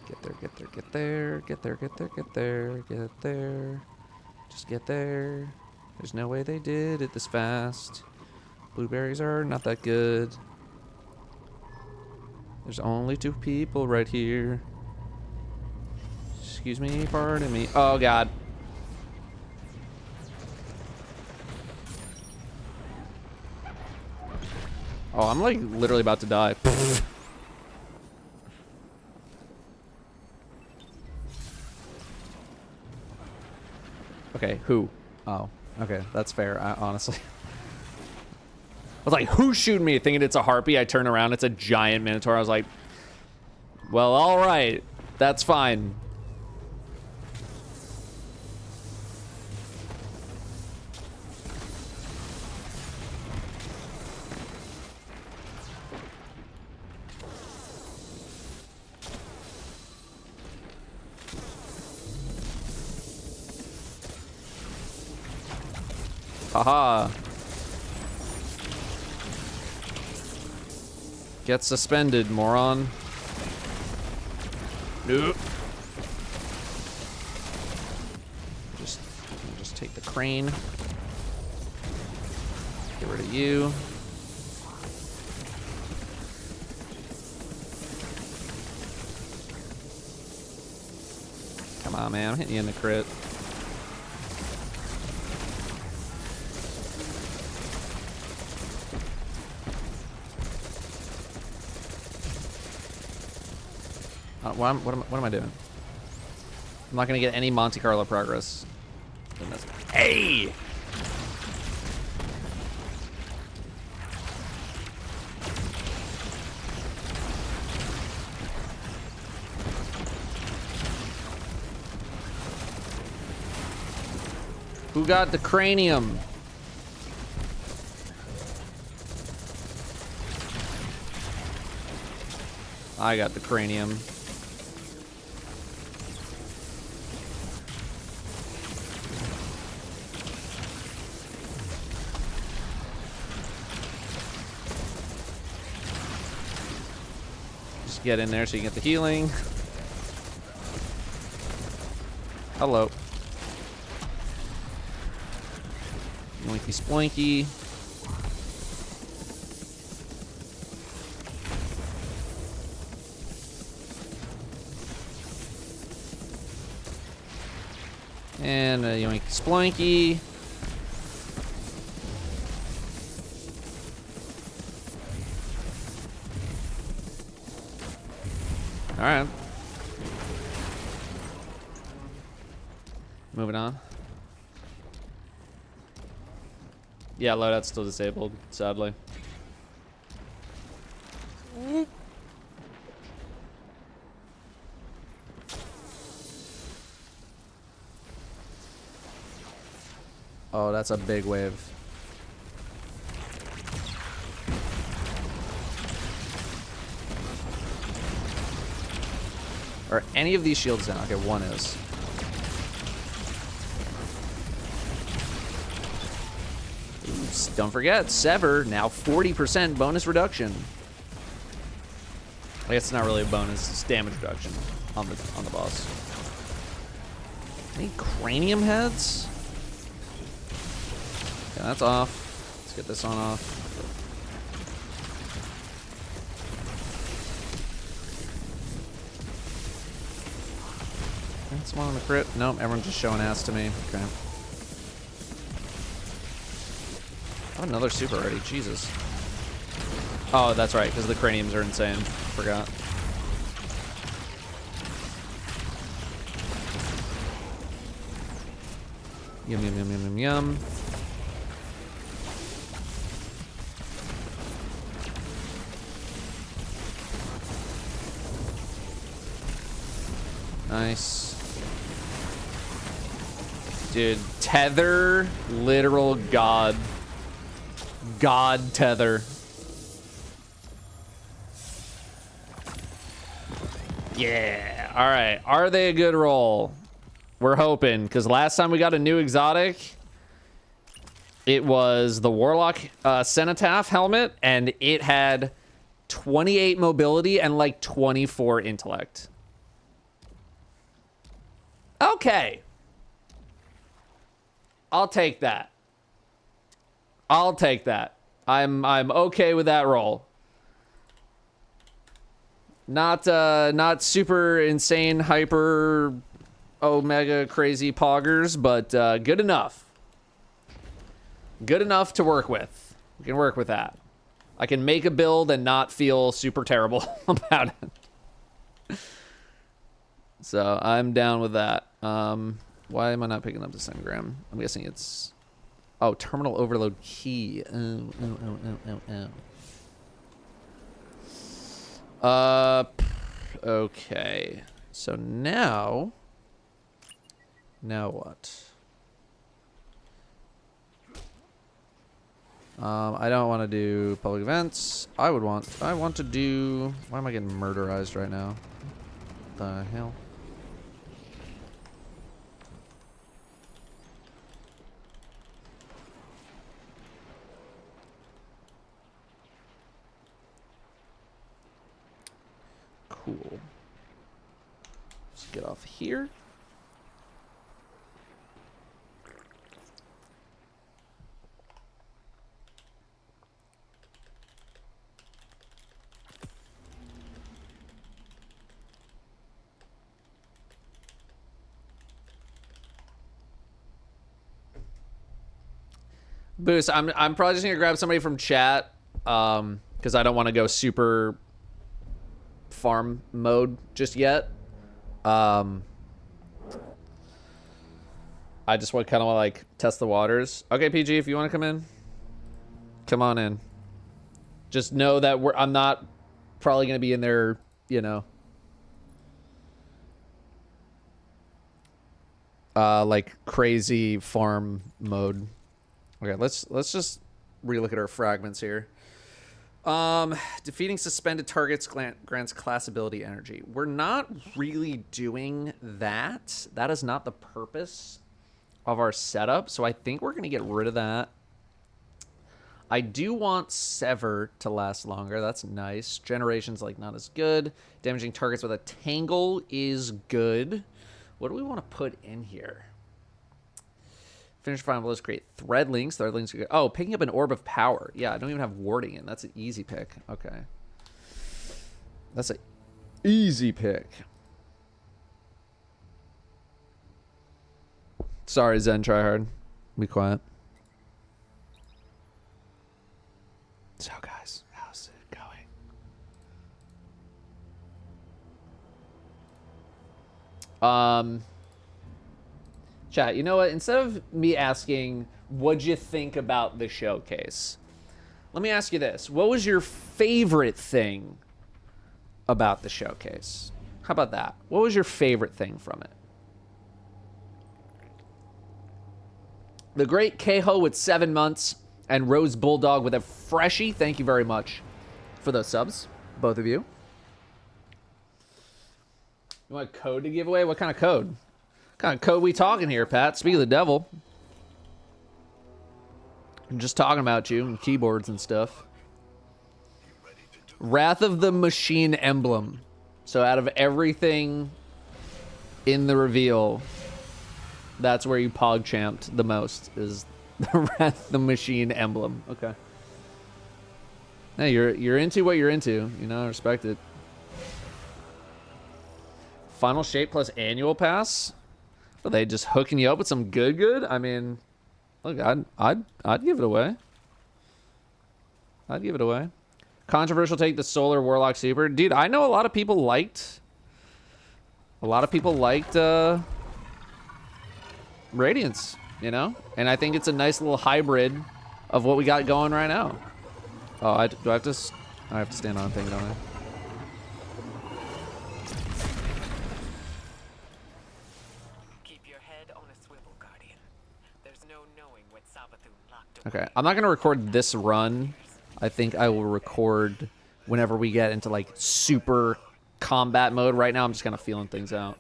Get there, get there, get there, get there, get there, get there, get there. Just get there. There's no way they did it this fast. Blueberries are not that good. There's only 2 people right here. Excuse me, pardon me. Oh, God. Oh, I'm like literally about to die. Okay, who? Oh, okay, that's fair, honestly. I was like, who's shooting me? Thinking it's a harpy. I turn around, it's a giant minotaur. I was like, well, all right, that's fine. Haha. Get suspended, moron. Nope. Just take the crane. Get rid of you. Come on, man. I'm hitting you in the crit. What am I doing? I'm not gonna get any Monte Carlo progress. Hey! Who got the cranium? I got the cranium. Get in there so you get the healing. Hello. Yoinky sploinky. And a yoink sploinky. All right. Moving on. Yeah, loadout's still disabled, sadly. Oh, that's a big wave. Are any of these shields down? Okay, one is. Oops, don't forget, Sever, now 40% bonus reduction. I guess it's not really a bonus, it's damage reduction on the boss. Any cranium heads? Okay, that's off. Let's get this on off. That's one on the crit. Nope, everyone's just showing ass to me. Okay. I have another super already. Jesus. Oh, that's right, because the craniums are insane. Forgot. Yum, yum, yum, yum, yum, yum. Nice. Dude, tether, literal god. God tether. Yeah. All right. Are they a good roll? We're hoping, because last time we got a new exotic, it was the Warlock Cenotaph helmet, and it had 28 mobility and like 24 intellect. Okay. I'll take that. I'll take that. I'm okay with that roll. Not super insane, hyper, omega crazy poggers, but good enough. Good enough to work with. We can work with that. I can make a build and not feel super terrible about it. So I'm down with that. Why am I not picking up this engram? I'm guessing it's... Oh, terminal overload key. Okay. So now what? I don't want to do public events. I want to do... Why am I getting murderized right now? What the hell? Cool. Let's get off here. Boost, I'm probably just gonna grab somebody from chat, because I don't want to go super farm mode just yet. I just want kind of like test the waters. Okay, PG, if you want to come in, come on in. Just know that I'm not probably gonna be in there, you know. Like crazy farm mode. Okay, let's just relook at our fragments here. Defeating suspended targets grants class ability energy. We're not really doing that. That is not the purpose of our setup, so I think we're gonna get rid of that. I do want Sever to last longer. That's nice. Generation's like not as good. Damaging targets with a tangle is good. What do we want to put in here? Finish final blows, create thread links. Thread links are good. Oh, picking up an orb of power. Yeah, I don't even have warding in. That's an easy pick. Okay. That's an easy pick. Sorry, Zen Tryhard. Be quiet. So, guys, how's it going? Chat, you know what? Instead of me asking, what'd you think about the showcase? Let me ask you this. What was your favorite thing about the showcase? How about that? What was your favorite thing from it? The Great Keho with 7 months and Rose Bulldog with a freshie. Thank you very much for those subs, both of you. You want a code to give away? What kind of code? What kind of code we talking here, Pat? Speak of the devil. I'm just talking about you and keyboards and stuff. Wrath of the Machine emblem. So out of everything in the reveal, that's where you pog-champed the most, is the Wrath of the Machine emblem. Okay. Hey, you're into what you're into. You know, I respect it. Final Shape plus annual pass? Are they just hooking you up with some good? I mean, look, I'd give it away. I'd give it away. Controversial take, the Solar Warlock Super. Dude, I know a lot of people liked Radiance, you know? And I think it's a nice little hybrid of what we got going right now. Oh, I have to stand on thing, don't I? Okay, I'm not gonna record this run. I think I will record whenever we get into like super combat mode. Right now, I'm just kind of feeling things out.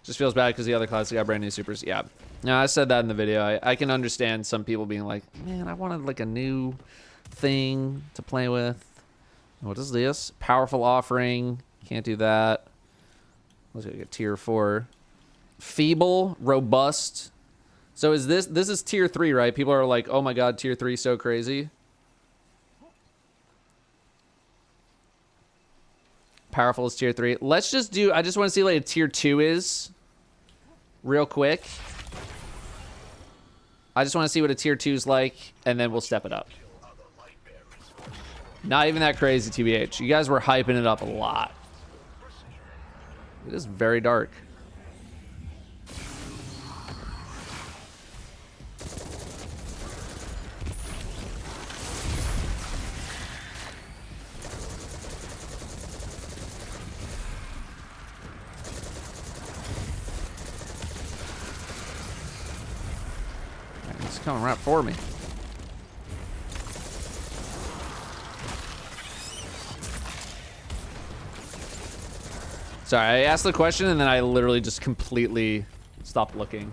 Just feels bad because the other classes got brand new supers. Yeah, no, I said that in the video. I can understand some people being like, man, I wanted like a new thing to play with. What is this? Powerful offering. Can't do that. Let's go get tier 4. Feeble, robust. So is this is tier 3, right? People are like, oh my god, tier 3 so crazy. Powerful is tier 3. Let's just do, I just want to see like a tier 2 is real quick. I just want to see what a tier 2 is like, and then we'll step it up. Not even that crazy, TBH. You guys were hyping it up a lot. It is very dark. It's coming right for me. Sorry, I asked the question and then I literally just completely stopped looking.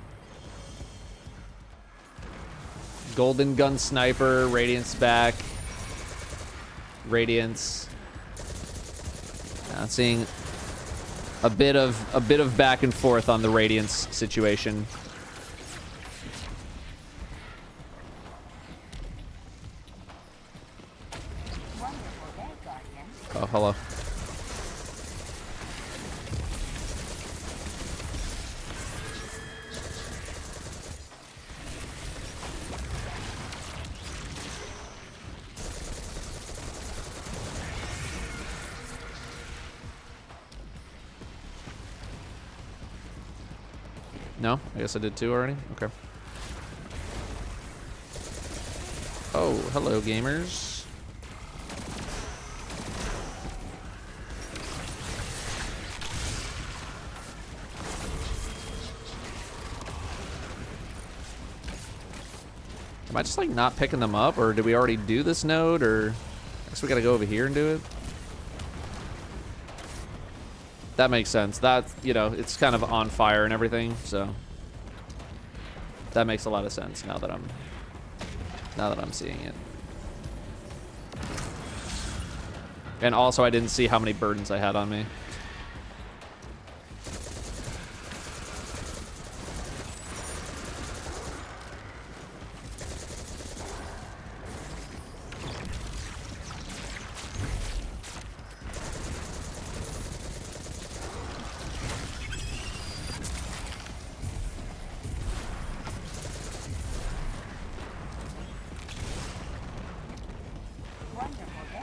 Golden Gun Sniper, Radiance back. Radiance. I'm seeing a bit of back and forth on the Radiance situation. Oh, hello. No? I guess I did 2 already? Okay. Oh, hello, gamers. Am I just like not picking them up, or did we already do this node, or I guess we gotta go over here and do it? That makes sense. That, you know, it's kind of on fire and everything, so that makes a lot of sense now that I'm seeing it. And also I didn't see how many burdens I had on me.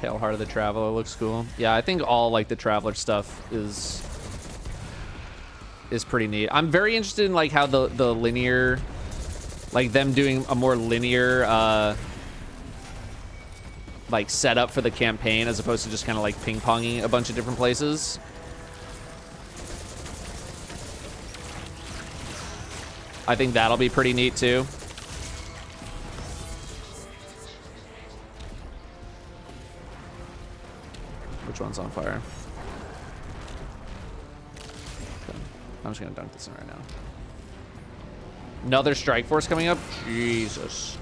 Pale Heart of the Traveler looks cool. Yeah, I think all like the Traveler stuff is pretty neat. I'm very interested in like how the linear, like them doing a more linear like setup for the campaign as opposed to just kind of like ping-ponging a bunch of different places. I think that'll be pretty neat too. Which one's on fire? Okay. I'm just gonna dunk this in right now. Another Strike Force coming up? Jesus.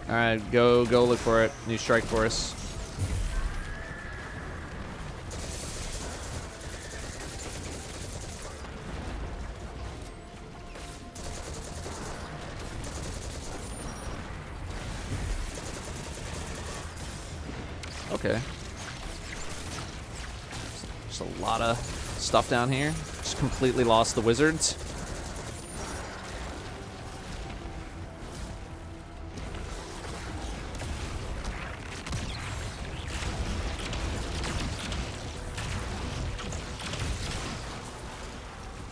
Alright, go look for it. New Strike Force. Okay. Just a lot of stuff down here. Just completely lost the wizards.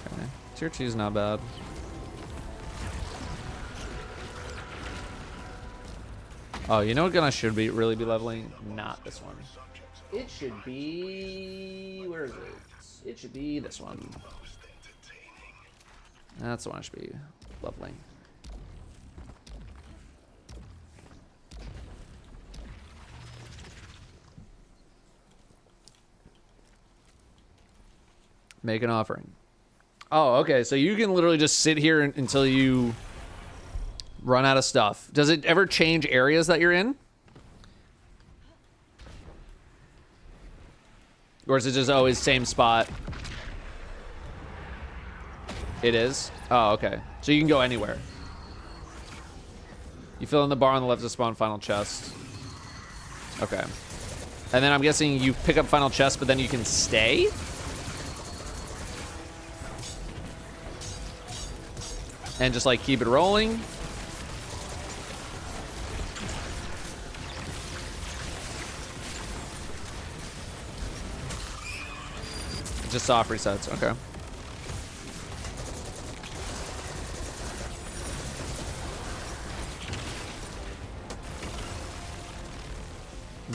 Okay. Tier 2 is not bad. Oh, you know what gun I should really be leveling? Not this one. It should be... Where is it? It should be this one. That's the one I should be leveling. Make an offering. Oh, okay. So you can literally just sit here until you run out of stuff. Does it ever change areas that you're in? Or is it just always same spot? It is? Oh, okay. So you can go anywhere. You fill in the bar on the left to spawn final chest. Okay. And then I'm guessing you pick up final chest, but then you can stay? And just like keep it rolling? Just soft resets, okay.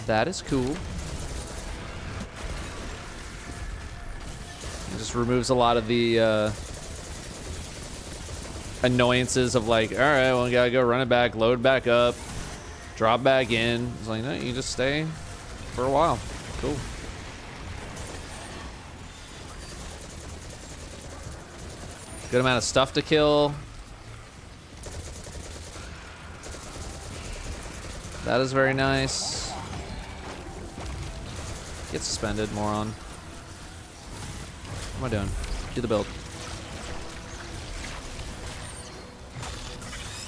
That is cool. It just removes a lot of the annoyances of like, all right, well, we gotta go run it back, load back up, drop back in. It's like, no, you just stay for a while. Cool. Good amount of stuff to kill. That is very nice. Get suspended, moron. What am I doing? Do the build.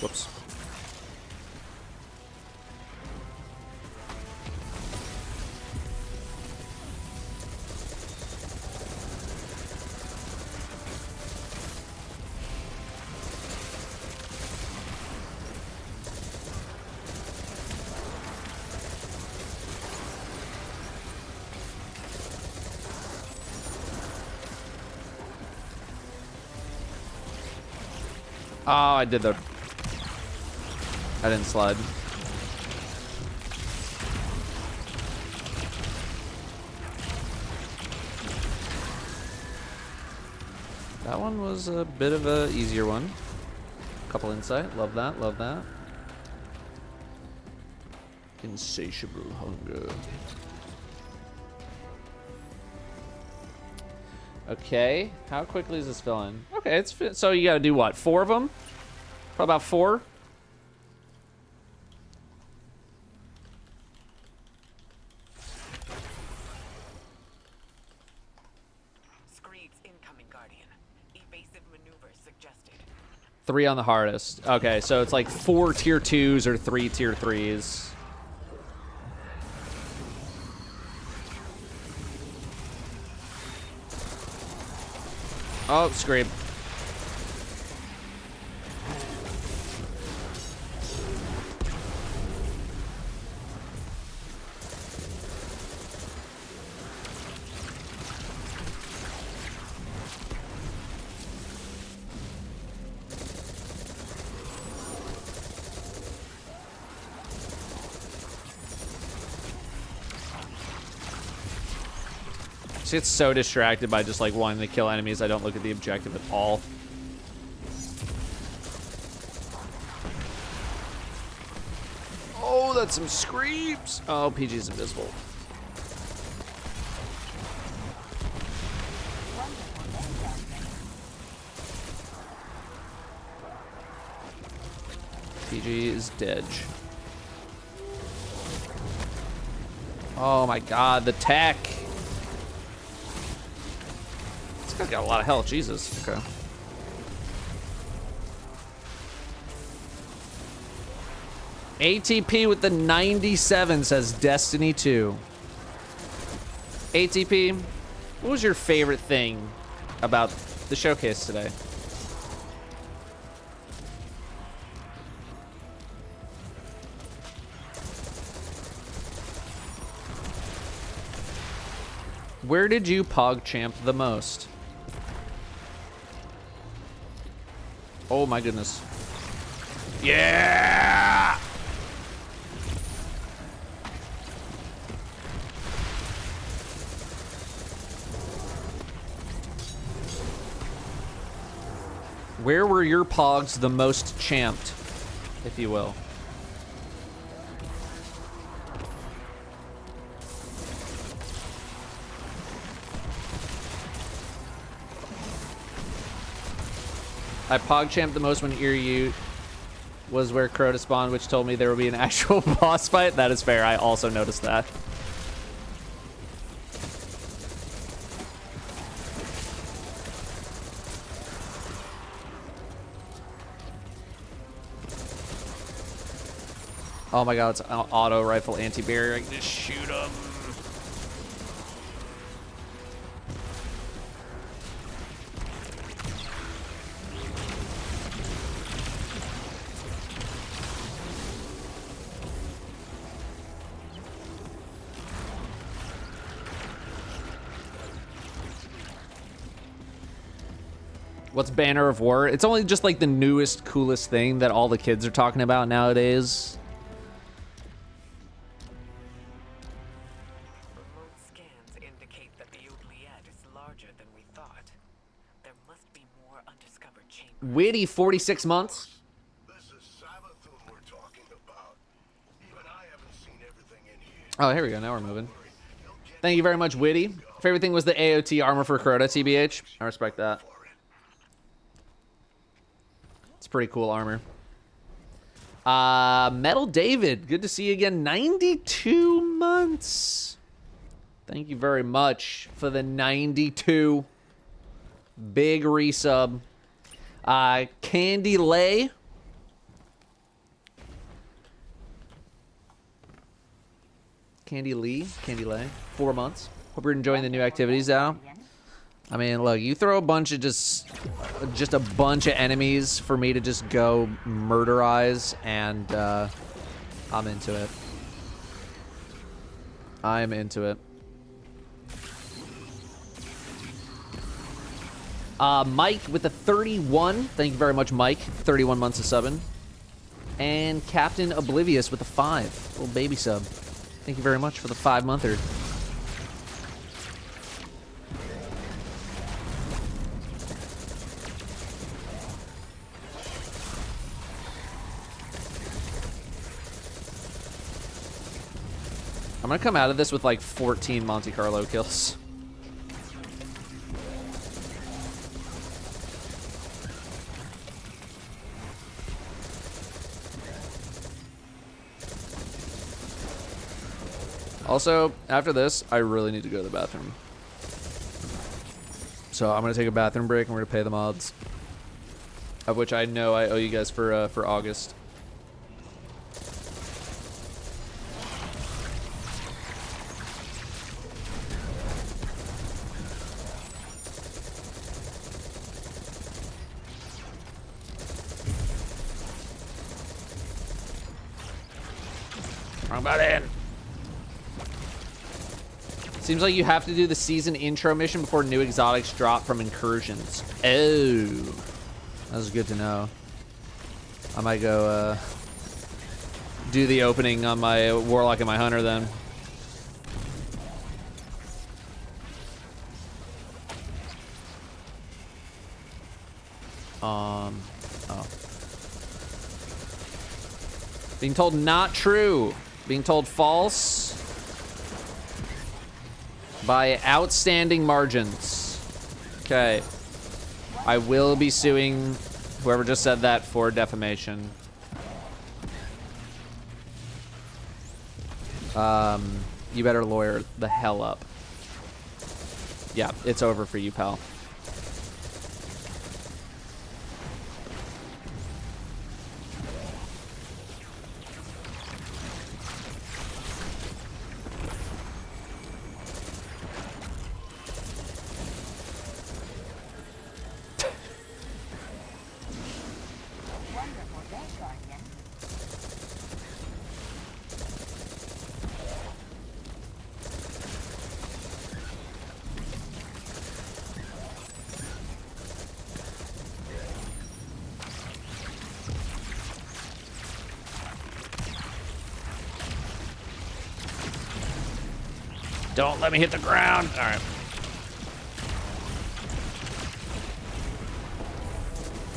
Whoops. Oh, I did the... I didn't slide. That one was a bit of a easier one. Couple insight. Love that. Love that. Insatiable hunger. Okay, how quickly is this filling? Okay, it's so you gotta do what? 4 of them? Probably about 4. Screed's incoming, Guardian. Evasive maneuvers suggested. 3 on the hardest. Okay, so it's like 4 tier 2s or 3 tier 3s. Oh, scream. just get so distracted by just like wanting to kill enemies, I don't look at the objective at all. Oh, that's some screams. Oh, PG's invisible. PG is dead. Oh my god, the tech. This guy's got a lot of health, Jesus. Okay. ATP with the 97 says Destiny 2. ATP, what was your favorite thing about the showcase today? Where did you PogChamp the most? Oh my goodness. Yeah! Where were your pogs the most champed, if you will? I PogChamped the most when Iryu was where Crota spawned, which told me there would be an actual boss fight. That is fair. I also noticed that. Oh my god, it's an auto rifle anti-barrier. I can just shoot him. What's Banner of War? It's only just like the newest, coolest thing that all the kids are talking about nowadays. Remote scans indicate that the oubliette is larger than we thought. There must be more undiscovered chambers. Witty, 46 months. Oh, here we go. Now we're moving. Thank you very much, Witty. Favorite thing was the AOT armor for Crota, TBH. I respect that. It's pretty cool armor. Metal David, good to see you again. 92 months. Thank you very much for the 92. Big resub. Candy Lay. Candy Lee, Candy Lay, 4 months. Hope you're enjoying the new activities out. I mean, look, you throw a bunch of just a bunch of enemies for me to just go murderize, and I'm into it. I'm into it. Mike with the 31. Thank you very much, Mike. 31 months of subbing. And Captain Oblivious with the 5. Little baby sub. Thank you very much for the 5-monther. I'm gonna come out of this with like 14 Monte Carlo kills. Also, after this, I really need to go to the bathroom. So I'm gonna take a bathroom break and we're gonna pay the mods. Of which I know I owe you guys for August. Wrong button. Seems like you have to do the season intro mission before new exotics drop from incursions. Oh, that was good to know. I might go do the opening on my Warlock and my Hunter then. Oh. Being told not true. Being told false. By outstanding margins. Okay. I will be suing whoever just said that for defamation. You better lawyer the hell up. Yeah, it's over for you, pal. Don't let me hit the ground. All right.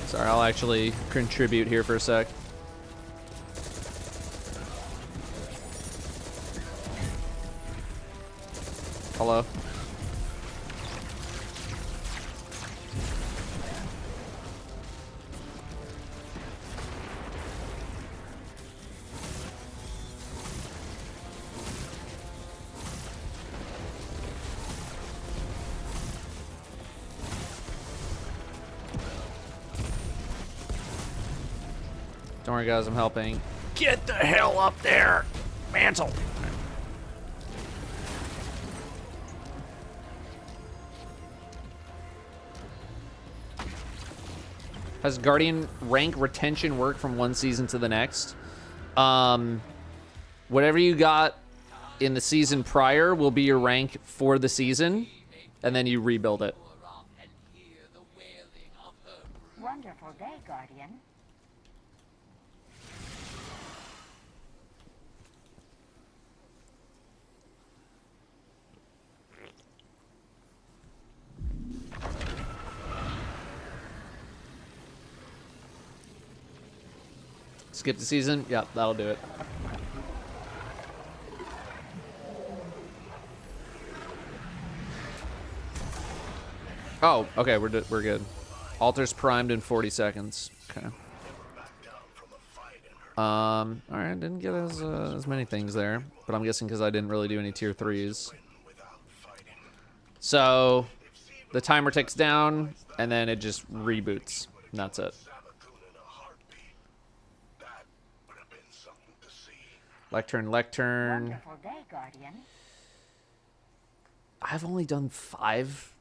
Sorry, I'll actually contribute here for a sec. Hello? Don't worry, guys, I'm helping. Get the hell up there, Mantle. Has Guardian rank retention work from one season to the next? Whatever you got in the season prior will be your rank for the season, and then you rebuild it. Wonderful day, Guardian. Skip the season? Yeah, that'll do it. Oh, okay, we're good. Altar's primed in 40 seconds. Okay. All right, didn't get as many things there, but I'm guessing because I didn't really do any tier 3s. So the timer ticks down, and then it just reboots. And that's it. Lectern. Wonderful day, Guardian. I've only done 5.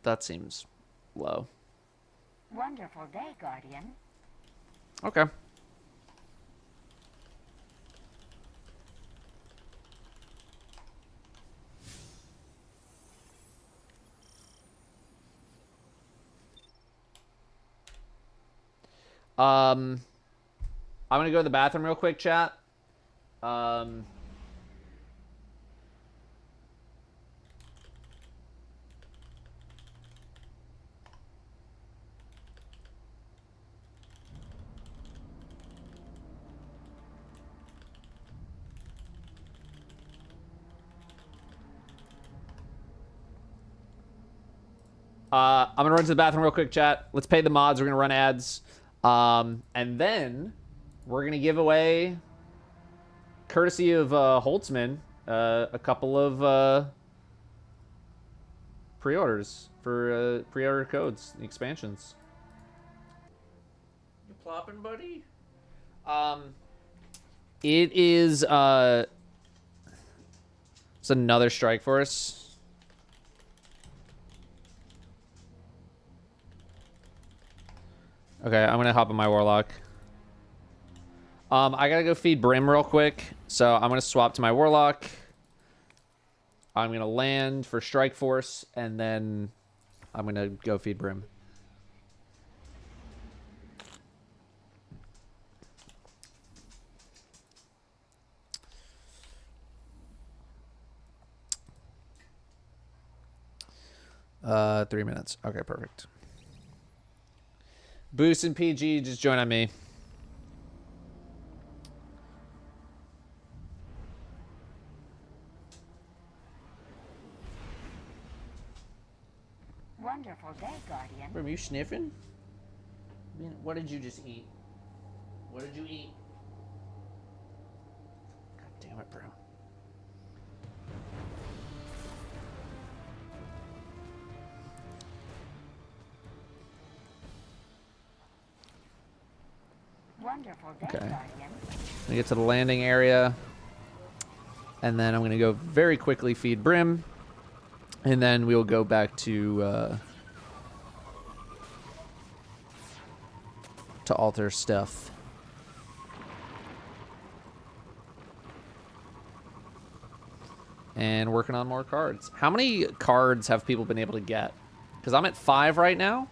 That seems low. Wonderful day, Guardian. Okay. I'm gonna go to the bathroom real quick, chat. I'm gonna run to the bathroom real quick, chat. Let's pay the mods. We're gonna run ads, and then we're gonna give away, courtesy of Holtzman, a couple of pre-orders for pre-order codes, expansions. You plopping, buddy? It is it's another strike force. Okay, I'm gonna hop on my Warlock. I gotta go feed Brim real quick, so I'm gonna swap to my Warlock. I'm gonna land for Strike Force, and then I'm gonna go feed Brim. Uh, 3 minutes. Okay, perfect. Boost and PG, just join on me. Wonderful day, Guardian. Are you sniffing? What did you just eat? What did you eat? God damn it, bro. Wonderful day, Okay. Guardian. I'm gonna get to the landing area, and then I'm gonna go very quickly feed Brim, and then we'll go back to alter stuff. And working on more cards. How many cards have people been able to get? Because I'm at 5 right now.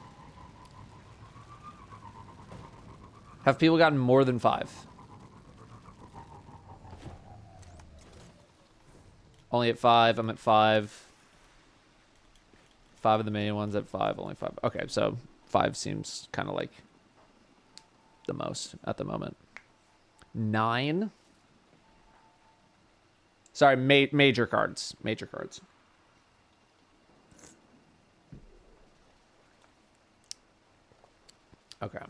Have people gotten more than 5? Only at 5. I'm at 5. 5 of the main ones at 5. Only 5. Okay, so 5 seems kind of like the most at the moment. 9. Sorry, major cards. Major cards. Okay.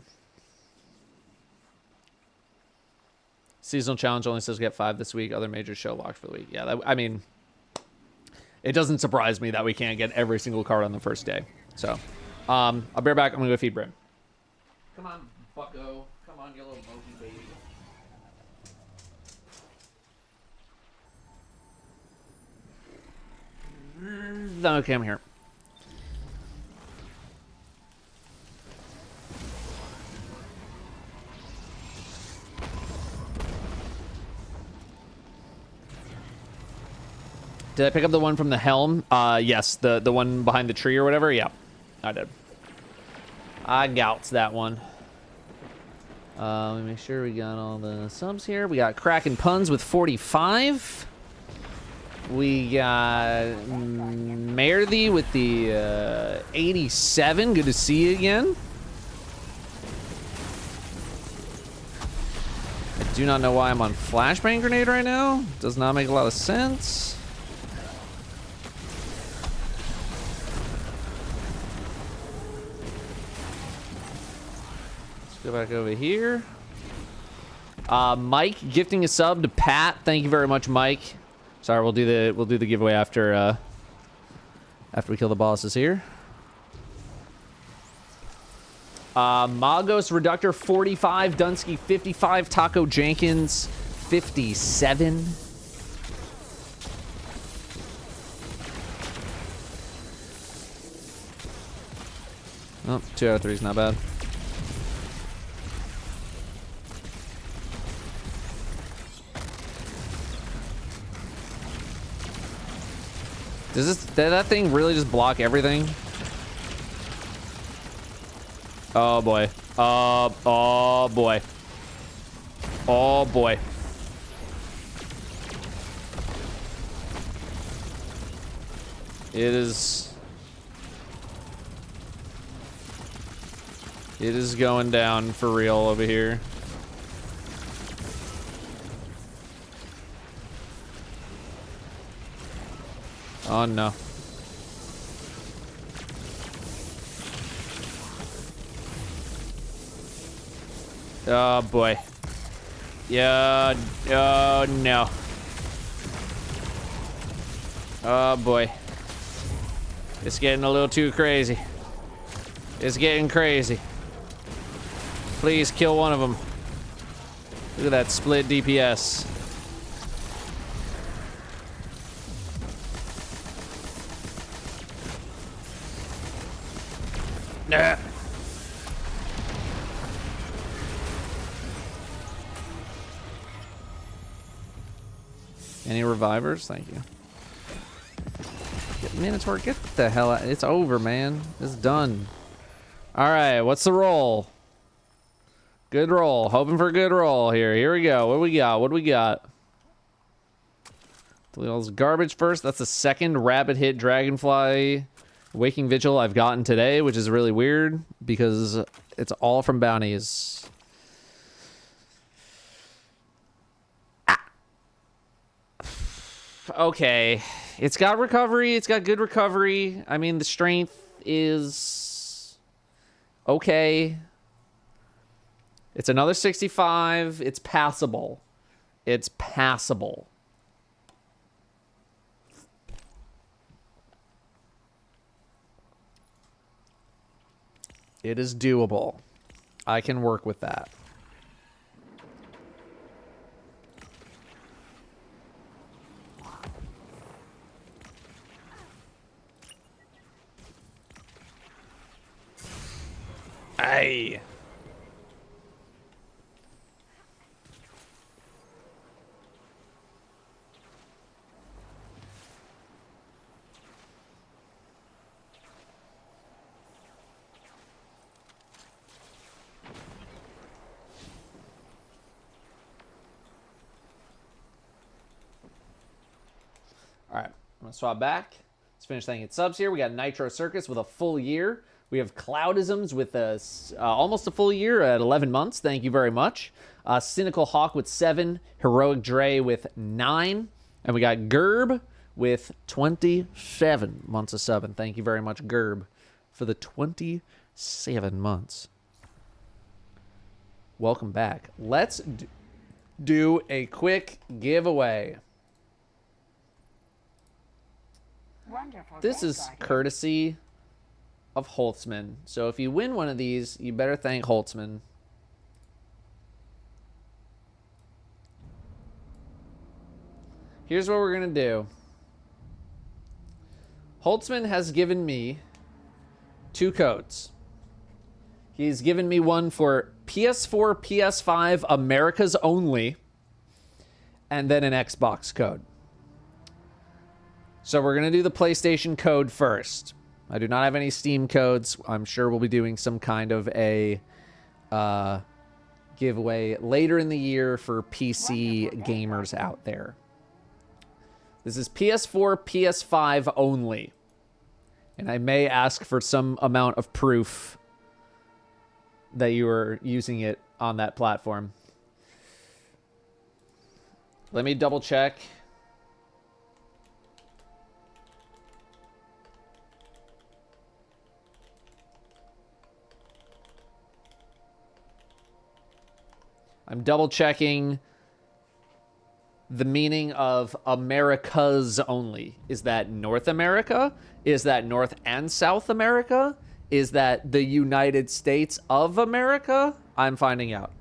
Seasonal challenge only says get 5 this week. Other major show locked for the week. Yeah, I mean, it doesn't surprise me that we can't get every single card on the first day. So, I'll be right back. I'm gonna go feed Brim. Come on, bucko. Come on, you little monkey baby. Okay, I'm here. Did I pick up the one from the helm? Yes, the one behind the tree or whatever. Yeah, I did. I got that one. Let me make sure we got all the subs here. We got Kraken Puns with 45. We got Merthy with the 87. Good to see you again. I do not know why I'm on Flashbang Grenade right now. Does not make a lot of sense. Go back over here. Mike gifting a sub to Pat. Thank you very much, Mike. Sorry, we'll do the giveaway after we kill the bosses here. Magos Reductor 45, Dunsky 55, Taco Jenkins 57. Oh, 2 out of 3 is not bad. Does that thing really just block everything? Oh boy. Oh boy. Oh boy. It is going down for real over here. Oh no. Oh boy. Yeah. Oh no. Oh boy. It's getting a little too crazy. It's getting crazy. Please kill one of them. Look at that split DPS. Nah. Any revivers? Thank you. Minotaur, get the hell out. It's over, man. It's done. Alright, what's the roll? Good roll. Hoping for a good roll here. Here we go. What do we got? What do we got? Delete all this garbage first. That's the second rabbit hit dragonfly Waking Vigil I've gotten today, which is really weird because it's all from bounties. Okay. It's got recovery. It's got good recovery. I mean, the strength is okay. It's another 65. It's passable. It's passable. It is doable. I can work with that. Hey. All right, I'm gonna swap back. Let's finish thanking subs here. We got Nitro Circus with a full year. We have Cloudisms with almost a full year at 11 months. Thank you very much. Cynical Hawk with 7. Heroic Dre with 9. And we got Gerb with 27 months of sub. And thank you very much, Gerb, for the 27 months. Welcome back. Let's do a quick giveaway. Wonderful. This is courtesy of Holtzman. So if you win one of these, you better thank Holtzman. Here's what we're going to do. Holtzman has given me 2 codes. He's given me one for PS4, PS5, America's only, and then an Xbox code. So we're going to do the PlayStation code first. I do not have any Steam codes. I'm sure we'll be doing some kind of a giveaway later in the year for PC gamers out there. This is PS4, PS5 only. And I may ask for some amount of proof that you are using it on that platform. Let me double check. I'm double checking the meaning of Americas only. Is that North America? Is that North and South America? Is that the United States of America? I'm finding out.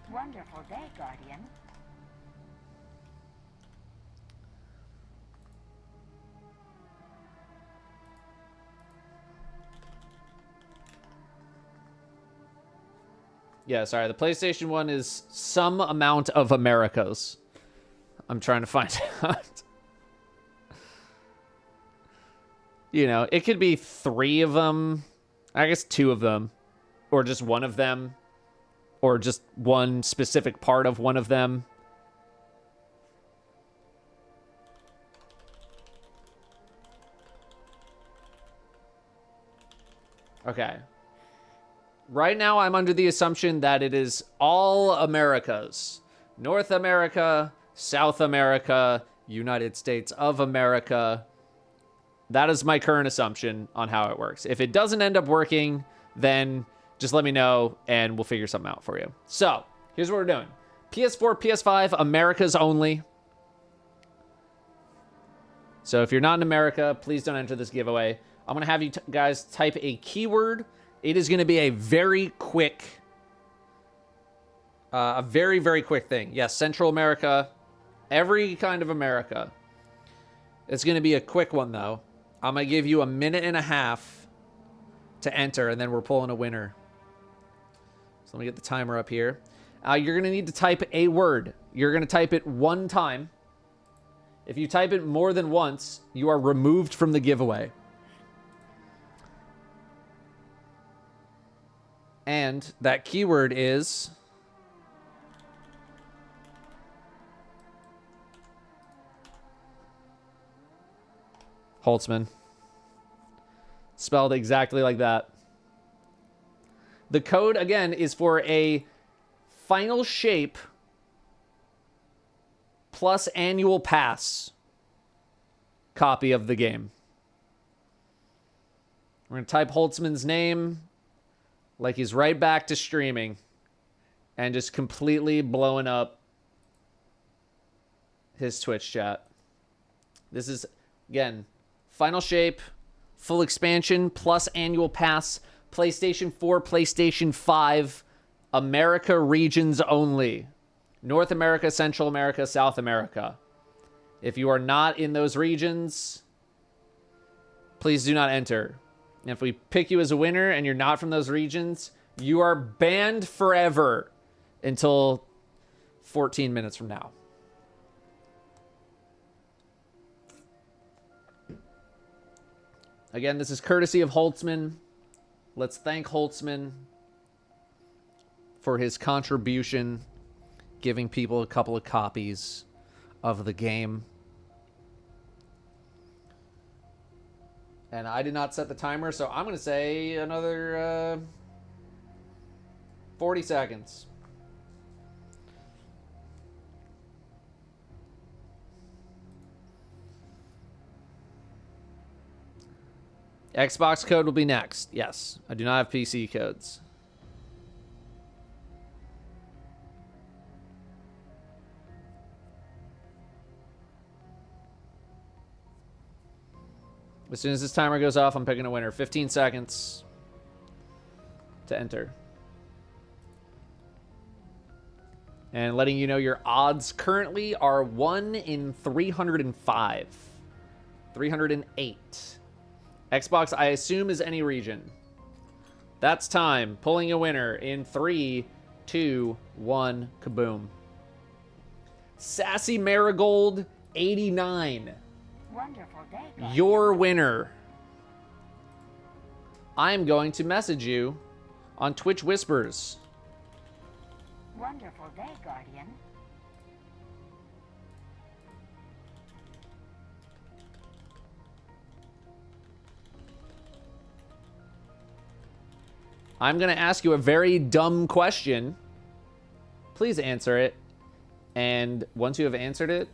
Wonderful day, Guardian. Yeah, sorry. The PlayStation one is some amount of Americas. I'm trying to find out. You know, it could be 3 of them. I guess 2 of them. Or just 1 of them. Or just one specific part of one of them. Okay. Right now, I'm under the assumption that it is all Americas. North America, South America, United States of America. That is my current assumption on how it works. If it doesn't end up working, then just let me know and we'll figure something out for you. So, here's what we're doing. PS4, PS5, Americas only. So if you're not in America, please don't enter this giveaway. I'm going to have you guys type a keyword. It is going to be a very quick, very, very quick thing. Yes, Central America, every kind of America. It's going to be a quick one, though. I'm going to give you 1.5 minutes to enter, and then we're pulling a winner. So let me get the timer up here. You're going to need to type a word. You're going to type it 1 time. If you type it more than once, you are removed from the giveaway. And that keyword is Holtzman. Spelled exactly like that. The code, again, is for a final shape plus annual pass copy of the game. We're going to type Holtzman's name like he's right back to streaming and just completely blowing up his Twitch chat. This is, again, final shape, full expansion, plus annual pass, PlayStation 4, PlayStation 5, America regions only. North America, Central America, South America. If you are not in those regions, please do not enter. And if we pick you as a winner and you're not from those regions, you are banned forever until 14 minutes from now. Again, this is courtesy of Holtzman. Let's thank Holtzman for his contribution, giving people a couple of copies of the game. And I did not set the timer, so I'm going to say another 40 seconds. Xbox code will be next. Yes, I do not have PC codes. As soon as this timer goes off, I'm picking a winner. 15 seconds to enter. And letting you know your odds currently are 1 in 305. 308. Xbox, I assume, is any region. That's time. Pulling a winner in 3, 2, 1. Kaboom. Sassy Marigold 89. Wonderful day. Your winner. I'm going to message you on Twitch Whispers. Wonderful day, Guardian. I'm going to ask you a very dumb question. Please answer it. And once you have answered it,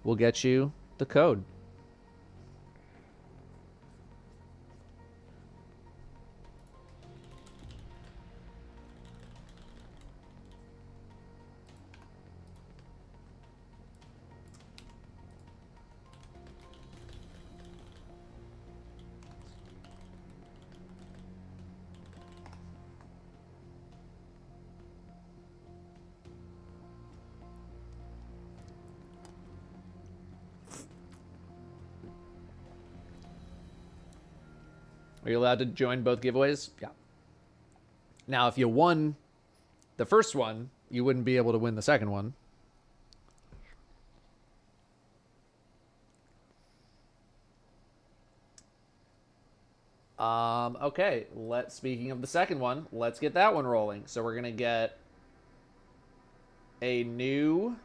we'll get you the code. Are you allowed to join both giveaways? Yeah. Now, if you won the first one, you wouldn't be able to win the second one. Okay. Speaking of the second one, let's get that one rolling. So we're going to get a new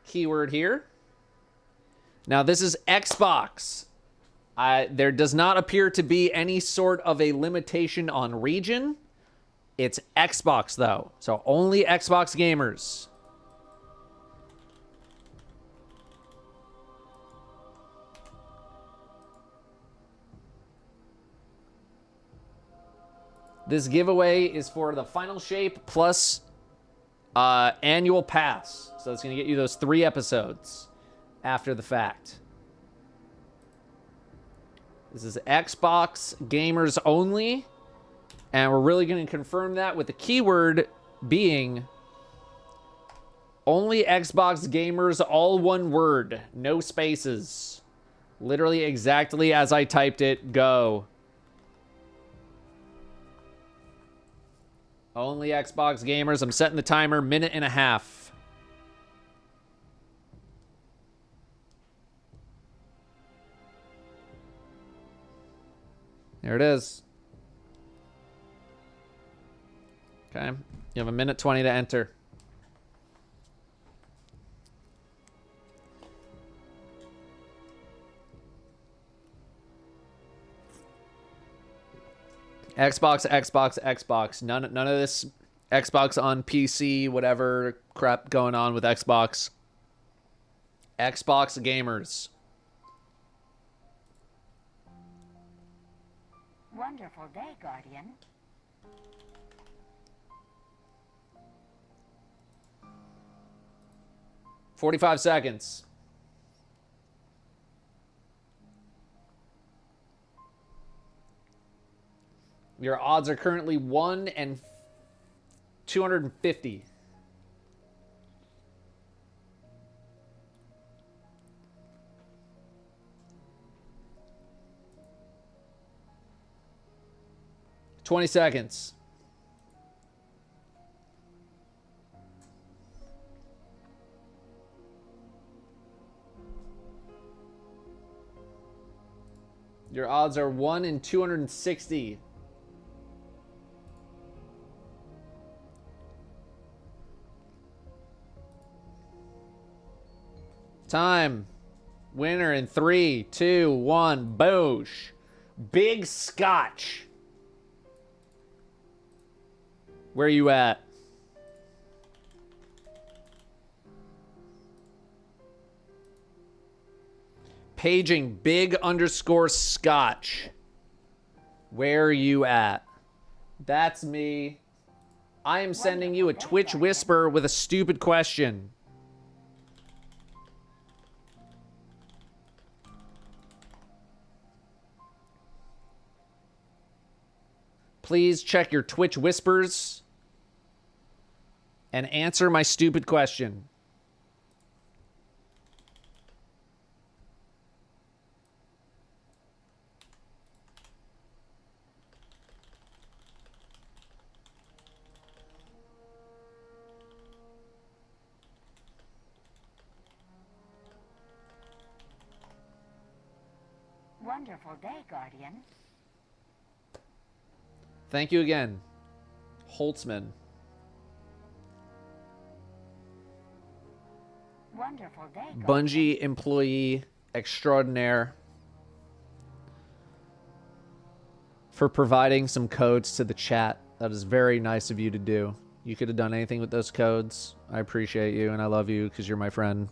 keyword here. Now, this is Xbox. There does not appear to be any sort of a limitation on region. It's Xbox, though. So only Xbox gamers. This giveaway is for the final shape plus annual pass. So it's going to get you those 3 episodes after the fact. This is Xbox gamers only. And we're really going to confirm that with the keyword being only Xbox gamers, all one word, no spaces. Literally exactly as I typed it, go. Only Xbox gamers. I'm setting the timer, 1.5 minutes. There it is. Okay. You have a minute 20 to enter. Xbox. None of this Xbox on PC, whatever crap going on with Xbox. Xbox gamers. Wonderful day, Guardian. $45 seconds. Your odds are currently 1 in 250. $20 seconds. Your odds are 1 in 260. Time. Winner in 3, 2, 1. Boosh. Big Scotch. Where are you at? Paging big underscore Scotch. Where are you at? That's me. I am sending you a Twitch whisper with a stupid question. Please check your Twitch whispers and answer my stupid question. Wonderful day, Guardian. Thank you again, Holtzman. Wonderful day, Guardian. Bungie employee extraordinaire for providing some codes to the chat. That is very nice of you to do. You could have done anything with those codes. I appreciate you and I love you because you're my friend.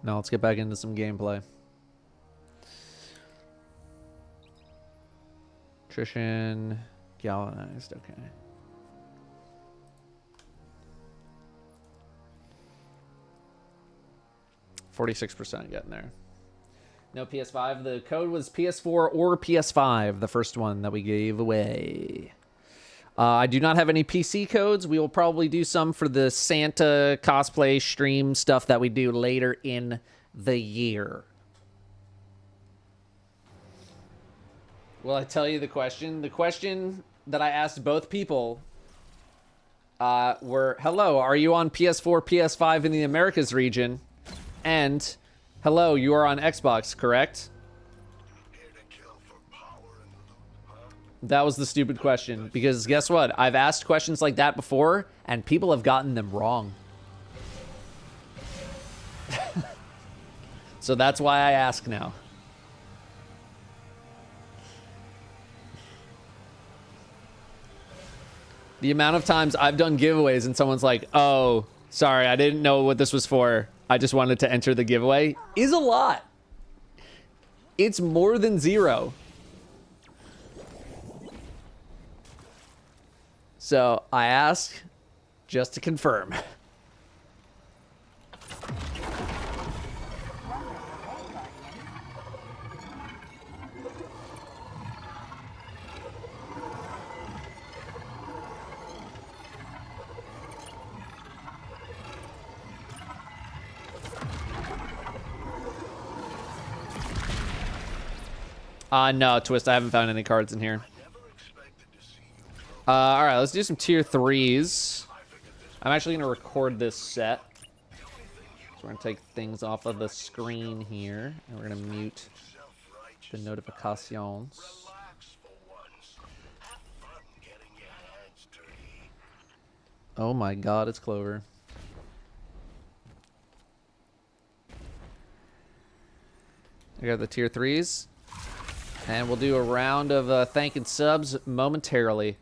Now let's get back into some gameplay. Attrition, galvanized, okay. %46 getting there. No PS5. The code was PS4 or PS5, the first one that we gave away. I do not have any PC codes. We will probably do some for the Santa cosplay stream stuff that we do later in the year. Will I tell you the question? The question that I asked both people were, hello, are you on PS4, PS5 in the Americas region? And, hello, you are on Xbox, correct? That was the stupid question, because guess what? I've asked questions like that before, and people have gotten them wrong. So that's why I ask now. The amount of times I've done giveaways and someone's like, oh, sorry, I didn't know what this was for. I just wanted to enter the giveaway is a lot. It's more than 0. So I ask just to confirm. No, Twist, I haven't found any cards in here. All right, let's do some tier 3s. I'm actually going to record this set. So we're going to take things off of the screen here, and we're going to mute the notifications. Oh my god, it's Clover. I got the tier 3s. And we'll do a round of thanking subs momentarily.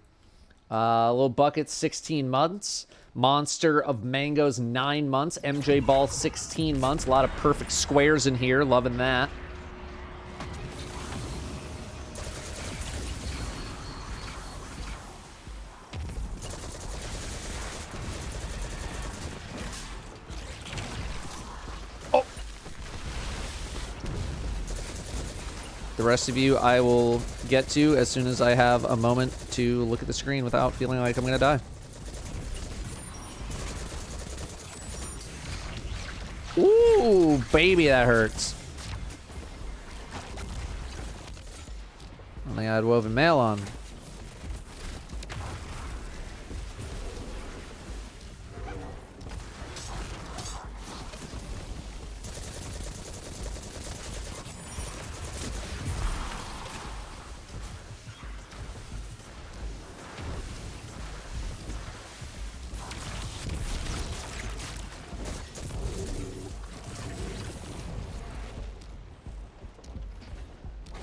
Little Bucket, 16 months. Monster of Mangoes, 9 months. MJ Ball, 16 months. A lot of perfect squares in here. Loving that. The rest of you I will get to as soon as I have a moment to look at the screen without feeling like I'm going to die. Ooh, baby, that hurts. I think I had woven mail on.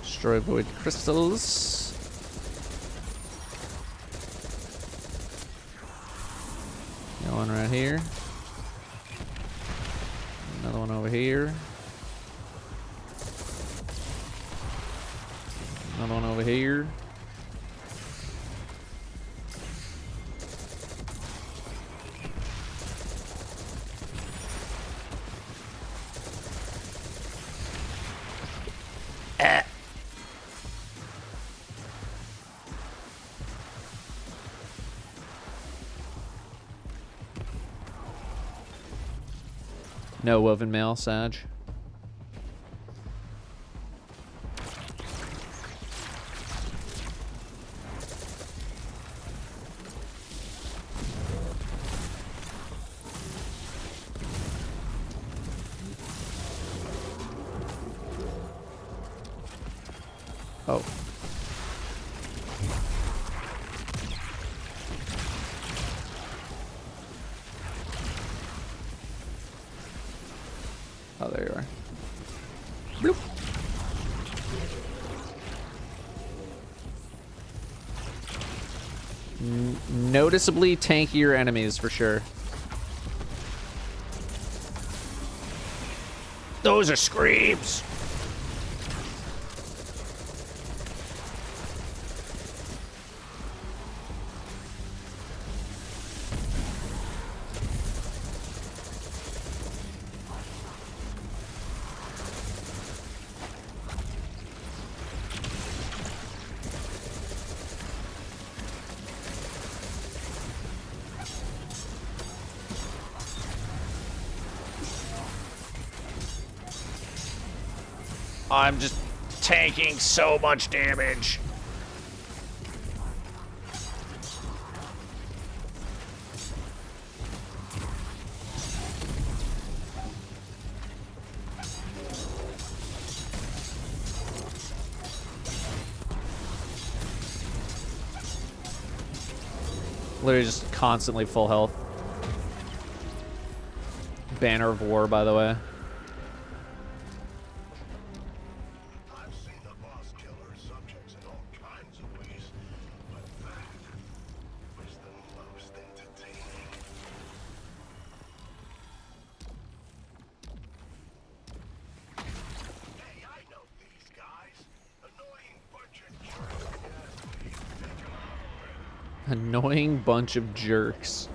Destroy void crystals. Got one right here. Another one over here. Another one over here. No woven mail, Sag. Oh. Oh, there you are. Bloop. Noticeably tankier enemies for sure. Those are screams. I'm just tanking so much damage. Literally just constantly full health. Banner of War, by the way. Annoying bunch of jerks.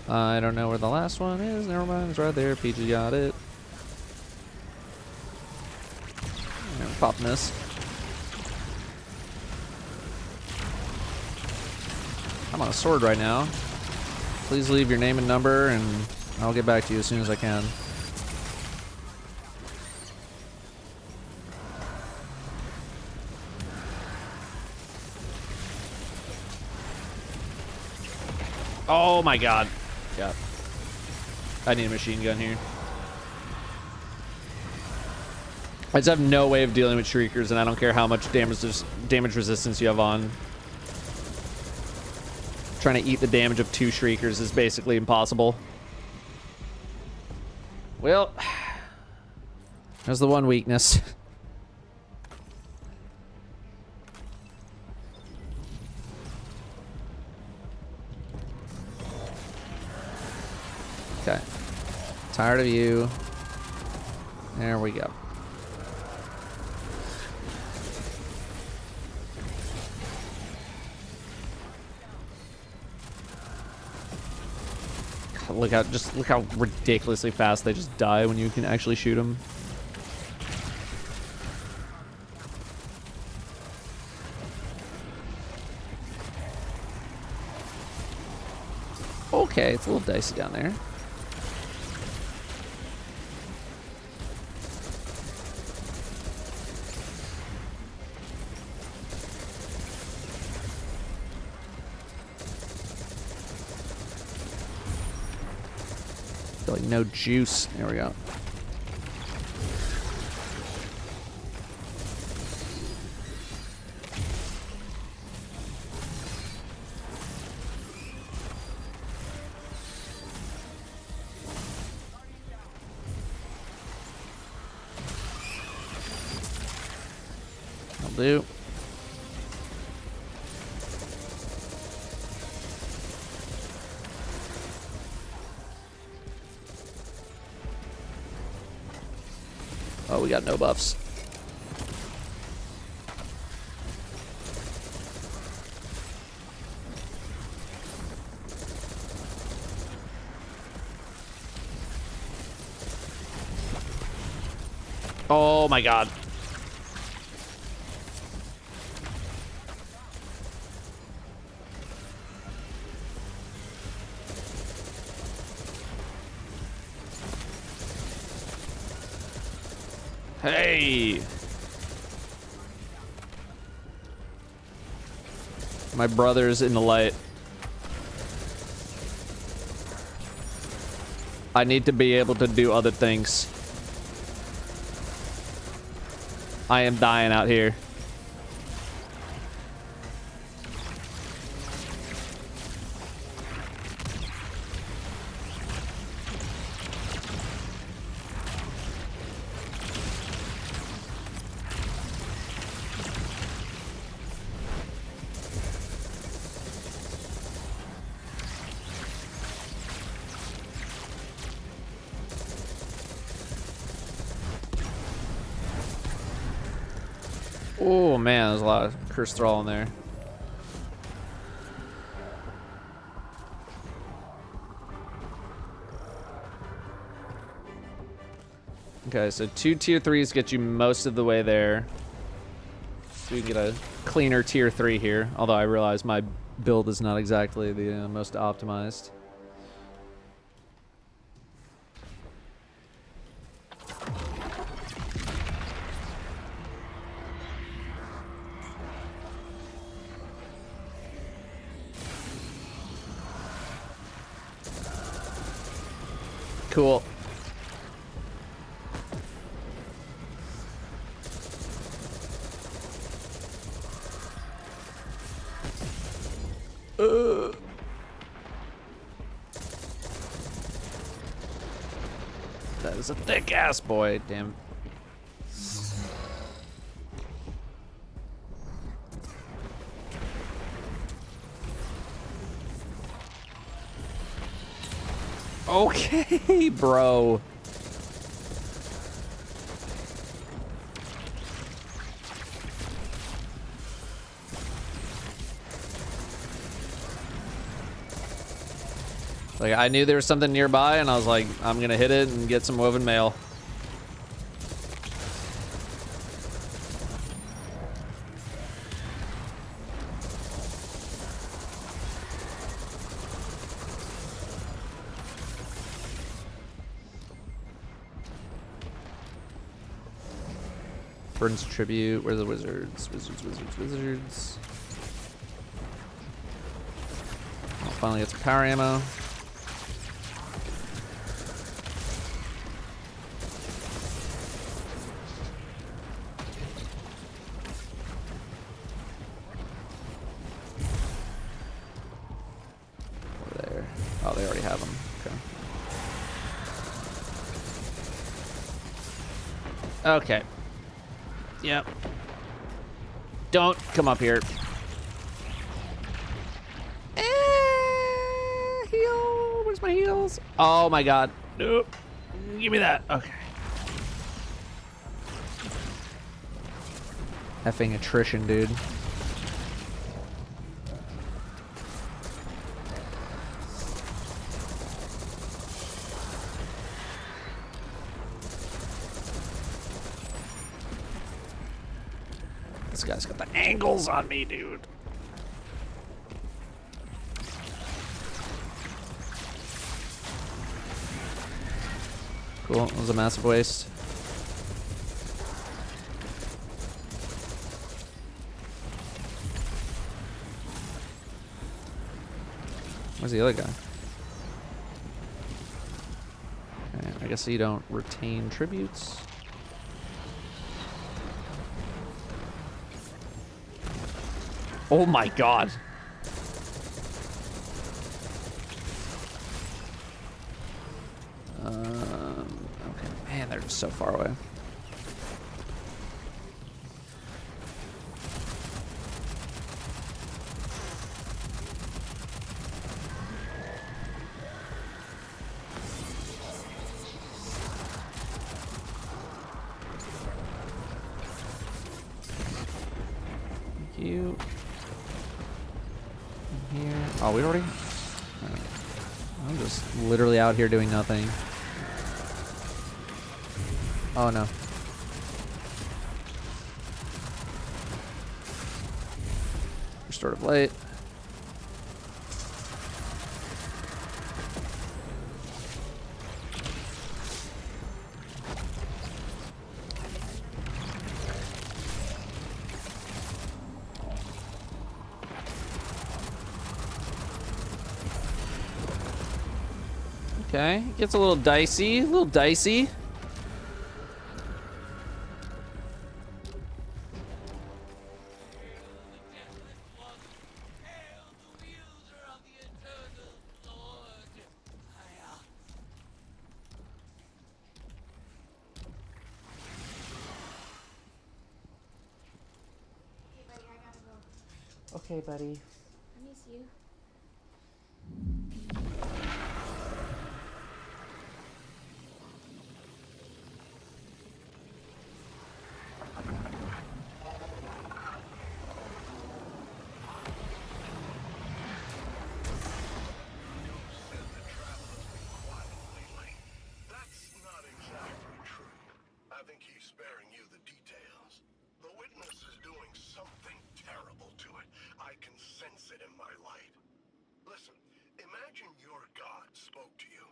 I don't know where the last one is. Never mind, it's right there. PG got it. Right, we're popping this. I'm on a sword right now. Please leave your name and number, and I'll get back to you as soon as I can. Oh my god. Yeah. I need a machine gun here. I just have no way of dealing with Shriekers, and I don't care how much damage resistance you have on. Trying to eat the damage of 2 Shriekers is basically impossible. Well, there's the one weakness. Okay. Tired of you. There we go. Look how ridiculously fast they just die when you can actually shoot them. Okay, it's a little dicey down there. Like no juice. There we go. I'll do. Oh, we got no buffs. Oh my god. Hey! My brother's in the light. I need to be able to do other things. I am dying out here. Oh man, there's a lot of curse thrall in there. Okay, so 2 tier 3s get you most of the way there. So we can get a cleaner tier 3 here. Although I realize my build is not exactly the most optimized. Cool. That is a thick ass boy, damn. Okay, bro. Like, I knew there was something nearby, and I was like, I'm gonna hit it and get some woven mail. Burns tribute. Where are the wizards? Wizards. I'll finally get some power ammo. Over there. Oh, they already have them. Okay. Okay. Yep. Don't come up here. Heal. Where's my heals? Oh my god. Nope. Give me that. Okay. Effing attrition, dude. This guy's got the angles on me, dude. Cool, that was a massive waste. Where's the other guy? Okay, I guess you don't retain tributes. Oh my god. Okay, man, they're just so far away. Thank you. Here. Oh, we already? Right. I'm just literally out here doing nothing. Oh no. Restorative light. Okay, gets a little dicey, a little dicey. Okay, buddy. I miss you. That's not exactly true. I think he's sparing you the details. The witness is doing something terrible to it. I can sense it in my light. Listen, imagine your god spoke to you,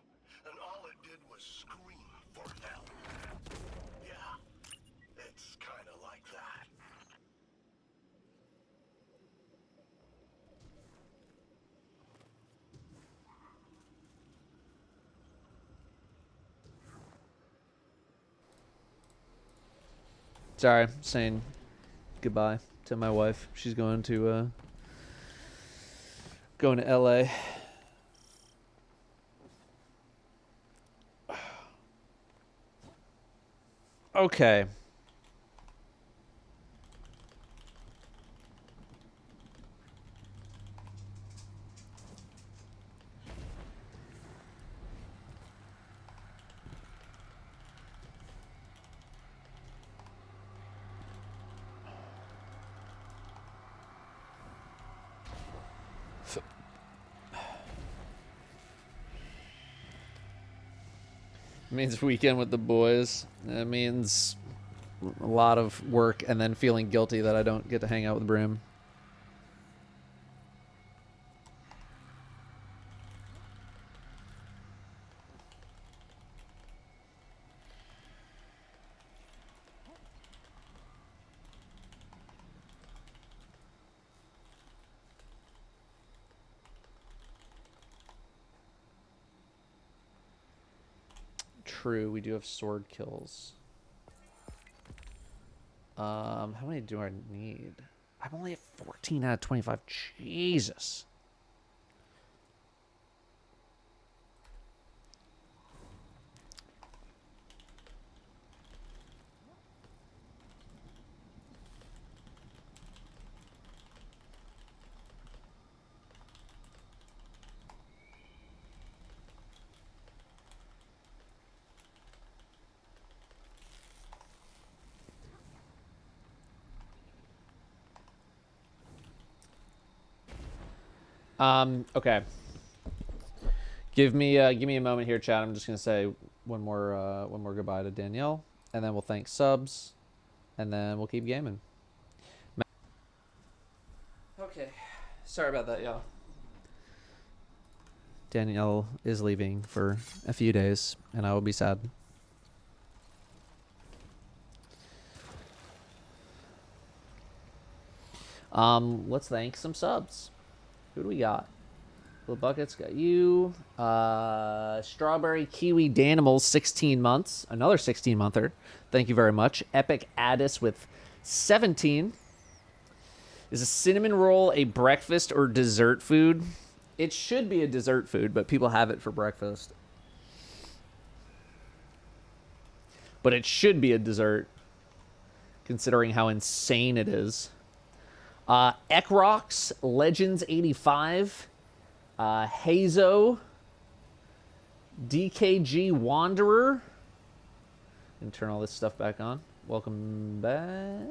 and all it did was scream for help. Yeah, it's kind of like that. Sorry, saying goodbye to my wife. She's going to LA. Okay. means weekend with the boys. It means a lot of work and then feeling guilty that I don't get to hang out with Brim. True, we do have sword kills. How many do I need? I'm only at 14 out of 25. Jesus. Okay. Give me a moment here, chat. I'm just gonna say one more goodbye to Danielle, and then we'll thank subs, and then we'll keep gaming. Okay. Sorry about that, y'all. Danielle is leaving for a few days, and I will be sad. Let's thank some subs. Who do we got? Little Buckets got you. Strawberry Kiwi Danimals, 16 months. Another 16-monther. Thank you very much. Epic Addis with 17. Is a cinnamon roll a breakfast or dessert food? It should be a dessert food, but people have it for breakfast. But it should be a dessert, considering how insane it is. Ekrox Legends 85, Hazo, DKG Wanderer. And turn all this stuff back on. Welcome back.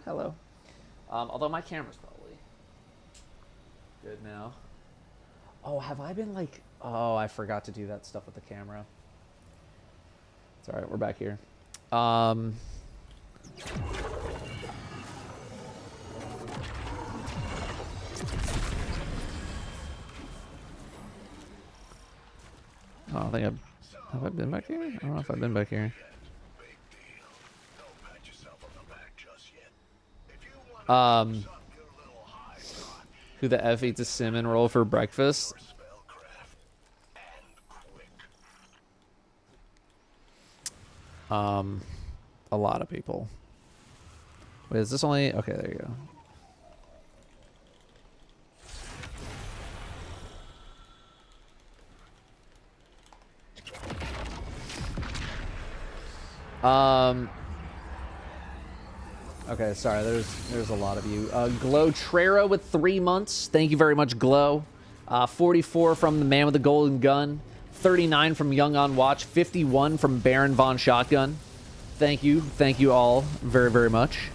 Hello. Although my camera's probably good now. Oh, have I been like? Oh, I forgot to do that stuff with the camera. It's all right. We're back here. Oh, I think have I been back here? I don't know if I've been back here. Who the F eats a cinnamon roll for breakfast? A lot of people. Wait, is this only? Okay, there you go. Okay, sorry, there's a lot of you. Glow Trera with 3 months. Thank you very much, Glow. 44 from the Man with the Golden Gun. 39 from Young on Watch. 51 from Baron Von Shotgun. Thank you. Thank you all very, very much.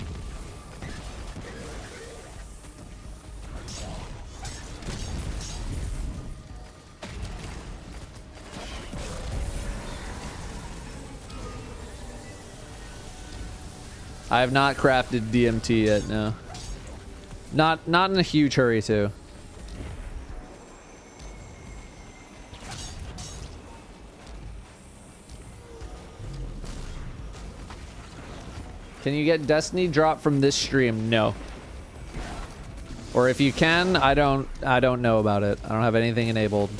I have not crafted DMT yet, no. Not in a huge hurry, too. Can you get Destiny drop from this stream? No. Or if you can, I don't know about it. I don't have anything enabled.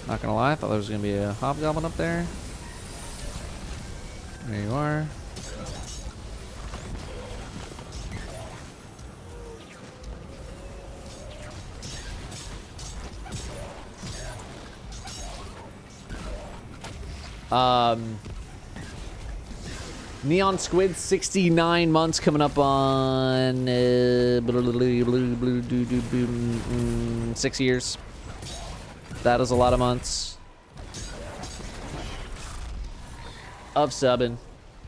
Not gonna lie, I thought there was gonna be a hobgoblin up there. There you are. Neon Squid, 69 months coming up on 6 years. That is a lot of months of subbing.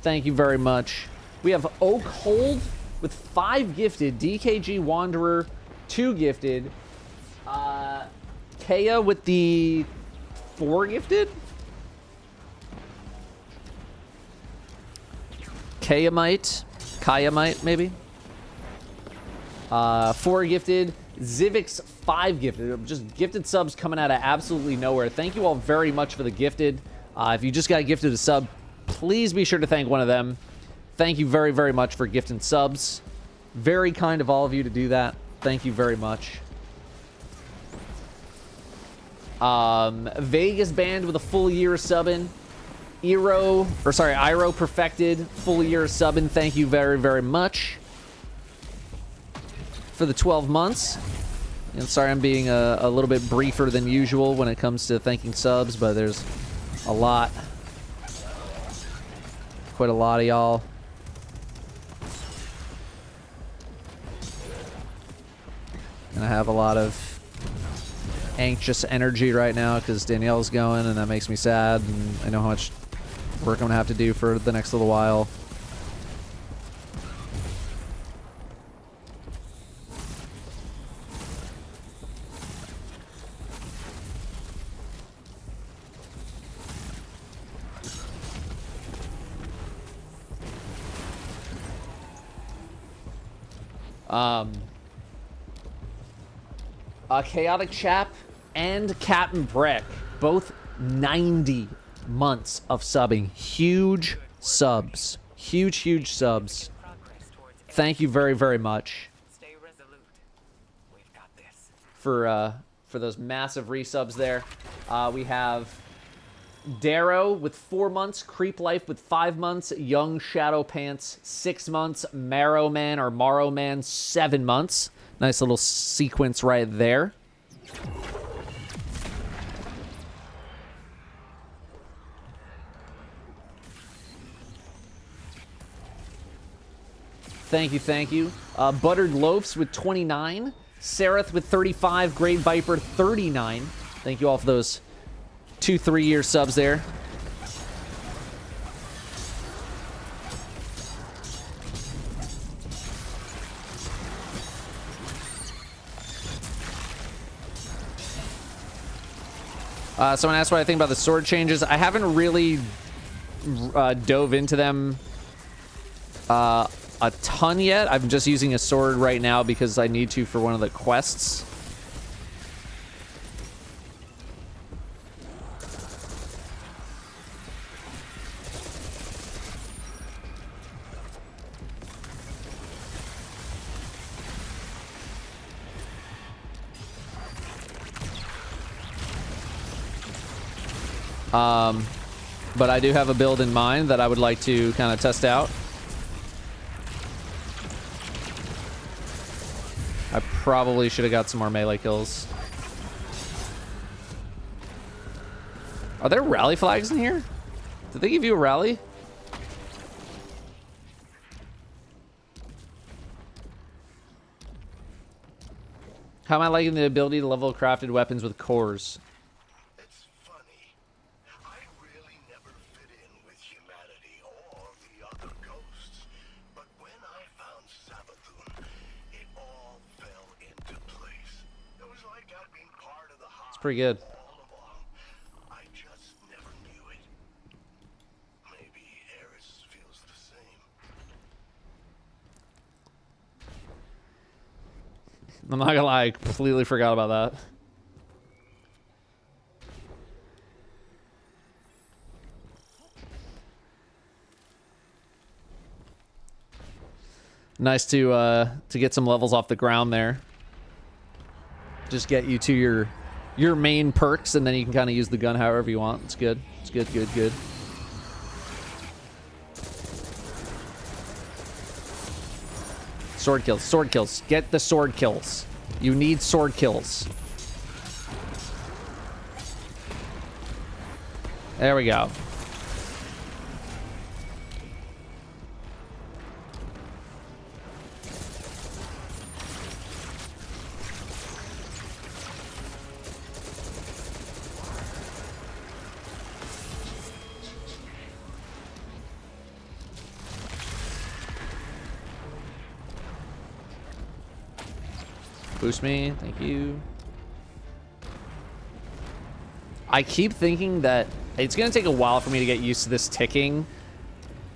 Thank you very much. We have Oak Hold with 5 gifted. DKG Wanderer, 2 gifted. Kaya with the 4 gifted. Kayamite, maybe. 4 gifted. Zivix 5 gifted. Just gifted subs coming out of absolutely nowhere. Thank you all very much for the gifted. If you just got gifted a sub, please be sure to thank one of them. Thank you very, very much for gifting subs. Very kind of all of you to do that. Thank you very much. Vegas Band with a full year subbing. Iro Perfected, full year subbing. Thank you very, very much for the 12 months. And sorry I'm being a little bit briefer than usual when it comes to thanking subs, but there's a lot. Quite a lot of y'all. And I have a lot of anxious energy right now because Danielle's going, and that makes me sad. And I know how much work I'm gonna have to do for the next little while. Chaotic Chap and Captain Breck, both 90 months of subbing. Huge subs. Huge subs. Thank you very, very much for those massive resubs there. We have Darrow with 4 months, Creep Life with 5 months, Young Shadow Pants 6 months, Marrow Man 7 months. Nice little sequence right there. Thank you. Buttered Loafs with 29. Sereth with 35. Great Viper 39. Thank you all for those 2 3-year subs there. Someone asked what I think about the sword changes. I haven't really dove into them a ton yet. I'm just using a sword right now because I need to for one of the quests. But I do have a build in mind that I would like to kind of test out. I probably should have got some more melee kills. Are there rally flags in here? Did they give you a rally? How am I liking the ability to level crafted weapons with cores? Pretty good. I just never knew it. Maybe Eris feels the same. I'm not gonna lie, I completely forgot about that. Nice to get some levels off the ground there. Just get you to your main perks, and then you can kind of use the gun however you want. It's good. It's good. Sword kills. Get the sword kills. You need sword kills. There we go. Boost me. Thank you. I keep thinking that it's going to take a while for me to get used to this ticking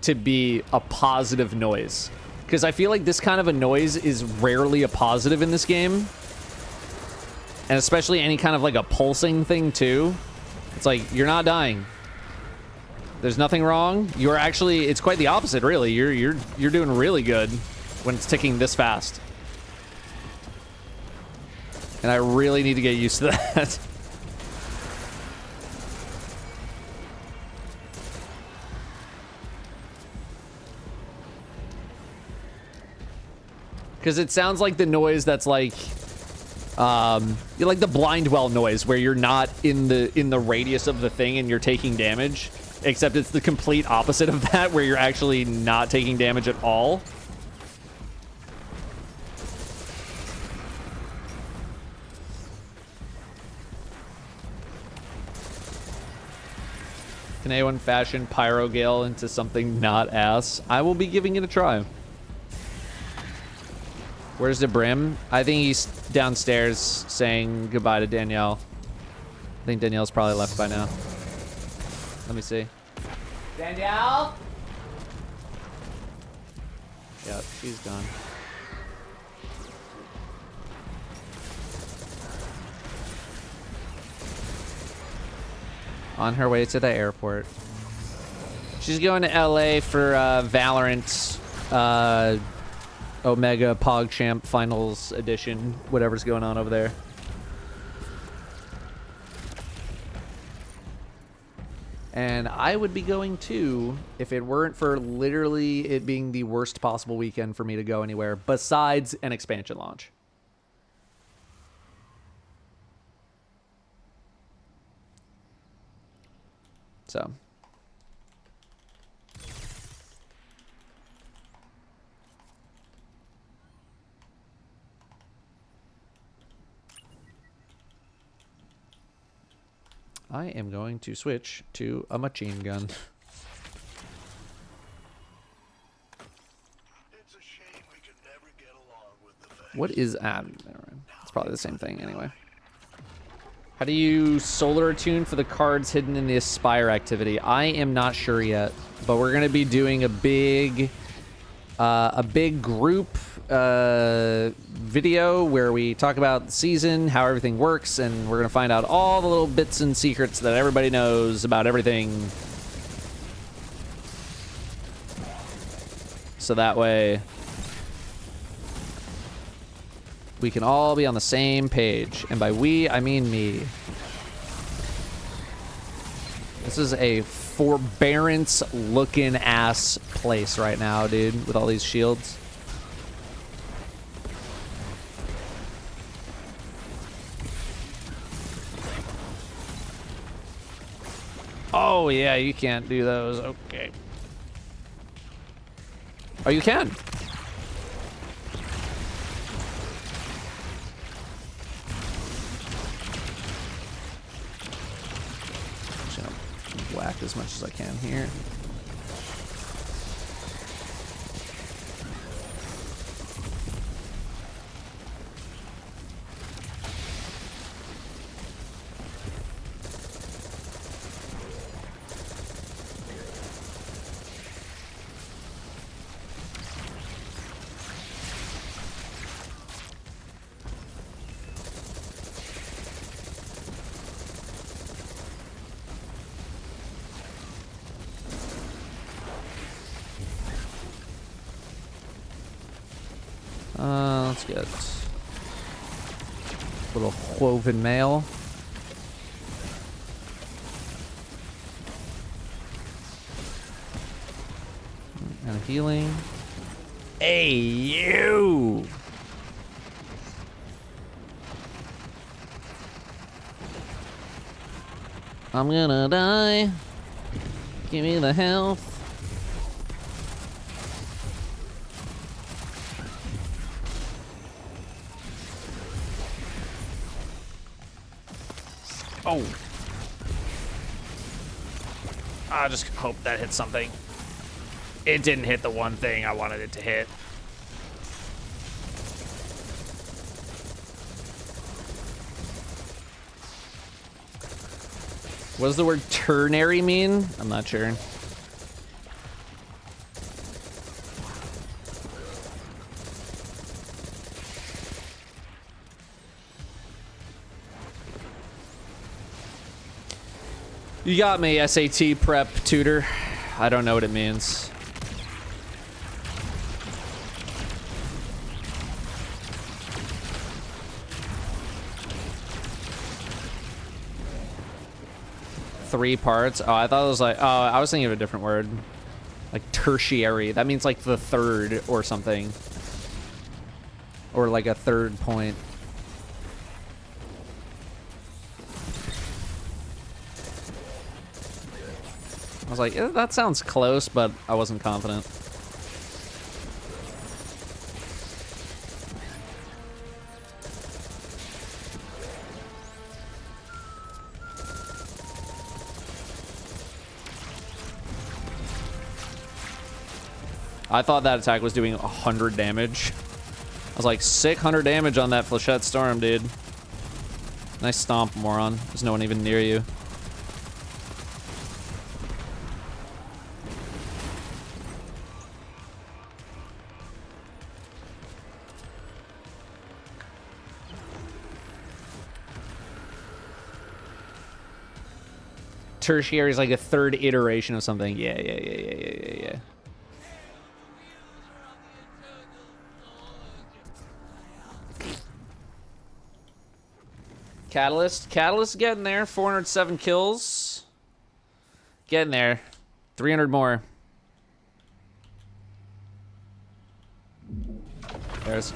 to be a positive noise. Because I feel like this kind of a noise is rarely a positive in this game. And especially any kind of like a pulsing thing too. It's like, you're not dying. There's nothing wrong. You're actually, it's quite the opposite, really. You're doing really good when it's ticking this fast. And I really need to get used to that. Because it sounds like the noise that's like the blind well noise, where you're not in the radius of the thing and you're taking damage, except it's the complete opposite of that, where you're actually not taking damage at all. Can anyone fashion Pyrogale into something not ass? I will be giving it a try. Where's the Brim? I think he's downstairs saying goodbye to Danielle. I think Danielle's probably left by now. Let me see. Danielle? Yep, she's gone. On her way to the airport. She's going to LA for Valorant Omega PogChamp Finals Edition, whatever's going on over there. And I would be going too if it weren't for literally it being the worst possible weekend for me to go anywhere besides an expansion launch. So. I am going to switch to a machine gun. What is it's probably the same thing anyway. How do you solar attune for the cards hidden in the Aspire activity? I am not sure yet, but we're going to be doing a big group video where we talk about the season, how everything works, and we're going to find out all the little bits and secrets that everybody knows about everything. So that way we can all be on the same page. And by we, I mean me. This is a forbearance looking ass place right now, dude, with all these shields. Oh yeah, you can't do those. Okay. Oh, you can. Whack as much as I can here. Let's get a little woven mail. And a healing. Hey, you! I'm gonna die. Give me the health. Oh. I just hope that hit something. It didn't hit the one thing I wanted it to hit. What does the word ternary mean? I'm not sure. You got me, SAT prep tutor. I don't know what it means. Three parts? Oh, I thought it was like, oh, I was thinking of a different word. Like tertiary. That means like the third or something. Or like a third point. I was like, that sounds close, but I wasn't confident. I thought that attack was doing 100 damage. I was like, sick 100 damage on that Flechette Storm, dude. Nice stomp, moron. There's no one even near you. Tertiary is like a third iteration of something. Yeah. Catalyst getting there. 407 kills. Getting there. 300 more.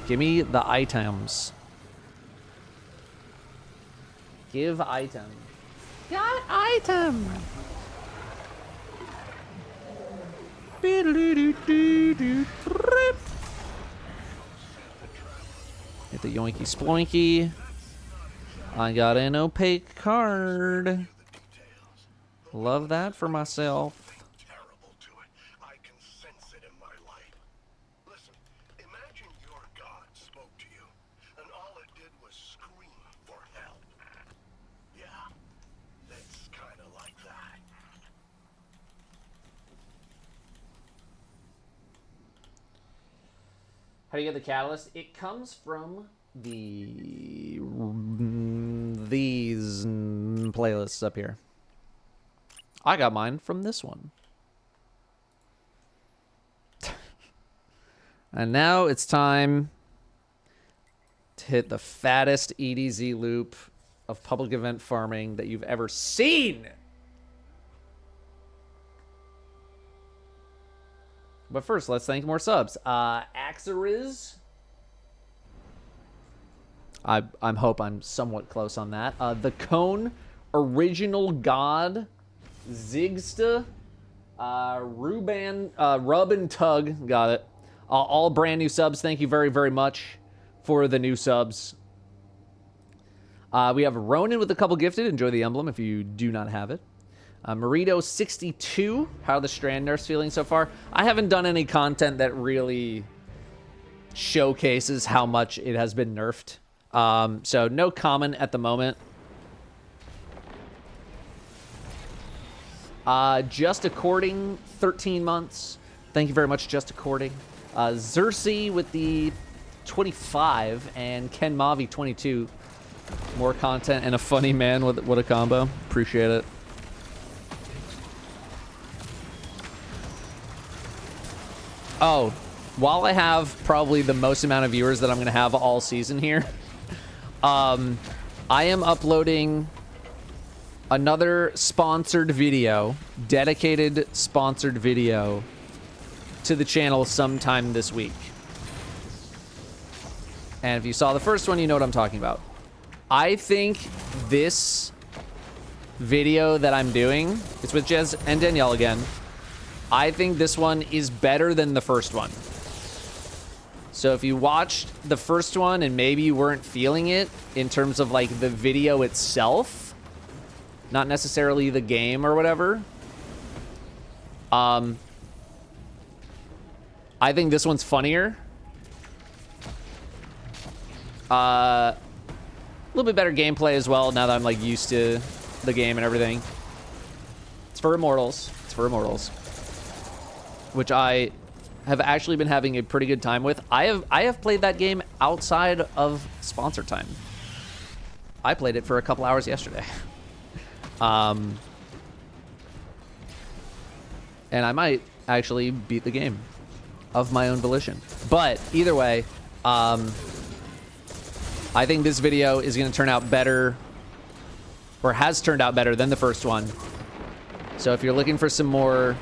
Give me the items. Give item. Got item. Get the yoinky sploinky. I got an opaque card. Love that for myself. How do you get the catalyst? It comes from these playlists up here. I got mine from this one. And now it's time to hit the fattest EDZ loop of public event farming that you've ever seen. But first, let's thank more subs. Axeriz. I'm hope I'm somewhat close on that. The Cone, Original God, Zigsta, Rub and Tug, got it. All brand new subs. Thank you very, very much for the new subs. We have Ronan with a couple gifted. Enjoy the emblem if you do not have it. Marito62, how are the Strand nerfs feeling so far? I haven't done any content that really showcases how much it has been nerfed. So no comment at the moment. Just According, 13 months. Thank you very much, Just According. Xerxes with the 25 and Ken Mavi 22. More content and a funny man with what a combo. Appreciate it. Oh, while I have probably the most amount of viewers that I'm going to have all season here, I am uploading another sponsored video, dedicated sponsored video to the channel sometime this week. And if you saw the first one, you know what I'm talking about. I think this video that I'm doing, it's with Jez and Danielle again. I think this one is better than the first one. So if you watched the first one and maybe you weren't feeling it in terms of like the video itself, not necessarily the game or whatever, I think this one's funnier. A little bit better gameplay as well now that I'm like used to the game and everything. for Immortals. It's for Immortals, which I have actually been having a pretty good time with. I have played that game outside of sponsor time. I played it for a couple hours yesterday. And I might actually beat the game of my own volition. But either way, I think this video is going to turn out better, or has turned out better than the first one. So if you're looking for some more,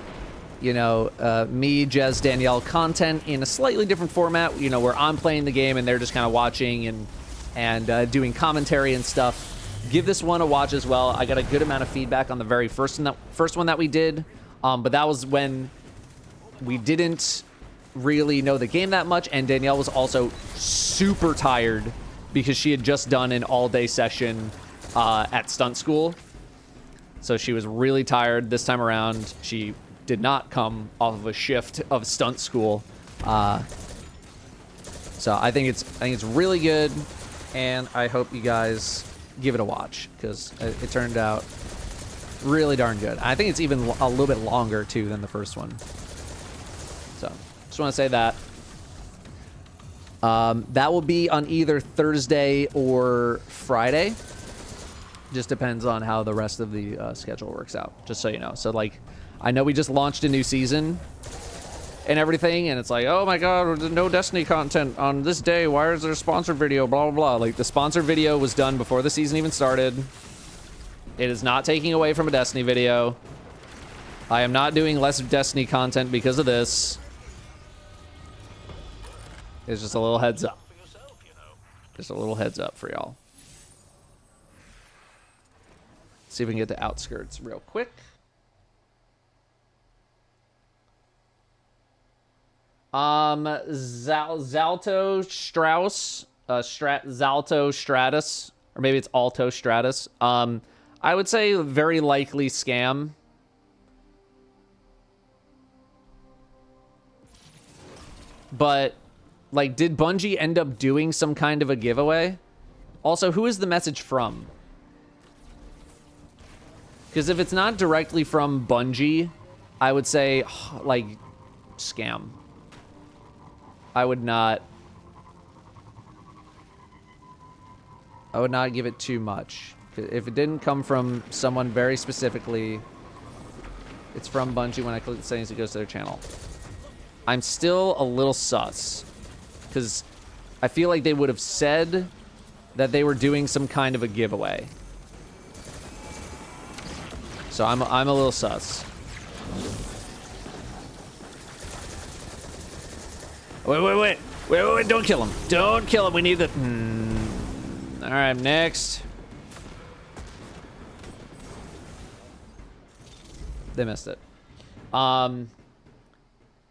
you know, me, Jez, Danielle content in a slightly different format, you know, where I'm playing the game and they're just kind of watching and doing commentary and stuff, give this one a watch as well. I got a good amount of feedback on the very first one that we did, but that was when we didn't really know the game that much, and Danielle was also super tired because she had just done an all-day session at stunt school. So she was really tired this time around. She did not come off of a shift of stunt school. So I think it's really good, and I hope you guys give it a watch because it turned out really darn good. I think it's even a little bit longer too than the first one. So just want to say that. That will be on either Thursday or Friday. Just depends on how the rest of the schedule works out, just so you know. So, like, I know we just launched a new season and everything, and it's like, oh my god, there's no Destiny content on this day. Why is there a sponsor video? Blah, blah, blah. Like, the sponsor video was done before the season even started. It is not taking away from a Destiny video. I am not doing less Destiny content because of this. It's just a little heads up. Just a little heads up for y'all. See if we can get to Outskirts real quick. Zalto Strauss, Zalto Stratus, or maybe it's Alto Stratus. I would say very likely scam. But, like, did Bungie end up doing some kind of a giveaway? Also, who is the message from? Because if it's not directly from Bungie, I would say, like, scam. I would not give it too much. If it didn't come from someone very specifically, it's from Bungie. When I click the settings, it goes to their channel. I'm still a little sus, because I feel like they would have said that they were doing some kind of a giveaway. So I'm a little sus. Wait, don't kill him. Don't kill him. We need the... All right, next. They missed it.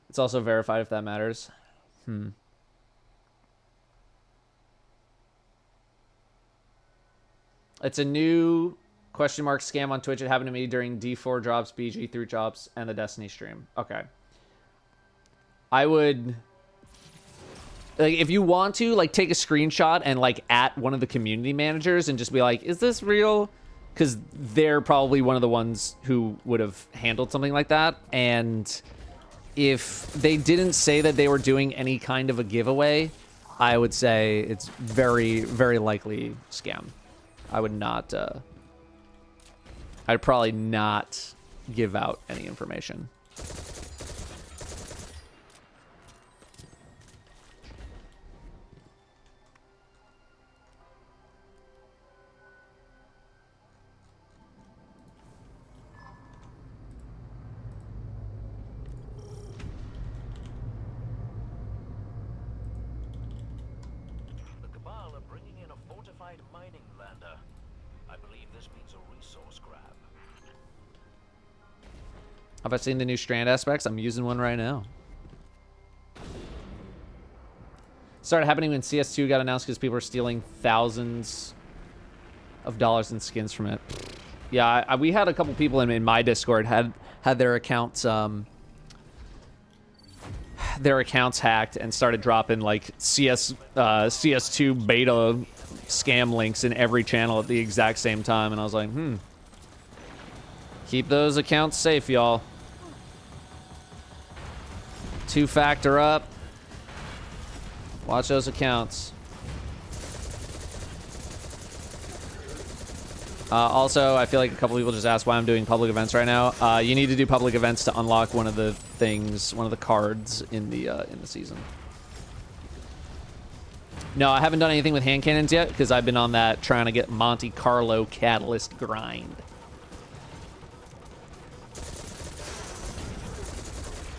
It's also verified if that matters. It's a new question mark scam on Twitch. It happened to me during D4 drops, BG3 drops, and the Destiny stream. Okay. I would... Like, if you want to, like, take a screenshot and, like, at one of the community managers and just be like, is this real? Because they're probably one of the ones who would have handled something like that. And if they didn't say that they were doing any kind of a giveaway, I would say it's very, very likely scam. I would not, I'd probably not give out any information. Have I seen the new Strand aspects? I'm using one right now. Started happening when CS2 got announced because people were stealing thousands of dollars in skins from it. Yeah, we had a couple people in my Discord had their accounts hacked and started dropping like CS2 beta scam links in every channel at the exact same time, and I was like, Keep those accounts safe, y'all. 2-factor up. Watch those accounts. Also, I feel like a couple people just asked why I'm doing public events right now. You need to do public events to unlock one of the things, one of the cards in the season. No, I haven't done anything with hand cannons yet because I've been on that trying to get Monte Carlo catalyst grind.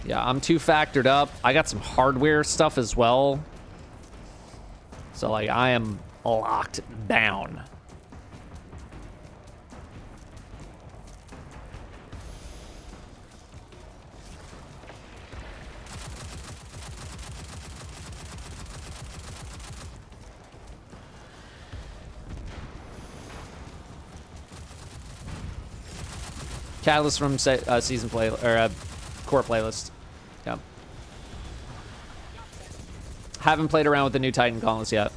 Yeah, I'm 2-factored up. I got some hardware stuff as well. So, like, I am locked down. Catalyst from season play or core playlist. Yeah. Haven't played around with the new Titan gauntlets yet.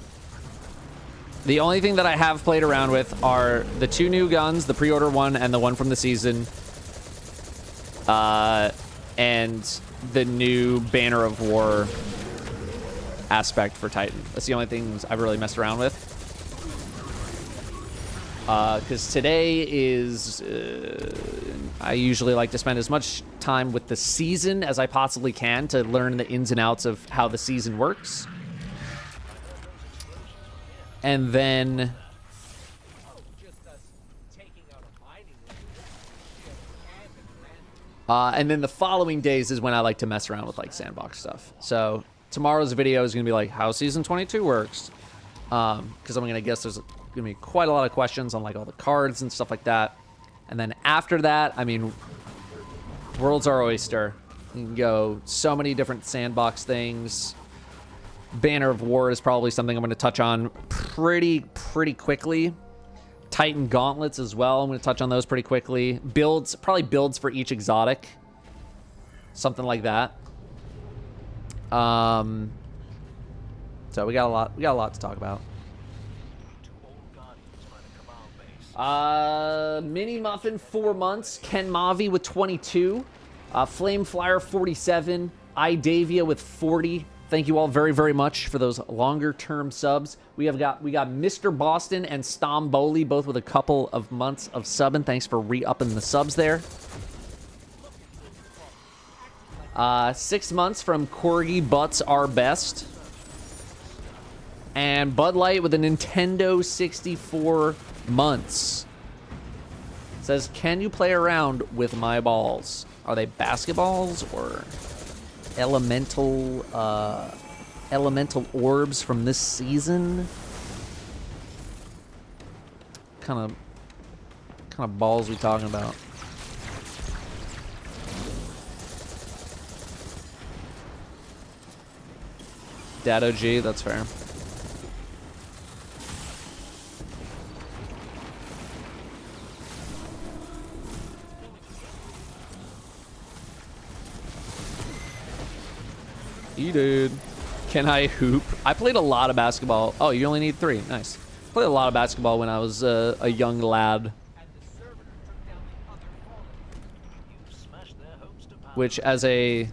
The only thing that I have played around with are the 2 new guns, the pre-order one and the one from the season, and the new Banner of War aspect for Titan. That's the only things I've really messed around with. Because today is, I usually like to spend as much time with the season as I possibly can to learn the ins and outs of how the season works. And then the following days is when I like to mess around with like sandbox stuff. So tomorrow's video is going to be like how season 22 works. Because I'm going to guess there's going to be quite a lot of questions on like all the cards and stuff like that. And then after that, I mean, world's our oyster. You can go so many different sandbox things. Banner of War is probably something I'm going to touch on pretty quickly. Titan gauntlets as well. I'm going to touch on those pretty quickly. Probably builds for each exotic. Something like that. So we got a lot to talk about. Mini Muffin 4 months. Ken Mavi with 22. Flame Flyer 47. Idavia with 40. Thank you all very, very much for those longer term subs. We got Mr. Boston and Stromboli both with a couple of months of subbing. Thanks for re-upping the subs there. 6 months from Corgi Butts Are Best. And Bud Light with a Nintendo 64 months. Says, can you play around with my balls? Are they basketballs or elemental orbs from this season? Kind of balls we talking about? Datto G, that's fair. Dude, can I hoop? I played a lot of basketball. Oh, you only need 3. Nice. Played a lot of basketball when I was a young lad. Which, as a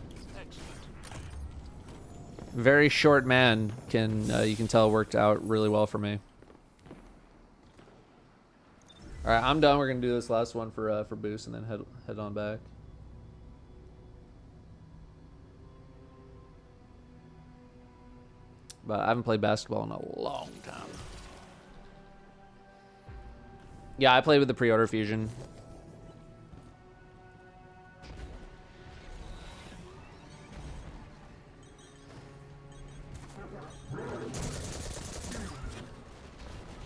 very short man, you can tell worked out really well for me. All right, I'm done. We're gonna do this last one for Boost and then head on back. But I haven't played basketball in a long time. Yeah, I played with the pre-order fusion.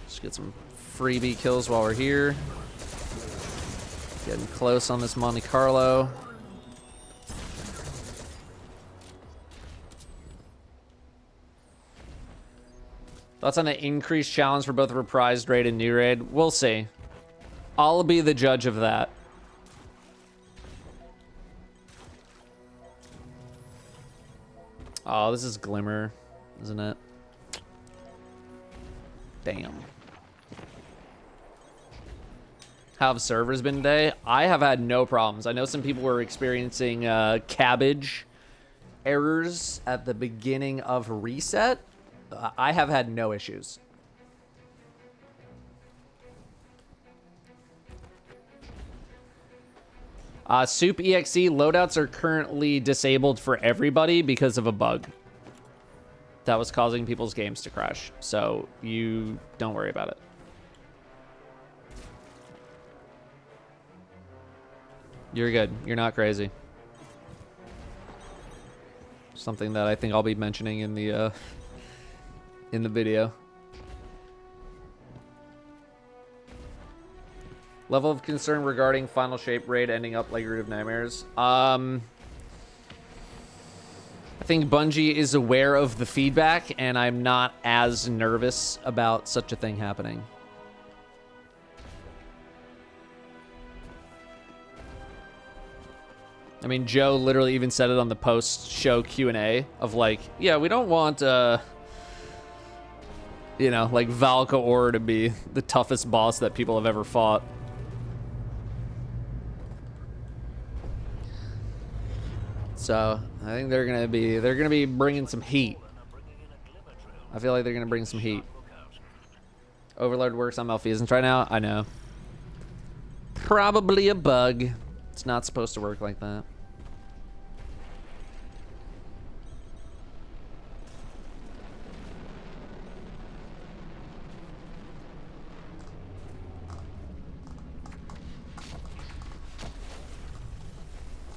Just get some freebie kills while we're here. Getting close on this Monte Carlo. Thoughts on the increased challenge for both the reprised raid and new raid? We'll see. I'll be the judge of that. Oh, this is Glimmer, isn't it? Damn. How have servers been today? I have had no problems. I know some people were experiencing cabbage errors at the beginning of reset. I have had no issues. Soup EXE loadouts are currently disabled for everybody because of a bug that was causing people's games to crash. So you don't worry about it. You're good. You're not crazy. Something that I think I'll be mentioning in the video. Level of concern regarding Final Shape raid ending up like Root of Nightmares. I think Bungie is aware of the feedback, and I'm not as nervous about such a thing happening. I mean, Joe literally even said it on the post-show Q&A of like, yeah, we don't want, you know, like Valka to be the toughest boss that people have ever fought. So I think they're gonna be bringing some heat. I feel like they're gonna bring some heat. Overlord works on malfeasance right now. I know. Probably a bug. It's not supposed to work like that.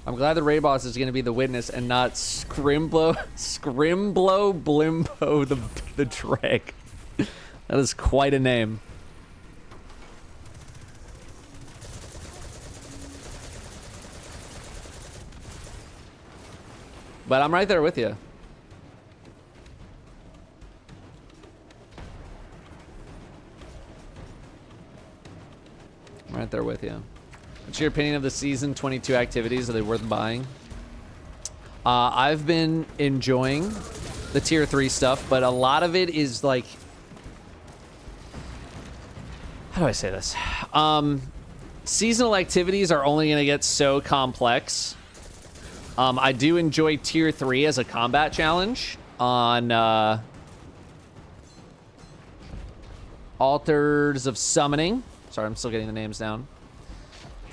I'm glad the raid boss is going to be the witness and not Scrimblow Blimbo the Drag. That is quite a name. But I'm right there with you. I'm right there with you. What's your opinion of the season 22 activities? Are they worth buying? I've been enjoying the tier 3 stuff, but a lot of it is like, how do I say this? Seasonal activities are only going to get so complex. I do enjoy tier 3 as a combat challenge on Altars of Summoning. Sorry, I'm still getting the names down.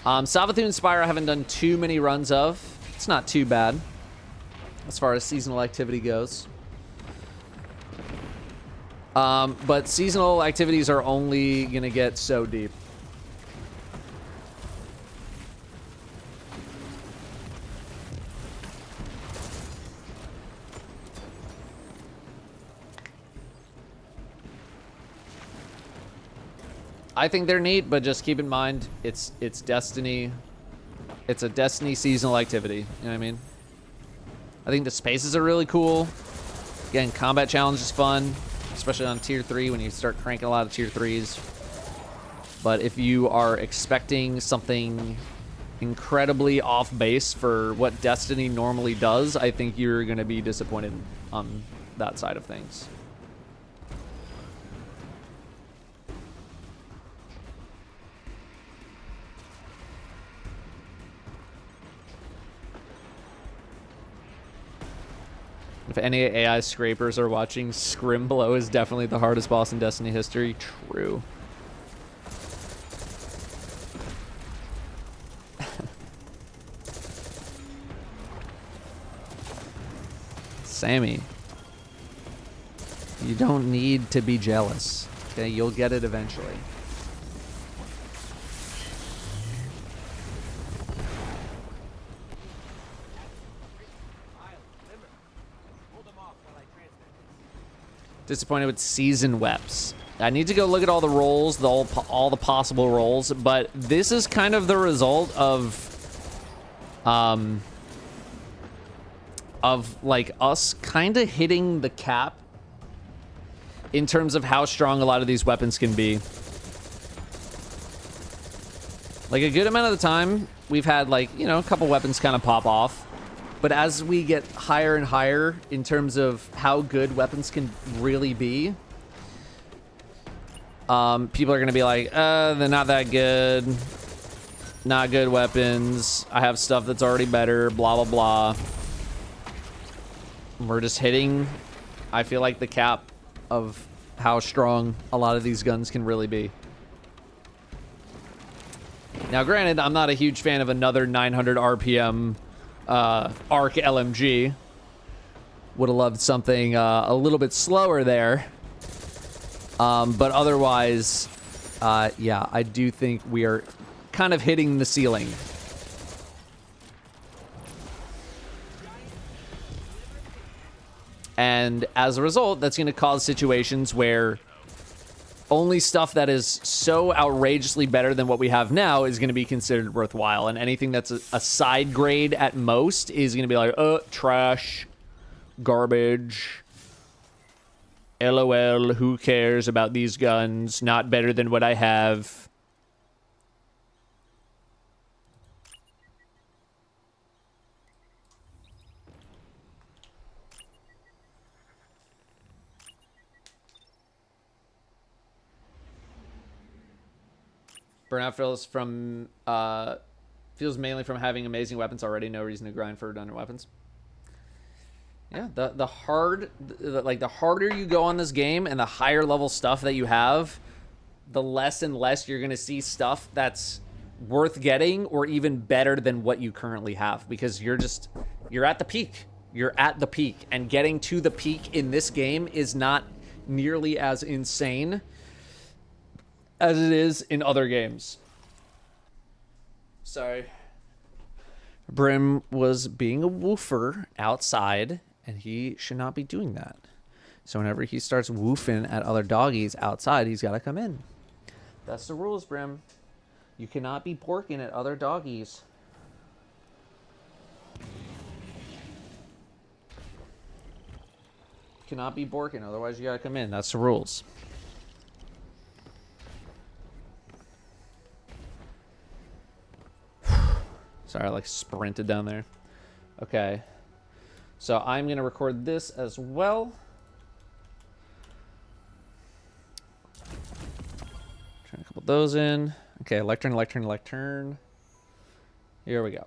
Savathun Spire I haven't done too many runs of. It's not too bad as far as seasonal activity goes. But seasonal activities are only going to get so deep. I think they're neat, but just keep in mind, it's Destiny. It's a Destiny seasonal activity. You know what I mean? I think the spaces are really cool. Again, combat challenge is fun, especially on tier 3 when you start cranking a lot of tier 3s. But if you are expecting something incredibly off base for what Destiny normally does, I think you're going to be disappointed on that side of things. If any AI scrapers are watching, Scrimblow is definitely the hardest boss in Destiny history. True. Sammy, you don't need to be jealous. Okay, you'll get it eventually. Disappointed with season weps. I need to go look at all the roles, all the possible roles, but this is kind of the result of like us kind of hitting the cap in terms of how strong a lot of these weapons can be. Like a good amount of the time, we've had like, you know, a couple weapons kind of pop off. But as we get higher and higher in terms of how good weapons can really be, people are going to be like, they're not that good. Not good weapons. I have stuff that's already better, blah, blah, blah. We're just hitting, I feel like, the cap of how strong a lot of these guns can really be. Now, granted, I'm not a huge fan of another 900 RPM ARC LMG. Would have loved something a little bit slower there. But otherwise, yeah, I do think we are kind of hitting the ceiling. And as a result, that's going to cause situations where only stuff that is so outrageously better than what we have now is going to be considered worthwhile. And anything that's a side grade at most is going to be like, trash, garbage, LOL, who cares about these guns, not better than what I have. Burnout feels mainly from having amazing weapons already. No reason to grind for redundant weapons. Yeah, the harder you go on this game and the higher level stuff that you have, the less and less you're gonna see stuff that's worth getting or even better than what you currently have, because you're at the peak. You're at the peak, and getting to the peak in this game is not nearly as insane as it is in other games. Sorry. Brim was being a woofer outside, and he should not be doing that. So whenever he starts woofing at other doggies outside, he's got to come in. That's the rules, Brim. You cannot be porking at other doggies. You cannot be borking, otherwise you got to come in. That's the rules. Sorry, I like sprinted down there. Okay. So I'm going to record this as well. Turn a couple of those in. Okay, lectern. Here we go.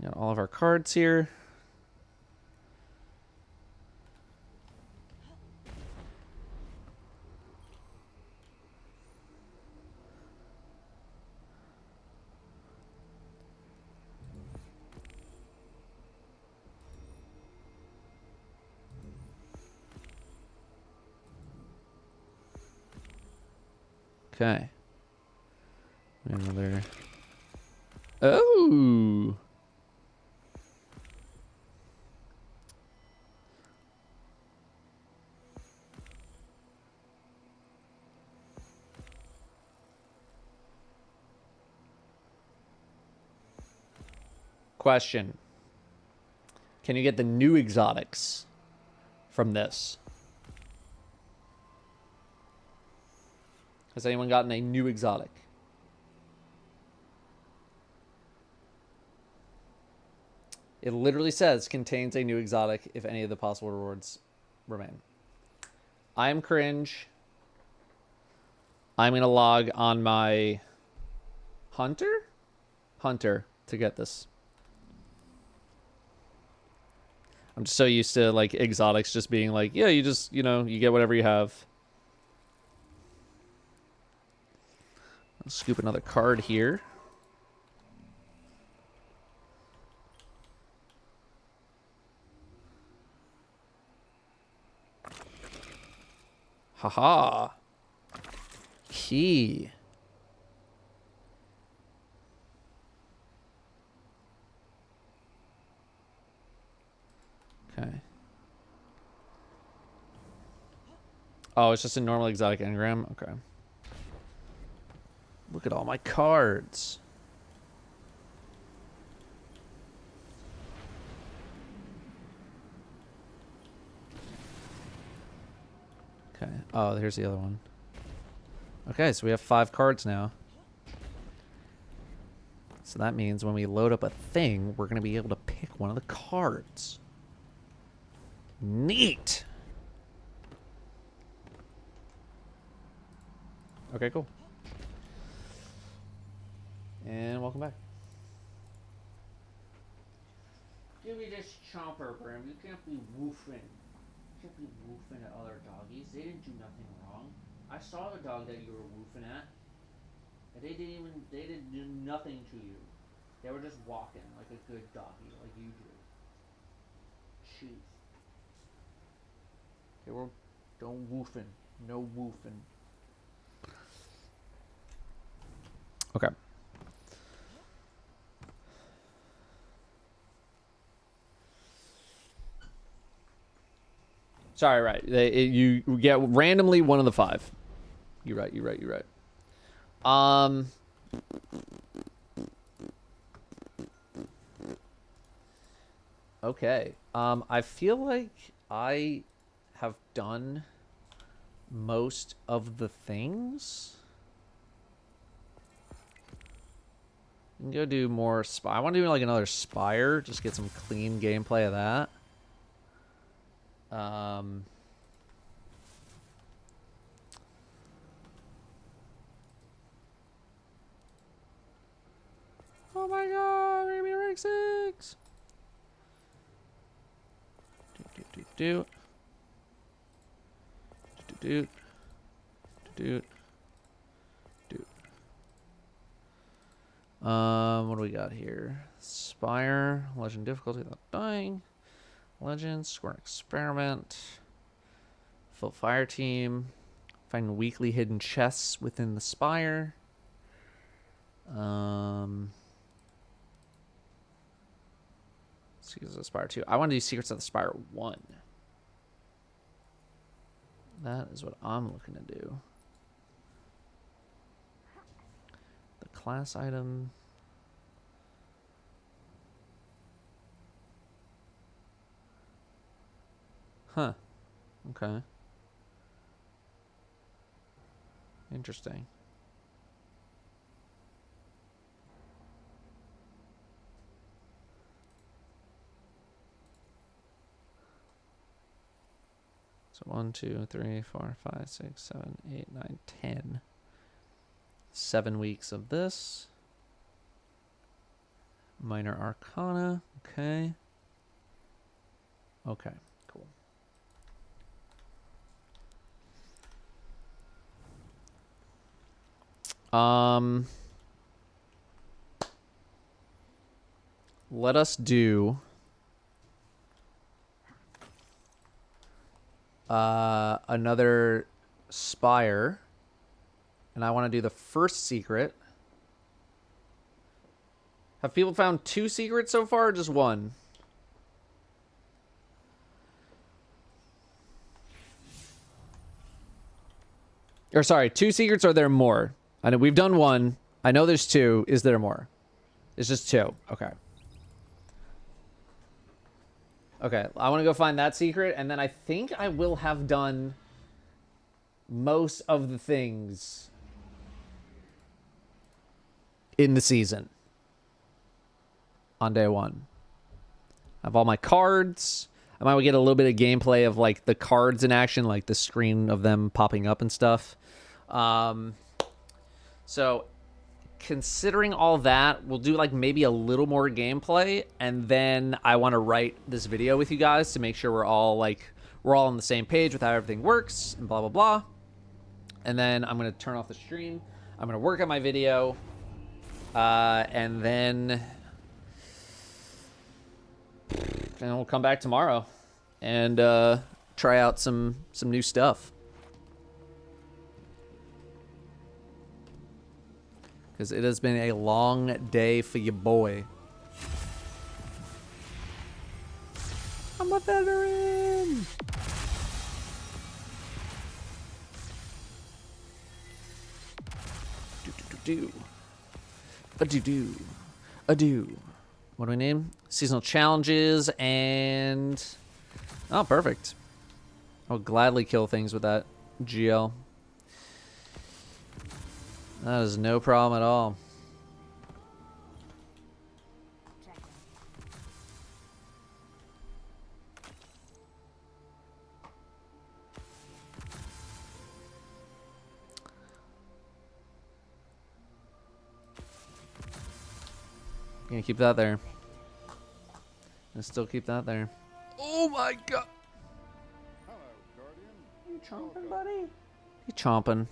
Got all of our cards here. Okay. Another. Oh. Question. Can you get the new exotics from this? Has anyone gotten a new exotic? It literally says contains a new exotic if any of the possible rewards remain. I am cringe. I'm going to log on my hunter to get this. I'm just so used to like exotics just being like, yeah, you just, you get whatever you have. I'll scoop another card here. Haha. Key. Okay. Oh, it's just a normal exotic engram? Okay. Look at all my cards. Okay. Oh, here's the other one. Okay, so we have 5 cards now. So that means when we load up a thing, we're going to be able to pick one of the cards. Neat! Okay, cool. And welcome back. Give me this chomper, Brim. You can't be woofing. You can't be woofing at other doggies. They didn't do nothing wrong. I saw the dog that you were woofing at. And they didn't do nothing to you. They were just walking like a good doggy, like you do. Chief. They were, don't woofing. No woofing. Okay. Sorry, right. You get randomly one of the 5. You're right. Okay. I feel like I have done most of the things. You can go do more spy. I want to do like another Spire. Just get some clean gameplay of that. Oh my god, we're gonna be rank 6. Do. What do we got here? Spire, Legend difficulty without dying. Legends, score an experiment. Full fire team. Find weakly hidden chests within the Spire. Secrets of the Spire 2. I want to do Secrets of the Spire 1. That is what I'm looking to do. The class item. Huh. Okay. Interesting. So 1, 2, 3, 4, 5, 6, 7, 8, 9, 10. 7 weeks of this. Minor Arcana. Okay. Okay, cool. Let us do another Spire, and I want to do the first secret. Have people found 2 secrets so far, or just 1? Or sorry, 2 secrets, or are there more? I know we've done 1. I know there's 2. Is there more? It's just 2. Okay. Okay, I want to go find that secret, and then I think I will have done most of the things in the season on day 1. I have all my cards. I might get a little bit of gameplay of like the cards in action, like the screen of them popping up and stuff. So considering all that, we'll do like maybe a little more gameplay, and then I want to write this video with you guys to make sure we're all on the same page with how everything works and blah blah blah. And then I'm gonna turn off the stream. I'm gonna work on my video, and then we'll come back tomorrow and try out some new stuff. Because it has been a long day for your boy. I'm a veteran! Ado. What do we name? Seasonal challenges and... Oh, perfect. I'll gladly kill things with that GL. That is no problem at all. Gonna keep that there. Gonna still keep that there. Oh my god. You chomping, buddy? You chomping.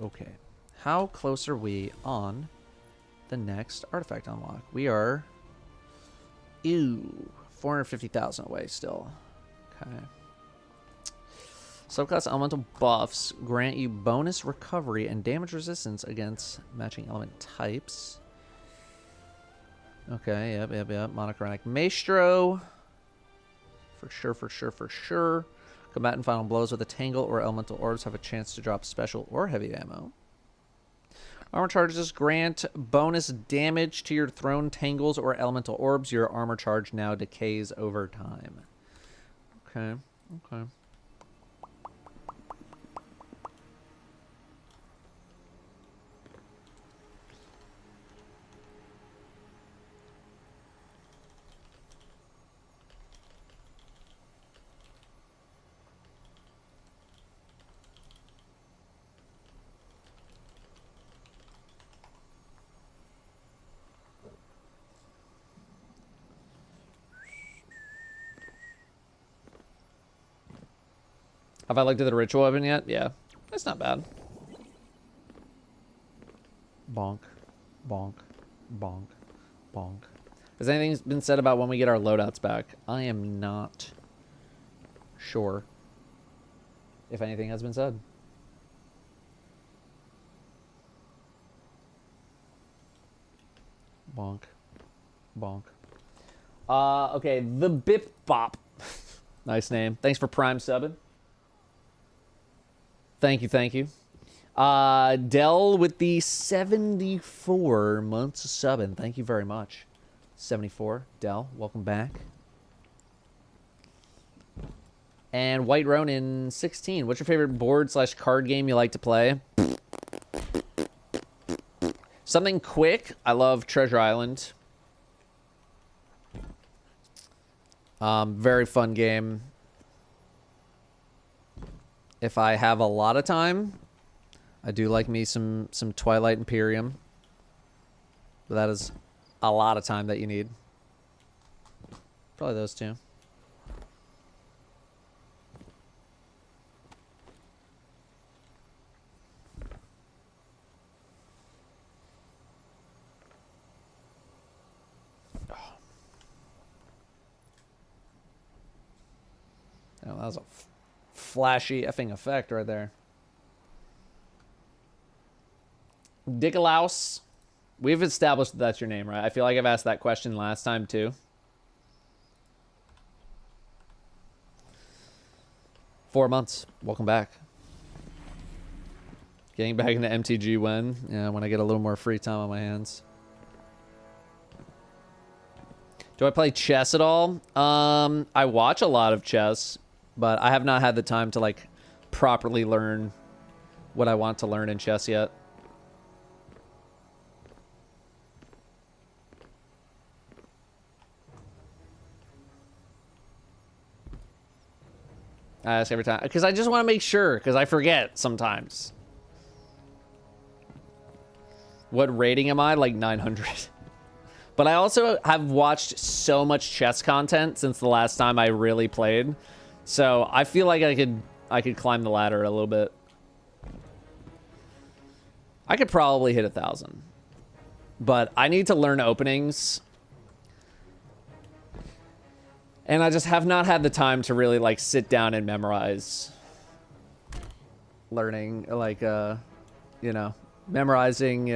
Okay. How close are we on the next artifact unlock? We are 450,000 away still. Okay. Subclass elemental buffs grant you bonus recovery and damage resistance against matching element types. Okay, yep. Monochromatic Maestro. For sure. Combatant final blows with a tangle or elemental orbs have a chance to drop special or heavy ammo. Armor charges grant bonus damage to your thrown tangles or elemental orbs. Your armor charge now decays over time. Okay. Have I looked at the ritual weapon yet? Yeah. That's not bad. Bonk. Has anything been said about when we get our loadouts back? I am not sure if anything has been said. Bonk. Okay, the Bip Bop. Nice name. Thanks for Prime subbing. Thank you. Dell with the 74 months of subbing. Thank you very much. 74. Dell, welcome back. And White Ronin 16. What's your favorite board/card game you like to play? Something quick. I love Treasure Island. Very fun game. If I have a lot of time, I do like me some Twilight Imperium. But that is a lot of time that you need. Probably those two. Oh, that was a flashy effing effect right there. Dickalaus. We've established that that's your name, right? I feel like I've asked that question last time too. Four months. Welcome back. Getting back into MTG when? Yeah, when I get a little more free time on my hands. Do I play chess at all? I watch a lot of chess, but I have not had the time to like properly learn what I want to learn in chess yet. I ask every time because I just want to make sure because I forget sometimes. What rating am I? Like 900. But I also have watched so much chess content since the last time I really played. So I feel like I could climb the ladder a little bit. I could probably hit 1,000. But I need to learn openings. And I just have not had the time to really like sit down and memorize learning like you know, memorizing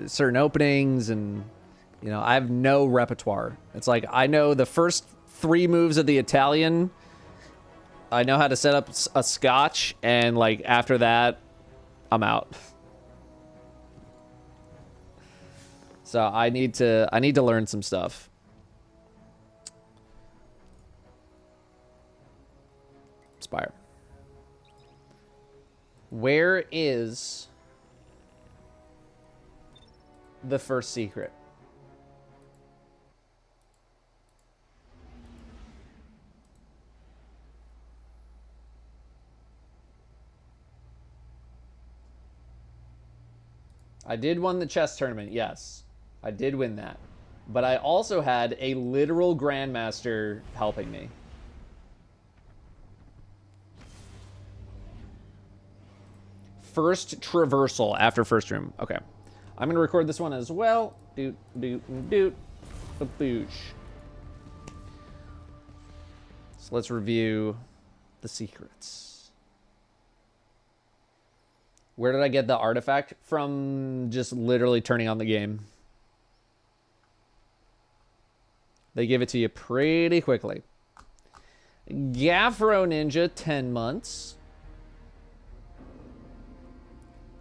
certain openings, and you know, I have no repertoire. It's like I know the first 3 moves of the Italian. I know how to set up a scotch, and like after that, I'm out. So I need to learn some stuff. Spire. Where is the first secret? I did win the chess tournament, yes. I did win that. But I also had a literal grandmaster helping me. First traversal after first room. Okay. I'm going to record this one as well. Doot, doot, doot. A boosh. So let's review the secrets. Where did I get the artifact? From just literally turning on the game. They give it to you pretty quickly. Gaffro Ninja, 10 months.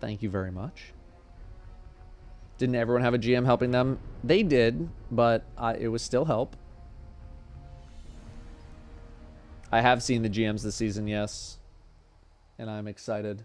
Thank you very much. Didn't everyone have a GM helping them? They did, but it was still help. I have seen the GMs this season, yes. And I'm excited.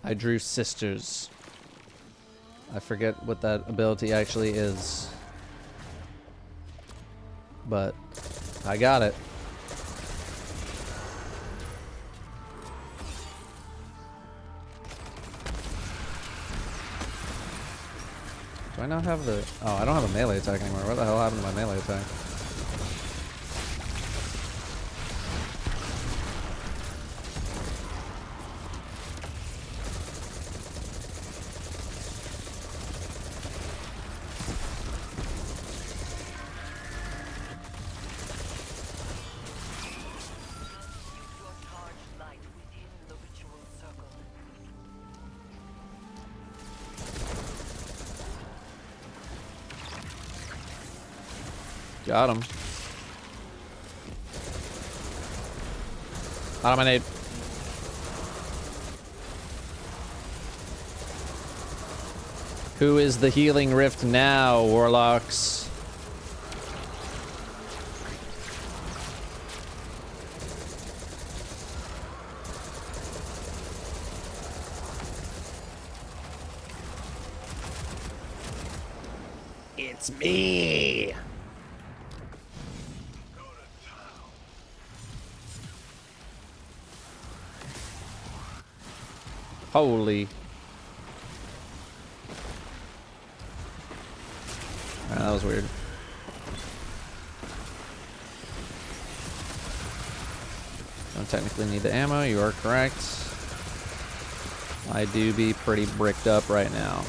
I drew sisters. I forget what that ability actually is. But I got it. Do I not have the... Oh, I don't have a melee attack anymore. What the hell happened to my melee attack? Got him. Out of my nade. Who is the healing rift now, Warlocks? It's me. Holy. That was weird. Don't technically need the ammo, you are correct. I do be pretty bricked up right now.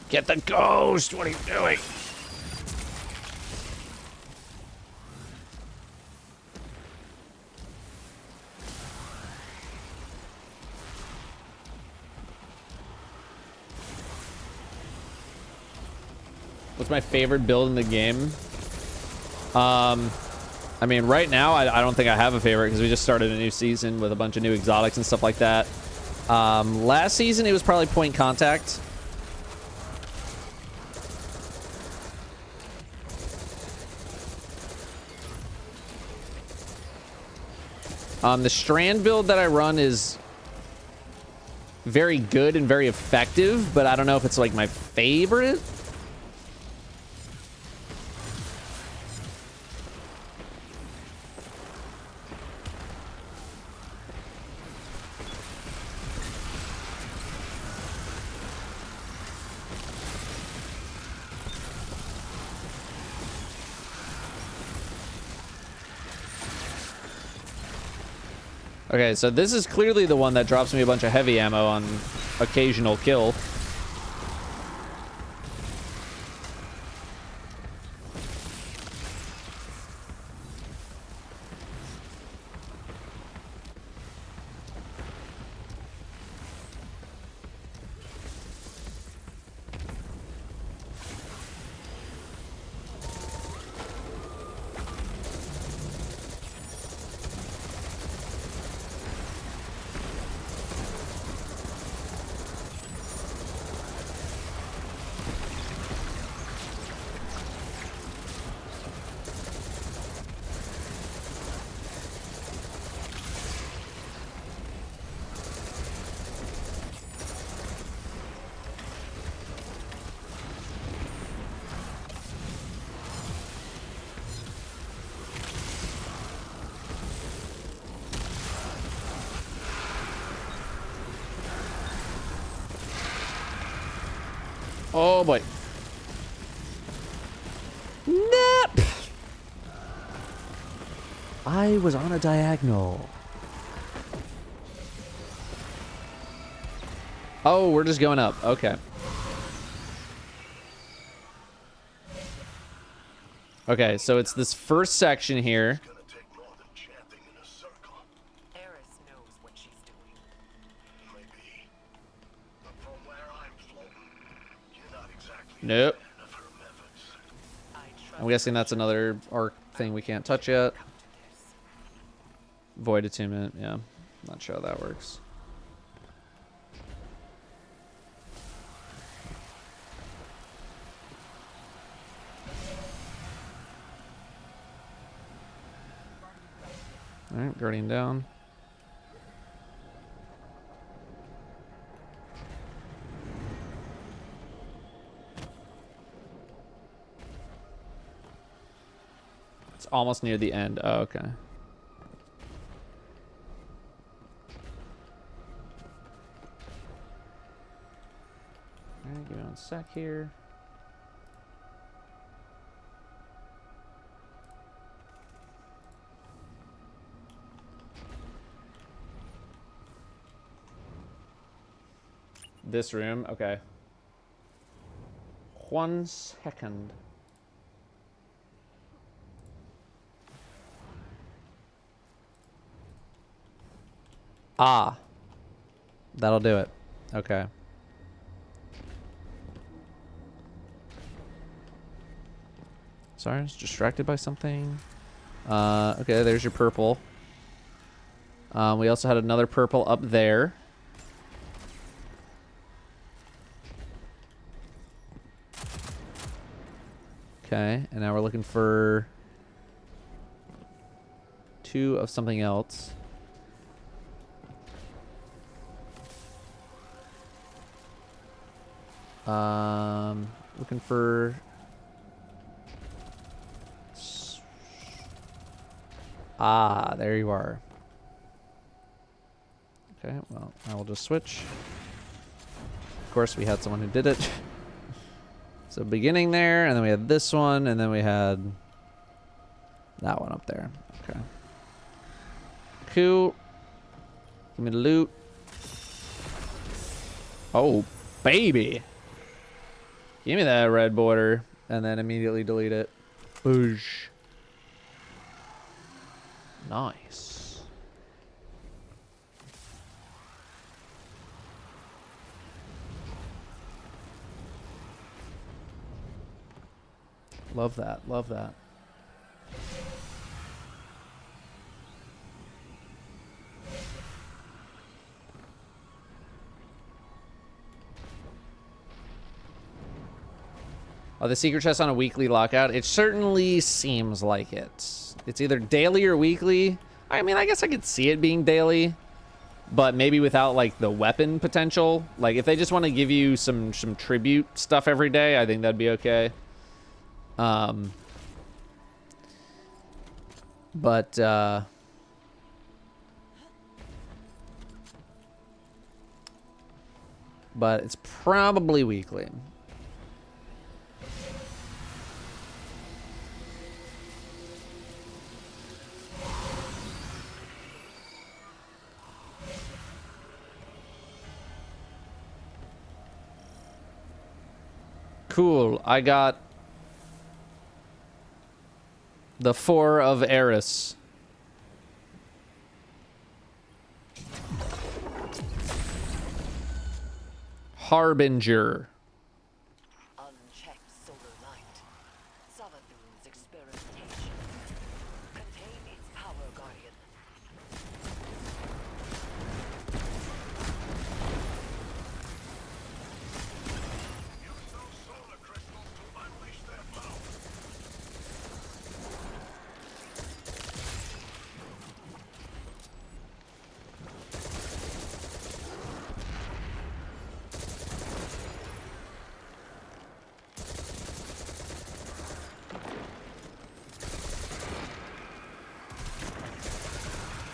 Get the ghost! What are you doing? What's my favorite build in the game? I mean, right now, I don't think I have a favorite because we just started a new season with a bunch of new exotics and stuff like that. Last season, it was probably point contact. The strand build that I run is very good and very effective, but I don't know if it's like my favorite. Okay, so this is clearly the one that drops me a bunch of heavy ammo on occasional kill. Oh boy. Nope. I was on a diagonal. Oh, we're just going up. Okay. Okay, so it's this first section here. Eris knows what she's doing. Nope. I'm guessing that's another arc thing we can't touch yet. Void attunement, yeah. Not sure how that works. Alright, Guardian down. It's almost near the end. Oh, okay. Alright, give me 1 sec here. This room, okay. 1 second. Ah. That'll do it. Okay. Sorry, I was distracted by something. Okay, there's your purple. We also had another purple up there. Okay, and now we're looking for 2 of something else. Looking for... Ah, there you are. Okay, well, I will just switch. Of course, we had someone who did it. So beginning there, and then we had this one, and then we had that one up there. Okay. Cool. Give me the loot. Oh, baby. Give me that red border, and then immediately delete it. Boosh. Nice. Love that. Love that. Oh, the secret chest on a weekly lockout? It certainly seems like it. It's either daily or weekly. I mean, I guess I could see it being daily, but maybe without like the weapon potential. Like if they just want to give you some tribute stuff every day, I think that'd be okay. But it's probably weekly. Cool. I got the 4 of Eris. Harbinger. Unchecked solar light. Savathun's experimentation. Contain its power, Guardian.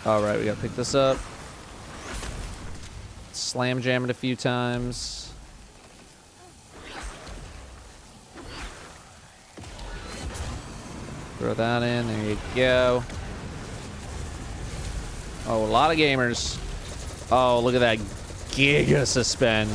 All right, we gotta pick this up. Slam jam it a few times. Throw that in. There you go. Oh, a lot of gamers. Oh, look at that Giga Suspend.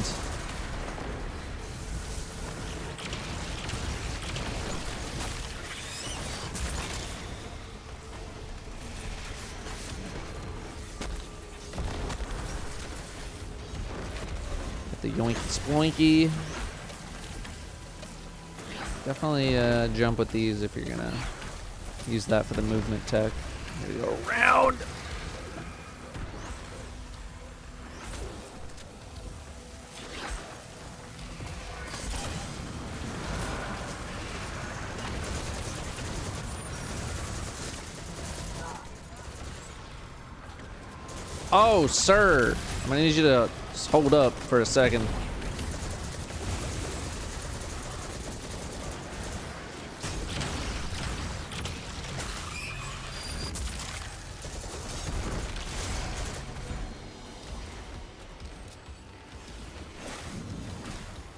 Get the Yoink Sploinky. Definitely jump with these if you're gonna use that for the movement tech. Here we go around. Oh, sir. I'm gonna need you to just hold up for a second.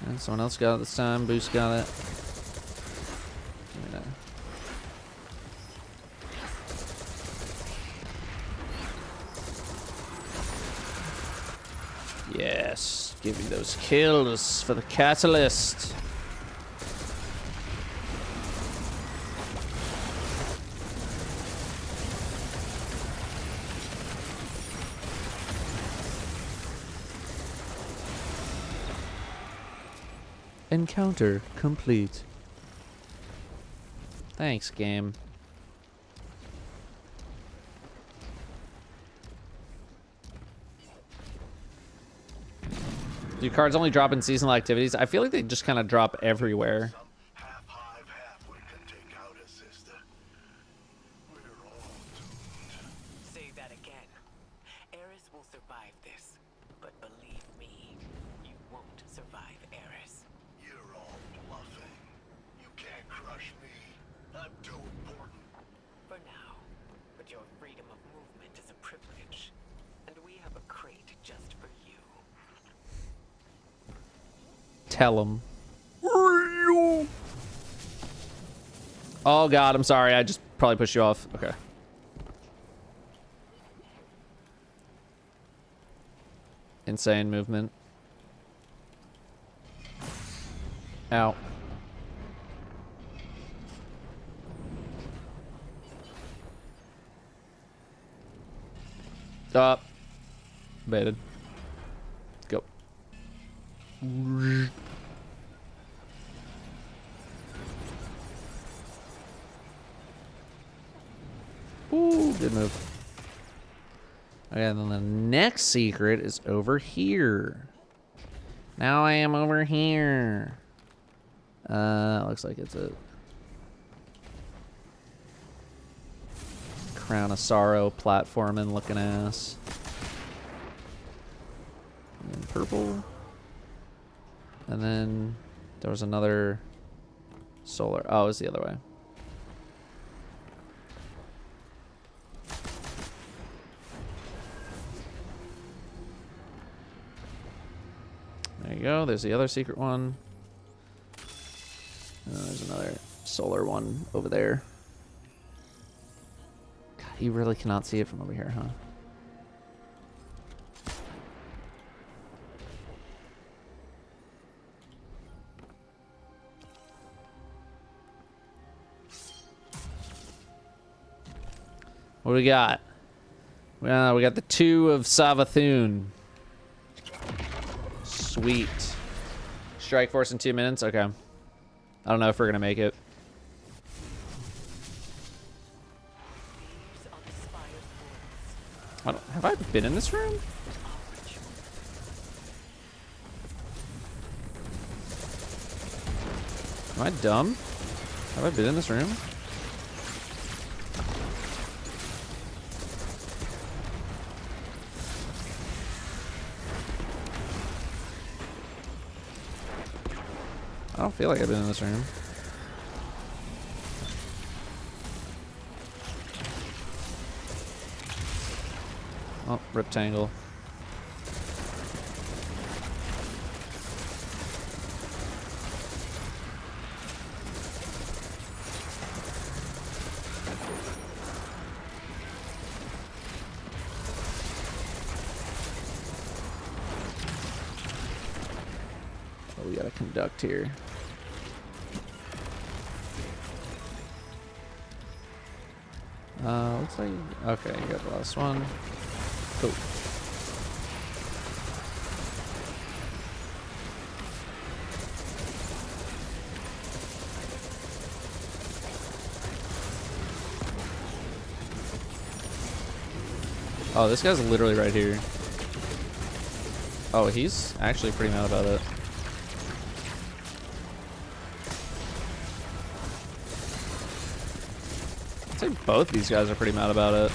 And someone else got it this time. Boost got it. Yes, give me those kills for the catalyst. Encounter complete. Thanks, game. Do cards only drop in seasonal activities? I feel like they just kind of drop everywhere. Say that again. Eris will survive this, but believe me, you won't survive Eris. You're all bluffing. You can't crush me. I'm too important. For now, but your freedom of movement is a privilege, and we have a crate just for you. Tell him. Oh god, I'm sorry. I just probably pushed you off. Okay. Insane movement. Ow. Stop. Baited. Go. Ooh, good move. Okay, and then the next secret is over here. Now I am over here. Looks like it's a Crown of Sorrow platforming looking ass. And then purple. And then there was another solar. Oh, it was the other way. There you go. There's the other secret one. And then there's another solar one over there. God, you really cannot see it from over here, huh? What do we got? Well, we got the 2 of Savathun. Sweet. Strike Force in 2 minutes? Okay. I don't know if we're gonna make it. Have I been in this room? Am I dumb? Have I been in this room? I don't feel like I've been in this room. Oh, rectangle. What we gotta conduct here? Looks like okay. You got the last one. Cool. Oh, this guy's literally right here. Oh, he's actually pretty mad about it. I'd say both these guys are pretty mad about it.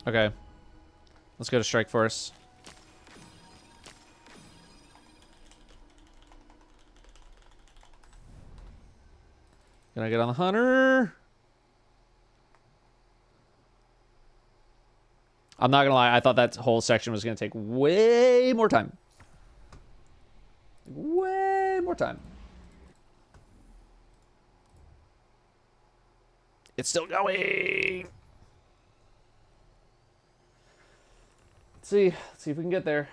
Okay. Let's go to Strike Force. Can I get on the Hunter? I'm not gonna lie, I thought that whole section was gonna take way more time. Way more time. It's still going. Let's see if we can get there.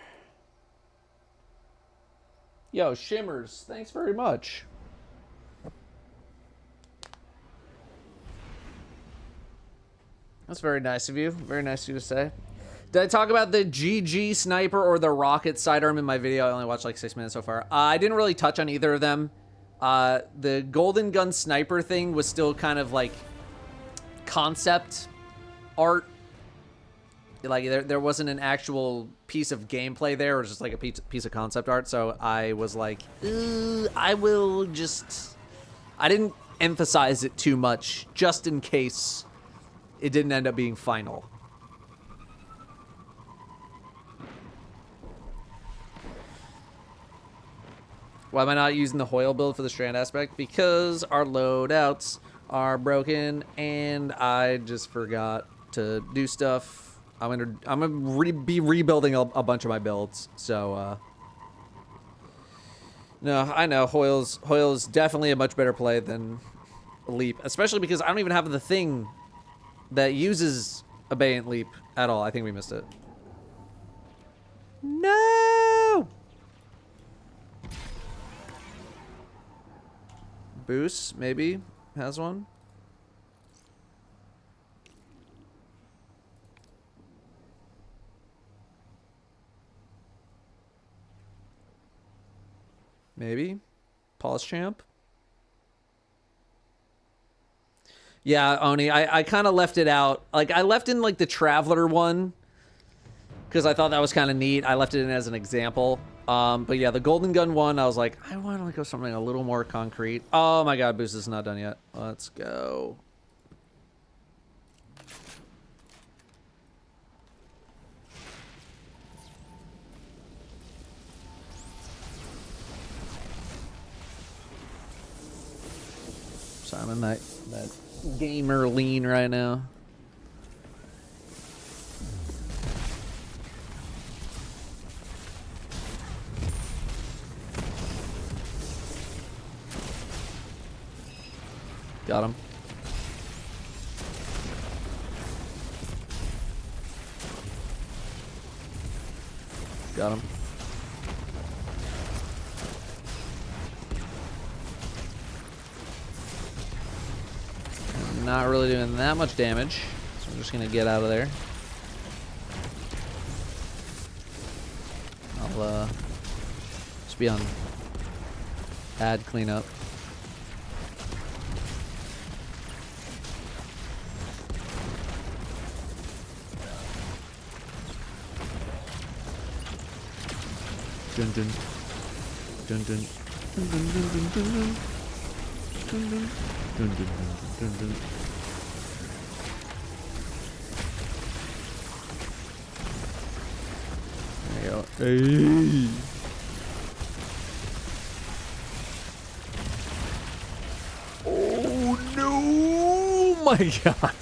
Yo, Shimmers, thanks very much. That's very nice of you. Very nice of you to say. Did I talk about the GG sniper or the rocket sidearm in my video? I only watched like 6 minutes so far. I didn't really touch on either of them. The golden gun sniper thing was still kind of like concept art. Like there wasn't an actual piece of gameplay there. It was just like a piece of concept art. So I was like, I didn't emphasize it too much just in case it didn't end up being final. Why am I not using the Hoyle build for the strand aspect? Because our loadouts are broken and I just forgot to do stuff. I'm gonna be rebuilding a bunch of my builds. So no, I know Hoyle's definitely a much better play than Leap, especially because I don't even have the thing that uses Abeyant Leap at all. I think we missed it. No! Boost, maybe, has one. Maybe. Pause champ. Yeah, Oni, I kind of left it out. Like, I left in, like, the Traveler one because I thought that was kind of neat. I left it in as an example. But yeah, the Golden Gun one, I was like, I want to go something a little more concrete. Oh my god, Boost is not done yet. Let's go. So I'm in that gamer lean right now. Got him. Got him. I'm not really doing that much damage, so I'm just gonna get out of there. I'll just be on ad cleanup. Dun, dun. dun, dun. Dun, dun, dun, dun, dun, dun. Dun, dun. Dun, dun, dun, dun, dun. There you go. Hey. Oh no! My God.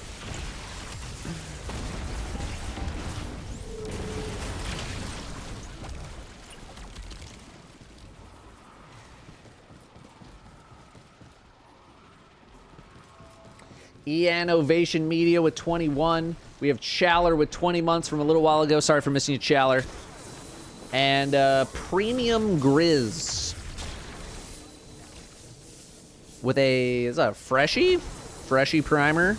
Ian Ovation Media with 21. We have Challer with 20 months from a little while ago. Sorry for missing you, Challer. And Premium Grizz with a, is that a Freshie? Freshie primer.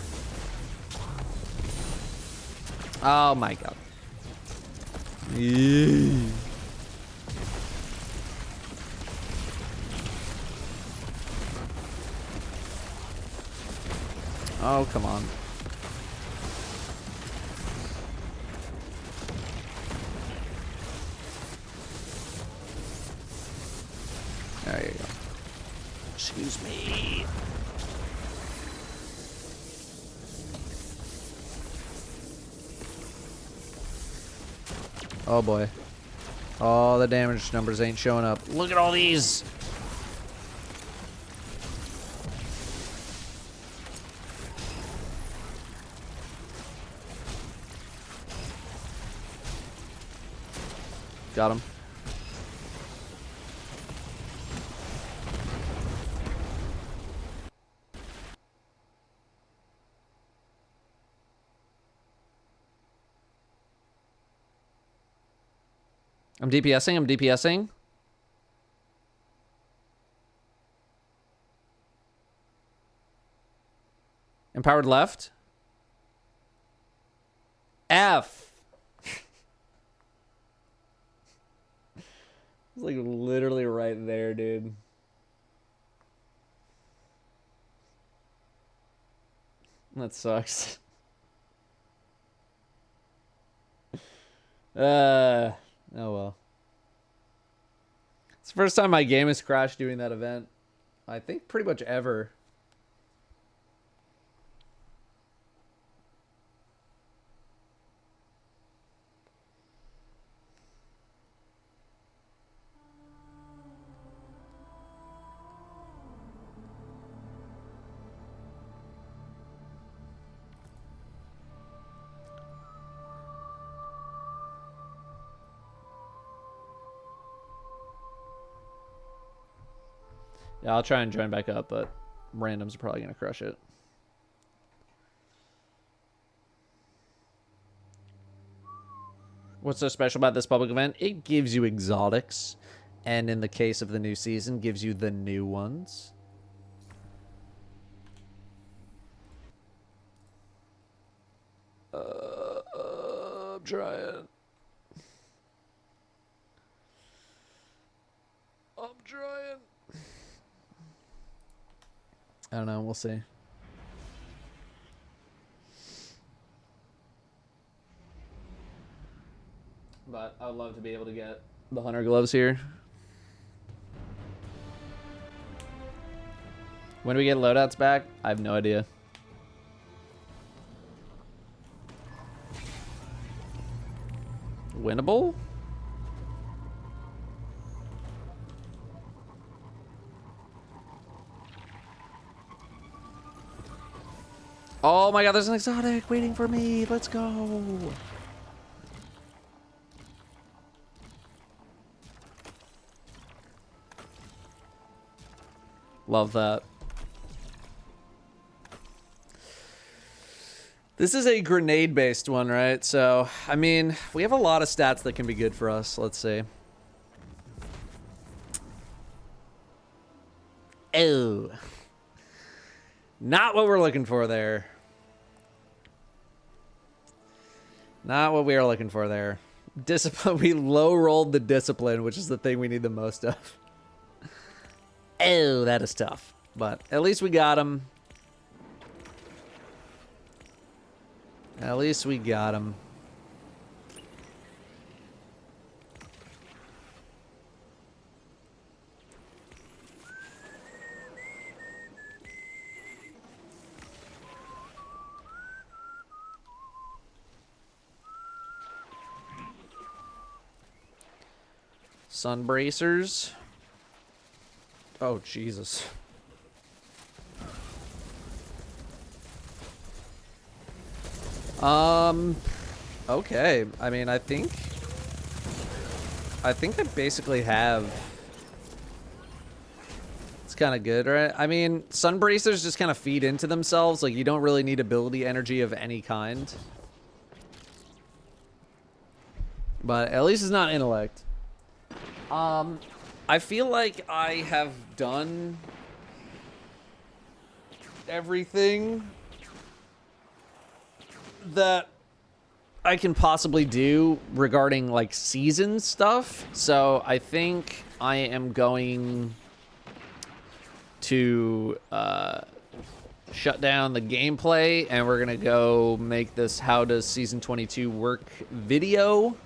Oh my God. Eee. Oh, come on. There you go. Excuse me. Oh boy. Oh, the damage numbers ain't showing up. Look at all these. Got him. I'm DPSing. I'm DPSing. Empowered left. F. It's like literally right there, dude. That sucks. Oh well. It's the first time my game has crashed doing that event. I think pretty much ever. Yeah, I'll try and join back up, but randoms are probably going to crush it. What's so special about this public event? It gives you exotics, and in the case of the new season, gives you the new ones. I'm trying. I'm trying. I don't know. We'll see. But I would love to be able to get the hunter gloves here. When do we get loadouts back? I have no idea. Winnable? Oh my God, there's an exotic waiting for me. Let's go. Love that. This is a grenade-based one, right? So, I mean, we have a lot of stats that can be good for us. Let's see. Oh. Not what we're looking for there. Not what we are looking for there. Discipline. We low-rolled the discipline, which is the thing we need the most of. Oh, that is tough. But at least we got him. At least we got him. Sun bracers. Oh, Jesus. Okay. I mean, I think I basically have... It's kind of good, right? I mean, sun bracers just kind of feed into themselves. Like, you don't really need ability energy of any kind. But at least it's not intellect. I feel like I have done everything that I can possibly do regarding like season stuff. So I think I am going to shut down the gameplay and we're gonna go make this how does season 22 work video.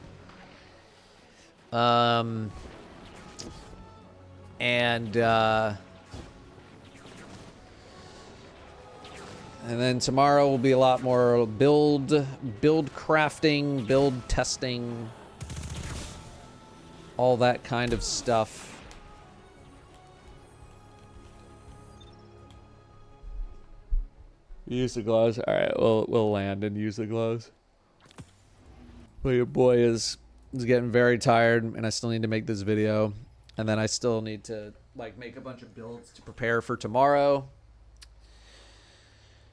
And then tomorrow will be a lot more build crafting, build testing, all that kind of stuff. Use the gloves. All right, we'll land and use the gloves. Well, your boy is getting very tired, and I still need to make this video, and then I still need to like make a bunch of builds to prepare for tomorrow.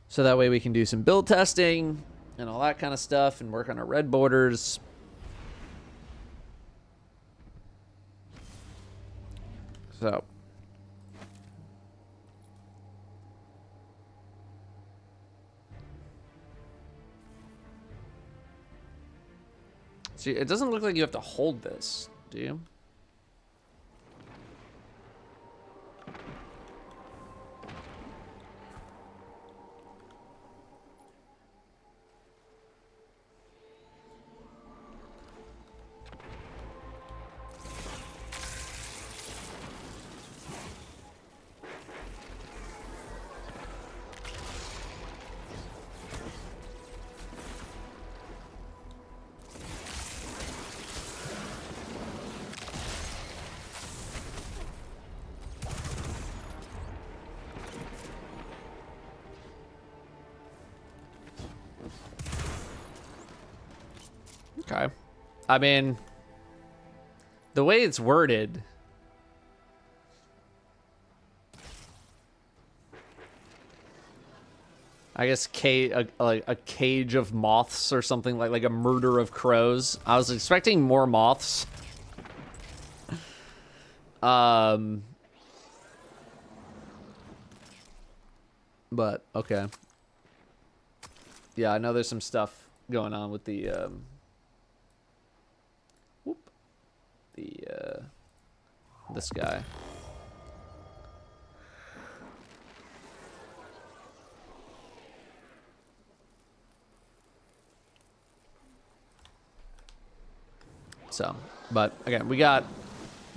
So that way we can do some build testing and all that kind of stuff and work on our red borders. So. See, it doesn't look like you have to hold this, do you? Okay. I mean, the way it's worded, I guess like a cage of moths or something, like a murder of crows. I was expecting more moths. But okay. Yeah, I know there's some stuff going on with the this guy. So, but again, we got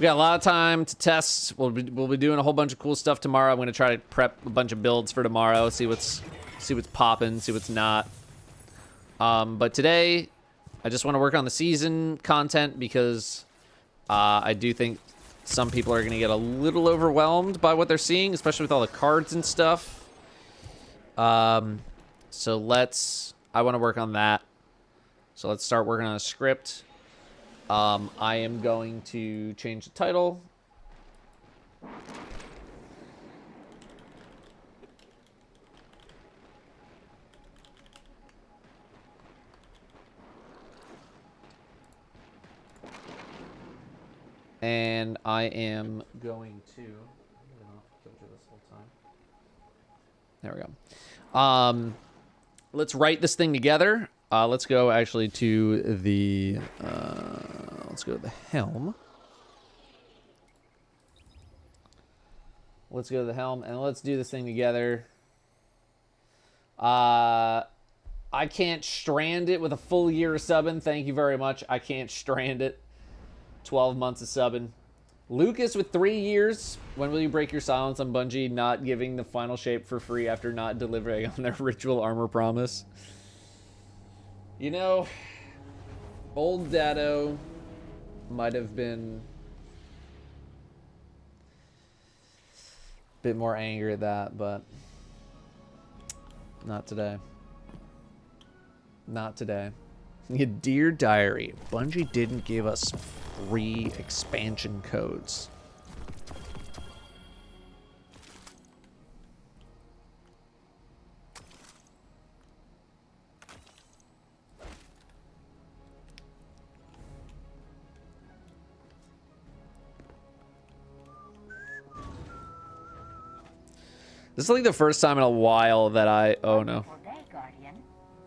a lot of time to test. We'll be doing a whole bunch of cool stuff tomorrow. I'm gonna try to prep a bunch of builds for tomorrow. See what's popping, see what's not. But today, I just want to work on the season content because I do think some people are gonna get a little overwhelmed by what they're seeing, especially with all the cards and stuff. So I want to work on that. So let's start working on a script. I am going to change the title. And I am going to... There we go. Let's write this thing together. Let's go actually to the... let's go to the helm. Let's go to the helm and let's do this thing together. I can't strand it with a full year of subbing. Thank you very much. I can't strand it. 12 months of subbing. Lucas with 3 years. When will you break your silence on Bungie not giving the final shape for free after not delivering on their ritual armor promise? You know, old Datto might have been bit more angry at that, but not today. Not today. Dear Diary, Bungie didn't give us free expansion codes. This is like the first time in a while that I... Oh, no.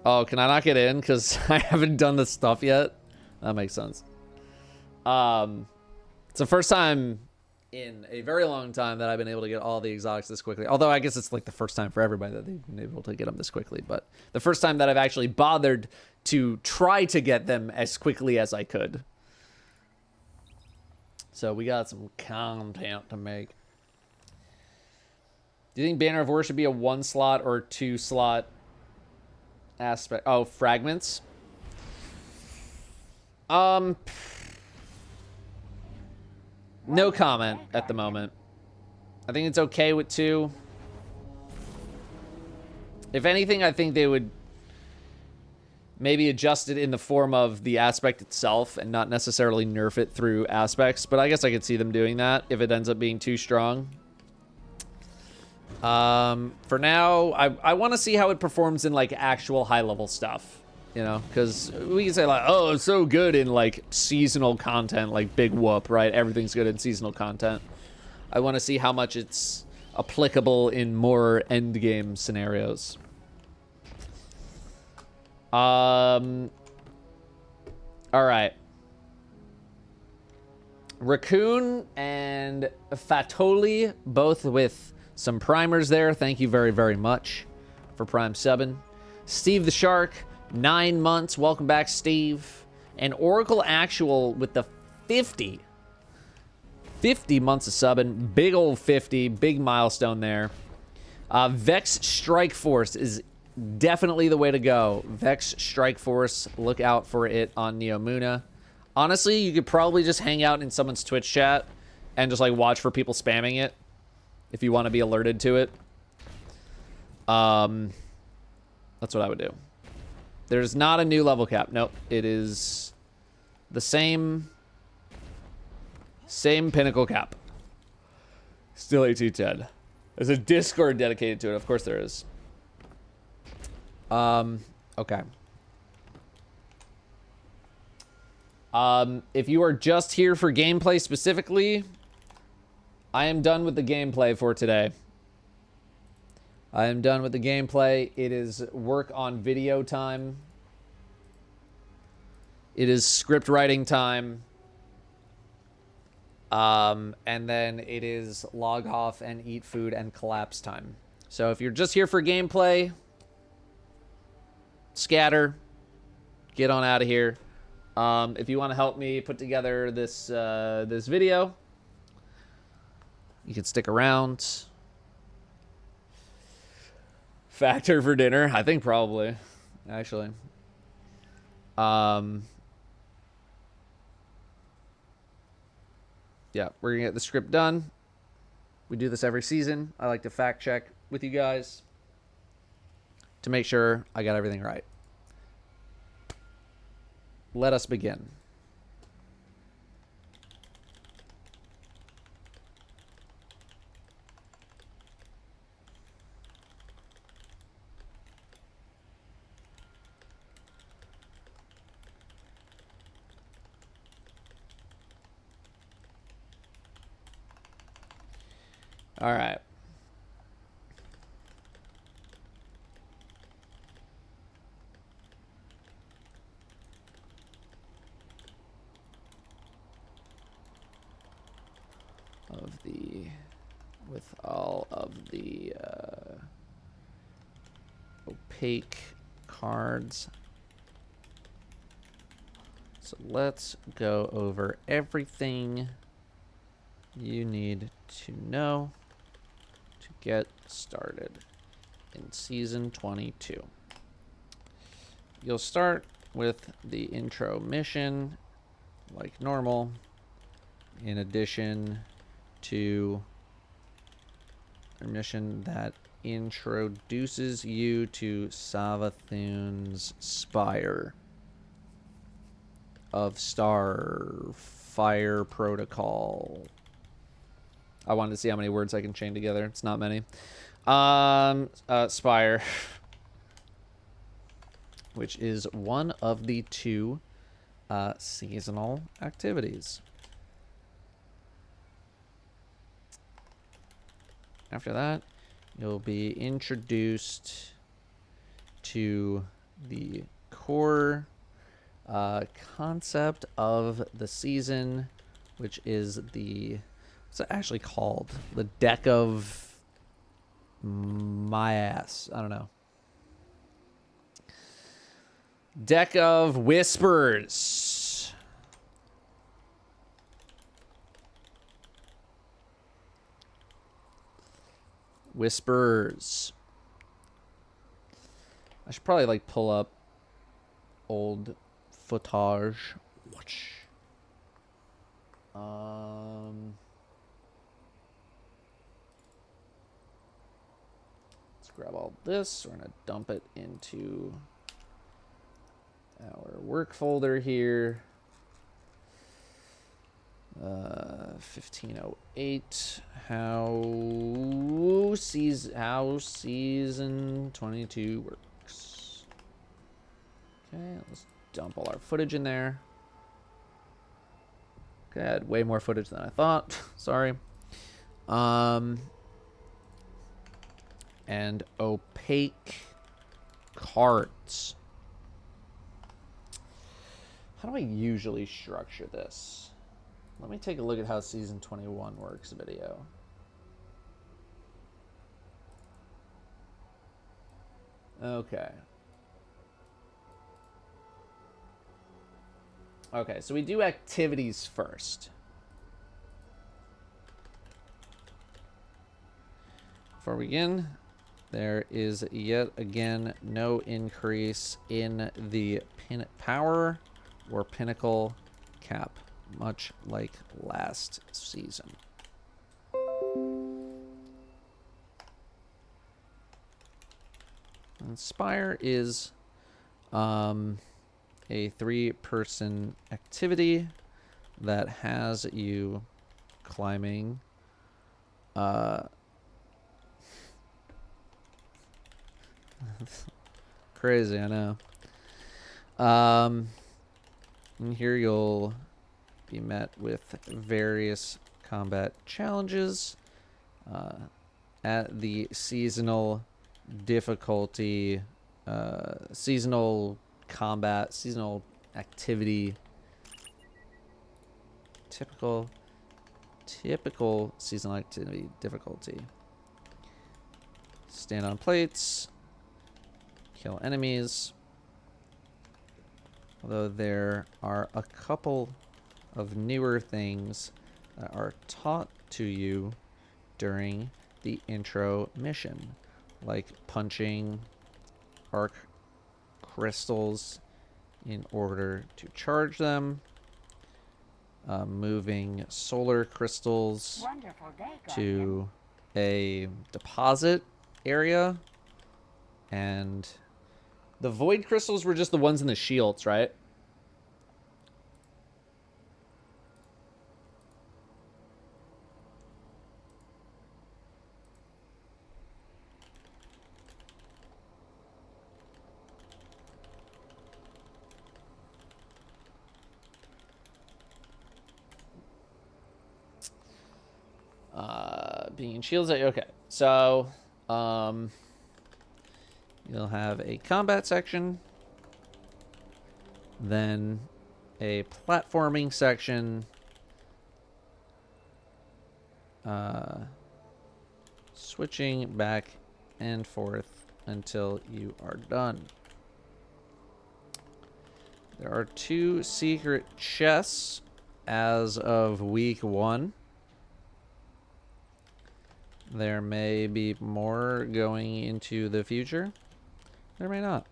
Oh, can I not get in? Because I haven't done this stuff yet. That makes sense. It's the first time in a very long time that I've been able to get all the exotics this quickly. Although I guess it's like the first time for everybody that they've been able to get them this quickly. But the first time that I've actually bothered to try to get them as quickly as I could. So we got some content to make. Do you think Banner of War should be a 1-slot or 2-slot aspect? Oh, fragments? No comment at the moment. I think it's okay with 2. If anything, I think they would maybe adjust it in the form of the aspect itself and not necessarily nerf it through aspects. But I guess I could see them doing that if it ends up being too strong. For now, I want to see how it performs in like actual high-level stuff, you know, because we can say like, oh, it's so good in like seasonal content, like big whoop, right? Everything's good in seasonal content. I want to see how much it's applicable in more end game scenarios. All right. Raccoon and Fatoli, both with some primers there. Thank you very, very much for Prime 7. Steve the Shark, 9 months. Welcome back, Steve. And Oracle Actual with the 50 months of subbing. Big old 50. Big milestone there. Vex Strike Force is definitely the way to go. Vex Strike Force. Look out for it on Neomuna. Honestly, you could probably just hang out in someone's Twitch chat and just like watch for people spamming it. If you want to be alerted to it. That's what I would do. There's not a new level cap. Nope. It is the same pinnacle cap. Still 1810. There's a Discord dedicated to it. Of course there is. Okay. If you are just here for gameplay specifically, I am done with the gameplay for today. I am done with the gameplay. It is work on video time. It is script writing time. And then it is log off and eat food and collapse time. So if you're just here for gameplay, scatter. Get on out of here. If you want to help me put together this this video, you can stick around. Factor for dinner? I think probably, actually. Yeah, we're gonna get the script done. We do this every season. I like to fact check with you guys to make sure I got everything right. Let us begin. All right. With all of the opaque cards. So let's go over everything you need to know to get started in Season 22. You'll start with the intro mission, like normal, in addition to or mission that introduces you to Savathun's Spire of Starfire Protocol. I wanted to see how many words I can chain together. It's not many. Spire, which is one of the 2 seasonal activities. After that, you'll be introduced to the core concept of the season, which is the, what's it actually called? The deck of my ass. I don't know. Deck of Whispers. Whispers. I should probably like pull up old footage. Watch. Let's grab all this. We're gonna dump it into our work folder here. 1508. How season 22 works. Okay, let's dump all our footage in there. Okay, I had way more footage than I thought. Sorry. And opaque cards. How do I usually structure this? Let me take a look at how season 21 works video. Okay. Okay, so we do activities first. Before we begin, there is yet again no increase in the power or pinnacle cap, much like last season. Inspire is a 3-person activity that has you climbing crazy, I know. And here you'll be met with various combat challenges at the seasonal difficulty, seasonal combat, seasonal activity, typical seasonal activity difficulty. Stand on plates, kill enemies. Although there are a couple of newer things that are taught to you during the intro mission, like punching arc crystals in order to charge them, moving solar crystals to a deposit area, and the void crystals were just the ones in the shields, right? Being shields, okay. So, you'll have a combat section, then a platforming section, switching back and forth until you are done. There are 2 secret chests as of week 1. There may be more going into the future. There may not.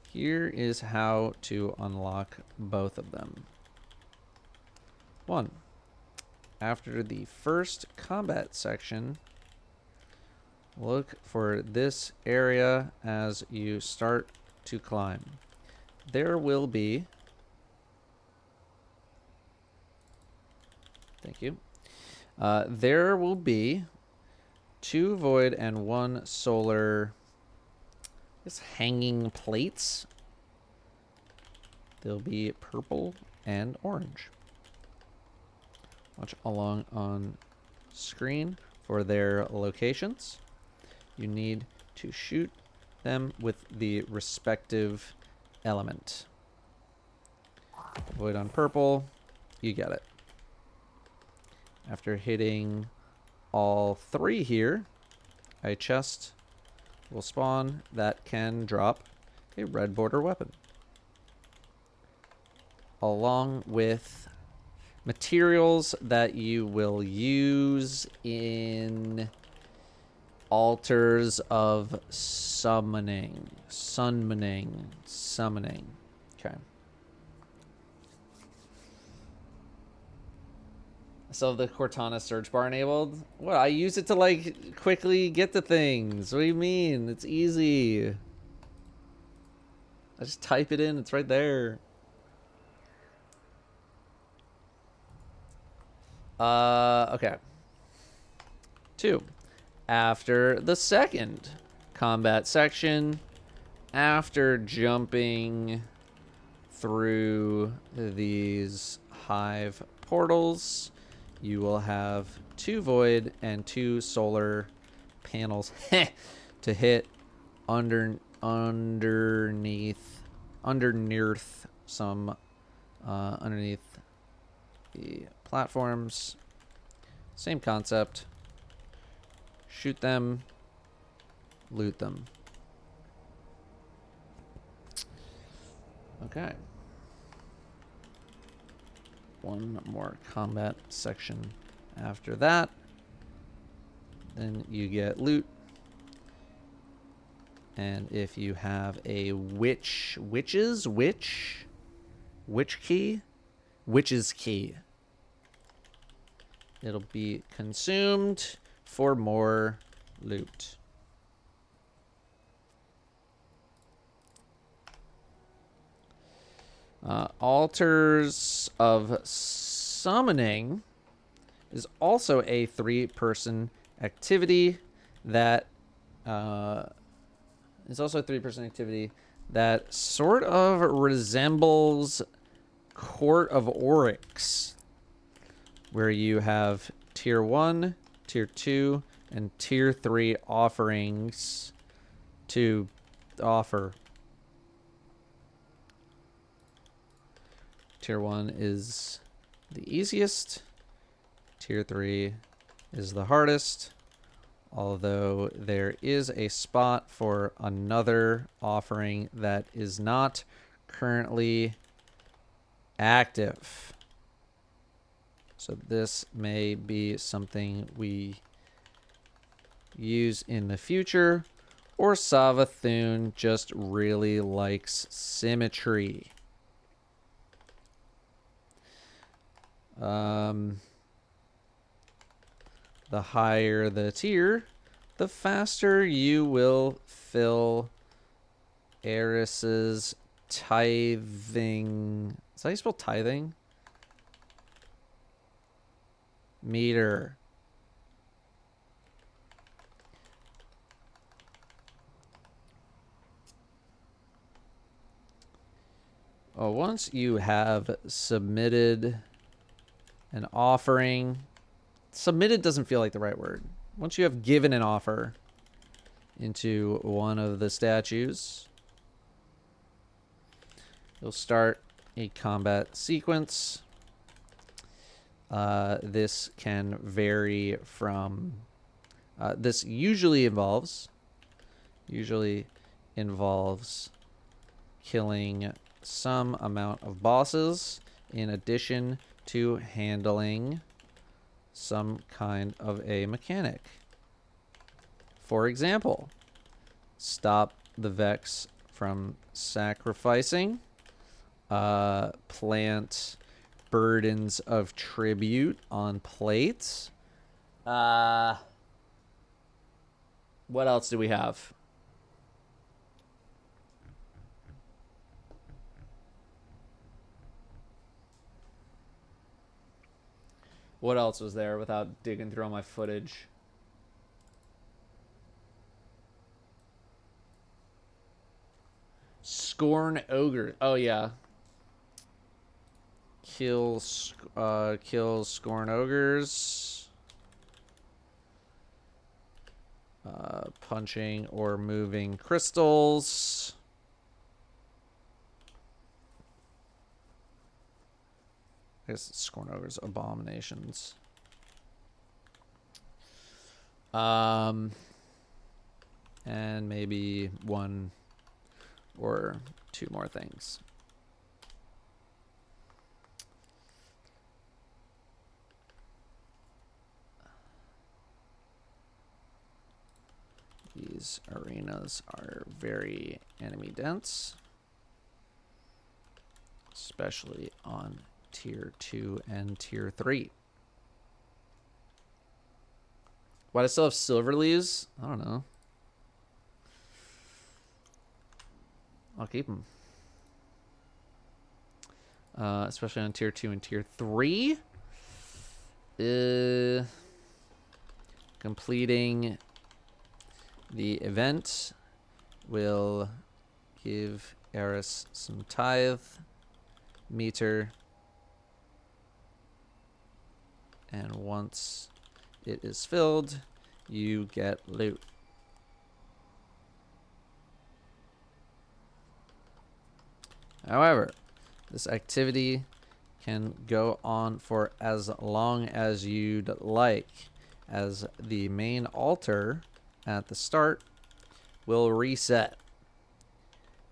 Here is how to unlock both of them. 1. after the first combat section, look for this area as you start to climb. There will be... Thank you. There will be 2 void and 1 solar, I guess, hanging plates. They'll be purple and orange. Watch along on screen for their locations. You need to shoot them with the respective element. Void on purple, you get it. After hitting all 3 here, a chest will spawn that can drop a red border weapon, along with materials that you will use in altars of summoning. Okay. So the Cortana search bar enabled? What? I use it to like quickly get to things. What do you mean? It's easy. I just type it in. It's right there. Okay. 2. After the second combat section, after jumping through these hive portals, you will have 2 void and 2 solar panels to hit underneath some underneath the platforms. Same concept. Shoot them, loot them. Okay. One more combat section after that. Then you get loot. And if you have a witch's key, it'll be consumed for more loot. Altars of Summoning is also a 3-person activity that sort of resembles Court of Oryx, where you have tier 1, tier 2, and tier 3 offerings to offer. Tier 1 is the easiest. Tier 3 is the hardest. Although there is a spot for another offering that is not currently active. So this may be something we use in the future, or Savathun just really likes symmetry. The higher the tier, the faster you will fill Eris's tithing. Is that how you spell tithing? Meter. Oh, once you have submitted an offering, submitted doesn't feel like the right word. Once you have given an offer into one of the statues, you'll start a combat sequence. This can vary from... this usually involves killing some amount of bosses in addition to handling some kind of a mechanic. For example, stop the Vex from sacrificing, plant Burdens of Tribute on plate. What else do we have? What else was there without digging through all my footage? Scorn Ogre. Oh, yeah. Kill Scorn Ogres. Punching or moving crystals. I guess it's Scorn Ogres, Abominations. And maybe one or two more things. These arenas are very enemy dense, especially on tier 2 and tier 3. Why do I still have silver leaves? I don't know. I'll keep them. Especially on tier 2 and tier 3. Completing the event will give Eris some tithe meter. And once it is filled, you get loot. However, this activity can go on for as long as you'd like, as the main altar at the start will reset.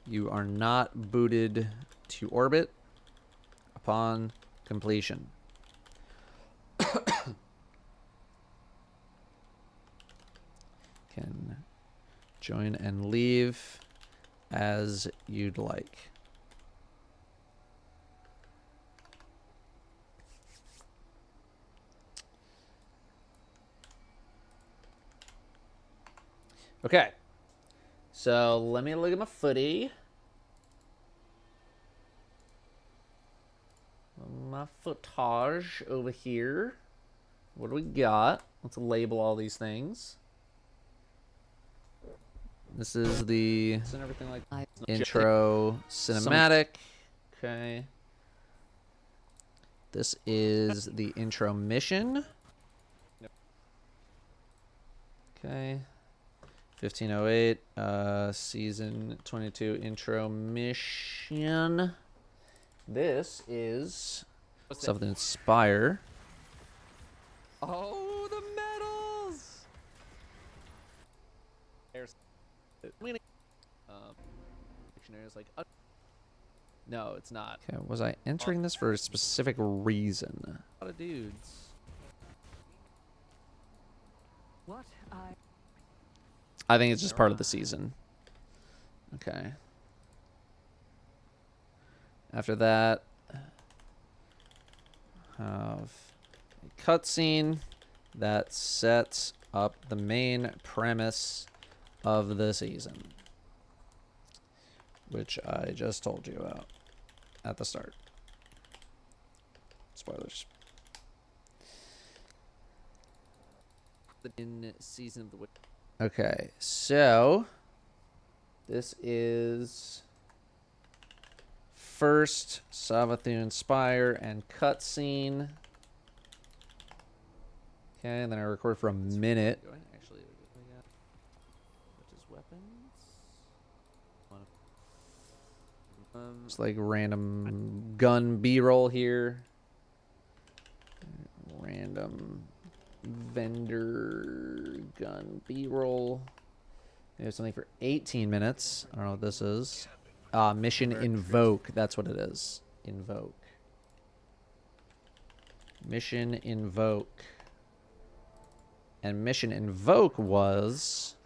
You are not booted to orbit upon completion. Can join and leave as you'd like. Okay, so let me look at my footy. My footage over here. What do we got? Let's label all these things. This is the intro cinematic. Okay. This is the intro mission. Okay. 1508, season 22 intro mission. This is something Inspire. Oh, the medals! Dictionaries like no, it's not. Okay, was I entering this for a specific reason? A lot of dudes. What I think it's just part of the season. Okay. After that, have a cutscene that sets up the main premise of the season, which I just told you about at the start. Spoilers. In season of the Okay, so this is first Savathun Spire and cutscene. Okay, and then I record for a minute. Actually, we got which is weapons. It's like random gun B-roll here. Random vendor gun B-roll. We have something for 18 minutes. I don't know what this is. Mission Invoke. That's what it is. Invoke. Mission Invoke. And Mission Invoke was...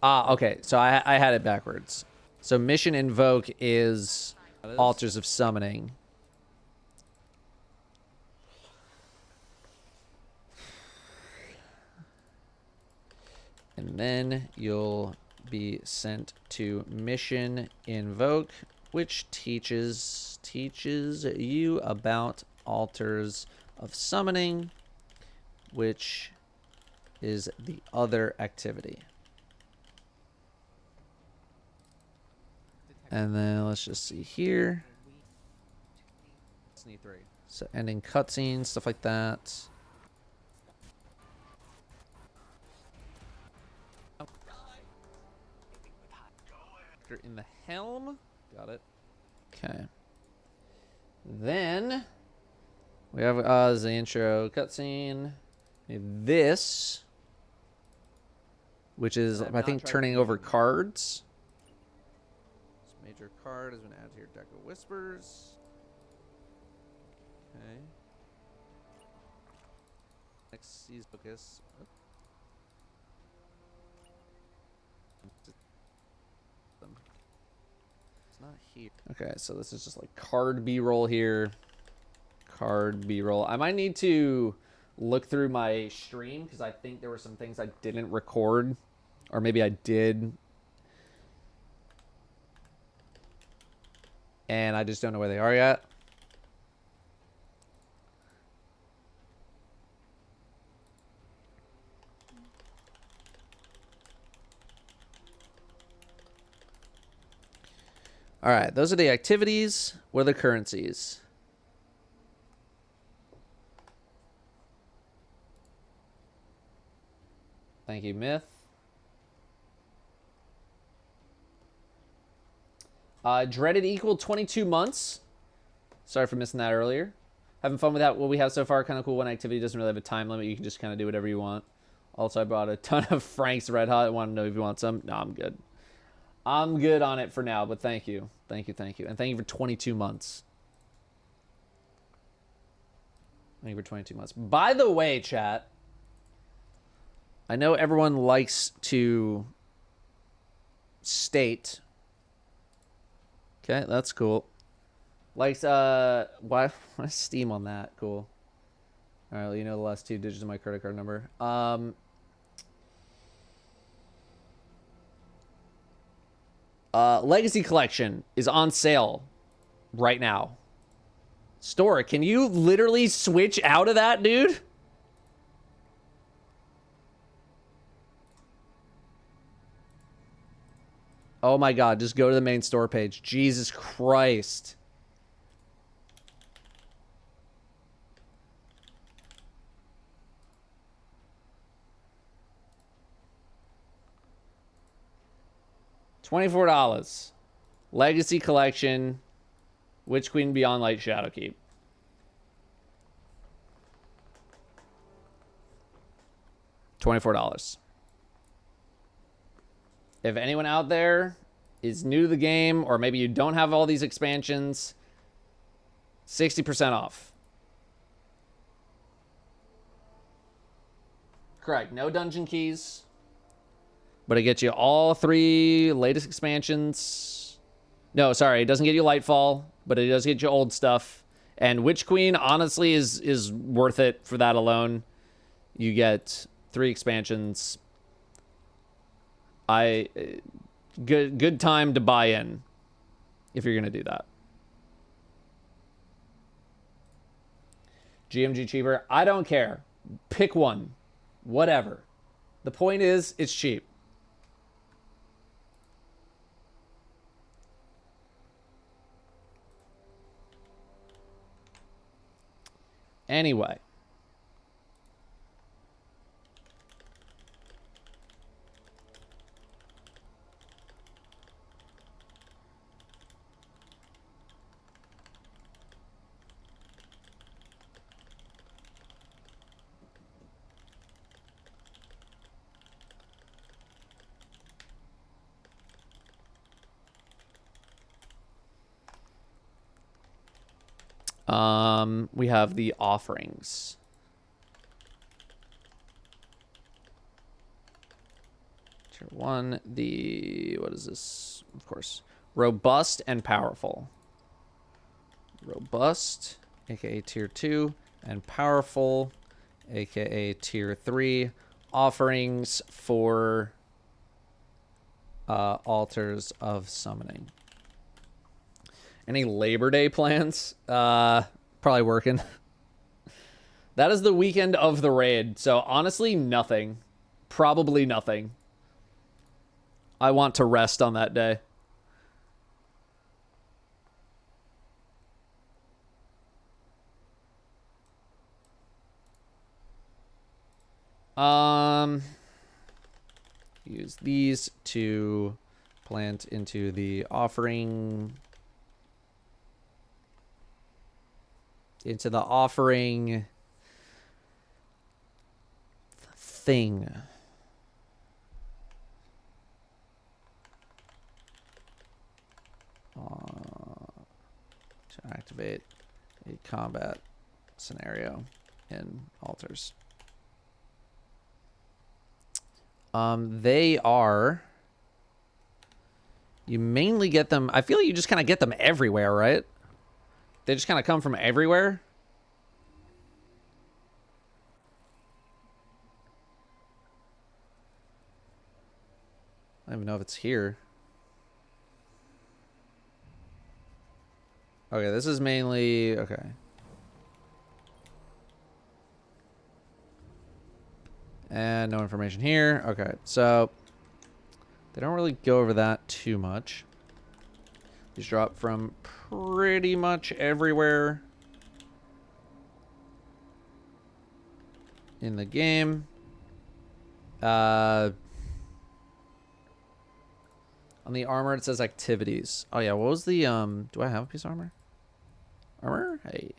okay. So I had it backwards. So Mission Invoke is Altars of Summoning. And then you'll be sent to Mission Invoke, which teaches you about Altars of Summoning, which is the other activity. And then let's just see here. So ending cutscenes, stuff like that. In the helm. Got it. Okay. Then we have the intro cutscene. This, which is I think turning over cards. This major card has been added to your deck of whispers. Okay. Next sees focus. It's not here. Okay, so this is just like card B-roll here. Card B-roll. I might need to look through my stream because I think there were some things I didn't record, or maybe I did, and I just don't know where they are yet. All right, those are the activities. What are the currencies? Thank you, Myth. Dreaded equal 22 months. Sorry for missing that earlier. Having fun with that. What we have so far, kind of cool. One activity doesn't really have a time limit. You can just kind of do whatever you want. Also, I brought a ton of Frank's Red Hot. I want to know if you want some. No, I'm good. I'm good on it for now, but thank you. Thank you, thank you. And thank you for 22 months. Thank you for 22 months. By the way, chat, I know everyone likes to state. Okay, that's cool. Likes, why is Steam on that? Cool. All right, well, you know the last 2 digits of my credit card number. Legacy Collection is on sale right now. Store, can you literally switch out of that, dude? Oh my god, just go to the main store page. Jesus Christ. $24. Legacy Collection. Witch Queen Beyond Light Shadowkeep. $24. If anyone out there is new to the game, or maybe you don't have all these expansions, 60% off. Correct. No dungeon keys. But it gets you all 3 latest expansions. No, sorry. It doesn't get you Lightfall, but it does get you old stuff. And Witch Queen, honestly, is worth it for that alone. You get 3 expansions. Good time to buy in if you're going to do that. GMG cheaper. I don't care. Pick one. Whatever. The point is, it's cheap. Anyway. We have the offerings. Tier 1, what is this? Of course. Robust and powerful. Robust, aka tier 2, and powerful, aka tier 3, offerings for altars of summoning. Any Labor Day plans? Probably working. That is the weekend of the raid, so honestly, nothing. Probably nothing. I want to rest on that day. Use these to plant into the offering. Into the offering thing. To activate a combat scenario in altars. They are... You mainly get them... I feel like you just kind of get them everywhere, right? They just kind of come from everywhere. I don't even know if it's here. Okay, this is mainly... Okay. And no information here. Okay, so... They don't really go over that too much. These drop from pretty much everywhere in the game. On the armor, it says activities. Oh, yeah. What was the... Do I have a piece of armor? Armor? Hey.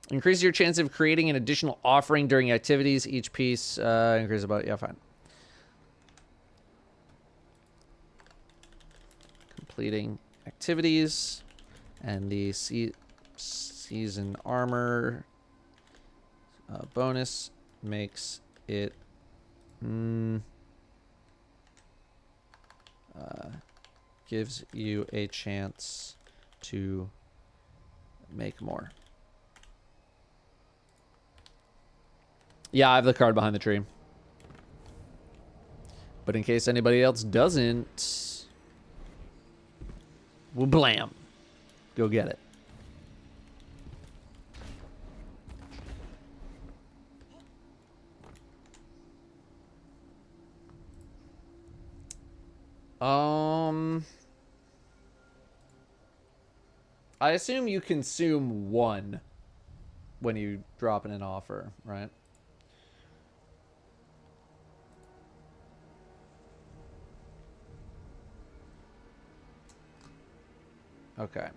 Increase your chance of creating an additional offering during activities. Each piece increases about... Yeah, fine. Completing activities. And the season armor bonus makes it... gives you a chance to make more. Yeah, I have the card behind the tree. But in case anybody else doesn't, well, blam. Go get it. I assume you consume one when you drop in an offer, right? Okay.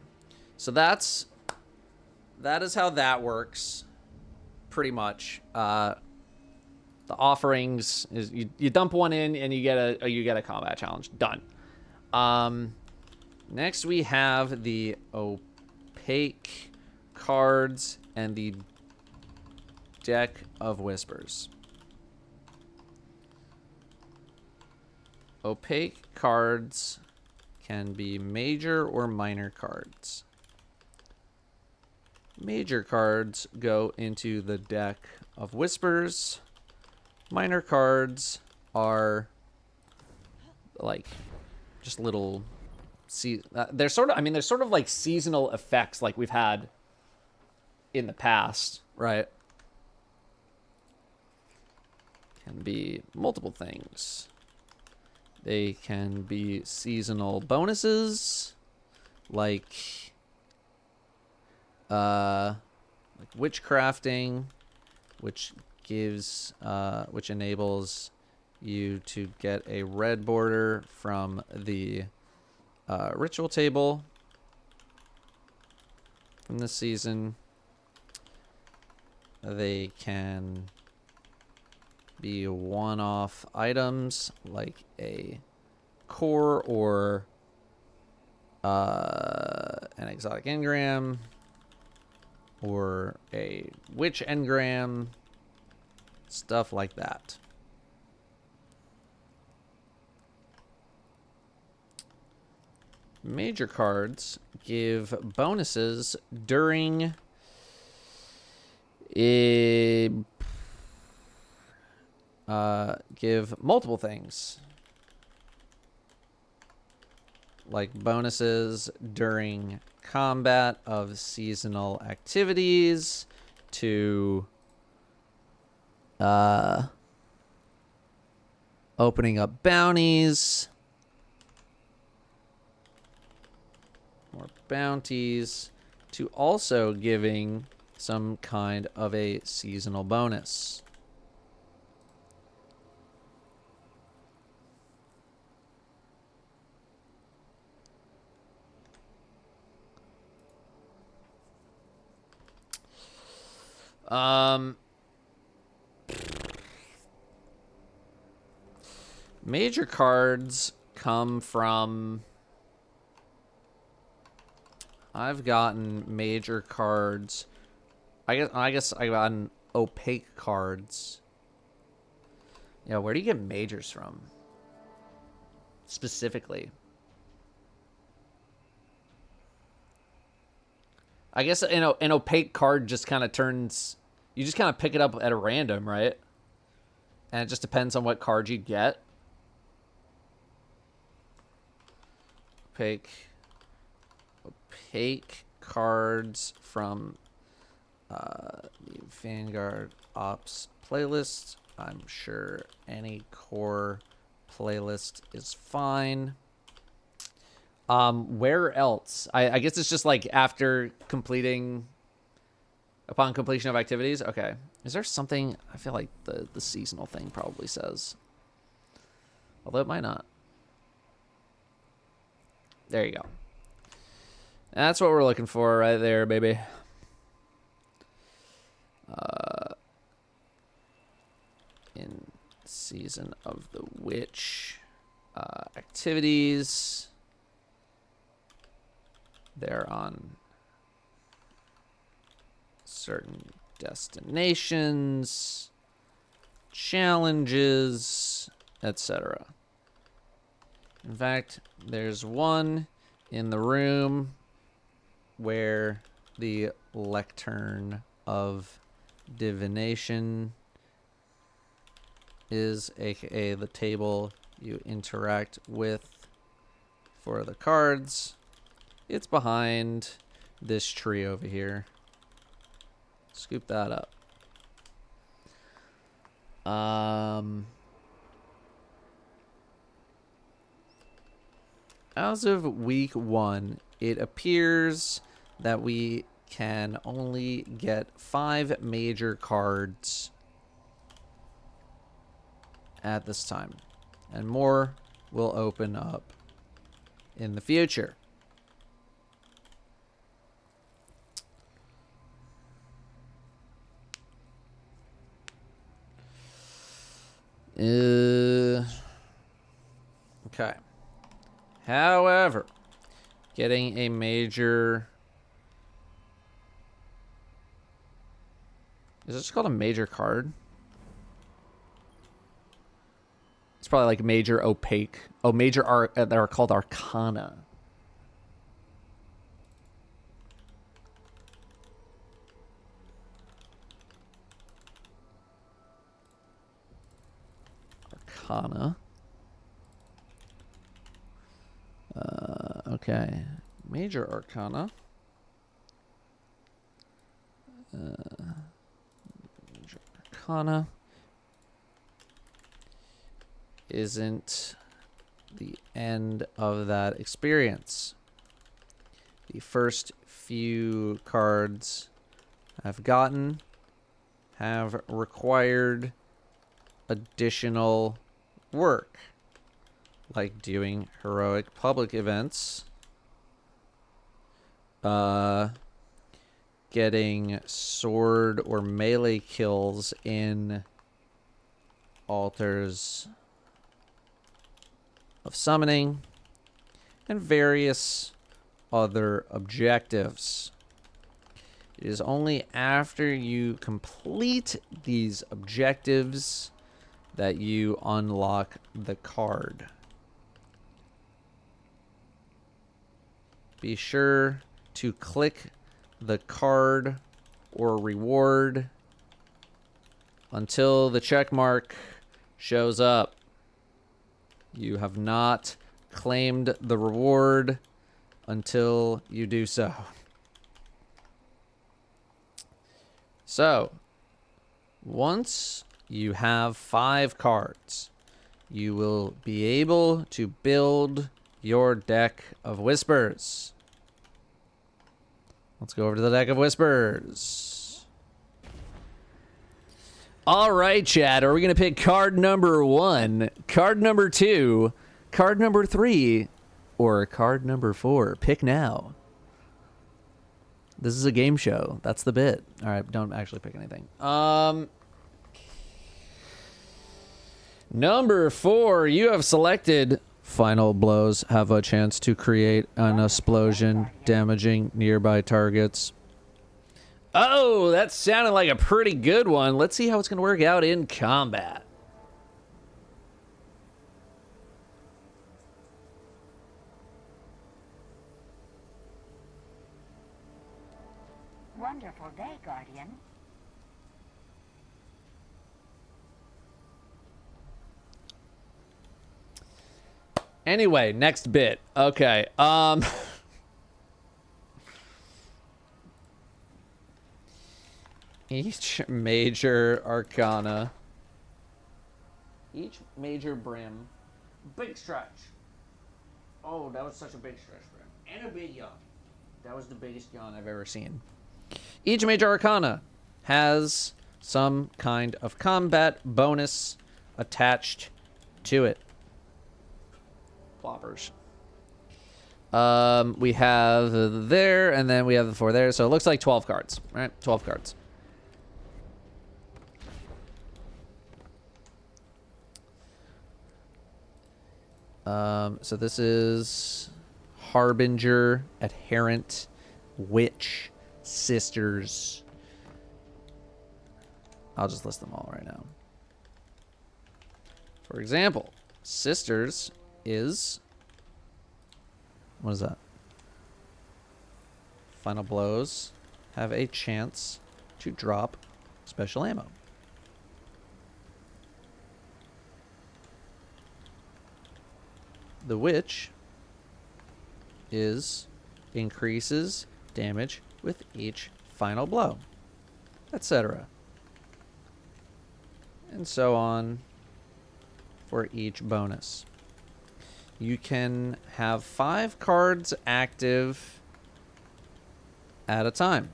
So that is how that works. Pretty much. The offerings is you dump one in and you get a combat challenge. Done. Next we have the opaque cards and the deck of whispers. Opaque cards can be major or minor cards. Major cards go into the deck of whispers. Minor cards are like just little they're sort of like seasonal effects like we've had in the past, right? Can be multiple things. They can be seasonal bonuses like witchcrafting, which enables you to get a red border from the ritual table from this season. They can be one-off items like a core or an exotic engram or a witch engram, stuff like that. Major cards give bonuses during give multiple things. Like bonuses during combat of seasonal activities to opening up bounties. More bounties to also giving some kind of a seasonal bonus. Major cards come from... I've gotten major cards. I guess I gotten opaque cards. Yeah, where do you get majors from? Specifically. I guess an opaque card just kind of turns... You just kind of pick it up at a random, right? And it just depends on what card you get. Opaque cards from the Vanguard Ops playlist. I'm sure any core playlist is fine. Where else? I guess it's just like after completing, upon completion of activities. Okay. Is there something? I feel like the seasonal thing probably says. Although it might not. There you go. That's what we're looking for right there, baby. In Season of the Witch activities. They're on certain destinations, challenges, etc. In fact, there's one in the room where the Lectern of Divination is, aka the table you interact with for the cards. It's behind this tree over here. Scoop that up. As of week 1, it appears that we can only get 5 major cards at this time. And more will open up in the future. Okay. However, getting a major... Is this called a major card? It's probably like major opaque. Oh, major art that are called Arcana. Arcana. Okay. Major Arcana. Major Arcana isn't the end of that experience. The first few cards I've gotten have required additional work, like doing heroic public events, getting sword or melee kills in altars of summoning, and various other objectives. It is only after you complete these objectives that you unlock the card. Be sure to click the card or reward until the check mark shows up. You have not claimed the reward until you do so. So, once you have 5 cards, you will be able to build your deck of whispers. Let's go over to the deck of whispers. All right, Chad, are we going to pick card number 1, card number 2, card number 3, or card number 4? Pick now. This is a game show. That's the bit. All right, don't actually pick anything. Number 4, you have selected final blows have a chance to create an explosion, damaging nearby targets. Oh, that sounded like a pretty good one. Let's see how it's going to work out in combat. Wonderful day, Guardian. Anyway, next bit. Okay. Each major arcana. Each major brim. Big stretch. Oh, that was such a big stretch brim. And a big yawn. That was the biggest yawn I've ever seen. Each major arcana has some kind of combat bonus attached to it. Ploppers. We have there, and then we have the 4 there. So it looks like 12 cards, right? 12 cards. So this is Harbinger, Adherent, Witch, Sisters. I'll just list them all right now. For example, Sisters is... What is that? Final blows have a chance to drop special ammo. The Witch is increases damage with each final blow, etc. And so on for each bonus. You can have 5 cards active at a time.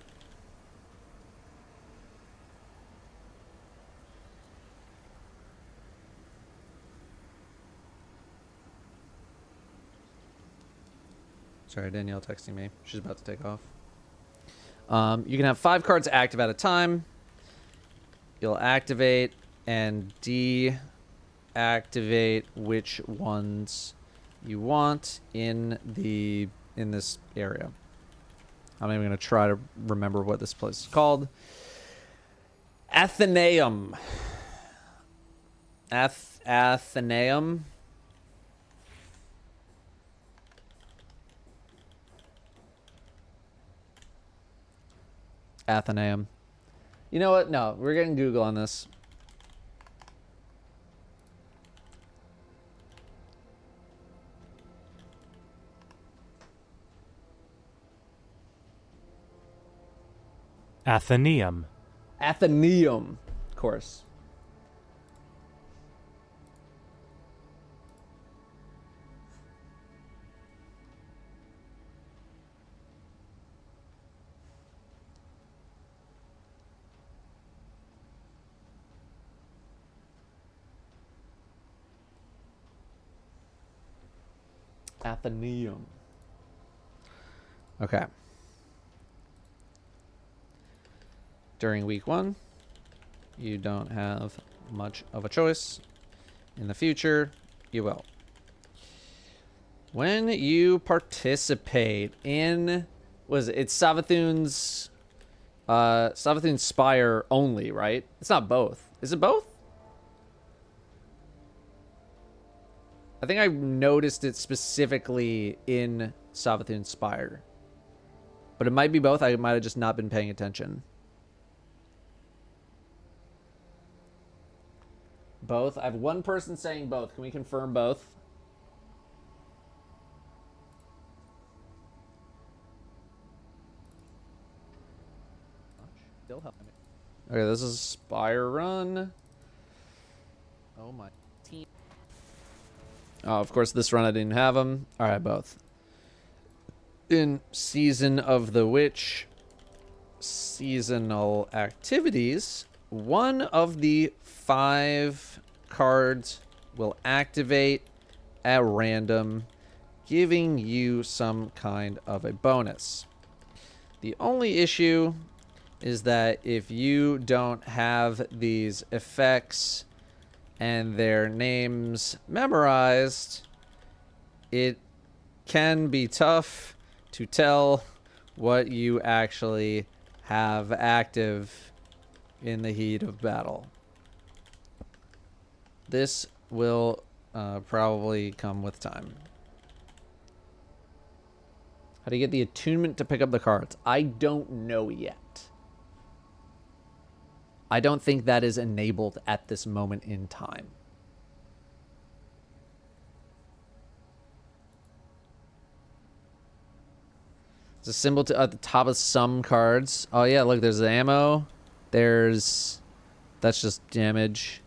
Sorry, Danielle texting me. She's about to take off. You can have 5 cards active at a time. You'll activate and deactivate which ones you want in this area. I'm not even going to try to remember what this place is called. Athenaeum. Athenaeum. Athenaeum. You know what? No, we're getting Google on this. Athenaeum. Athenaeum, of course. Athenaeum. Okay. During week 1, you don't have much of a choice. In the future, you will. When you participate in, it's Savathun's Spire only, right? It's not both. Is it both? I think I noticed it specifically in Savathun's Spire. But it might be both. I might have just not been paying attention. both. I have one person saying both. Can we confirm both? Still helping me. Okay, this is Spire Run. Oh my team. Oh, of course, this run I didn't have them. All right, both. In Season of the Witch, seasonal activities, one of the 5 cards will activate at random, giving you some kind of a bonus. The only issue is that if you don't have these effects and their names memorized, it can be tough to tell what you actually have active in the heat of battle. This will probably come with time. How do you get the attunement to pick up the cards? I don't know yet. I don't think that is enabled at this moment in time. It's a symbol at the top of some cards. Oh yeah, look, there's the ammo. That's just damage.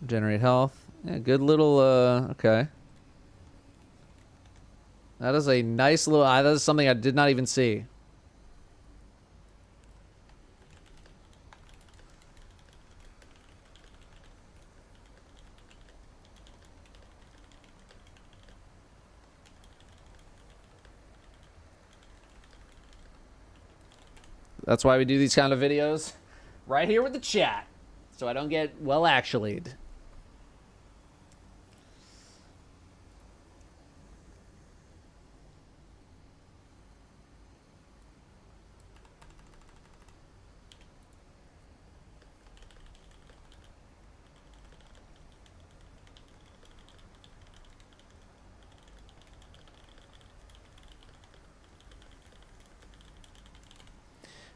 Generate health. Yeah, good little, okay. That is a nice little, that is something I did not even see. That's why we do these kind of videos right here with the chat, so I don't get well actually'd.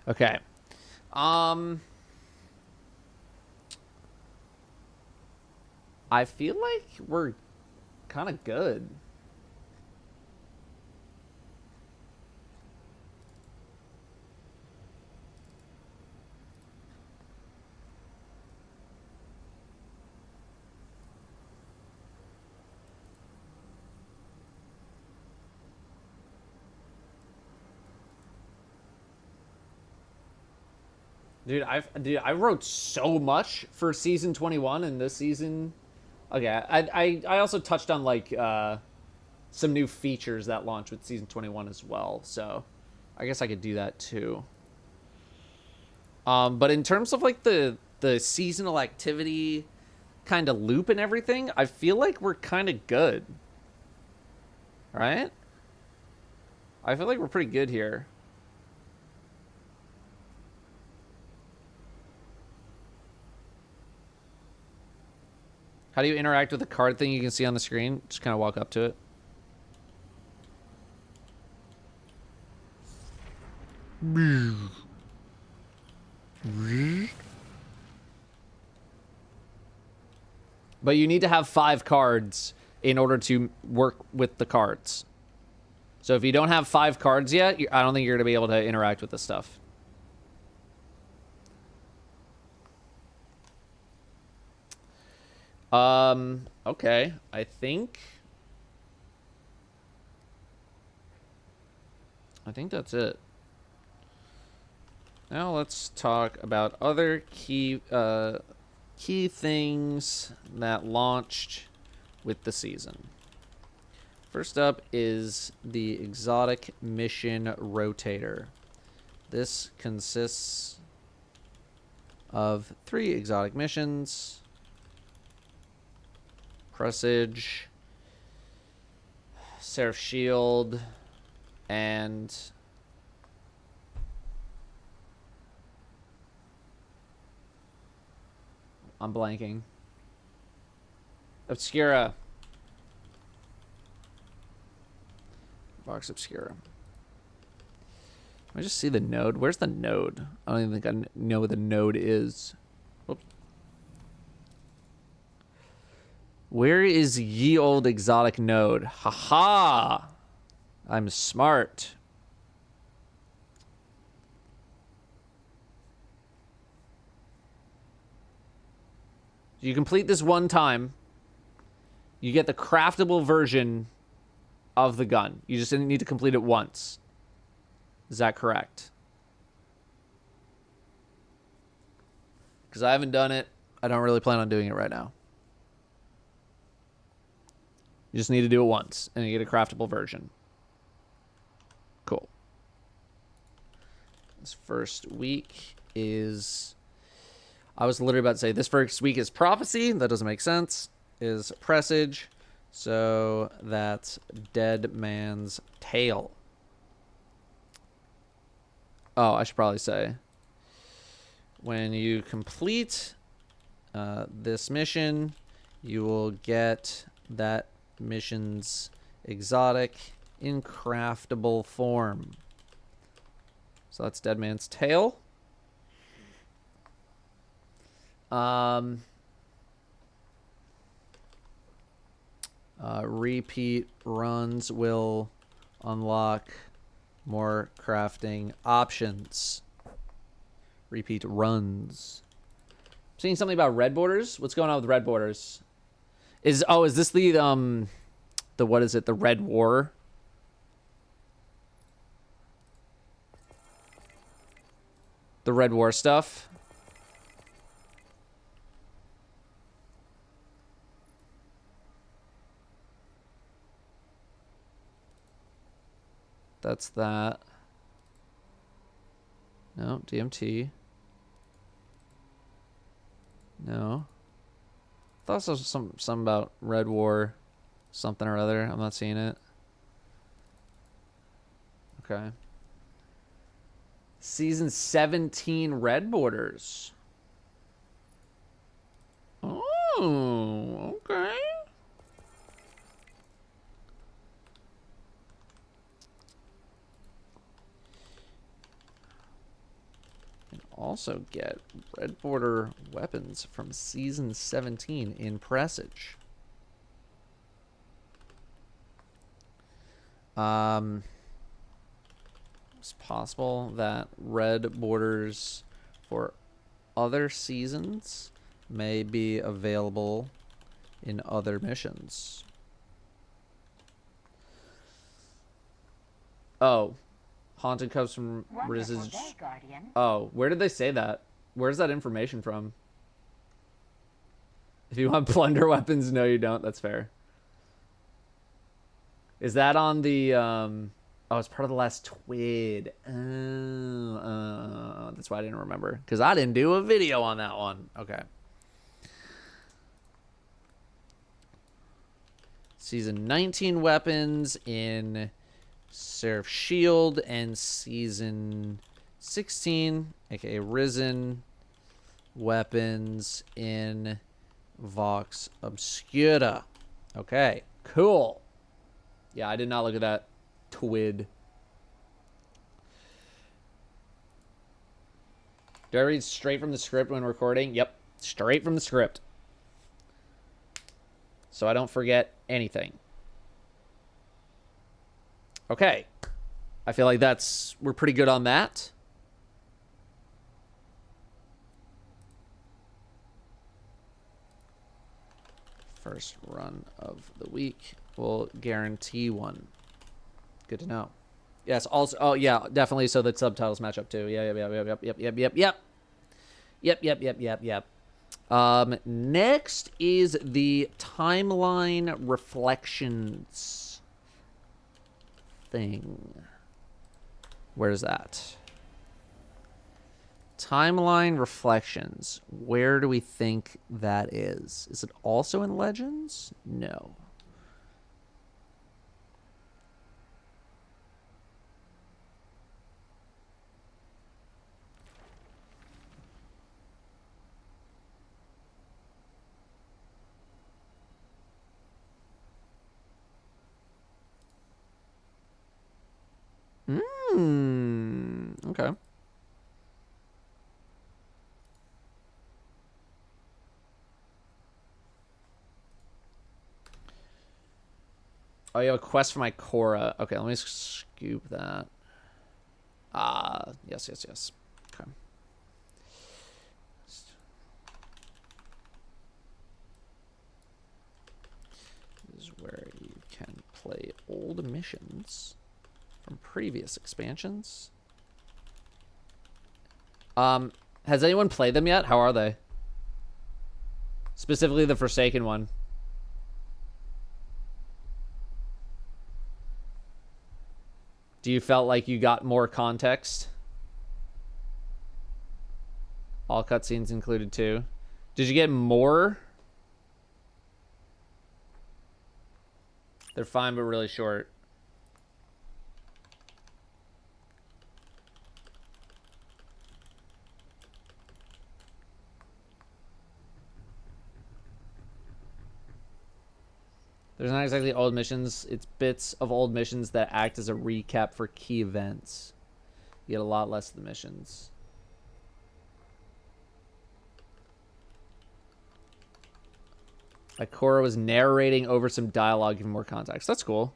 Okay. I feel like we're kind of good. Dude, I wrote so much for season 21 and this season. Okay, I also touched on like some new features that launched with season 21 as well. So I guess I could do that too. But in terms of like the seasonal activity kind of loop and everything, I feel like we're kind of good. Right? I feel like we're pretty good here. How do you interact with the card thing you can see on the screen? Just kind of walk up to it. But you need to have 5 cards in order to work with the cards. So if you don't have 5 cards yet, I don't think you're going to be able to interact with this stuff. Okay. I think that's it. Now let's talk about other key things that launched with the season. First up is the exotic mission rotator. This consists of 3 exotic missions. Presage, Seraph Shield, and I'm blanking. Obscura. Vox Obscura. Let me just see the node. Where's the node? I don't even think I know what the node is. Whoops. Where is ye old exotic node? Haha! I'm smart. You complete this one time, you get the craftable version of the gun. You just need to complete it once. Is that correct? Because I haven't done it. I don't really plan on doing it right now. You just need to do it once, and you get a craftable version. Cool. This first week is... I was literally about to say, this first week is prophecy. That doesn't make sense. Is presage. So that's dead man's tale. Oh, I should probably say, when you complete this mission, you will get that mission's exotic in craftable form. So that's dead man's tale. Repeat runs will unlock more crafting options. Repeat runs. Seeing something about red borders. What's going on with red borders? Is this the what is it? The Red War? The Red War stuff? That's that. No, DMT. No. I thought there was some about Red War, something or other. I'm not seeing it. Okay. Season 17 Red Borders. Oh, okay. Also get red border weapons from season 17 in presage. It's possible that red borders for other seasons may be available in other missions. Oh. Haunted comes from Riz's... Oh, where did they say that? Where's that information from? If you want plunder weapons, no you don't. That's fair. Is that on the... Oh, it's part of the last TWID. Oh, that's why I didn't remember. Because I didn't do a video on that one. Okay. Season 19 weapons in... Seraph Shield, and season 16, aka Risen, weapons in Vox Obscura. Okay, cool. Yeah, I did not look at that TWID. Do I read straight from the script when recording? Yep, straight from the script. So I don't forget anything. Okay. I feel like we're pretty good on that. First run of the week. We'll guarantee one. Good to know. Yes, also, oh yeah, definitely so that subtitles match up too. Yep. Next is the timeline reflections thing. Where's that? Timeline reflections. Where do we think that is? Is it also in Legends? No. Okay. Oh, you have a quest for my Korra. Okay, let me scoop that. Yes. Okay. This is where you can play old missions from previous expansions. Has anyone played them yet? How are they? Specifically the Forsaken one. Do you felt like you got more context? All cutscenes included too. Did you get more? They're fine but really short. There's not exactly old missions. It's bits of old missions that act as a recap for key events. You get a lot less of the missions. Ikora was narrating over some dialogue, giving more context. That's cool.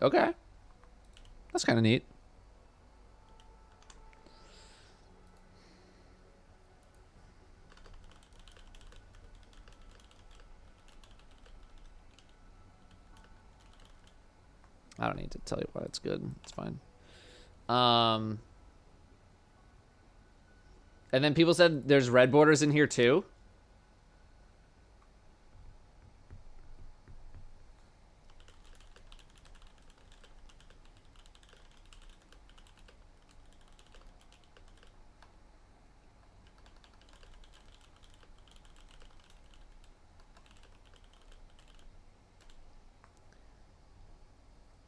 Okay. That's kind of neat. I don't need to tell you why it's good. It's fine. And then people said there's red borders in here too.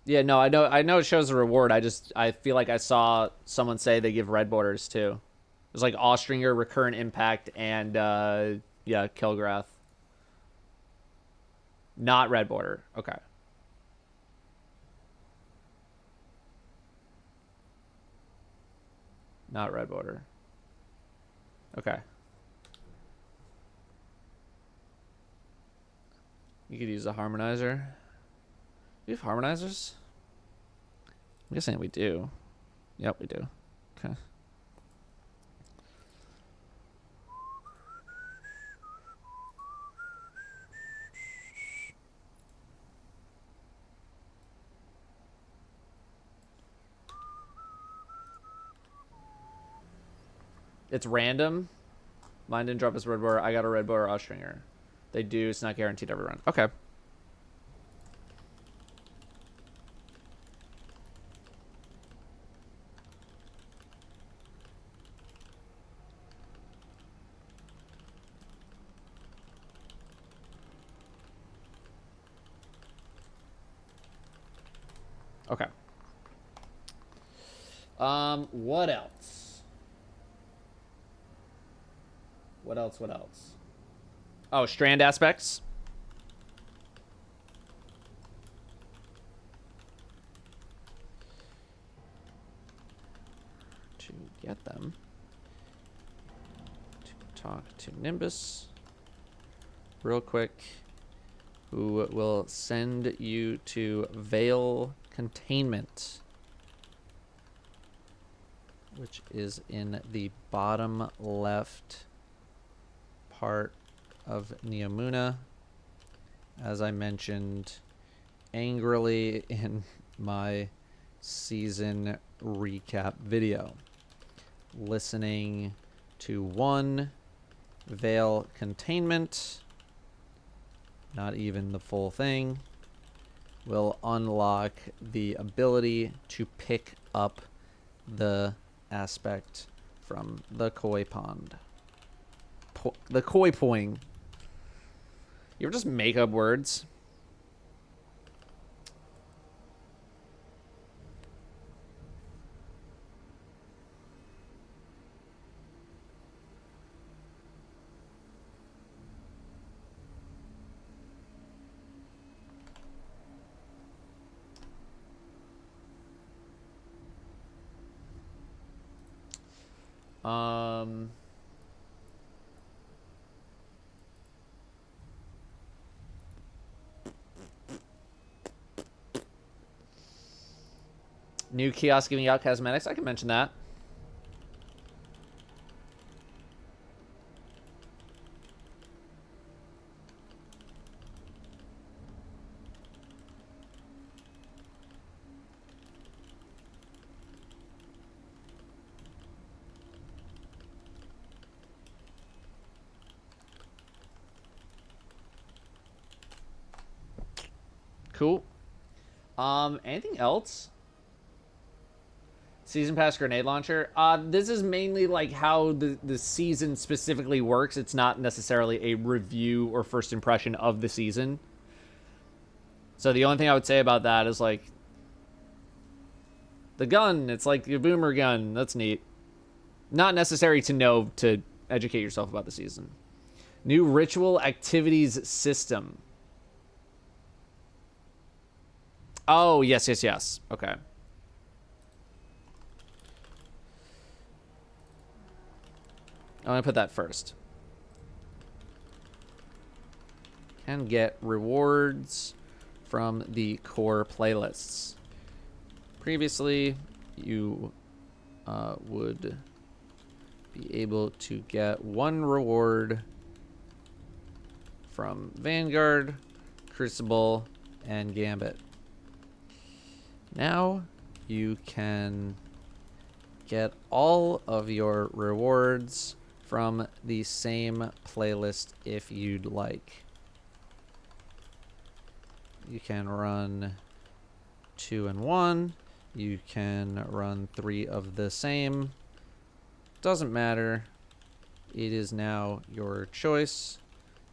Yeah, no, I know it shows a reward. I feel like I saw someone say they give red borders too. There's like Austringer, Recurrent Impact, and yeah, Kilgrath. Not red border. Okay. Not red border. Okay. You could use a harmonizer. Do we have harmonizers? I'm guessing we do. Yep, we do. Okay. It's random. Mine didn't drop as red border. I got a red border Austringer. They do. It's not guaranteed every run. Okay. Okay. What else? What else? Oh, strand aspects. To get them. To talk to Nimbus. Real quick. Who will send you to Veil Containment, which is in the bottom left part of Neomuna, as I mentioned angrily in my season recap video. Listening to one Veil Containment, not even the full thing, will unlock the ability to pick up the aspect from the koi pond. The koi poing. You ever just make up words? New kiosk giving out cosmetics. I can mention that. Cool. Anything else? Season pass grenade launcher. This is mainly like how the season specifically works. It's not necessarily a review or first impression of the season. So the only thing I would say about that is like the gun. It's like your boomer gun. That's neat. Not necessary to know to educate yourself about the season. New ritual activities system. Oh, yes, yes, yes. Okay. I'm going to put that first. Can get rewards from the core playlists. Previously, you would be able to get 1 reward from Vanguard, Crucible, and Gambit. Now you can get all of your rewards from the same playlist if you'd like. You can run 2 and 1. You can run 3 of the same. Doesn't matter. It is now your choice.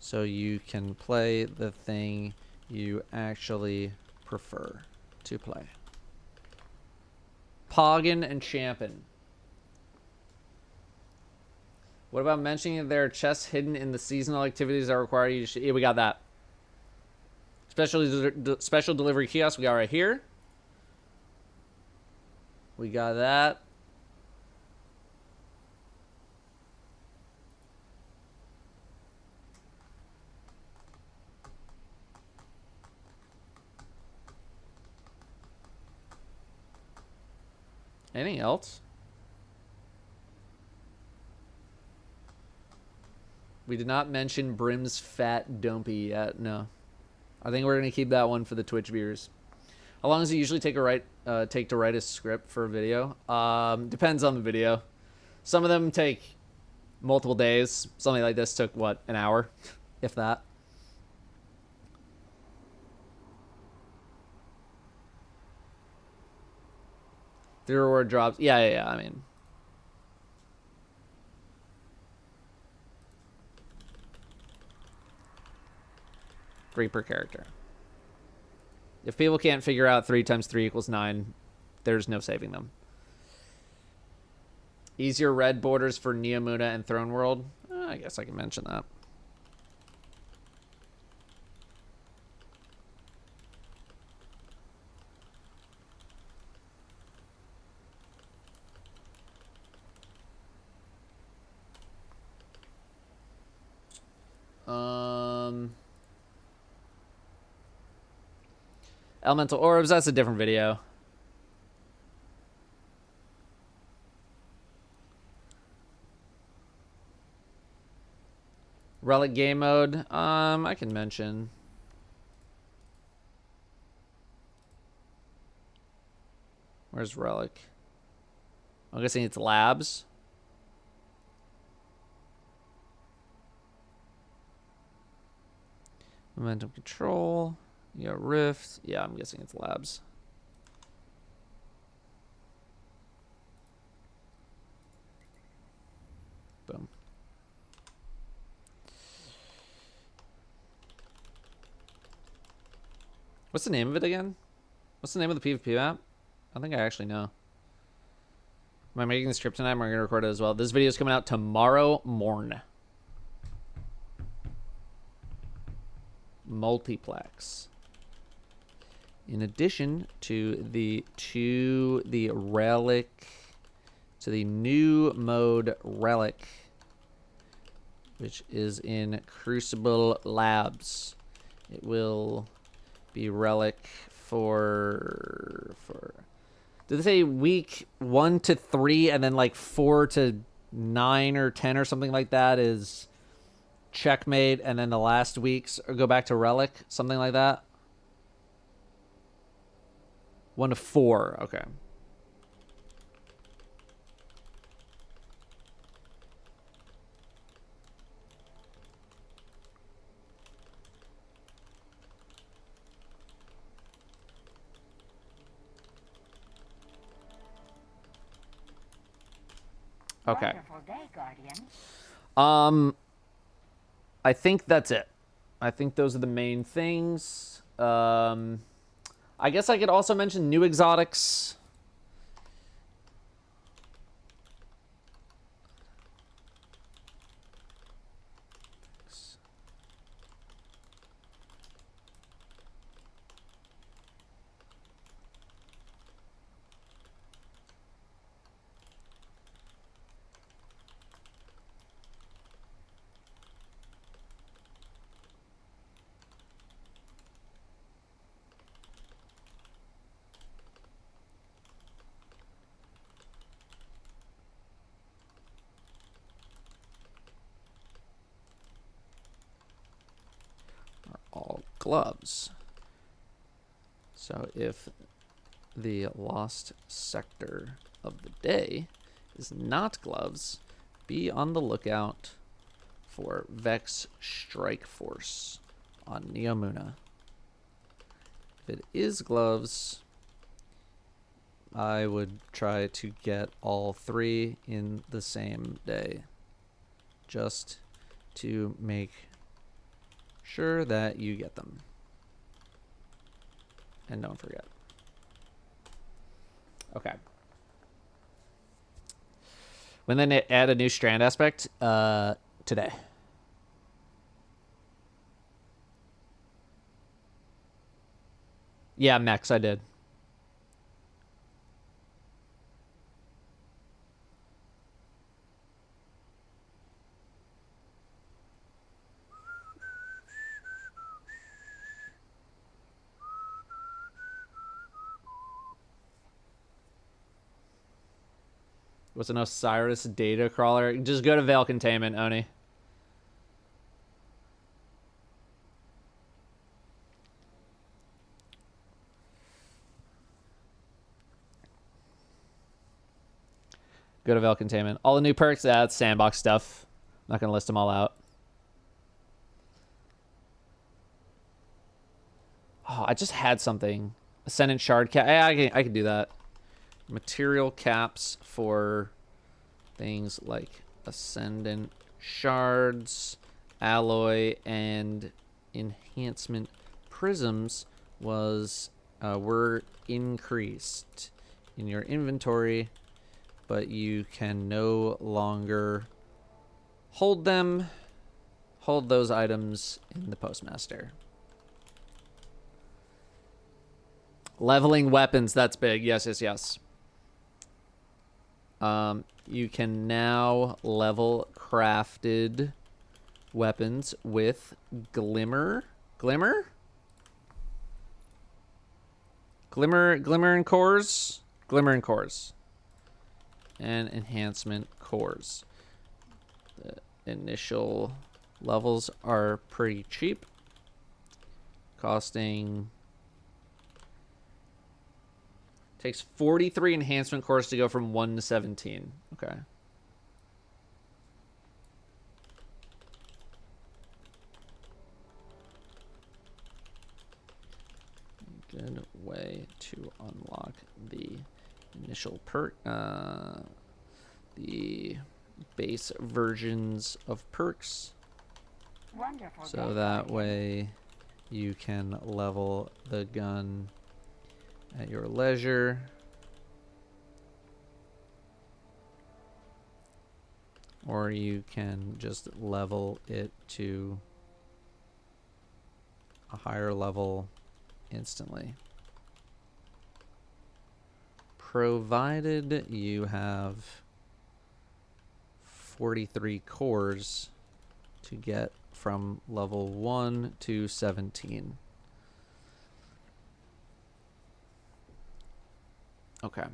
So you can play the thing you actually prefer to play. Poggin and Champin. What about mentioning there are chests hidden in the seasonal activities that require you to... Yeah, we got that. Special delivery kiosk we got right here. We got that. Anything else? We did not mention Brim's Fat Dumpy yet. No. I think we're going to keep that one for the Twitch viewers. How long does it usually take to write a script for a video? Depends on the video. Some of them take multiple days. Something like this took, what, an hour? If that. The reward drops. Yeah. I mean... $3 per character. If people can't figure out 3 times 3 equals 9, there's no saving them. Easier red borders for Neomuna and Throne World. I guess I can mention that. Elemental orbs, that's a different video. Relic game mode, I can mention. Where's Relic? I'm guessing it's labs. Momentum control. You got Rift. Yeah, I'm guessing it's labs. Boom. What's the name of it again? What's the name of the PvP map? I think I actually know. Am I making the script tonight? Am I going to record it as well? This video is coming out tomorrow morn. Multiplex. In addition to the Relic to the new mode Relic, which is in Crucible Labs. It will be Relic for did they say week 1 to 3 and then like 4 to 9 or 10 or something like that is Checkmate, and then the last weeks go back to Relic, something like that? 1 to 4, okay. Okay. Wonderful day, Guardian. I think that's it. I think those are the main things. I guess I could also mention new exotics. All gloves. So if the lost sector of the day is not gloves, be on the lookout for Vex Strike Force on Neomuna. If it is gloves, I would try to get all 3 in the same day, just to make sure that you get them. And don't forget. Okay. When they add a new strand aspect, today. Yeah, Max, I did. Was an Osiris data crawler? Just go to Veil Containment, Oni. Go to Veil Containment. All the new perks, that's sandbox stuff. I'm not going to list them all out. Oh, I just had something. Ascendant Shard cap. Yeah, I can do that. Material caps for things like Ascendant Shards, Alloy, and Enhancement Prisms were increased in your inventory, but you can no longer hold them. Hold those items in the Postmaster. Leveling weapons, that's big. Yes, yes, yes. You can now level crafted weapons with Glimmer and Cores? Glimmer and Cores. And Enhancement Cores. The initial levels are pretty cheap. Costing... Takes 43 enhancement cores to go from 1 to 17. Okay. Good way to unlock the initial perk, the base versions of perks. Wonderful. So that way you can level the gun at your leisure. Or you can just level it to a higher level instantly. Provided you have 43 cores to get from level 1 to 17. Okay.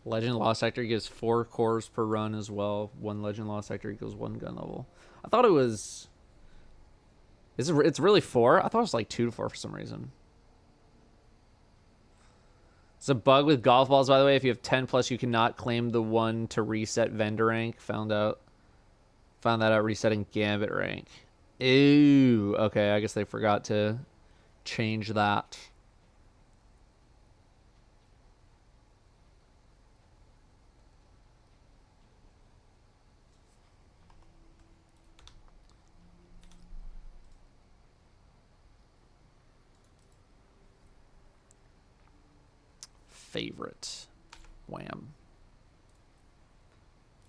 Legend Lost Sector gives 4 cores per run as well. 1 Legend Lost Sector equals 1 gun level. I thought it was... It's really 4? I thought it was like 2 to 4 for some reason. It's a bug with golf balls, by the way. If you have 10 plus, you cannot claim the 1 to reset vendor rank. Found that out resetting Gambit rank. Ooh, okay. I guess they forgot to change that. Favorite. Wham.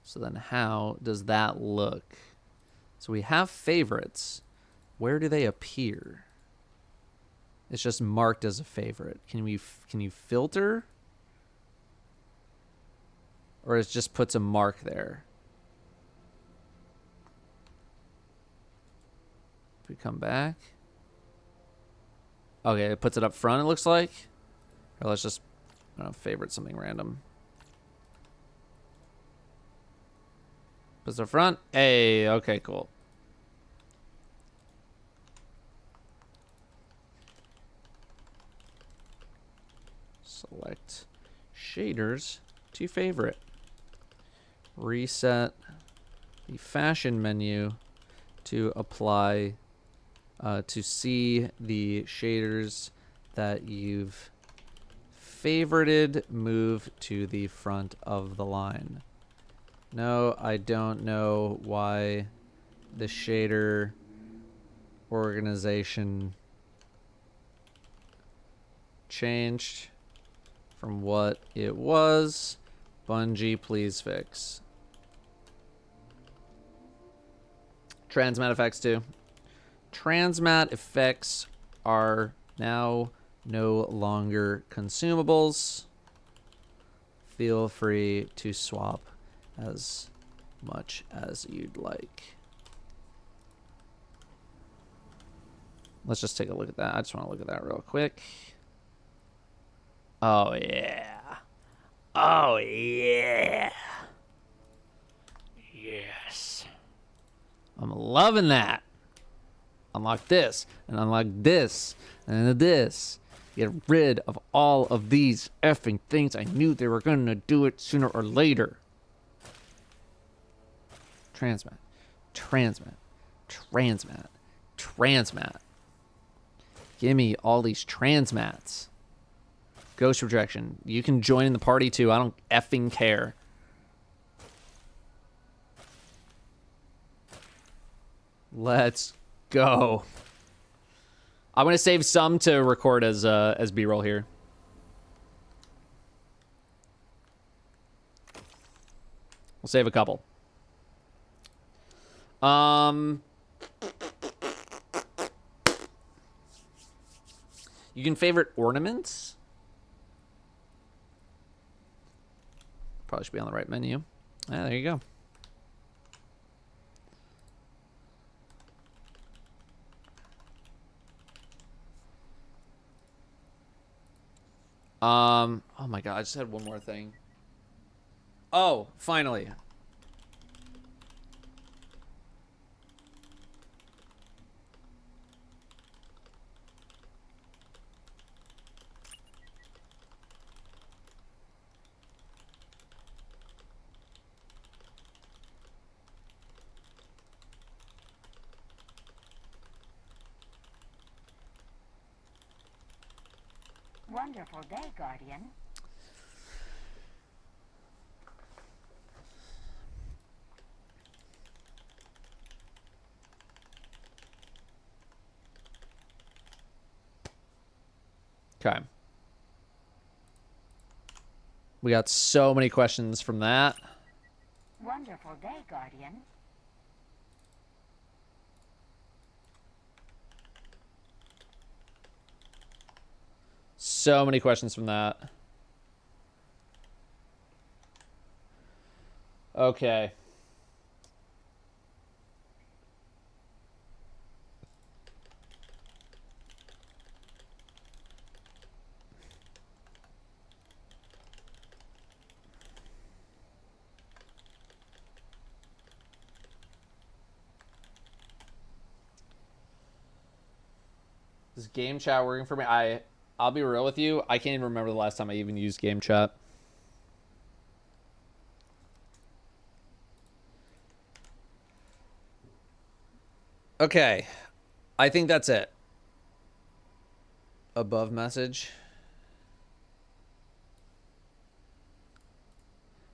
So then how does that look? So we have favorites. Where do they appear? It's just marked as a favorite. Can you filter? Or it just puts a mark there? If we come back. Okay, it puts it up front, it looks like. Or let's just, I don't know, favorite something random. Puts it up front. Hey, okay, cool. Select shaders to favorite. Reset the fashion menu to apply to see the shaders that you've favorited move to the front of the line. No, I don't know why the shader organization changed from what it was. Bungie, please fix. Transmat effects too. Transmat effects are now no longer consumables. Feel free to swap as much as you'd like. Let's just take a look at that. I just want to look at that real quick. Oh, yeah. Oh, yeah. Yes. I'm loving that. Unlock this, and unlock this, and this. Get rid of all of these effing things. I knew they were going to do it sooner or later. Transmat. Transmat. Transmat. Transmat. Give me all these transmats. Ghost Rejection. You can join in the party too. I don't effing care. Let's go. I'm gonna save some to record as B-roll here. We'll save a couple. You can favorite ornaments. Probably should be on the right menu. Ah, there you go. Oh my god, I just had one more thing. Oh, finally. Wonderful day, Guardian. Okay. We got so many questions from that. Wonderful day, Guardian. So many questions from that. Okay. Is game chat working for me? I'll be real with you. I can't even remember the last time I even used game chat. Okay. I think that's it. Above message.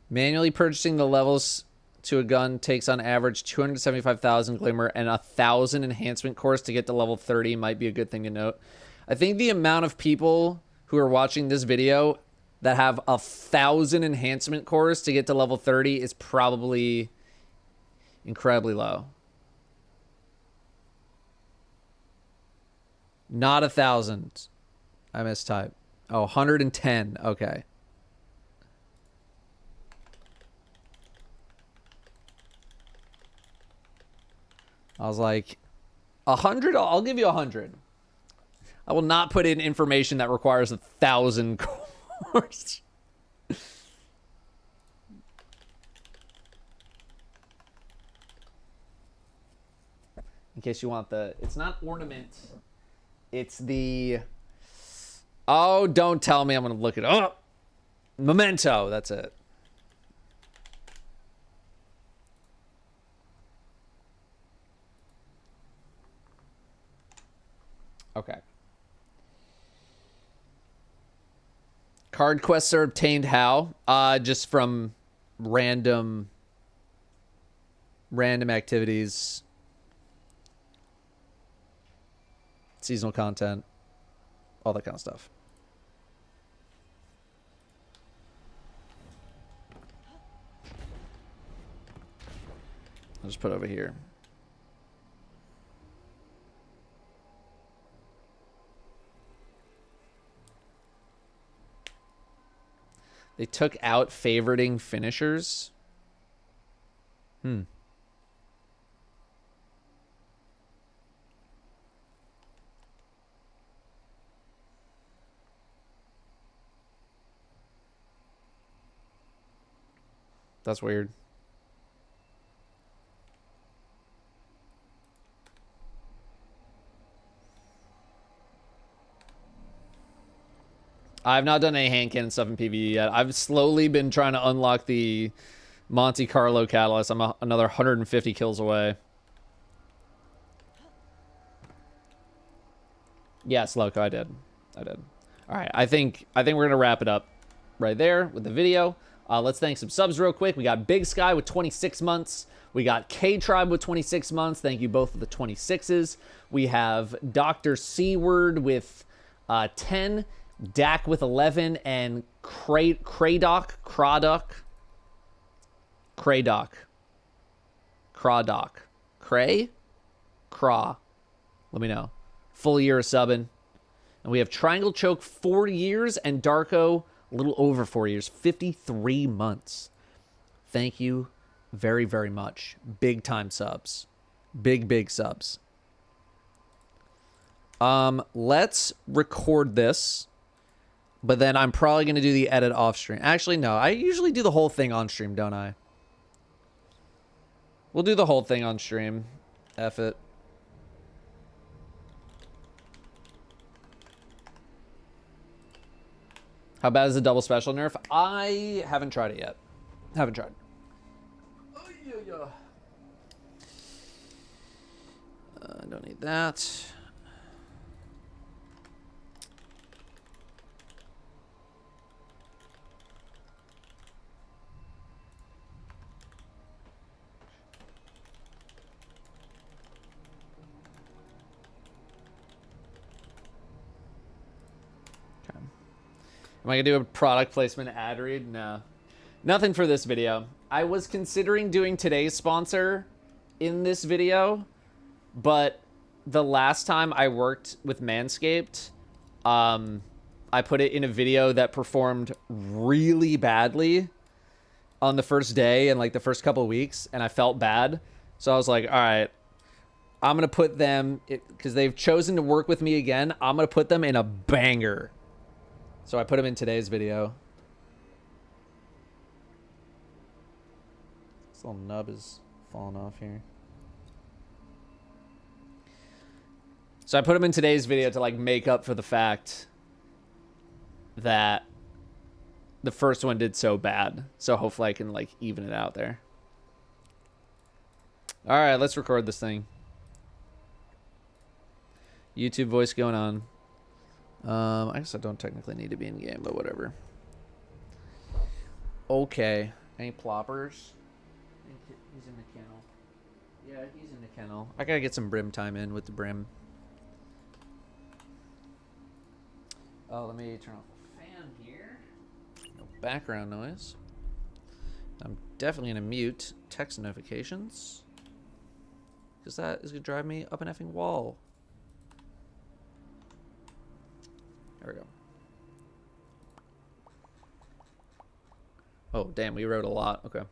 Manually purchasing the levels to a gun takes on average 275,000 glimmer and 1,000 enhancement cores to get to level 30 might be a good thing to note. I think the amount of people who are watching this video that have 1,000 enhancement cores to get to level 30 is probably incredibly low. Not 1,000. I mistyped. Oh, 110. Okay. I was like, 100? I'll give you 100. I will not put in information that requires 1,000 cores. In case you want the... It's not ornament. It's the... Oh, don't tell me I'm going to look it up. Memento. That's it. Okay. Card quests are obtained how? Just from random activities. Seasonal content. All that kind of stuff. I'll just put it over here. They took out favoriting finishers. That's weird. I've not done any hand cannon stuff in PvE yet. I've slowly been trying to unlock the Monte Carlo Catalyst. I'm another 150 kills away. Yes, Loco, I did. All right, I think we're gonna wrap it up right there with the video. Let's thank some subs real quick. We got Big Sky with 26 months. We got K-Tribe with 26 months. Thank you both for the 26s. We have Dr. C-Word with 10. Dak with 11 and Cradoc. Let me know. Full year of subbing. And we have Triangle Choke 4 years and Darko a little over 4 years, 53 months. Thank you very, very much. Big time subs. Big subs. Let's record this. But then I'm probably going to do the edit off stream. Actually, no. I usually do the whole thing on stream, don't I? We'll do the whole thing on stream. F it. How bad is the double special nerf? I haven't tried it yet. Haven't tried. I don't need that. Am I going to do a product placement ad read? No. Nothing for this video. I was considering doing today's sponsor in this video, but the last time I worked with Manscaped, I put it in a video that performed really badly, on the first day and like the first couple of weeks, and I felt bad. So I was like, all right, I'm going to put them, because they've chosen to work with me again, I'm going to put them in a banger. So I put them in today's video. This little nub is falling off here. So I put them in today's video to like make up for the fact that the first one did so bad. So hopefully I can like even it out there. All right, let's record this thing. YouTube voice going on. I guess I don't technically need to be in game, but whatever. Okay. Any ploppers? He's in the kennel. Yeah, he's in the kennel. I gotta get some brim time in with the brim. Oh, let me turn off the fan here. No background noise. I'm definitely gonna mute text notifications, because that is gonna drive me up an effing wall. There we go. Oh, damn, we wrote a lot. Okay.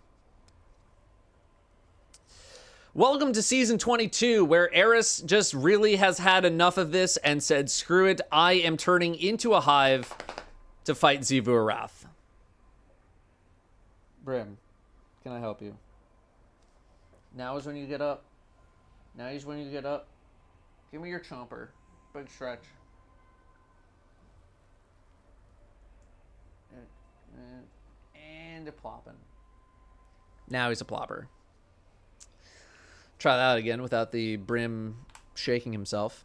Welcome to Season 22, where Eris just really has had enough of this and said, screw it, I am turning into a hive to fight Xivu Arath. Brim, can I help you? Now is when you get up. Now is when you get up. Give me your chomper. Big stretch. And a plopping. Now he's a plopper. Try that again without the brim shaking himself.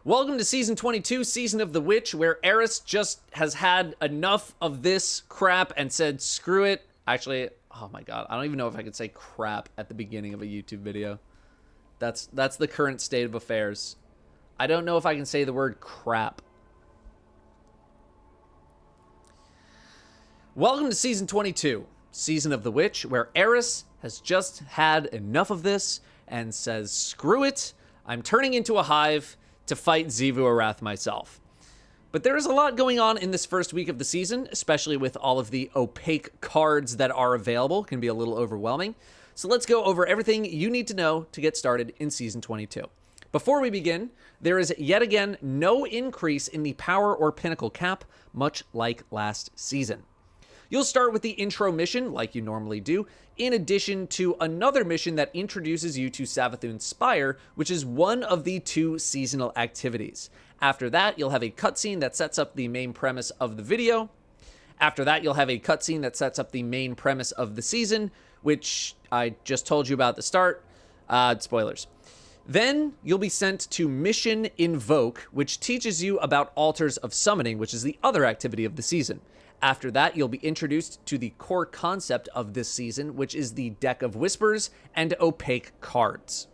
Welcome to Season 22, Season of the Witch, where Eris just has had enough of this crap and said, screw it. Actually, oh my god, I don't even know if I could say crap at the beginning of a YouTube video. That's the current state of affairs. I don't know if I can say the word crap. Welcome to Season 22, Season of the Witch, where Eris has just had enough of this and says, screw it, I'm turning into a hive to fight Xivu Arath myself. But there is a lot going on in this first week of the season, especially with all of the opaque cards that are available. It can be a little overwhelming. So let's go over everything you need to know to get started in Season 22. Before we begin, there is yet again no increase in the power or pinnacle cap, much like last season. You'll start with the intro mission, like you normally do, in addition to another mission that introduces you to Savathûn's Spire, which is one of the 2 seasonal activities. After that, you'll have a cutscene that sets up the main premise of the video. After that, you'll have a cutscene that sets up the main premise of the season, which I just told you about at the start. Spoilers. Then you'll be sent to Mission Invoke, which teaches you about Altars of Summoning, which is the other activity of the season. After that, you'll be introduced to the core concept of this season, which is the Deck of Whispers and opaque cards.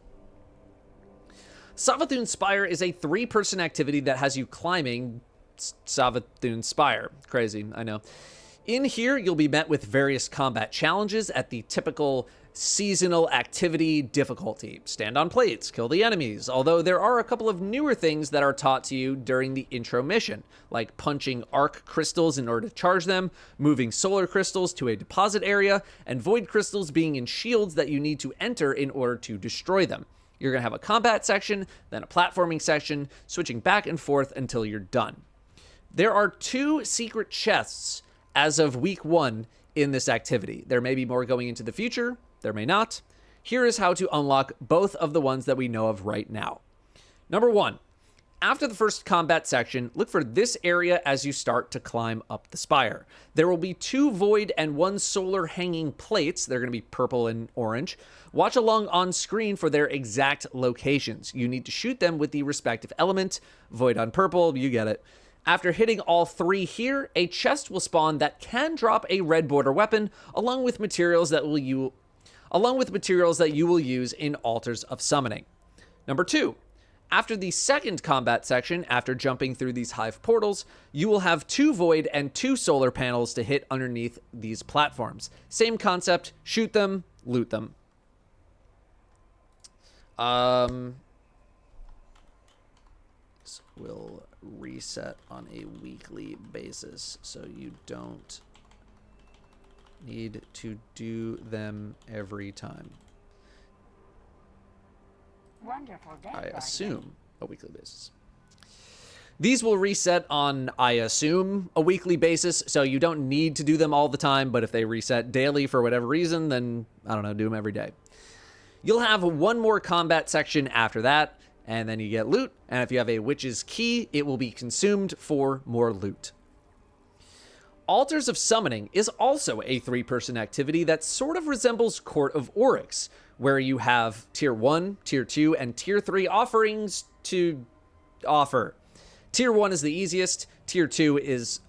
Savathûn's Spire is a 3-person activity that has you climbing Savathûn's Spire. Crazy, I know. In here, you'll be met with various combat challenges at the typical seasonal activity difficulty. Stand on plates, kill the enemies, although there are a couple of newer things that are taught to you during the intro mission, like punching arc crystals in order to charge them, moving solar crystals to a deposit area, and void crystals being in shields that you need to enter in order to destroy them. You're going to have a combat section, then a platforming section, switching back and forth until you're done. There are 2 secret chests as of week 1 in this activity. There may be more going into the future, there may not. Here is how to unlock both of the ones that we know of right now. Number 1, after the first combat section, look for this area as you start to climb up the spire. There will be 2 void and 1 solar hanging plates. They're going to be purple and orange. Watch along on screen for their exact locations. You need to shoot them with the respective element. Void on purple, you get it. After hitting all 3 here, a chest will spawn that can drop a red border weapon along with materials that you will use in Altars of Summoning. Number 2, after the second combat section, after jumping through these hive portals, you will have 2 void and 2 solar panels to hit underneath these platforms. Same concept, shoot them, loot them. things will reset on a weekly basis, so you don't need to do them every time. Wonderful day, I Guardian. assume a weekly basis. These will reset on, I assume, a weekly basis, so you don't need to do them all the time, but if they reset daily for whatever reason, then, I don't know, do them every day. You'll have one more combat section after that, and then you get loot, and if you have a Witch's Key, it will be consumed for more loot. Altars of Summoning is also a 3-person activity that sort of resembles Court of Oryx, where you have Tier 1, Tier 2, and Tier 3 offerings to offer. Tier 1 is the easiest, Tier 2 is...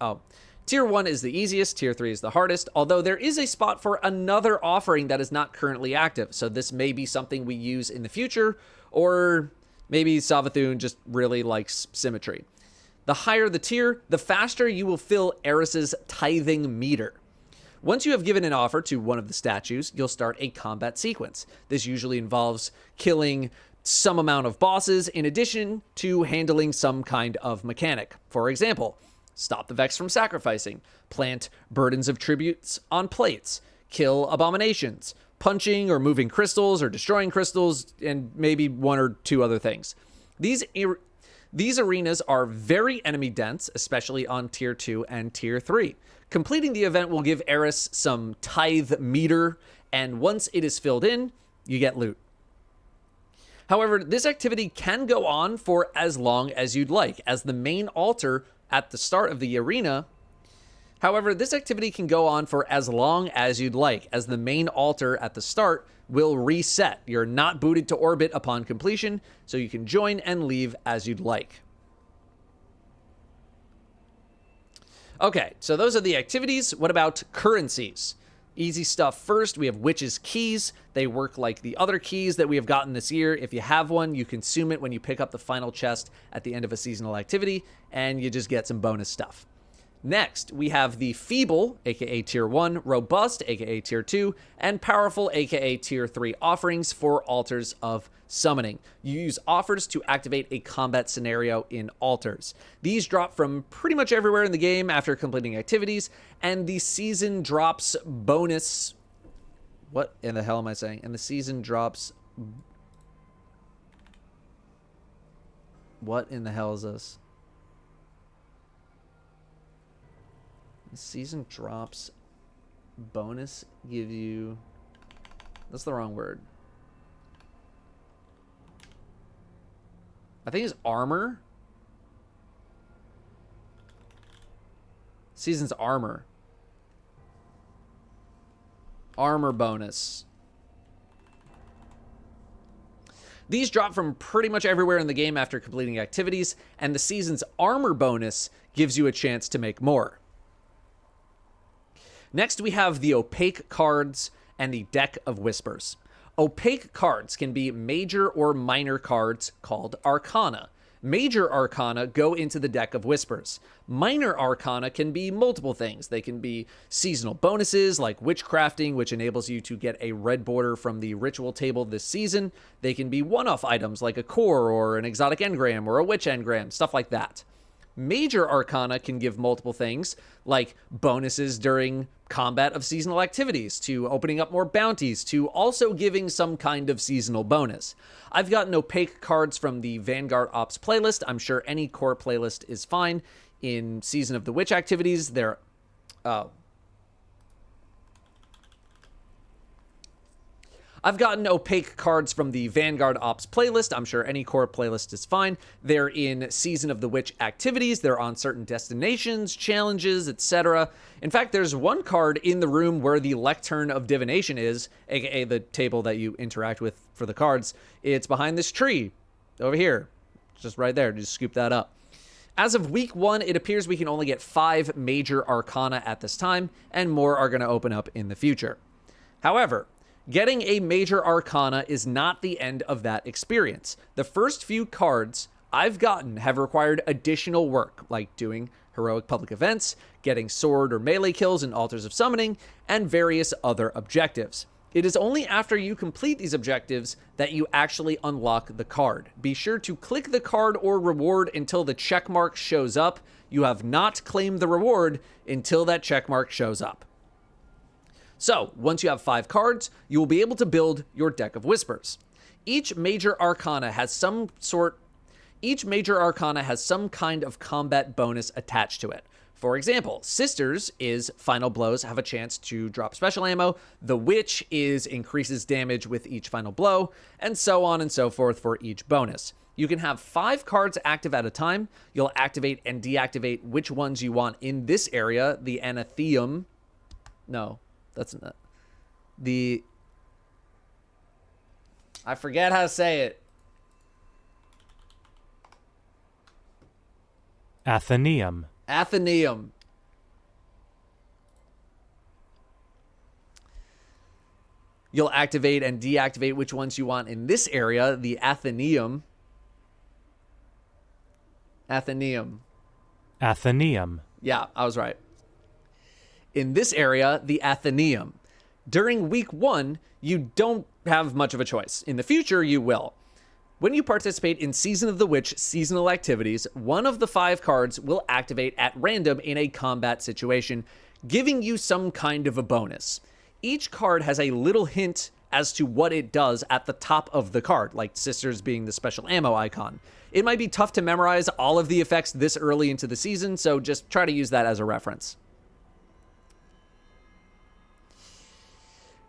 Tier 1 is the easiest, Tier 3 is the hardest, although there is a spot for another offering that is not currently active, so this may be something we use in the future, or maybe Savathun just really likes symmetry. The higher the tier, the faster you will fill Eris's tithing meter. Once you have given an offer to one of the statues, you'll start a combat sequence. This usually involves killing some amount of bosses in addition to handling some kind of mechanic. For example, stop the Vex from sacrificing, plant burdens of tributes on plates, kill abominations, punching or moving crystals or destroying crystals, and maybe one or two other things. These arenas are very enemy dense, especially on Tier 2 and Tier 3. Completing the event will give Eris some tithe meter, and once it is filled in, you get loot. However, this activity can go on for as long as you'd like, as the main altar at the start of the arena. However, this activity can go on for as long as you'd like, as the main altar at the start will reset. You're not booted to orbit upon completion, so you can join and leave as you'd like. Okay, so those are the activities. What about currencies? Easy stuff first. We have Witch's Keys. They work like the other keys that we have gotten this year. If you have one, you consume it when you pick up the final chest at the end of a seasonal activity, and you just get some bonus stuff. Next, we have the Feeble, aka Tier 1, Robust, aka Tier 2, and Powerful, aka Tier 3 offerings for Altars of Summoning. You use offers to activate a combat scenario in altars. These drop from pretty much everywhere in the game after completing activities, and the season drops bonus... What in the hell am I saying? And the season drops... What in the hell is this? The season drops bonus give you... That's the wrong word. I think it's armor. Season's armor. Armor bonus. These drop from pretty much everywhere in the game after completing activities, and the season's armor bonus gives you a chance to make more. Next, we have the Opaque cards and the Deck of Whispers. Opaque cards can be major or minor cards called Arcana. Major Arcana go into the Deck of Whispers. Minor Arcana can be multiple things. They can be seasonal bonuses like Witchcrafting, which enables you to get a red border from the ritual table this season. They can be one-off items like a core or an exotic engram or a witch engram, stuff like that. Major Arcana can give multiple things, like bonuses during combat of seasonal activities, to opening up more bounties, to also giving some kind of seasonal bonus. I've gotten Opaque cards from the Vanguard Ops playlist. I'm sure any core playlist is fine. In Season of the Witch activities, they're... I've gotten Opaque cards from the Vanguard Ops playlist. I'm sure any core playlist is fine. They're in Season of the Witch activities. They're on certain destinations, challenges, etc. In fact, there's one card in the room where the Lectern of Divination is, aka the table that you interact with for the cards. It's behind this tree over here. Just right there. Just scoop that up. As of week 1, it appears we can only get 5 major Arcana at this time, and more are going to open up in the future. However, getting a major Arcana is not the end of that experience. The first few cards I've gotten have required additional work, like doing heroic public events, getting sword or melee kills in Altars of Summoning, and various other objectives. It is only after you complete these objectives that you actually unlock the card. Be sure to click the card or reward until the check mark shows up. You have not claimed the reward until that check mark shows up. So, once you have 5 cards, you will be able to build your deck of Whispers. Each major arcana has some kind of combat bonus attached to it. For example, Sisters is Final Blows have a chance to drop special ammo. The Witch is increases damage with each final blow, and so on and so forth for each bonus. You can have 5 cards active at a time. You'll activate and deactivate which ones you want in this area. The Anatheum. No, that's not. I forget how to say it. Athenaeum. Athenaeum. You'll activate and deactivate which ones you want in this area, the Athenaeum. Athenaeum. Athenaeum. Yeah, I was right. In this area, the Athenaeum. During week 1, you don't have much of a choice. In the future, you will. When you participate in Season of the Witch seasonal activities, one of the 5 cards will activate at random in a combat situation, giving you some kind of a bonus. Each card has a little hint as to what it does at the top of the card, like Sisters being the special ammo icon. It might be tough to memorize all of the effects this early into the season, so just try to use that as a reference.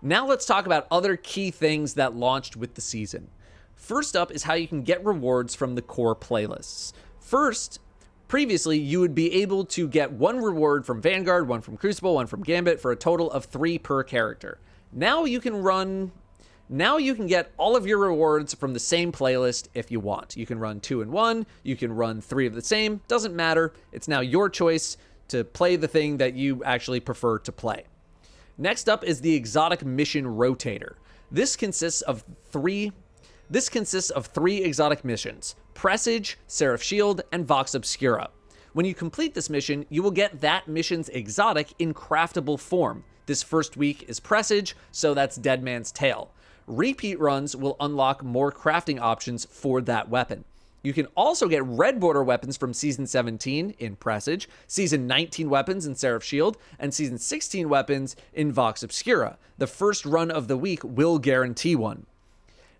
Now let's talk about other key things that launched with the season. First up is how you can get rewards from the core playlists. First, previously, you would be able to get 1 reward from Vanguard, 1 from Crucible, 1 from Gambit for a total of 3 per character. Now you can get all of your rewards from the same playlist if you want. You can run 2 in 1, you can run 3 of the same, doesn't matter. It's now your choice to play the thing that you actually prefer to play. Next up is the Exotic Mission Rotator. This consists of 3 exotic missions: Presage, Seraph Shield, and Vox Obscura. When you complete this mission, you will get that mission's exotic in craftable form. This first week is Presage, so that's Dead Man's Tail. Repeat runs will unlock more crafting options for that weapon. You can also get red border weapons from Season 17 in Presage, Season 19 weapons in Seraph Shield, and Season 16 weapons in Vox Obscura. The first run of the week will guarantee one.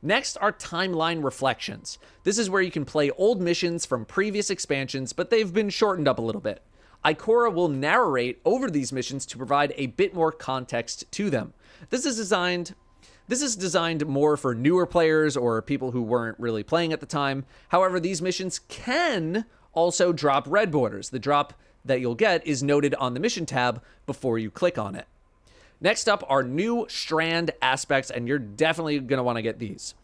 Next are timeline reflections. This is where you can play old missions from previous expansions, but they've been shortened up a little bit. Ikora will narrate over these missions to provide a bit more context to them. This is designed more for newer players or people who weren't really playing at the time. However, these missions can also drop red borders. The drop that you'll get is noted on the mission tab before you click on it. Next up are new strand aspects, and you're definitely going to want to get these.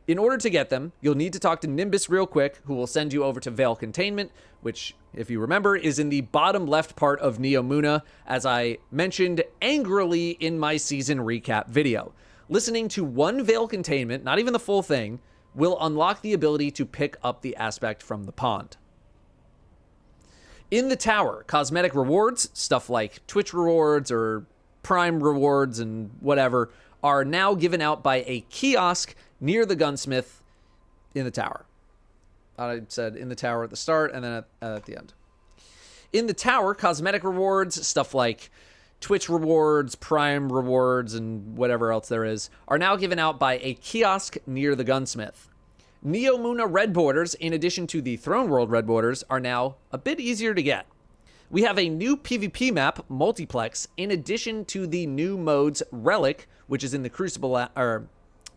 In order to get them, you'll need to talk to Nimbus real quick, who will send you over to Veil Containment, which, if you remember, is in the bottom left part of Neomuna, as I mentioned angrily in my season recap video. Listening to 1 Veil Containment, not even the full thing, will unlock the ability to pick up the aspect from the pond. In the tower, cosmetic rewards, stuff like Twitch rewards or Prime rewards and whatever, are now given out by a kiosk near the gunsmith in the tower. I said in the tower at the start and then at the end. In the tower, cosmetic rewards, stuff like Twitch rewards, Prime rewards, and whatever else there is, are now given out by a kiosk near the gunsmith. Neomuna red borders, in addition to the Throne World red borders, are now a bit easier to get. We have a new PvP map, Multiplex, in addition to the new modes Relic, which is in the Crucible let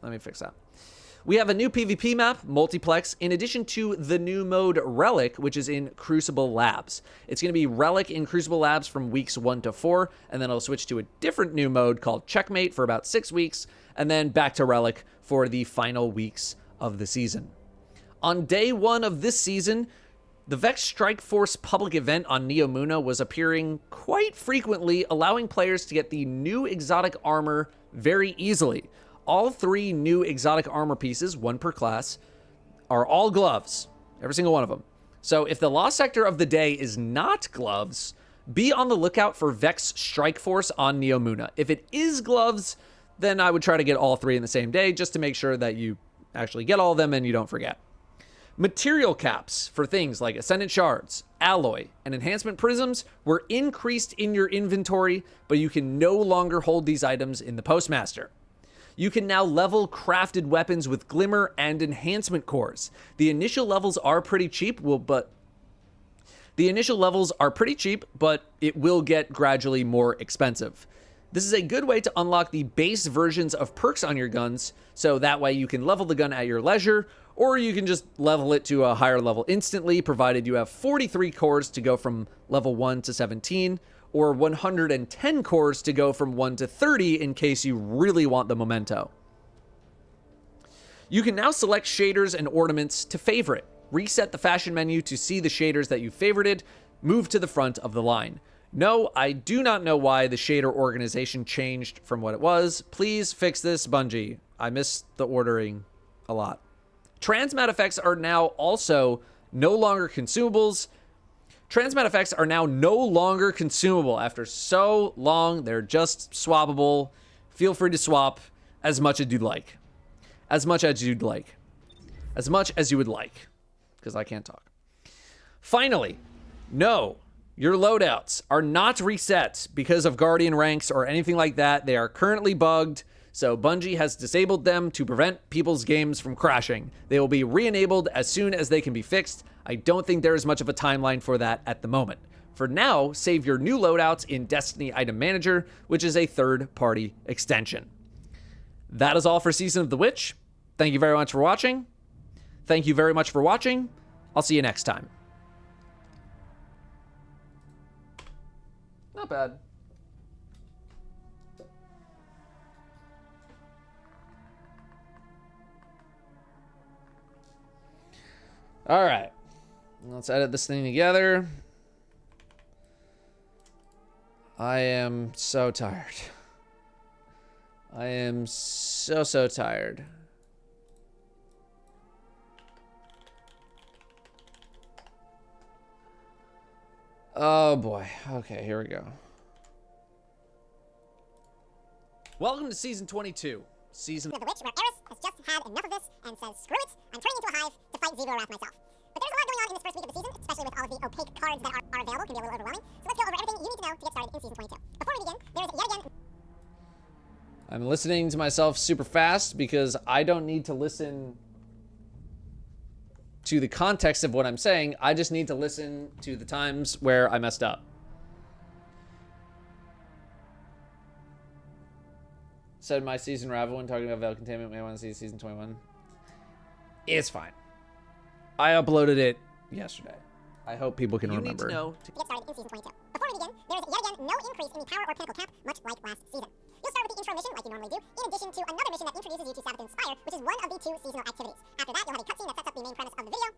me fix that. We have a new PvP map, Multiplex, in addition to the new mode Relic, which is in Crucible Labs. It's going to be Relic in Crucible Labs from weeks 1 to 4, and then it'll switch to a different new mode called Checkmate for about 6 weeks, and then back to Relic for the final weeks of the season. On day 1 of this season, the Vex Strike Force public event on Neomuna was appearing quite frequently, allowing players to get the new exotic armor very easily. All 3 new exotic armor pieces, 1 per class, are all gloves. Every single one of them. So if the Lost Sector of the day is not gloves, be on the lookout for Vex Strike Force on Neomuna. If it is gloves, then I would try to get all 3 in the same day just to make sure that you actually get all of them and you don't forget. Material caps for things like Ascendant Shards, Alloy, and Enhancement Prisms were increased in your inventory, but you can no longer hold these items in the Postmaster. You can now level crafted weapons with Glimmer and Enhancement Cores. The initial levels are pretty cheap, but it will get gradually more expensive. This is a good way to unlock the base versions of perks on your guns, so that way you can level the gun at your leisure, or you can just level it to a higher level instantly, provided you have 43 cores to go from level 1 to 17, or 110 cores to go from 1 to 30 in case you really want the memento. You can now select shaders and ornaments to favorite, reset the fashion menu to see the shaders that you favorited, move to the front of the line. No, I do not know why the shader organization changed from what it was. Please fix this, Bungie. I miss the ordering a lot. Transmat effects are now also no longer consumables. Transmat effects are now no longer consumable. After so long, they're just swappable. Feel free to swap as much as you'd like. As much as you'd like. As much as you would like. Because I can't talk. Finally, no. Your loadouts are not reset because of Guardian ranks or anything like that. They are currently bugged, so Bungie has disabled them to prevent people's games from crashing. They will be re-enabled as soon as they can be fixed. I don't think there is much of a timeline for that at the moment. For now, save your new loadouts in Destiny Item Manager, which is a third-party extension. That is all for Season of the Witch. Thank you very much for watching. Thank you very much for watching. I'll see you next time. Not bad. All right. Let's edit this thing together. I am so tired. I am so tired. Oh boy. Okay, here we go. Welcome to Season 22. Season of the Witch, where Eris has just had enough of this and says, screw it, I'm turning into a hive to fight Zero Wrath myself. But there's a lot going on in this first week of the season, especially with all of the opaque cards that are available, can be a little overwhelming. So let's go over everything you need to know to get started in Season 22. Before we begin, there is yet again... I'm listening to myself super fast because I don't need to listen to the context of what I'm saying. I just need to listen to the times where I messed up. Said my season Ravel when talking about Veil Containment. May want to see Season 21. It's fine. I uploaded it yesterday. I hope people can remember. Need to know to get started in Season 22. Before we begin, there is yet again no increase in the power or pinnacle cap, much like last season. You'll start with the intro mission, like you normally do, in addition to another mission that introduces you to Sabbath Inspire, which is one of the 2 seasonal activities. After that, you'll have a cutscene that sets up the main premise of the video.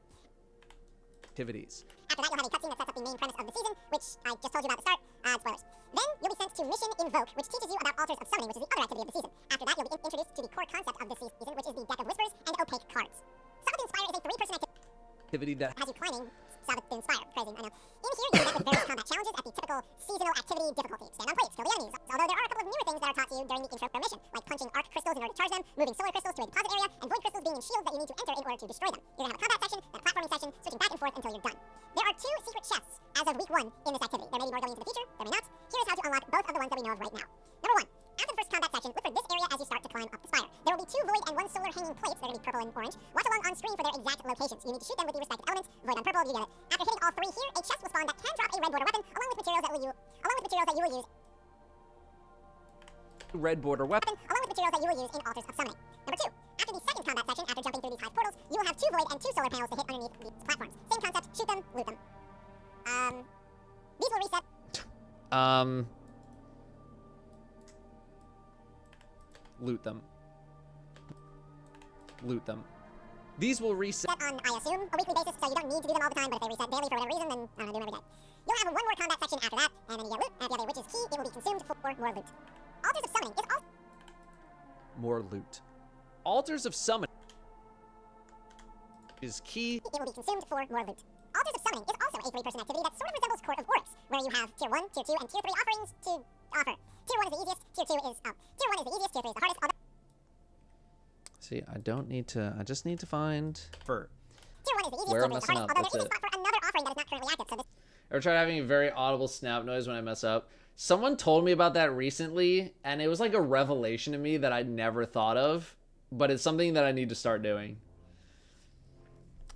Activities. After that, you'll have a cutscene that sets up the main premise of the season, which I just told you about at the start. Spoilers. Then, you'll be sent to Mission Invoke, which teaches you about Altars of Summoning, which is the other activity of the season. After that, you'll be introduced to the core concept of the season, which is the Deck of Whispers and Opaque Cards. Sabbath Inspire is a 3-person activity that has you climbing Sabbath Inspire. Crazy, I know. In here, you'll get with various combat challenges at the typical seasonal activity difficulty. Stand on plates, kill the enemies. Although there are a couple of newer things that are taught to you during the intro mission, like punching arc crystals in order to charge them, moving solar crystals to a deposit area, and void crystals being in shields that you need to enter in order to destroy them. You're gonna have a combat section, then a platforming section, switching back and forth until you're done. There are 2 secret chests as of week 1 in this activity. There may be more going into the future, there may not. Here is how to unlock both of the ones that we know of right now. Number 1. After the first combat section, look for this area as you start to climb up the spire. There will be 2 void and 1 solar hanging plates. They're going to be purple and orange. Watch along on screen for their exact locations. You need to shoot them with the respective elements. Void on purple, you get it. After hitting all 3 here, a chest will spawn that can drop a red border weapon, along with materials that you will use. Red border weapon. Along with materials that you will use in Altars of Summoning. Number 2. After the second combat section, after jumping through these hive portals, you will have 2 void and 2 solar panels to hit underneath these platforms. Same concept. Shoot them, loot them. These will reset. Loot them. Loot them. These will reset on, I assume, a weekly basis, so you don't need to do them all the time, but if they reset daily for whatever reason, then I don't know, do them every day. You'll have 1 more combat section after that, and then you get loot, and if you have a witch's key, it will be consumed for more loot. Altars of Summoning is all... More loot. Altars of Summoning is key. It will be consumed for more loot. Altars of Summoning is also a 3-person activity that sort of resembles Court of Oryx, where you have Tier 1, Tier 2, and Tier 3 offerings to offer. Tier 1 is the easiest, Tier 2 is, Tier 1 is the easiest, Tier 3 is the hardest, although... See, I don't need to, I just need to find For Tier 1 is the easiest, where Tier I'm 3 is the messing hardest, up. although That's there is a it. spot for another offering that is not currently active, so this... Ever tried having a very audible snap noise when I mess up? Someone told me about that recently, and it was like a revelation to me that I never thought of, but it's something that I need to start doing.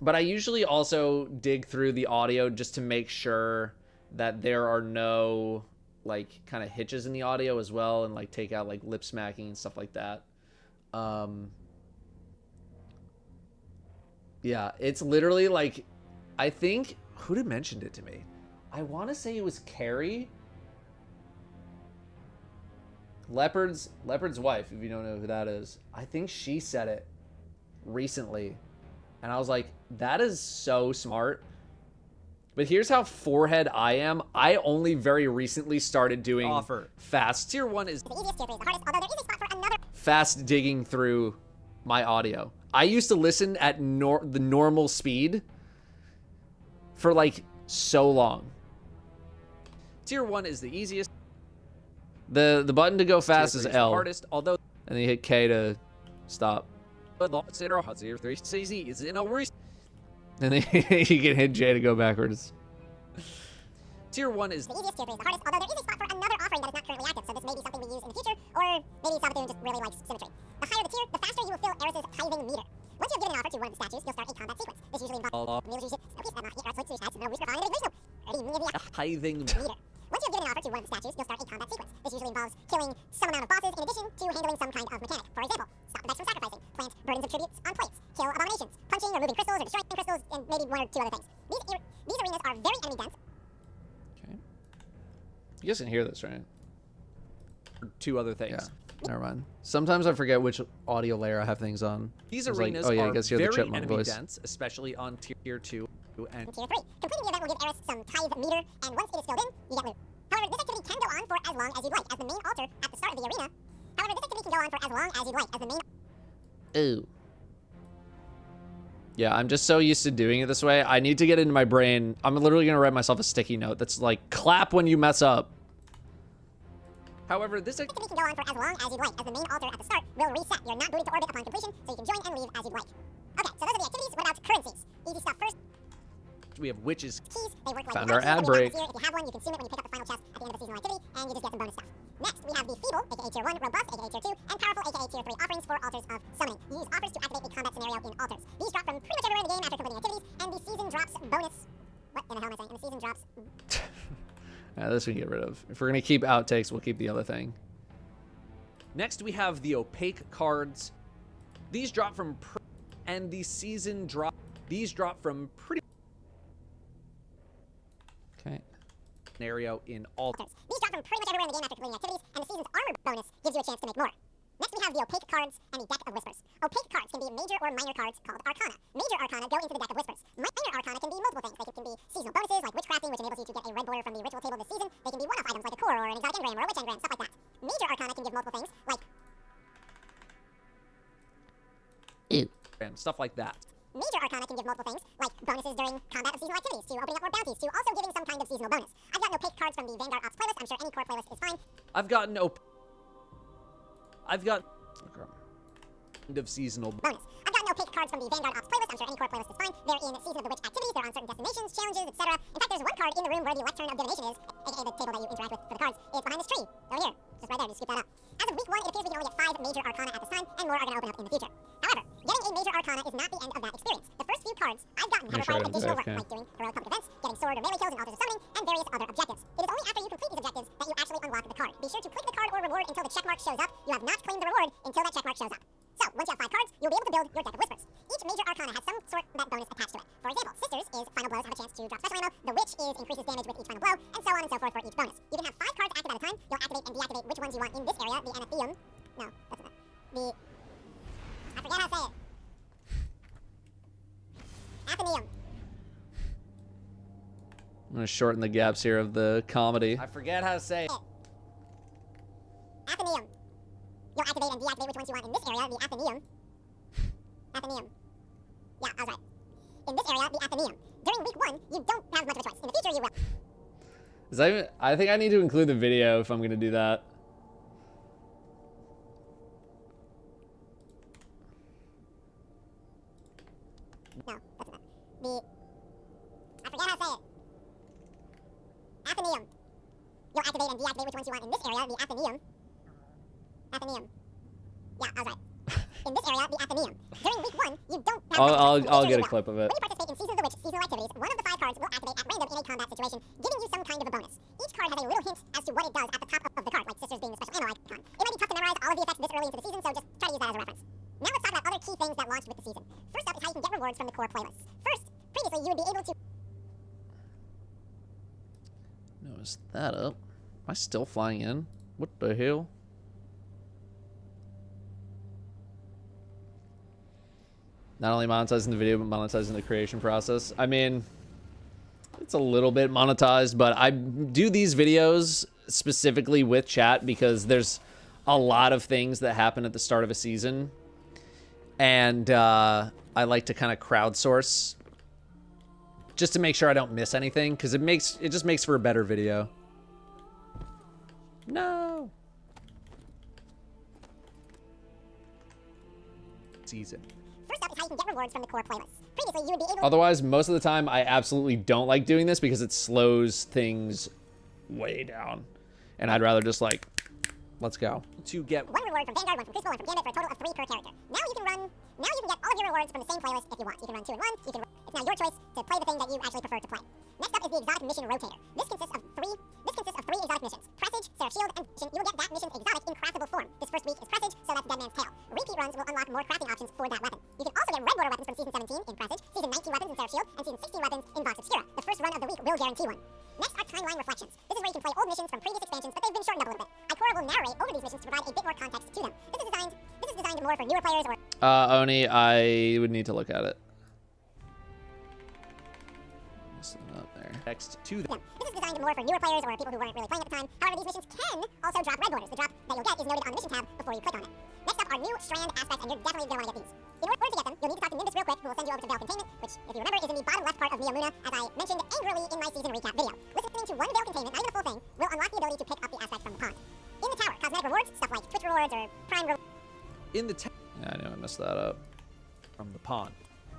But I usually also dig through the audio just to make sure that there are no like kind of hitches in the audio as well, and like take out like lip smacking and stuff like that. Yeah, it's literally like, I think, who had mentioned it to me? I want to say it was Carrie. Leopard's wife, if you don't know who that is. I think she said it recently. And I was like, that is so smart. But here's how forehead I am. I only very recently started doing fast. Tier 1 is the easiest, Tier 3 is the hardest, although there is a spot for another... fast digging through my audio. I used to listen at the normal speed for like so long. Tier 1 is the easiest. The button to go fast is L. Hardest, although, and then you hit K to stop. And then you can hit J to go backwards. Tier 1 is the easiest, Tier 3 is the hardest, although there is a spot for another offering that is not currently active, so this may be something we use in the future, or maybe Sabathun just really likes symmetry. The higher the tier, the faster you will fill Eris's tithing meter. Once you have given an offer to one of the statues, you'll start a combat sequence. This usually involves tithing. Once you have given an offer to one of the statues, you'll start a combat sequence. This usually involves killing some amount of bosses in addition to handling some kind of mechanic. For example, stop the vex from sacrificing, plant burdens of tributes on plates, kill abominations, punching or moving crystals or destroying crystals, and maybe one or two other things. These arenas are very enemy dense. Okay. You guys can hear this, right? Two other things. Yeah. Never mind. Sometimes I forget which audio layer I have things on. These It's arenas like, oh yeah, I are guess you have the very chipmunk enemy voice. dense, especially on Tier 2 and Tier 3. Completing the event will give Eris some tithe meter, and once it is filled in, you get loot. However, this activity can go on for as long as you'd like, as the main altar at the start of the arena. However, this activity can go on for as long as you'd like, as the main... Ooh. Yeah, I'm just so used to doing it this way. I need to get into my brain. I'm literally going to write myself a sticky note that's like, clap when you mess up. However, this activity can go on for as long as you'd like, as the main altar at the start will reset. You're not booted to orbit upon completion, so you can join and leave as you'd like. Okay, so those are the activities. What about currencies? Easy stuff first. We have witches. Keys, they work like Found our ad currencies, break. If you have one, you consume it when you pick up the final chest at the end of the seasonal activity, and you just get some bonus stuff. Next, we have the feeble, aka Tier 1, robust, aka Tier 2, and powerful, aka Tier 3 offerings for altars of summoning. You use offers to activate a combat scenario in altars. These drop from pretty much everywhere in the game after completing activities, and the season drops bonus... What in the hell am I saying? And the season drops... This we can get rid of. If we're going to keep outtakes, we'll keep the other thing. Next, we have the opaque cards. These drop from and the season drop. These drop from pretty. Okay. Scenario in all. These drop from pretty much everywhere in the game after completing activities, and the season's armor bonus gives you a chance to make more. Next, we have the opaque cards and the deck of whispers. Opaque cards can be major or minor cards called arcana. Major arcana go into the deck of whispers. Minor arcana can be multiple things. They can be seasonal bonuses like witchcrafting, which enables you to get a red border from the ritual table this season. They can be one-off items like a core or an exotic engram or a witch engram, stuff like that. Major arcana can give multiple things like and stuff like that. Major arcana can give multiple things, like bonuses during combat of seasonal activities, to opening up more bounties, to also giving some kind of seasonal bonus. I've gotten opaque cards from the Vanguard Ops playlist. I'm sure any core playlist is fine. I've got end of seasonal bonus. I've gotten opaque cards from the Vanguard Ops playlist. I'm sure any core playlist is fine. They're in Season of the Witch activities. They're on certain destinations, challenges, etc. In fact, there's one card in the room where the lectern of divination is, aka the table that you interact with for the cards. It's behind this tree, over here, just right there. Just scoop that up. As of week 1, it appears we can only get 5 major arcana at this time, and more are going to open up in the future. However, getting a major arcana is not the end of that experience. The first few cards I've gotten have required additional work, like doing heroic public events, getting sword or melee kills in altars of summoning, and various other objectives. It is only after you complete these objectives that you actually unlock the card. Be sure to click the card or reward until the checkmark shows up. You have not claimed the reward until that checkmark shows up. So, once you have 5 cards, you'll be able to build your deck of whispers. Each major arcana has some sort of that bonus attached to it. For example, Sisters is final blows have a chance to drop special ammo, the Witch is increases damage with each final blow, and so on and so forth for each bonus. You can have 5 cards active at a time. You'll activate and deactivate which ones you want in this area, the Anatheum. No, that's not it. I forget how to say it. Athenaeum. I'm going to shorten the gaps here of the comedy. I forget how to say it. Athenaeum. You'll activate and deactivate which ones you want in this area, the Athenaeum. Athenaeum. Yeah, I was right. In this area, the Athenaeum. During week 1, you don't have much of a choice. In the future, you will. Is that even, I think I need to include the video if I'm going to do that. No, that's not. I forget how to say it. Athenaeum. You'll activate and deactivate which ones you want in this area, the Athenaeum. Athenaeum. Yeah, I was right. In this area, the Athenaeum. During week 1, you don't have I'll get a clip of it. When you participate in Seasons of the Witch seasonal activities, one of the 5 cards will activate at random in a combat situation, giving you some kind of a bonus. Each card has a little hint as to what it does at the top of the card, like Sisters being the special ammo icon. It might be tough to memorize all of the effects this early into the season, so just try to use that as a reference. Now let's talk about other key things that launched with the season. First up is how you can get rewards from the core playlists. First, previously you would be able to... Notice that up. Am I still flying in? What the hell? Not only monetizing the video, but monetizing the creation process. I mean, it's a little bit monetized, but I do these videos specifically with chat because there's a lot of things that happen at the start of a season. And I like to kind of crowdsource just to make sure I don't miss anything, because it just makes for a better video. No. Season. First up is how you can get rewards from the core playlists. Previously, you would be able Otherwise, most of the time, I absolutely don't like doing this because it slows things way down. And I'd rather just like, let's go. To get 1 reward from Vanguard, 1 from Crucible, 1 from Gambit for a total of 3 per character. Now you can get all of your rewards from the same playlist if you want. You can run 2 in 1. It's now your choice to play the thing that you actually prefer to play. Next up is the exotic mission rotator. This consists of 3 exotic missions. Presage, Seraph Shield, and Mission. You will get that mission's exotic in craftable form. This first week is Presage, so that's Dead Man's Tail. Repeat runs will unlock more crafting options for that weapon. You can also get red border weapons from Season 17 in Presage, Season 19 weapons in Seraph Shield, and Season 16 weapons in Vox Obscura. The first run of the week will guarantee one. Next are timeline reflections. This is where you can play old missions from previous expansions, but they've been shortened up a little bit. Ikora will narrate over these missions to provide a bit more context to them. This is designed more for newer players or... Oni, I would need to look at it. Up there. Next to them. This is designed more for newer players or people who weren't really playing at the time. However, these missions can also drop red borders. The drop that you'll get is noted on the mission tab before you click on it. Next up are new strand aspects, and you're definitely going to want to get these. In order to get them, you'll need to talk to Nimbus real quick, who will send you over to Veil Containment, which, if you remember, is in the bottom left part of Neomuna, as I mentioned angrily in my season recap video. Listening to one Veil Containment, not even the full thing, will unlock the ability to pick up the aspect from the pond. In the tower, cosmetic rewards, stuff like Twitch rewards or Prime rewards. In the yeah, I know I messed that up. From the pond.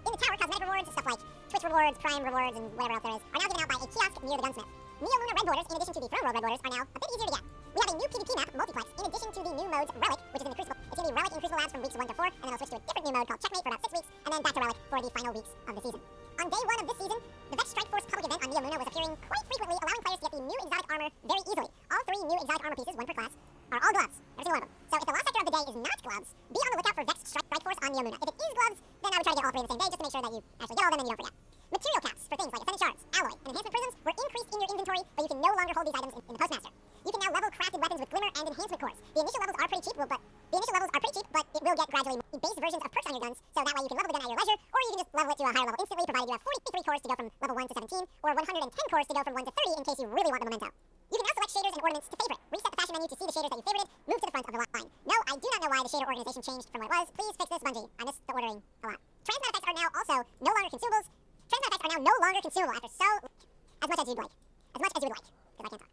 In the tower, cosmetic rewards, stuff like Twitch rewards, Prime rewards, and whatever else there is, are now given out by a kiosk near the gunsmith. Neomuna red borders, in addition to the Throne World red borders, are now a bit easier to get. We have a new PvP map, Multiplex, in addition to the new modes Relic, which is in the Crucible. It's going to be Relic in Crucible Labs from weeks 1 to 4, and then I'll switch to a different new mode called Checkmate for about 6 weeks, and then back to Relic for the final weeks of the season. On day 1 of this season, the Vex Strike Force public event on Neomuna was appearing quite frequently, allowing players to get the new exotic armor very easily. All 3 new exotic armor pieces, 1 per class, are all gloves, every single one of them. So if the last sector of the day is not gloves, be on the lookout for Vex Strike Force on Neomuna. If it is gloves, then I would try to get all 3 in the same day just to make sure that you actually get all of them and you don't forget. Material caps for things like Ascendant Shards, Alloy, and Enhancement Prisms were increased in your inventory, but you can no longer hold these items in the Postmaster. You can now level crafted weapons with Glimmer and Enhancement Cores. The initial levels are pretty cheap, but it will get gradually more base versions of perks on your guns, so that way you can level the gun at your leisure, or you can just level it to a higher level instantly, provided you have 43 cores to go from level 1 to 17, or 110 cores to go from 1 to 30 in case you really want the memento. You can now select shaders and ornaments to favorite. Reset the fashion menu to see the shaders that you favorited, move to the front of the line. No, I do not know why the shader organization changed from what it was. Please fix this, Bungie. I missed the ordering a lot. Transmat effects are now also no longer consumables. Transmat effects are now no longer consumable after as much as you'd like. As much as you would like, because I can't talk.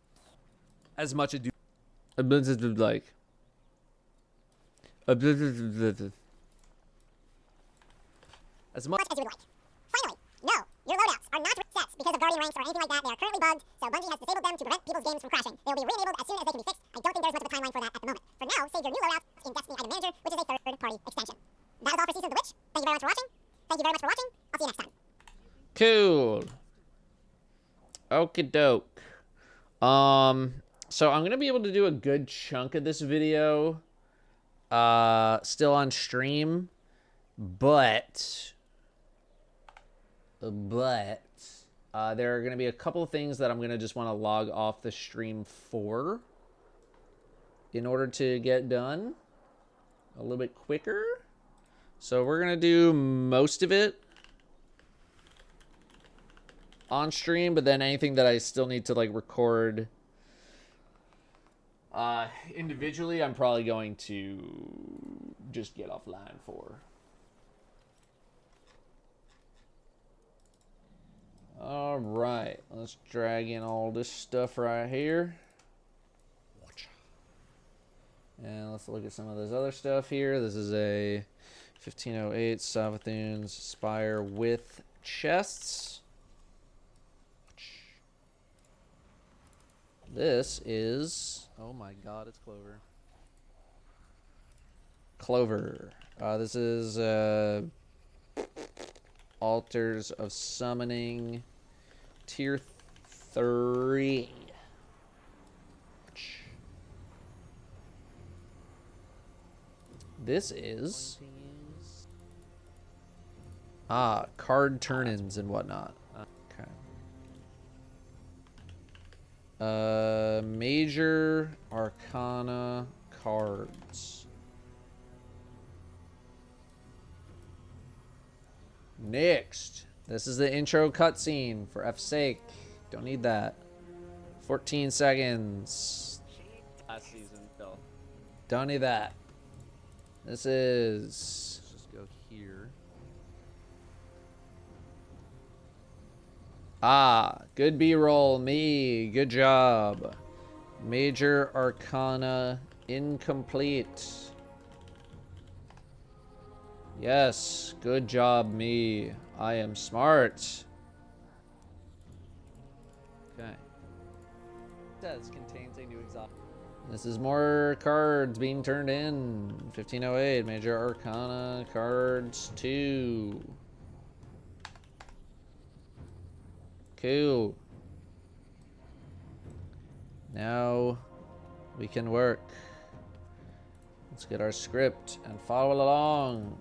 As much as you like. As much as you would like. Finally, no, your loadouts are not resets because of Guardian ranks or anything like that. They are currently bugged, so Bungie has disabled them to prevent people's games from crashing. They will be re-enabled as soon as they can be fixed. I don't think there's much of a timeline for that at the moment. For now, save your new loadouts in Destiny Item Manager, which is a third-party extension. That is all for Seasons of the Witch. Thank you very much for watching. Thank you very much for watching. I'll see you next time. Cool. Okie doke. So I'm gonna be able to do a good chunk of this video still on stream, but there are gonna be a couple of things that I'm gonna just want to log off the stream for in order to get done a little bit quicker. So we're gonna do most of it on stream, but then anything that I still need to like record individually, I'm probably going to just get offline for. All right, let's drag in all this stuff right here. And let's look at some of this other stuff here. This is a 1508 Savathun's Spire with chests. This is, oh my god, it's Clover. Clover. This is Altars of Summoning Tier 3. This is card turn-ins and whatnot. Okay. Major Arcana cards. Next, this is the intro cutscene for F's sake. Don't need that. 14 seconds. Last season, Phil. Don't need that. This is. Let's just go here. Good B-roll, me. Good job. Major Arcana incomplete. Yes, good job, me. I am smart. Okay. Says contains a new exotic. This is more cards being turned in. 1508, Major Arcana cards 2. Cool. Now we can work. Let's get our script and follow along.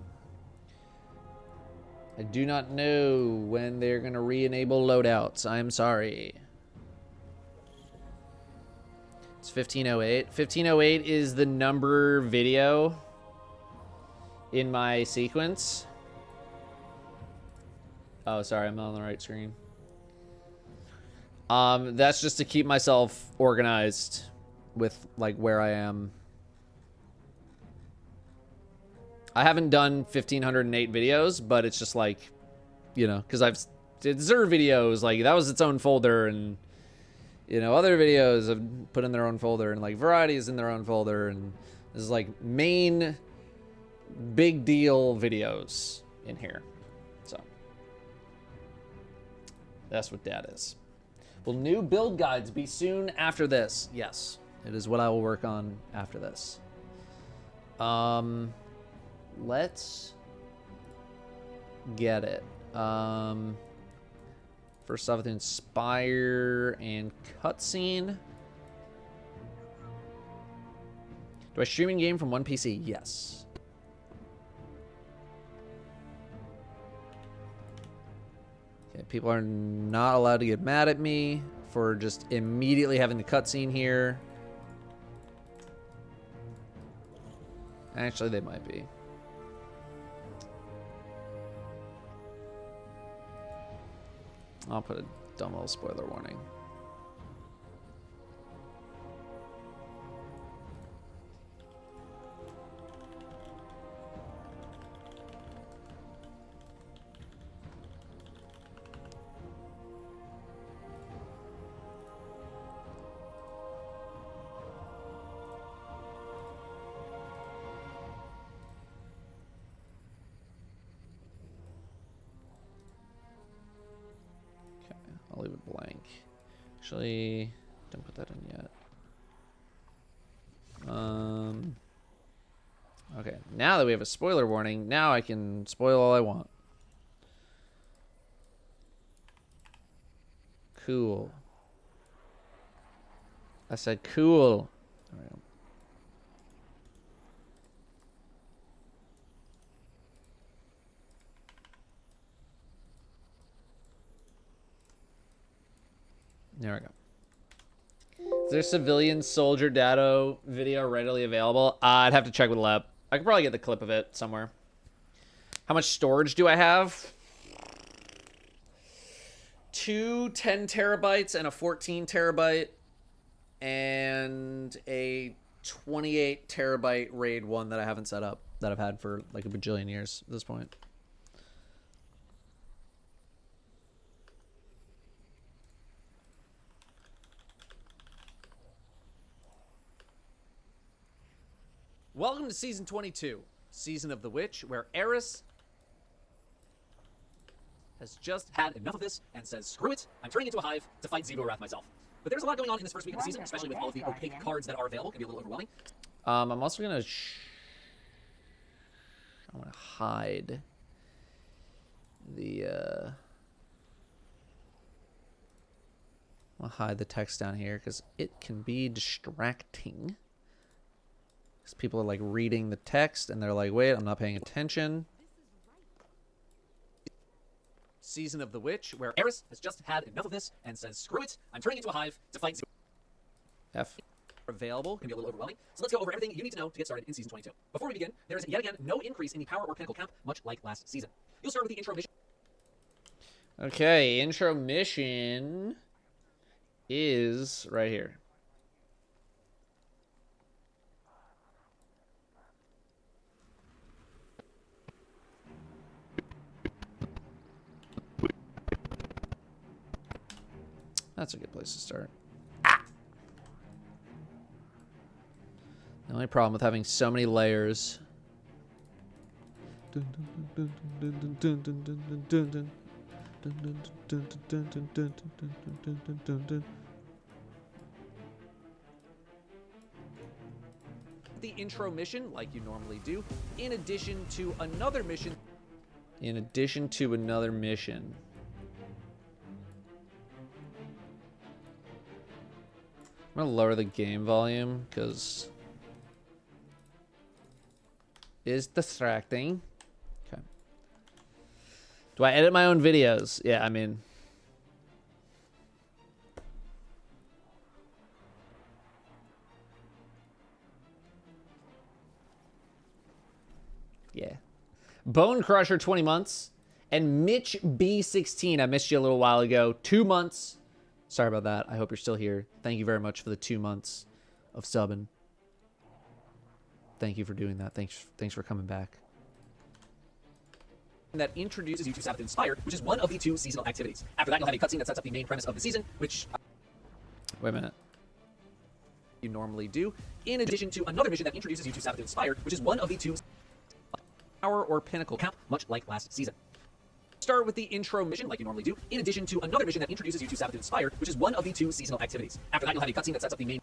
I do not know when they're going to re-enable loadouts. I'm sorry. It's 1508. 1508 is the number video in my sequence. Oh, sorry, I'm not on the right screen. That's just to keep myself organized with like where I am. I haven't done 1508 videos, but it's just like, you know, because I've did Zer videos, like that was its own folder, and you know, other videos I've put in their own folder, and like varieties in their own folder, and this is like main big deal videos in here. So that's what that is. Will new build guides be soon after this? Yes, it is what I will work on after this. Let's get it. First off, with Inspire and Cutscene. Do I stream in game from one PC? Yes. Okay, people are not allowed to get mad at me for just immediately having the cutscene here. Actually, they might be. I'll put a dumb little spoiler warning. I'll leave it blank. Actually, don't put that in yet. Okay, now that we have a spoiler warning, now I can spoil all I want. Cool. I said cool. All right. There we go. Is there civilian soldier Datto video readily available? I'd have to check with Lab. I could probably get the clip of it somewhere. How much storage do I have? 2 10 terabytes and a 14 terabyte and a 28 terabyte RAID 1 that I haven't set up, that I've had for like a bajillion years at this point. Welcome to Season 22. Season of the Witch, where Eris has just had enough of this and says, screw it, I'm turning into a hive to fight Zebo-Wrath myself. But there's a lot going on in this first week of the season, especially with all of the opaque cards that are available. It can be a little overwhelming. I'm also going to... I'm going to hide the... I'll hide the text down here because it can be distracting. Because people are like reading the text and they're like, wait, I'm not paying attention. Season of the Witch, where Eris has just had enough of this and says, screw it, I'm turning into a hive to fight F. Available, can be a little overwhelming. So let's go over everything you need to know to get started in Season 22. Before we begin, there is yet again no increase in the power or pinnacle count, much like last season. You'll start with the intro mission. Okay, intro mission is right here. That's a good place to start. The only problem with having so many layers. The intro mission, like you normally do, in addition to another mission. In addition to another mission. I'm gonna lower the game volume because it's distracting. Okay. Do I edit my own videos? Yeah, I mean. Yeah. Bone Crusher 20 months. And Mitch B16. I missed you a little while ago. 2 months. Sorry about that. I hope you're still here. Thank you very much for the 2 months of subbing. Thank you for doing that. Thanks for coming back. That introduces you to Sabbath Inspired, which is one of the 2 seasonal activities. After that, you'll have a cutscene that sets up the main premise of the season, which... Wait a minute. You normally do, in addition to another mission that introduces you to Sabbath Inspired, which is one of the 2 power or pinnacle count, much like last season. Start with the intro mission, like you normally do, in addition to another mission that introduces you to Sabbath Inspired, which is one of the 2 seasonal activities. After that, you'll have a cutscene that sets up the main...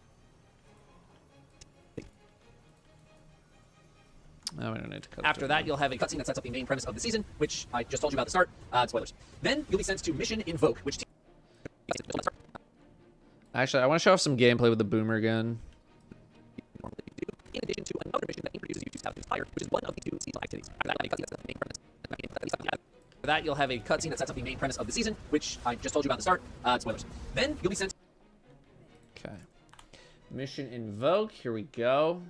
No, we don't need to cut. After that, you'll have a cutscene that sets up the main premise of the season, which I just told you about at the start. Spoilers. Then, you'll be sent to Mission Invoke, which... Actually, I want to show off some gameplay with the boomer gun. In addition to another mission that introduces you to Sabbath Inspired, which is one of the 2 seasonal activities. After that, you'll have a cutscene that sets up the main premise of the season, which I just told you about at the start. Spoilers. Then, you'll be sent... Okay. Mission Invoke. Here we go.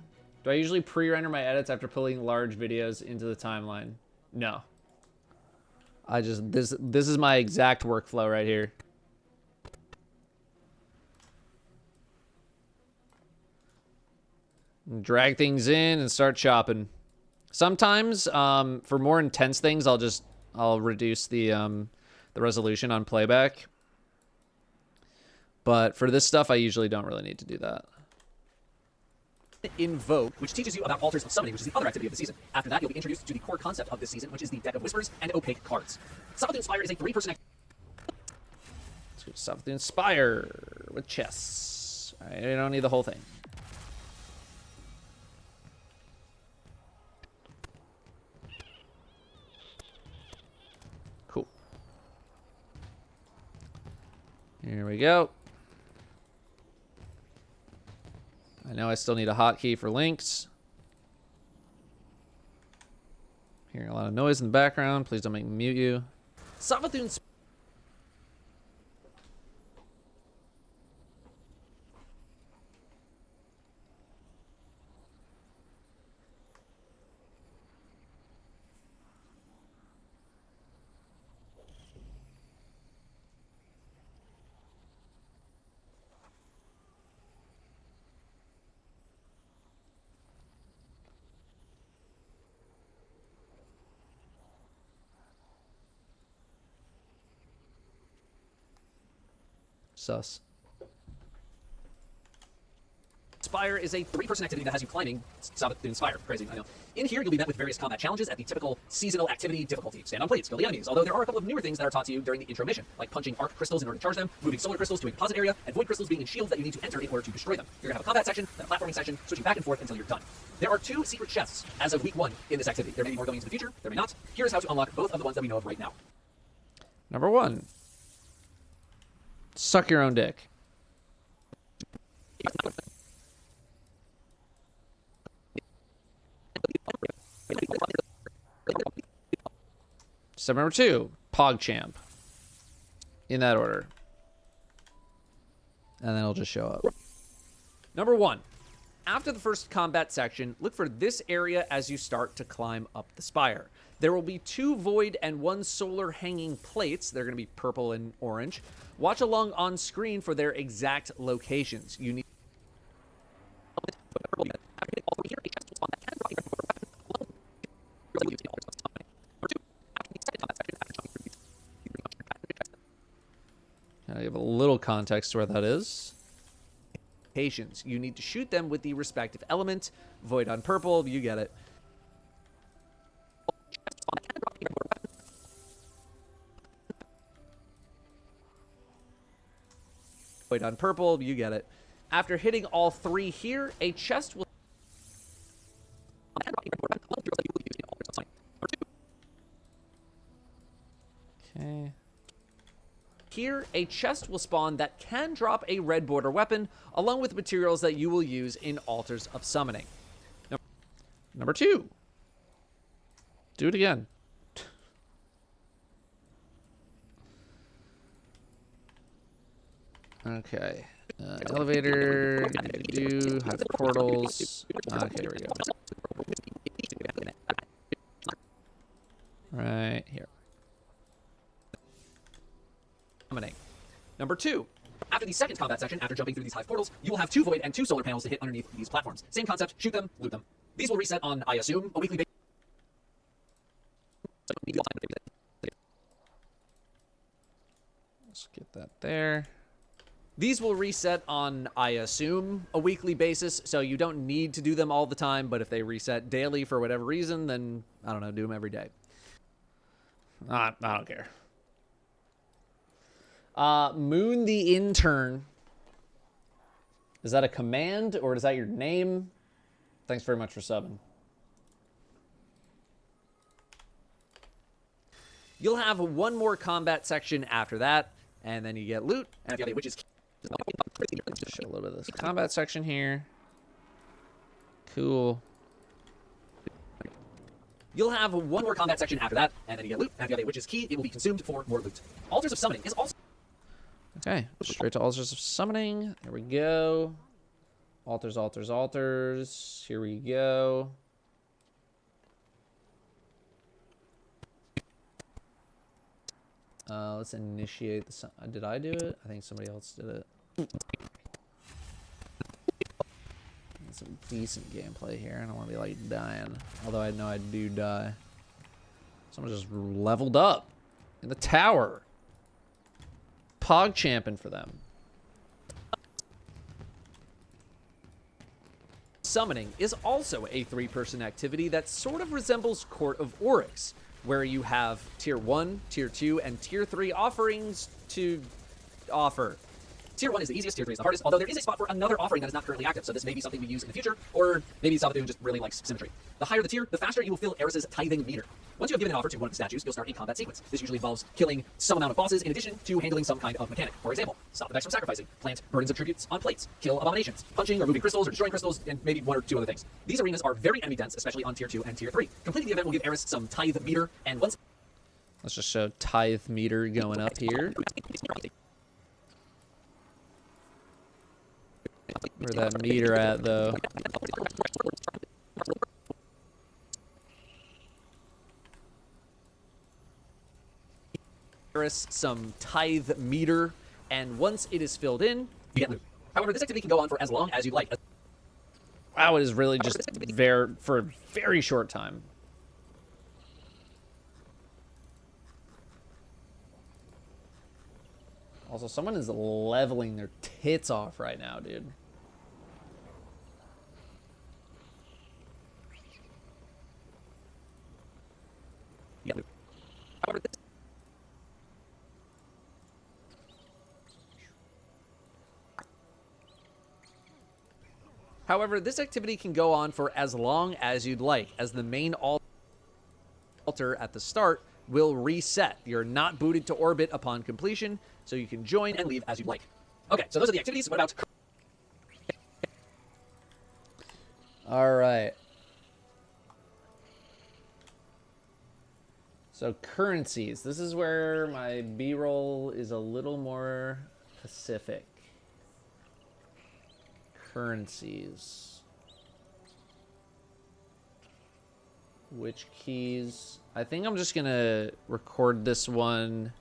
Do I usually pre-render my edits after pulling large videos into the timeline? No. I just... This is my exact workflow right here. Drag things in and start chopping. Sometimes, for more intense things, I'll reduce the resolution on playback. But for this stuff, I usually don't really need to do that. Invoke, which teaches you about altars of summoning, which is the other activity of the season. After that, you'll be introduced to the core concept of this season, which is the deck of whispers and opaque cards. Sabbath Inspire is a 3-person activity. Let's go Sabbath Inspire with chests. Alright, I don't need the whole thing. Cool. Here we go. I know I still need a hotkey for links. Hearing a lot of noise in the background. Please don't make me mute you. Savathun. Sus. Spire is a 3-person activity that has you climbing Savathûn Spire. Crazy, I know. In here, you'll be met with various combat challenges at the typical seasonal activity difficulty. Stand on plates, kill the enemies, although there are a couple of newer things that are taught to you during the intro mission, like punching arc crystals in order to charge them, moving solar crystals to a deposit area, and void crystals being in shields that you need to enter in order to destroy them. You're going to have a combat section, then a platforming section, switching back and forth until you're done. There are 2 secret chests as of week 1 in this activity. There may be more going into the future, there may not. Here is how to unlock both of the ones that we know of right now. Number 1. Suck your own dick. Step number 2, PogChamp. In that order. And then it'll just show up. Number 1. After the first combat section, look for this area as you start to climb up the spire. There will be 2 void and 1 solar hanging plates. They're going to be purple and orange. Watch along on screen for their exact locations. You need I give a little context to where that is. locations. You need to shoot them with the respective element. Void on purple, you get it. Void on purple, you get it. After hitting all 3 here, a chest will... Okay. Here, a chest will spawn that can drop a red border weapon, along with materials that you will use in Altars of Summoning. Number 2. Do it again. Okay. Elevator. Do have portals. Okay, here we go. Right here. Summoning. Number 2. After the second combat section, after jumping through these hive portals, you will have 2 void and 2 solar panels to hit underneath these platforms. Same concept, shoot them, loot them. These will reset on, I assume, a weekly basis. Let's get that there. These will reset on, I assume, a weekly basis, so you don't need to do them all the time, but if they reset daily for whatever reason, then, I don't know, do them every day. I don't care. Moon the Intern. Is that a command, or is that your name? Thanks very much for subbing. You'll have 1 more combat section after that, and then you get loot, and if you have a witch's... Just show a little bit of this combat section here. Cool. You'll have 1 more combat section after that, and then you get loot, and if you have a witch's key, it will be consumed for more loot. Altars of Summoning is also... Okay, straight to Altars of Summoning. There we go. Altars, altars, altars. Here we go. Let's initiate the... Did I do it? I think somebody else did it. Some decent gameplay here. I don't want to be like dying. Although I know I do die. Someone just leveled up in the tower. Pog champing for them. Summoning is also a 3-person activity that sort of resembles Court of Oryx, where you have Tier 1, Tier 2, and Tier 3 offerings to offer. Tier 1 is the easiest, Tier 3 is the hardest, although there is a spot for another offering that is not currently active, so this may be something we use in the future, or maybe Savathûn just really likes symmetry. The higher the tier, the faster you will fill Eris's tithing meter. Once you have given an offer to one of the statues, you'll start a combat sequence. This usually involves killing some amount of bosses in addition to handling some kind of mechanic. For example, stop the Vex from sacrificing, plant burdens of tributes on plates, kill abominations, punching or moving crystals or destroying crystals, and maybe 1 or 2 other things. These arenas are very enemy dense, especially on Tier 2 and Tier 3. Completing the event will give Eris some tithe meter, and once... Let's just show tithe meter going up here. Where's that meter at, though? Some tithe meter, and once it is filled in, you get loot. However, this activity can go on for as long as you'd like. Wow, it is really just there for a very short time. Also, someone is leveling their tits off right now, dude. However, this activity can go on for as long as you'd like, as the main altar at the start will reset. You're not booted to orbit upon completion, so you can join and leave as you like. Okay, so those are the activities. What about... All right. So currencies. This is where my B-roll is a little more Pacific. Currencies. Which keys? I think I'm just gonna record this one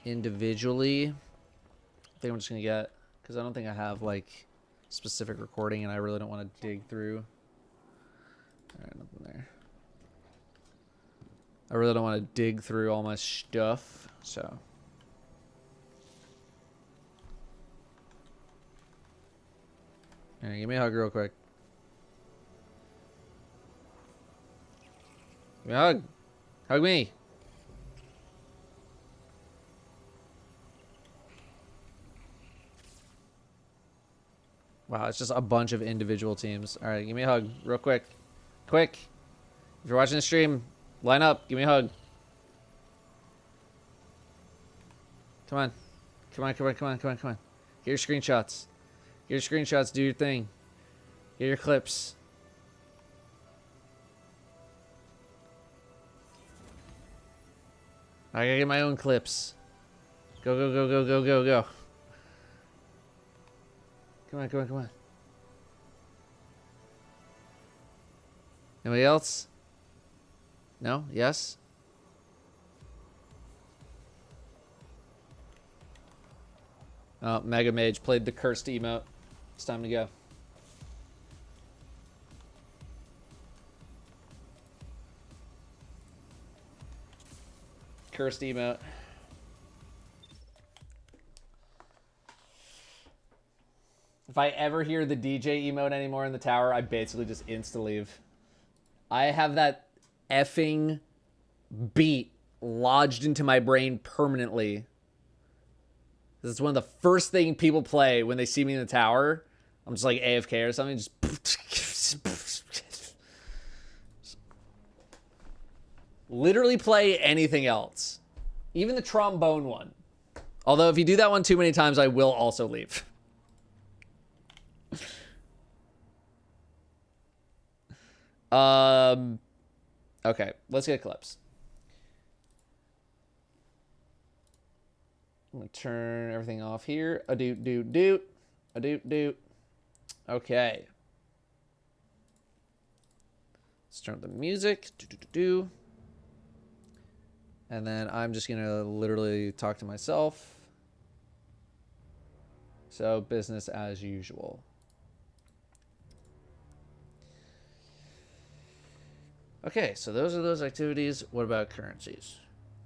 individually. I think I'm just gonna get, because I don't think I have like specific recording and I really don't want to dig through. Alright, nothing there. I really don't want to dig through all my stuff, so. Alright, give me a hug real quick. Give me a hug. Hug me. Wow, it's just a bunch of individual teams. Alright, give me a hug real quick. Quick. If you're watching the stream, line up. Give me a hug. Come on. Come on, come on, come on, come on, come on. Get your screenshots. Get your screenshots. Do your thing. Get your clips. I gotta get my own clips. Go, go, go, go, go, go, go. Come on, come on, come on. Anybody else? No? Yes? Oh, Mega Mage played the cursed emote. It's time to go. Cursed emote. If I ever hear the DJ emote anymore in the tower, I basically just insta-leave. I have that effing beat lodged into my brain permanently. This is one of the first things people play when they see me in the tower. I'm just like AFK or something. Just literally play anything else. Even the trombone one. Although if you do that one too many times, I will also leave. Okay, let's get clips. I'm gonna turn everything off here. A doot doot doot. A doot doot. Okay. Let's turn up the music. Do do do do. And then I'm just gonna literally talk to myself. So business as usual. Okay, so those are those activities. What about currencies?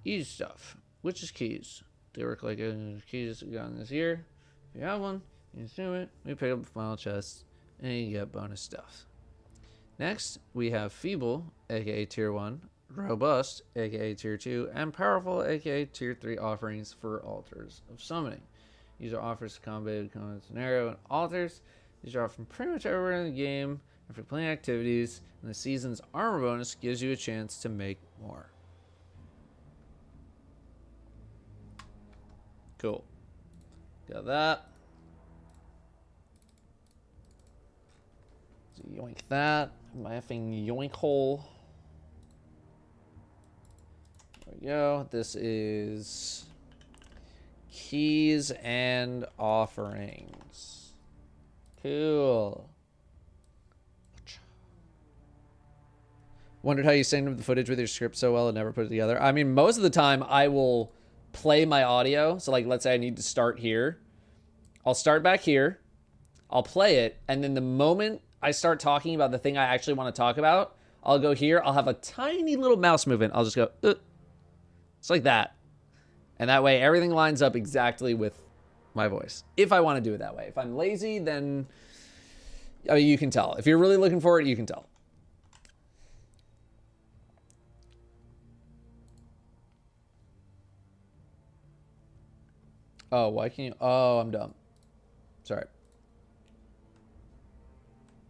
Easy stuff. Which is keys? They work like keys gotten this year. If you have one, you assume it. We pick up the final chest, and you get bonus stuff. Next, we have Feeble, aka Tier 1, Robust, aka Tier 2, and Powerful, aka Tier 3 offerings for Altars of Summoning. These are offers to combat scenario and altars. These are offered pretty much everywhere in the game. And for playing activities, and the season's armor bonus gives you a chance to make more. Cool. Got that. So yoink that. My effing yoink hole. There we go. This is keys and offerings. Cool. Wondered how you synced up the footage with your script so well and never put it together. I mean, most of the time I will play my audio. So like, let's say I need to start here. I'll start back here. I'll play it. And then the moment I start talking about the thing I actually want to talk about, I'll go here. I'll have a tiny little mouse movement. I'll just go, It's like that. And that way everything lines up exactly with my voice. If I want to do it that way. If I'm lazy, then I mean, you can tell. If you're really looking for it, you can tell. Oh, why can't you? Oh, I'm dumb. Sorry.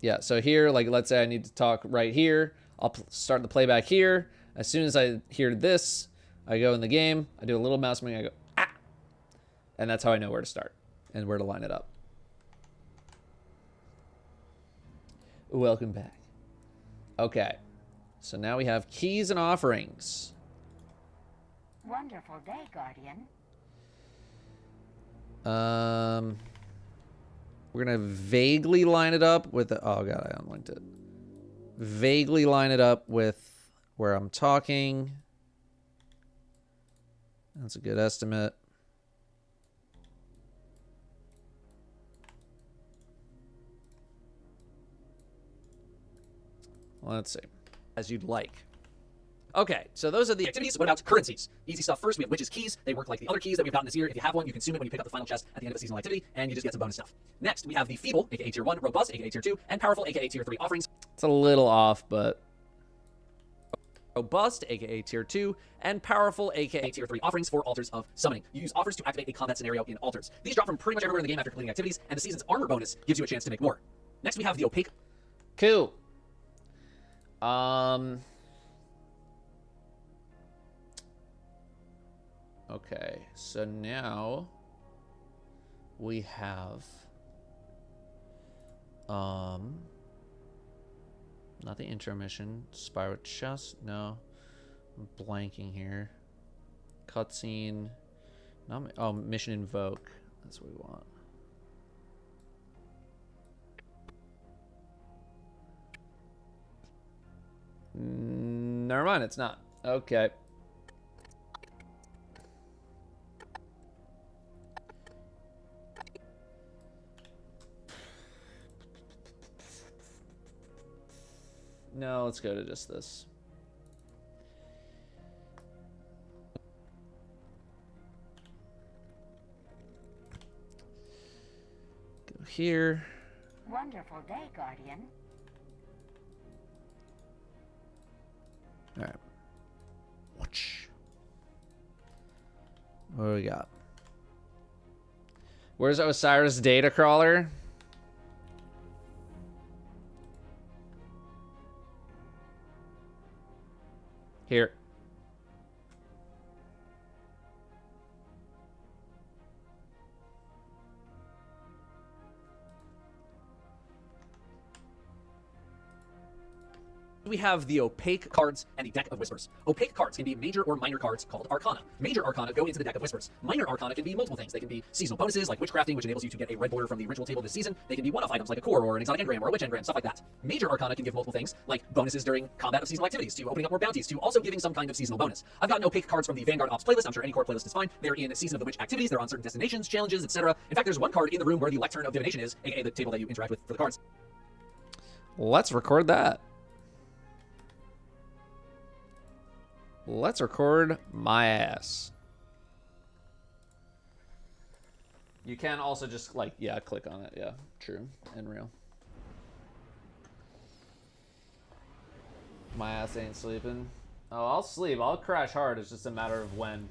Yeah, so here, like, let's say I need to talk right here. I'll start the playback here. As soon as I hear this, I go in the game. I do a little mouse moving. I go, ah. And that's how I know where to start and where to line it up. Welcome back. Okay. So now we have keys and offerings. Wonderful day, Guardian. We're gonna vaguely line it up with the, oh god, I unlinked it. Vaguely line it up with where I'm talking. That's a good estimate. Let's see. As you'd like. Okay, so those are the activities. What about currencies? Easy stuff first. We have Witch's Keys. They work like the other keys that we've gotten this year. If you have one, you consume it when you pick up the final chest at the end of a seasonal activity, and you just get some bonus stuff. Next, we have the Feeble, aka Tier 1, Robust, aka Tier 2, and Powerful, aka Tier 3 offerings. It's a little off, but... Robust, aka Tier 2, and Powerful, aka Tier 3 offerings for Altars of Summoning. You use offers to activate a combat scenario in Altars. These drop from pretty much everywhere in the game after completing activities, and the season's armor bonus gives you a chance to make more. Next, we have the Opaque. Cool. Okay, so now we have not the intro mission, Spyro Chest, no. I'm blanking here. Cutscene. Not, oh, Mission Invoke. That's what we want. Never mind, it's not. Okay. No, let's go to just this. Go here. Wonderful day, Guardian. All right. What do we got? Where's Osiris data crawler? Here. We have the Opaque cards and the Deck of Whispers. Opaque cards can be major or minor cards called Arcana. Major Arcana go into the Deck of Whispers. Minor Arcana can be multiple things. They can be seasonal bonuses like Witchcrafting, which enables you to get a red border from the ritual table this season. They can be one-off items like a core or an exotic engram or a witch engram, stuff like that. Major Arcana can give multiple things like bonuses during combat of seasonal activities, to opening up more bounties, to also giving some kind of seasonal bonus. I've gotten Opaque cards from the Vanguard Ops playlist. I'm sure any core playlist is fine. They're in Season of the Witch activities. They're on certain destinations, challenges, etc. In fact, there's one card in the room where the Lectern of Divination is, aka the table that you interact with for the cards. Let's record that. Let's record my ass. You can also just, like, yeah, click on it. Yeah, true and real. My ass ain't sleeping. Oh, I'll sleep. I'll crash hard. It's just a matter of when.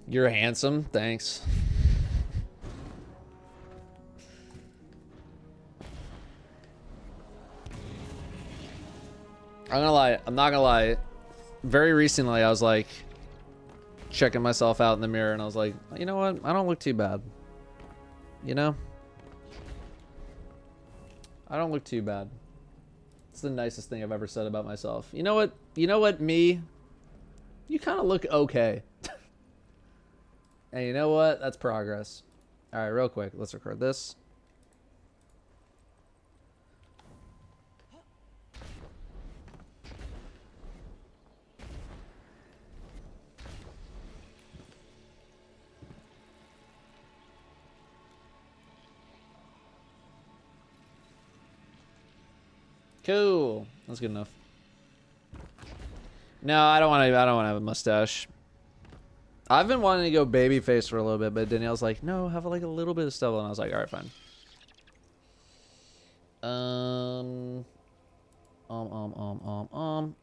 You're handsome. Thanks. I'm gonna lie. I'm not gonna lie. Very recently, I was like checking myself out in the mirror, and I was like, you know what? I don't look too bad. You know? I don't look too bad. It's the nicest thing I've ever said about myself. You know what? You know what, me? You kind of look okay. And you know what? That's progress. All right, real quick. Let's record this. Cool. That's good enough. No, I don't want to. I don't want to have a mustache. I've been wanting to go babyface for a little bit, but Danielle's like, no, have like a little bit of stubble, and I was like, all right, fine.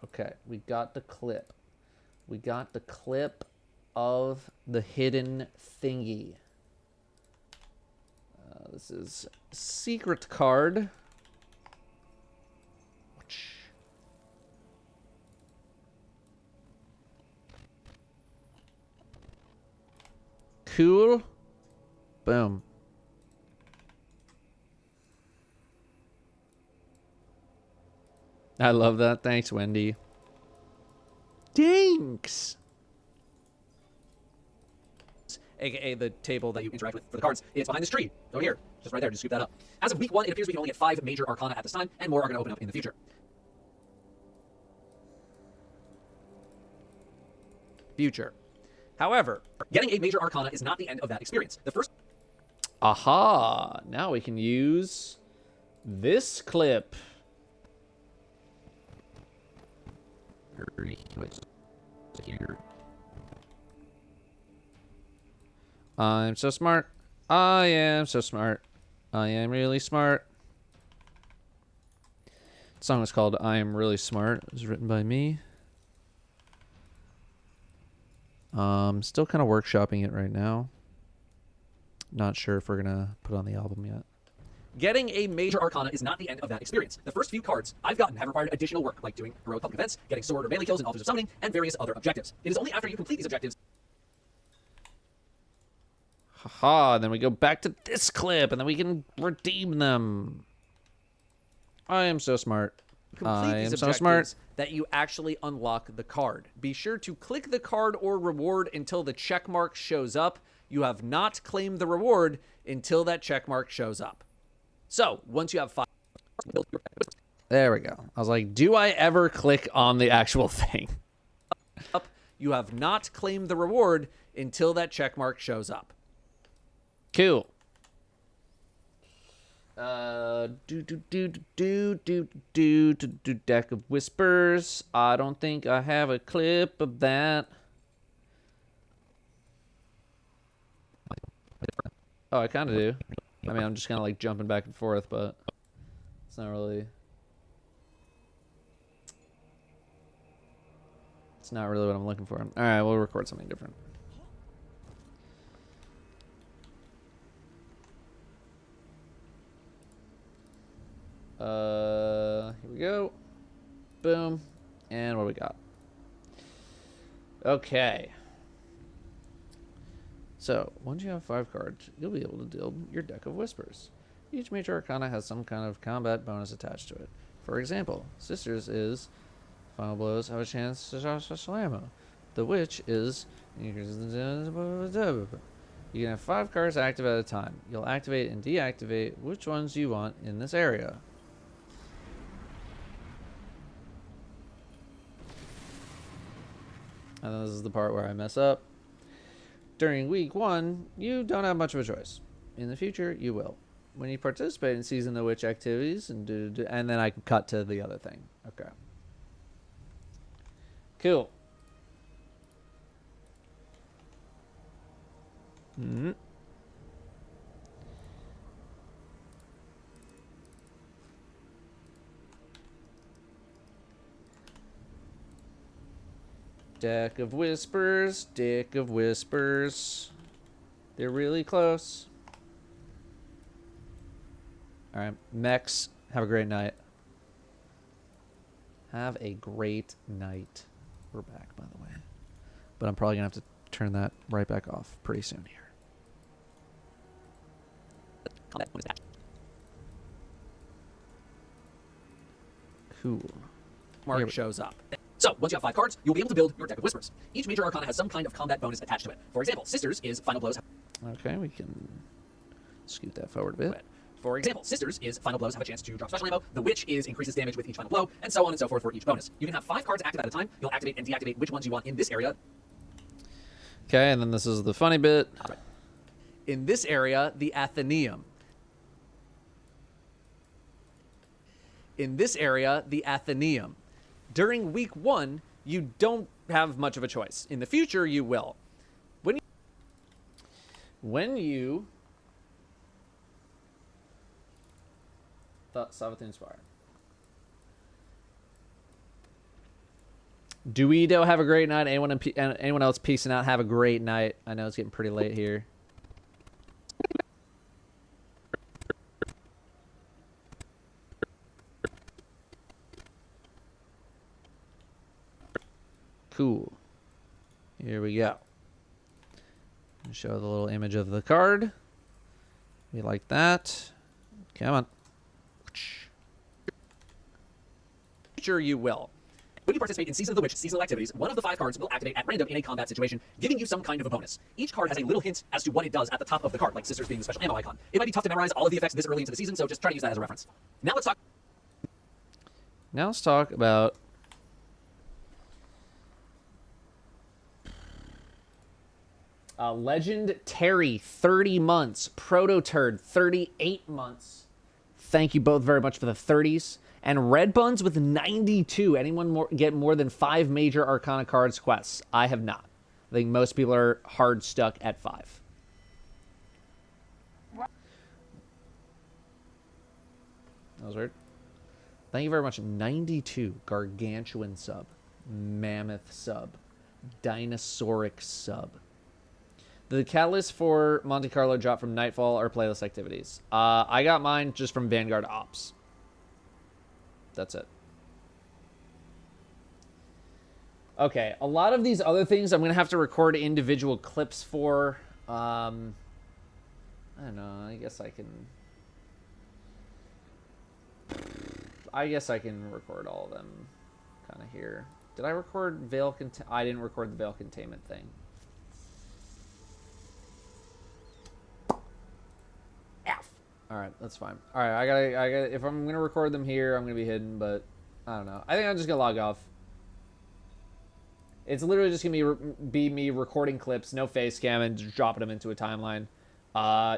Okay, we got the clip. We got the clip of the hidden thingy. This is secret card. Cool. Boom. I love that. Thanks, Wendy. Thanks. AKA the table that you interact with for the cards. It's behind this tree. Over here. Just right there. Just scoop that up. As of week 1, it appears we can only get 5 major arcana at this time, and more are going to open up in the future. However, getting a major arcana is not the end of that experience. The first... Aha! Now we can use this clip. Here. I'm so smart. I am so smart. I am really smart. The song is called I Am Really Smart. It was written by me. Still kind of workshopping it right now. Not sure if we're gonna put it on the album yet. Getting a major arcana is not the end of that experience. The first few cards I've gotten have required additional work, like doing heroic public events, getting sword or melee kills in Altars of Summoning, and various other objectives. It is only after you complete these objectives... Haha, then we go back to this clip, and then we can redeem them. I am so smart. I am so smart. That you actually unlock the card. Be sure to click the card or reward until the check mark shows up. You have not claimed the reward until that check mark shows up. So, once you have 5... There we go. I was like, do I ever click on the actual thing? You have not claimed the reward until that check mark shows up. Cool. Deck of Whispers. I don't think I have a clip of that. Oh, I kind of do. I mean, I'm just kind of like jumping back and forth, but it's not really... It's not really what I'm looking for. All right, we'll record something different. Here we go. Boom. And what do we got? Okay. So, once you have 5 cards, you'll be able to build your deck of Whispers. Each major arcana has some kind of combat bonus attached to it. For example, Sisters is Final Blows have a chance to slam ammo. The Witch is you can have 5 cards active at a time. You'll activate and deactivate which ones you want in this area. And then this is the part where I mess up. During week 1, you don't have much of a choice. In the future, you will. When you participate in Season the Witch activities, and then I can cut to the other thing. Okay. Cool. Deck of Whispers, Deck of Whispers. They're really close. Alright, mechs, have a great night. Have a great night. We're back, by the way. But I'm probably going to have to turn that right back off pretty soon here. Cool. Mark shows up. So, once you have 5 cards, you'll be able to build your deck of Whispers. Each major arcana has some kind of combat bonus attached to it. For example, Sisters is Final Blows. Okay, we can Scoot that forward a bit. For example, Sisters is final blows have a chance to drop special ammo. The Witch is increases damage with each final blow, and so on and so forth for each bonus. You can have 5 cards active at a time. You'll activate and deactivate which ones you want in this area. Okay, and then this is the funny bit. In this area, the Athenaeum. In this area, the Athenaeum. During week 1, you don't have much of a choice. In the future, you will. When you thought Savathun Inspire. Duido, have a great night. Anyone else peacing out, have a great night. I know it's getting pretty late here. Cool. Here we go. Show the little image of the card. We like that. Come on. Sure you will. When you participate in Season of the Witch seasonal activities, one of the 5 cards will activate at random in a combat situation, giving you some kind of a bonus. Each card has a little hint as to what it does at the top of the card, like Sisters being the special ammo icon. It might be tough to memorize all of the effects this early into the season, so just try to use that as a reference. Now let's talk about Legend Terry, 30 months. Proto Turd, 38 months. Thank you both very much for the 30s. And Red Buns with 92. Anyone get more than 5 major Arcana cards quests? I have not. I think most people are hard stuck at 5. That was weird. Thank you very much. 92. Gargantuan sub. Mammoth sub. Dinosauric sub. The catalyst for Monte Carlo dropped from Nightfall or playlist activities. I got mine just from Vanguard Ops. That's it. Okay, a lot of these other things I'm going to have to record individual clips for. I don't know. I guess I can record all of them kind of here. Did I record Veil Containment? I didn't record the Veil Containment thing. All right, that's fine. All right, I gotta. If I'm gonna record them here, I'm gonna be hidden. But I don't know. I think I'm just gonna log off. It's literally just gonna be me recording clips, no face cam, and just dropping them into a timeline.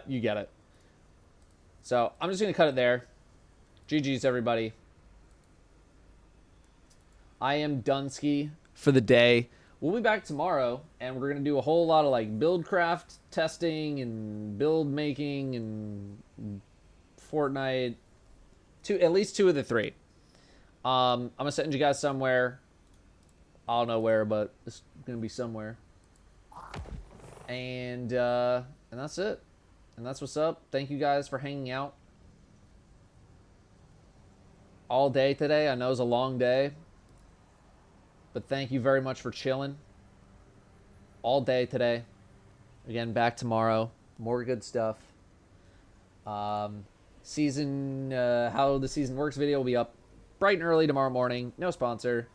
You get it. So I'm just gonna cut it there. GG's everybody. I am Dunsky for the day. We'll be back tomorrow, and we're going to do a whole lot of like build craft testing and build making and Fortnite. At least 2 of the 3. I'm going to send you guys somewhere. I don't know where, but it's going to be somewhere. And that's it. And that's what's up. Thank you guys for hanging out all day today. I know it was a long day. But thank you very much for chilling all day today. Again, back tomorrow. More good stuff. How the season works video will be up bright and early tomorrow morning. No sponsor.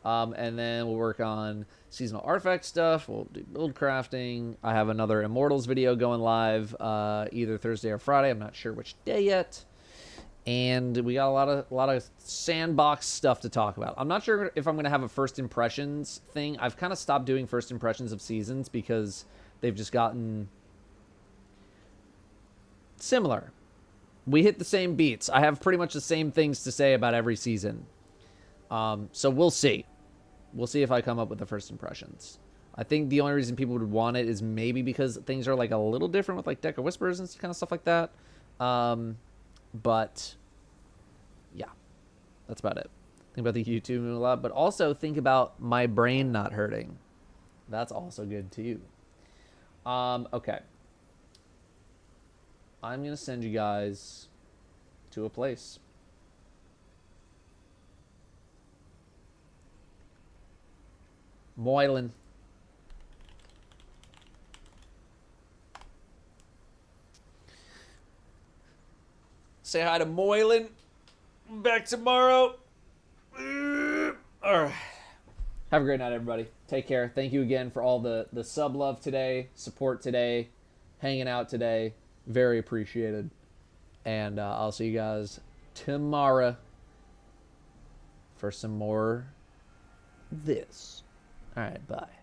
And then we'll work on seasonal artifact stuff. We'll do build crafting. I have another Immortals video going live either Thursday or Friday. I'm not sure which day yet. And we got a lot of sandbox stuff to talk about. I'm not sure if I'm going to have a first impressions thing. I've kind of stopped doing first impressions of seasons because they've just gotten similar. We hit the same beats. I have pretty much the same things to say about every season. So we'll see. We'll see if I come up with the first impressions. I think the only reason people would want it is maybe because things are like a little different with like Deck of Whispers and kind of stuff like that. But yeah, that's about it. Think about the YouTube a lot, but also think about my brain not hurting. That's also good too. Okay. I'm going to send you guys to a place. Moylan. Say hi to Moylan. Back tomorrow. All right. Have a great night, everybody. Take care. Thank you again for all the sub love today, support today, hanging out today. Very appreciated. And I'll see you guys tomorrow for some more this. All right, bye.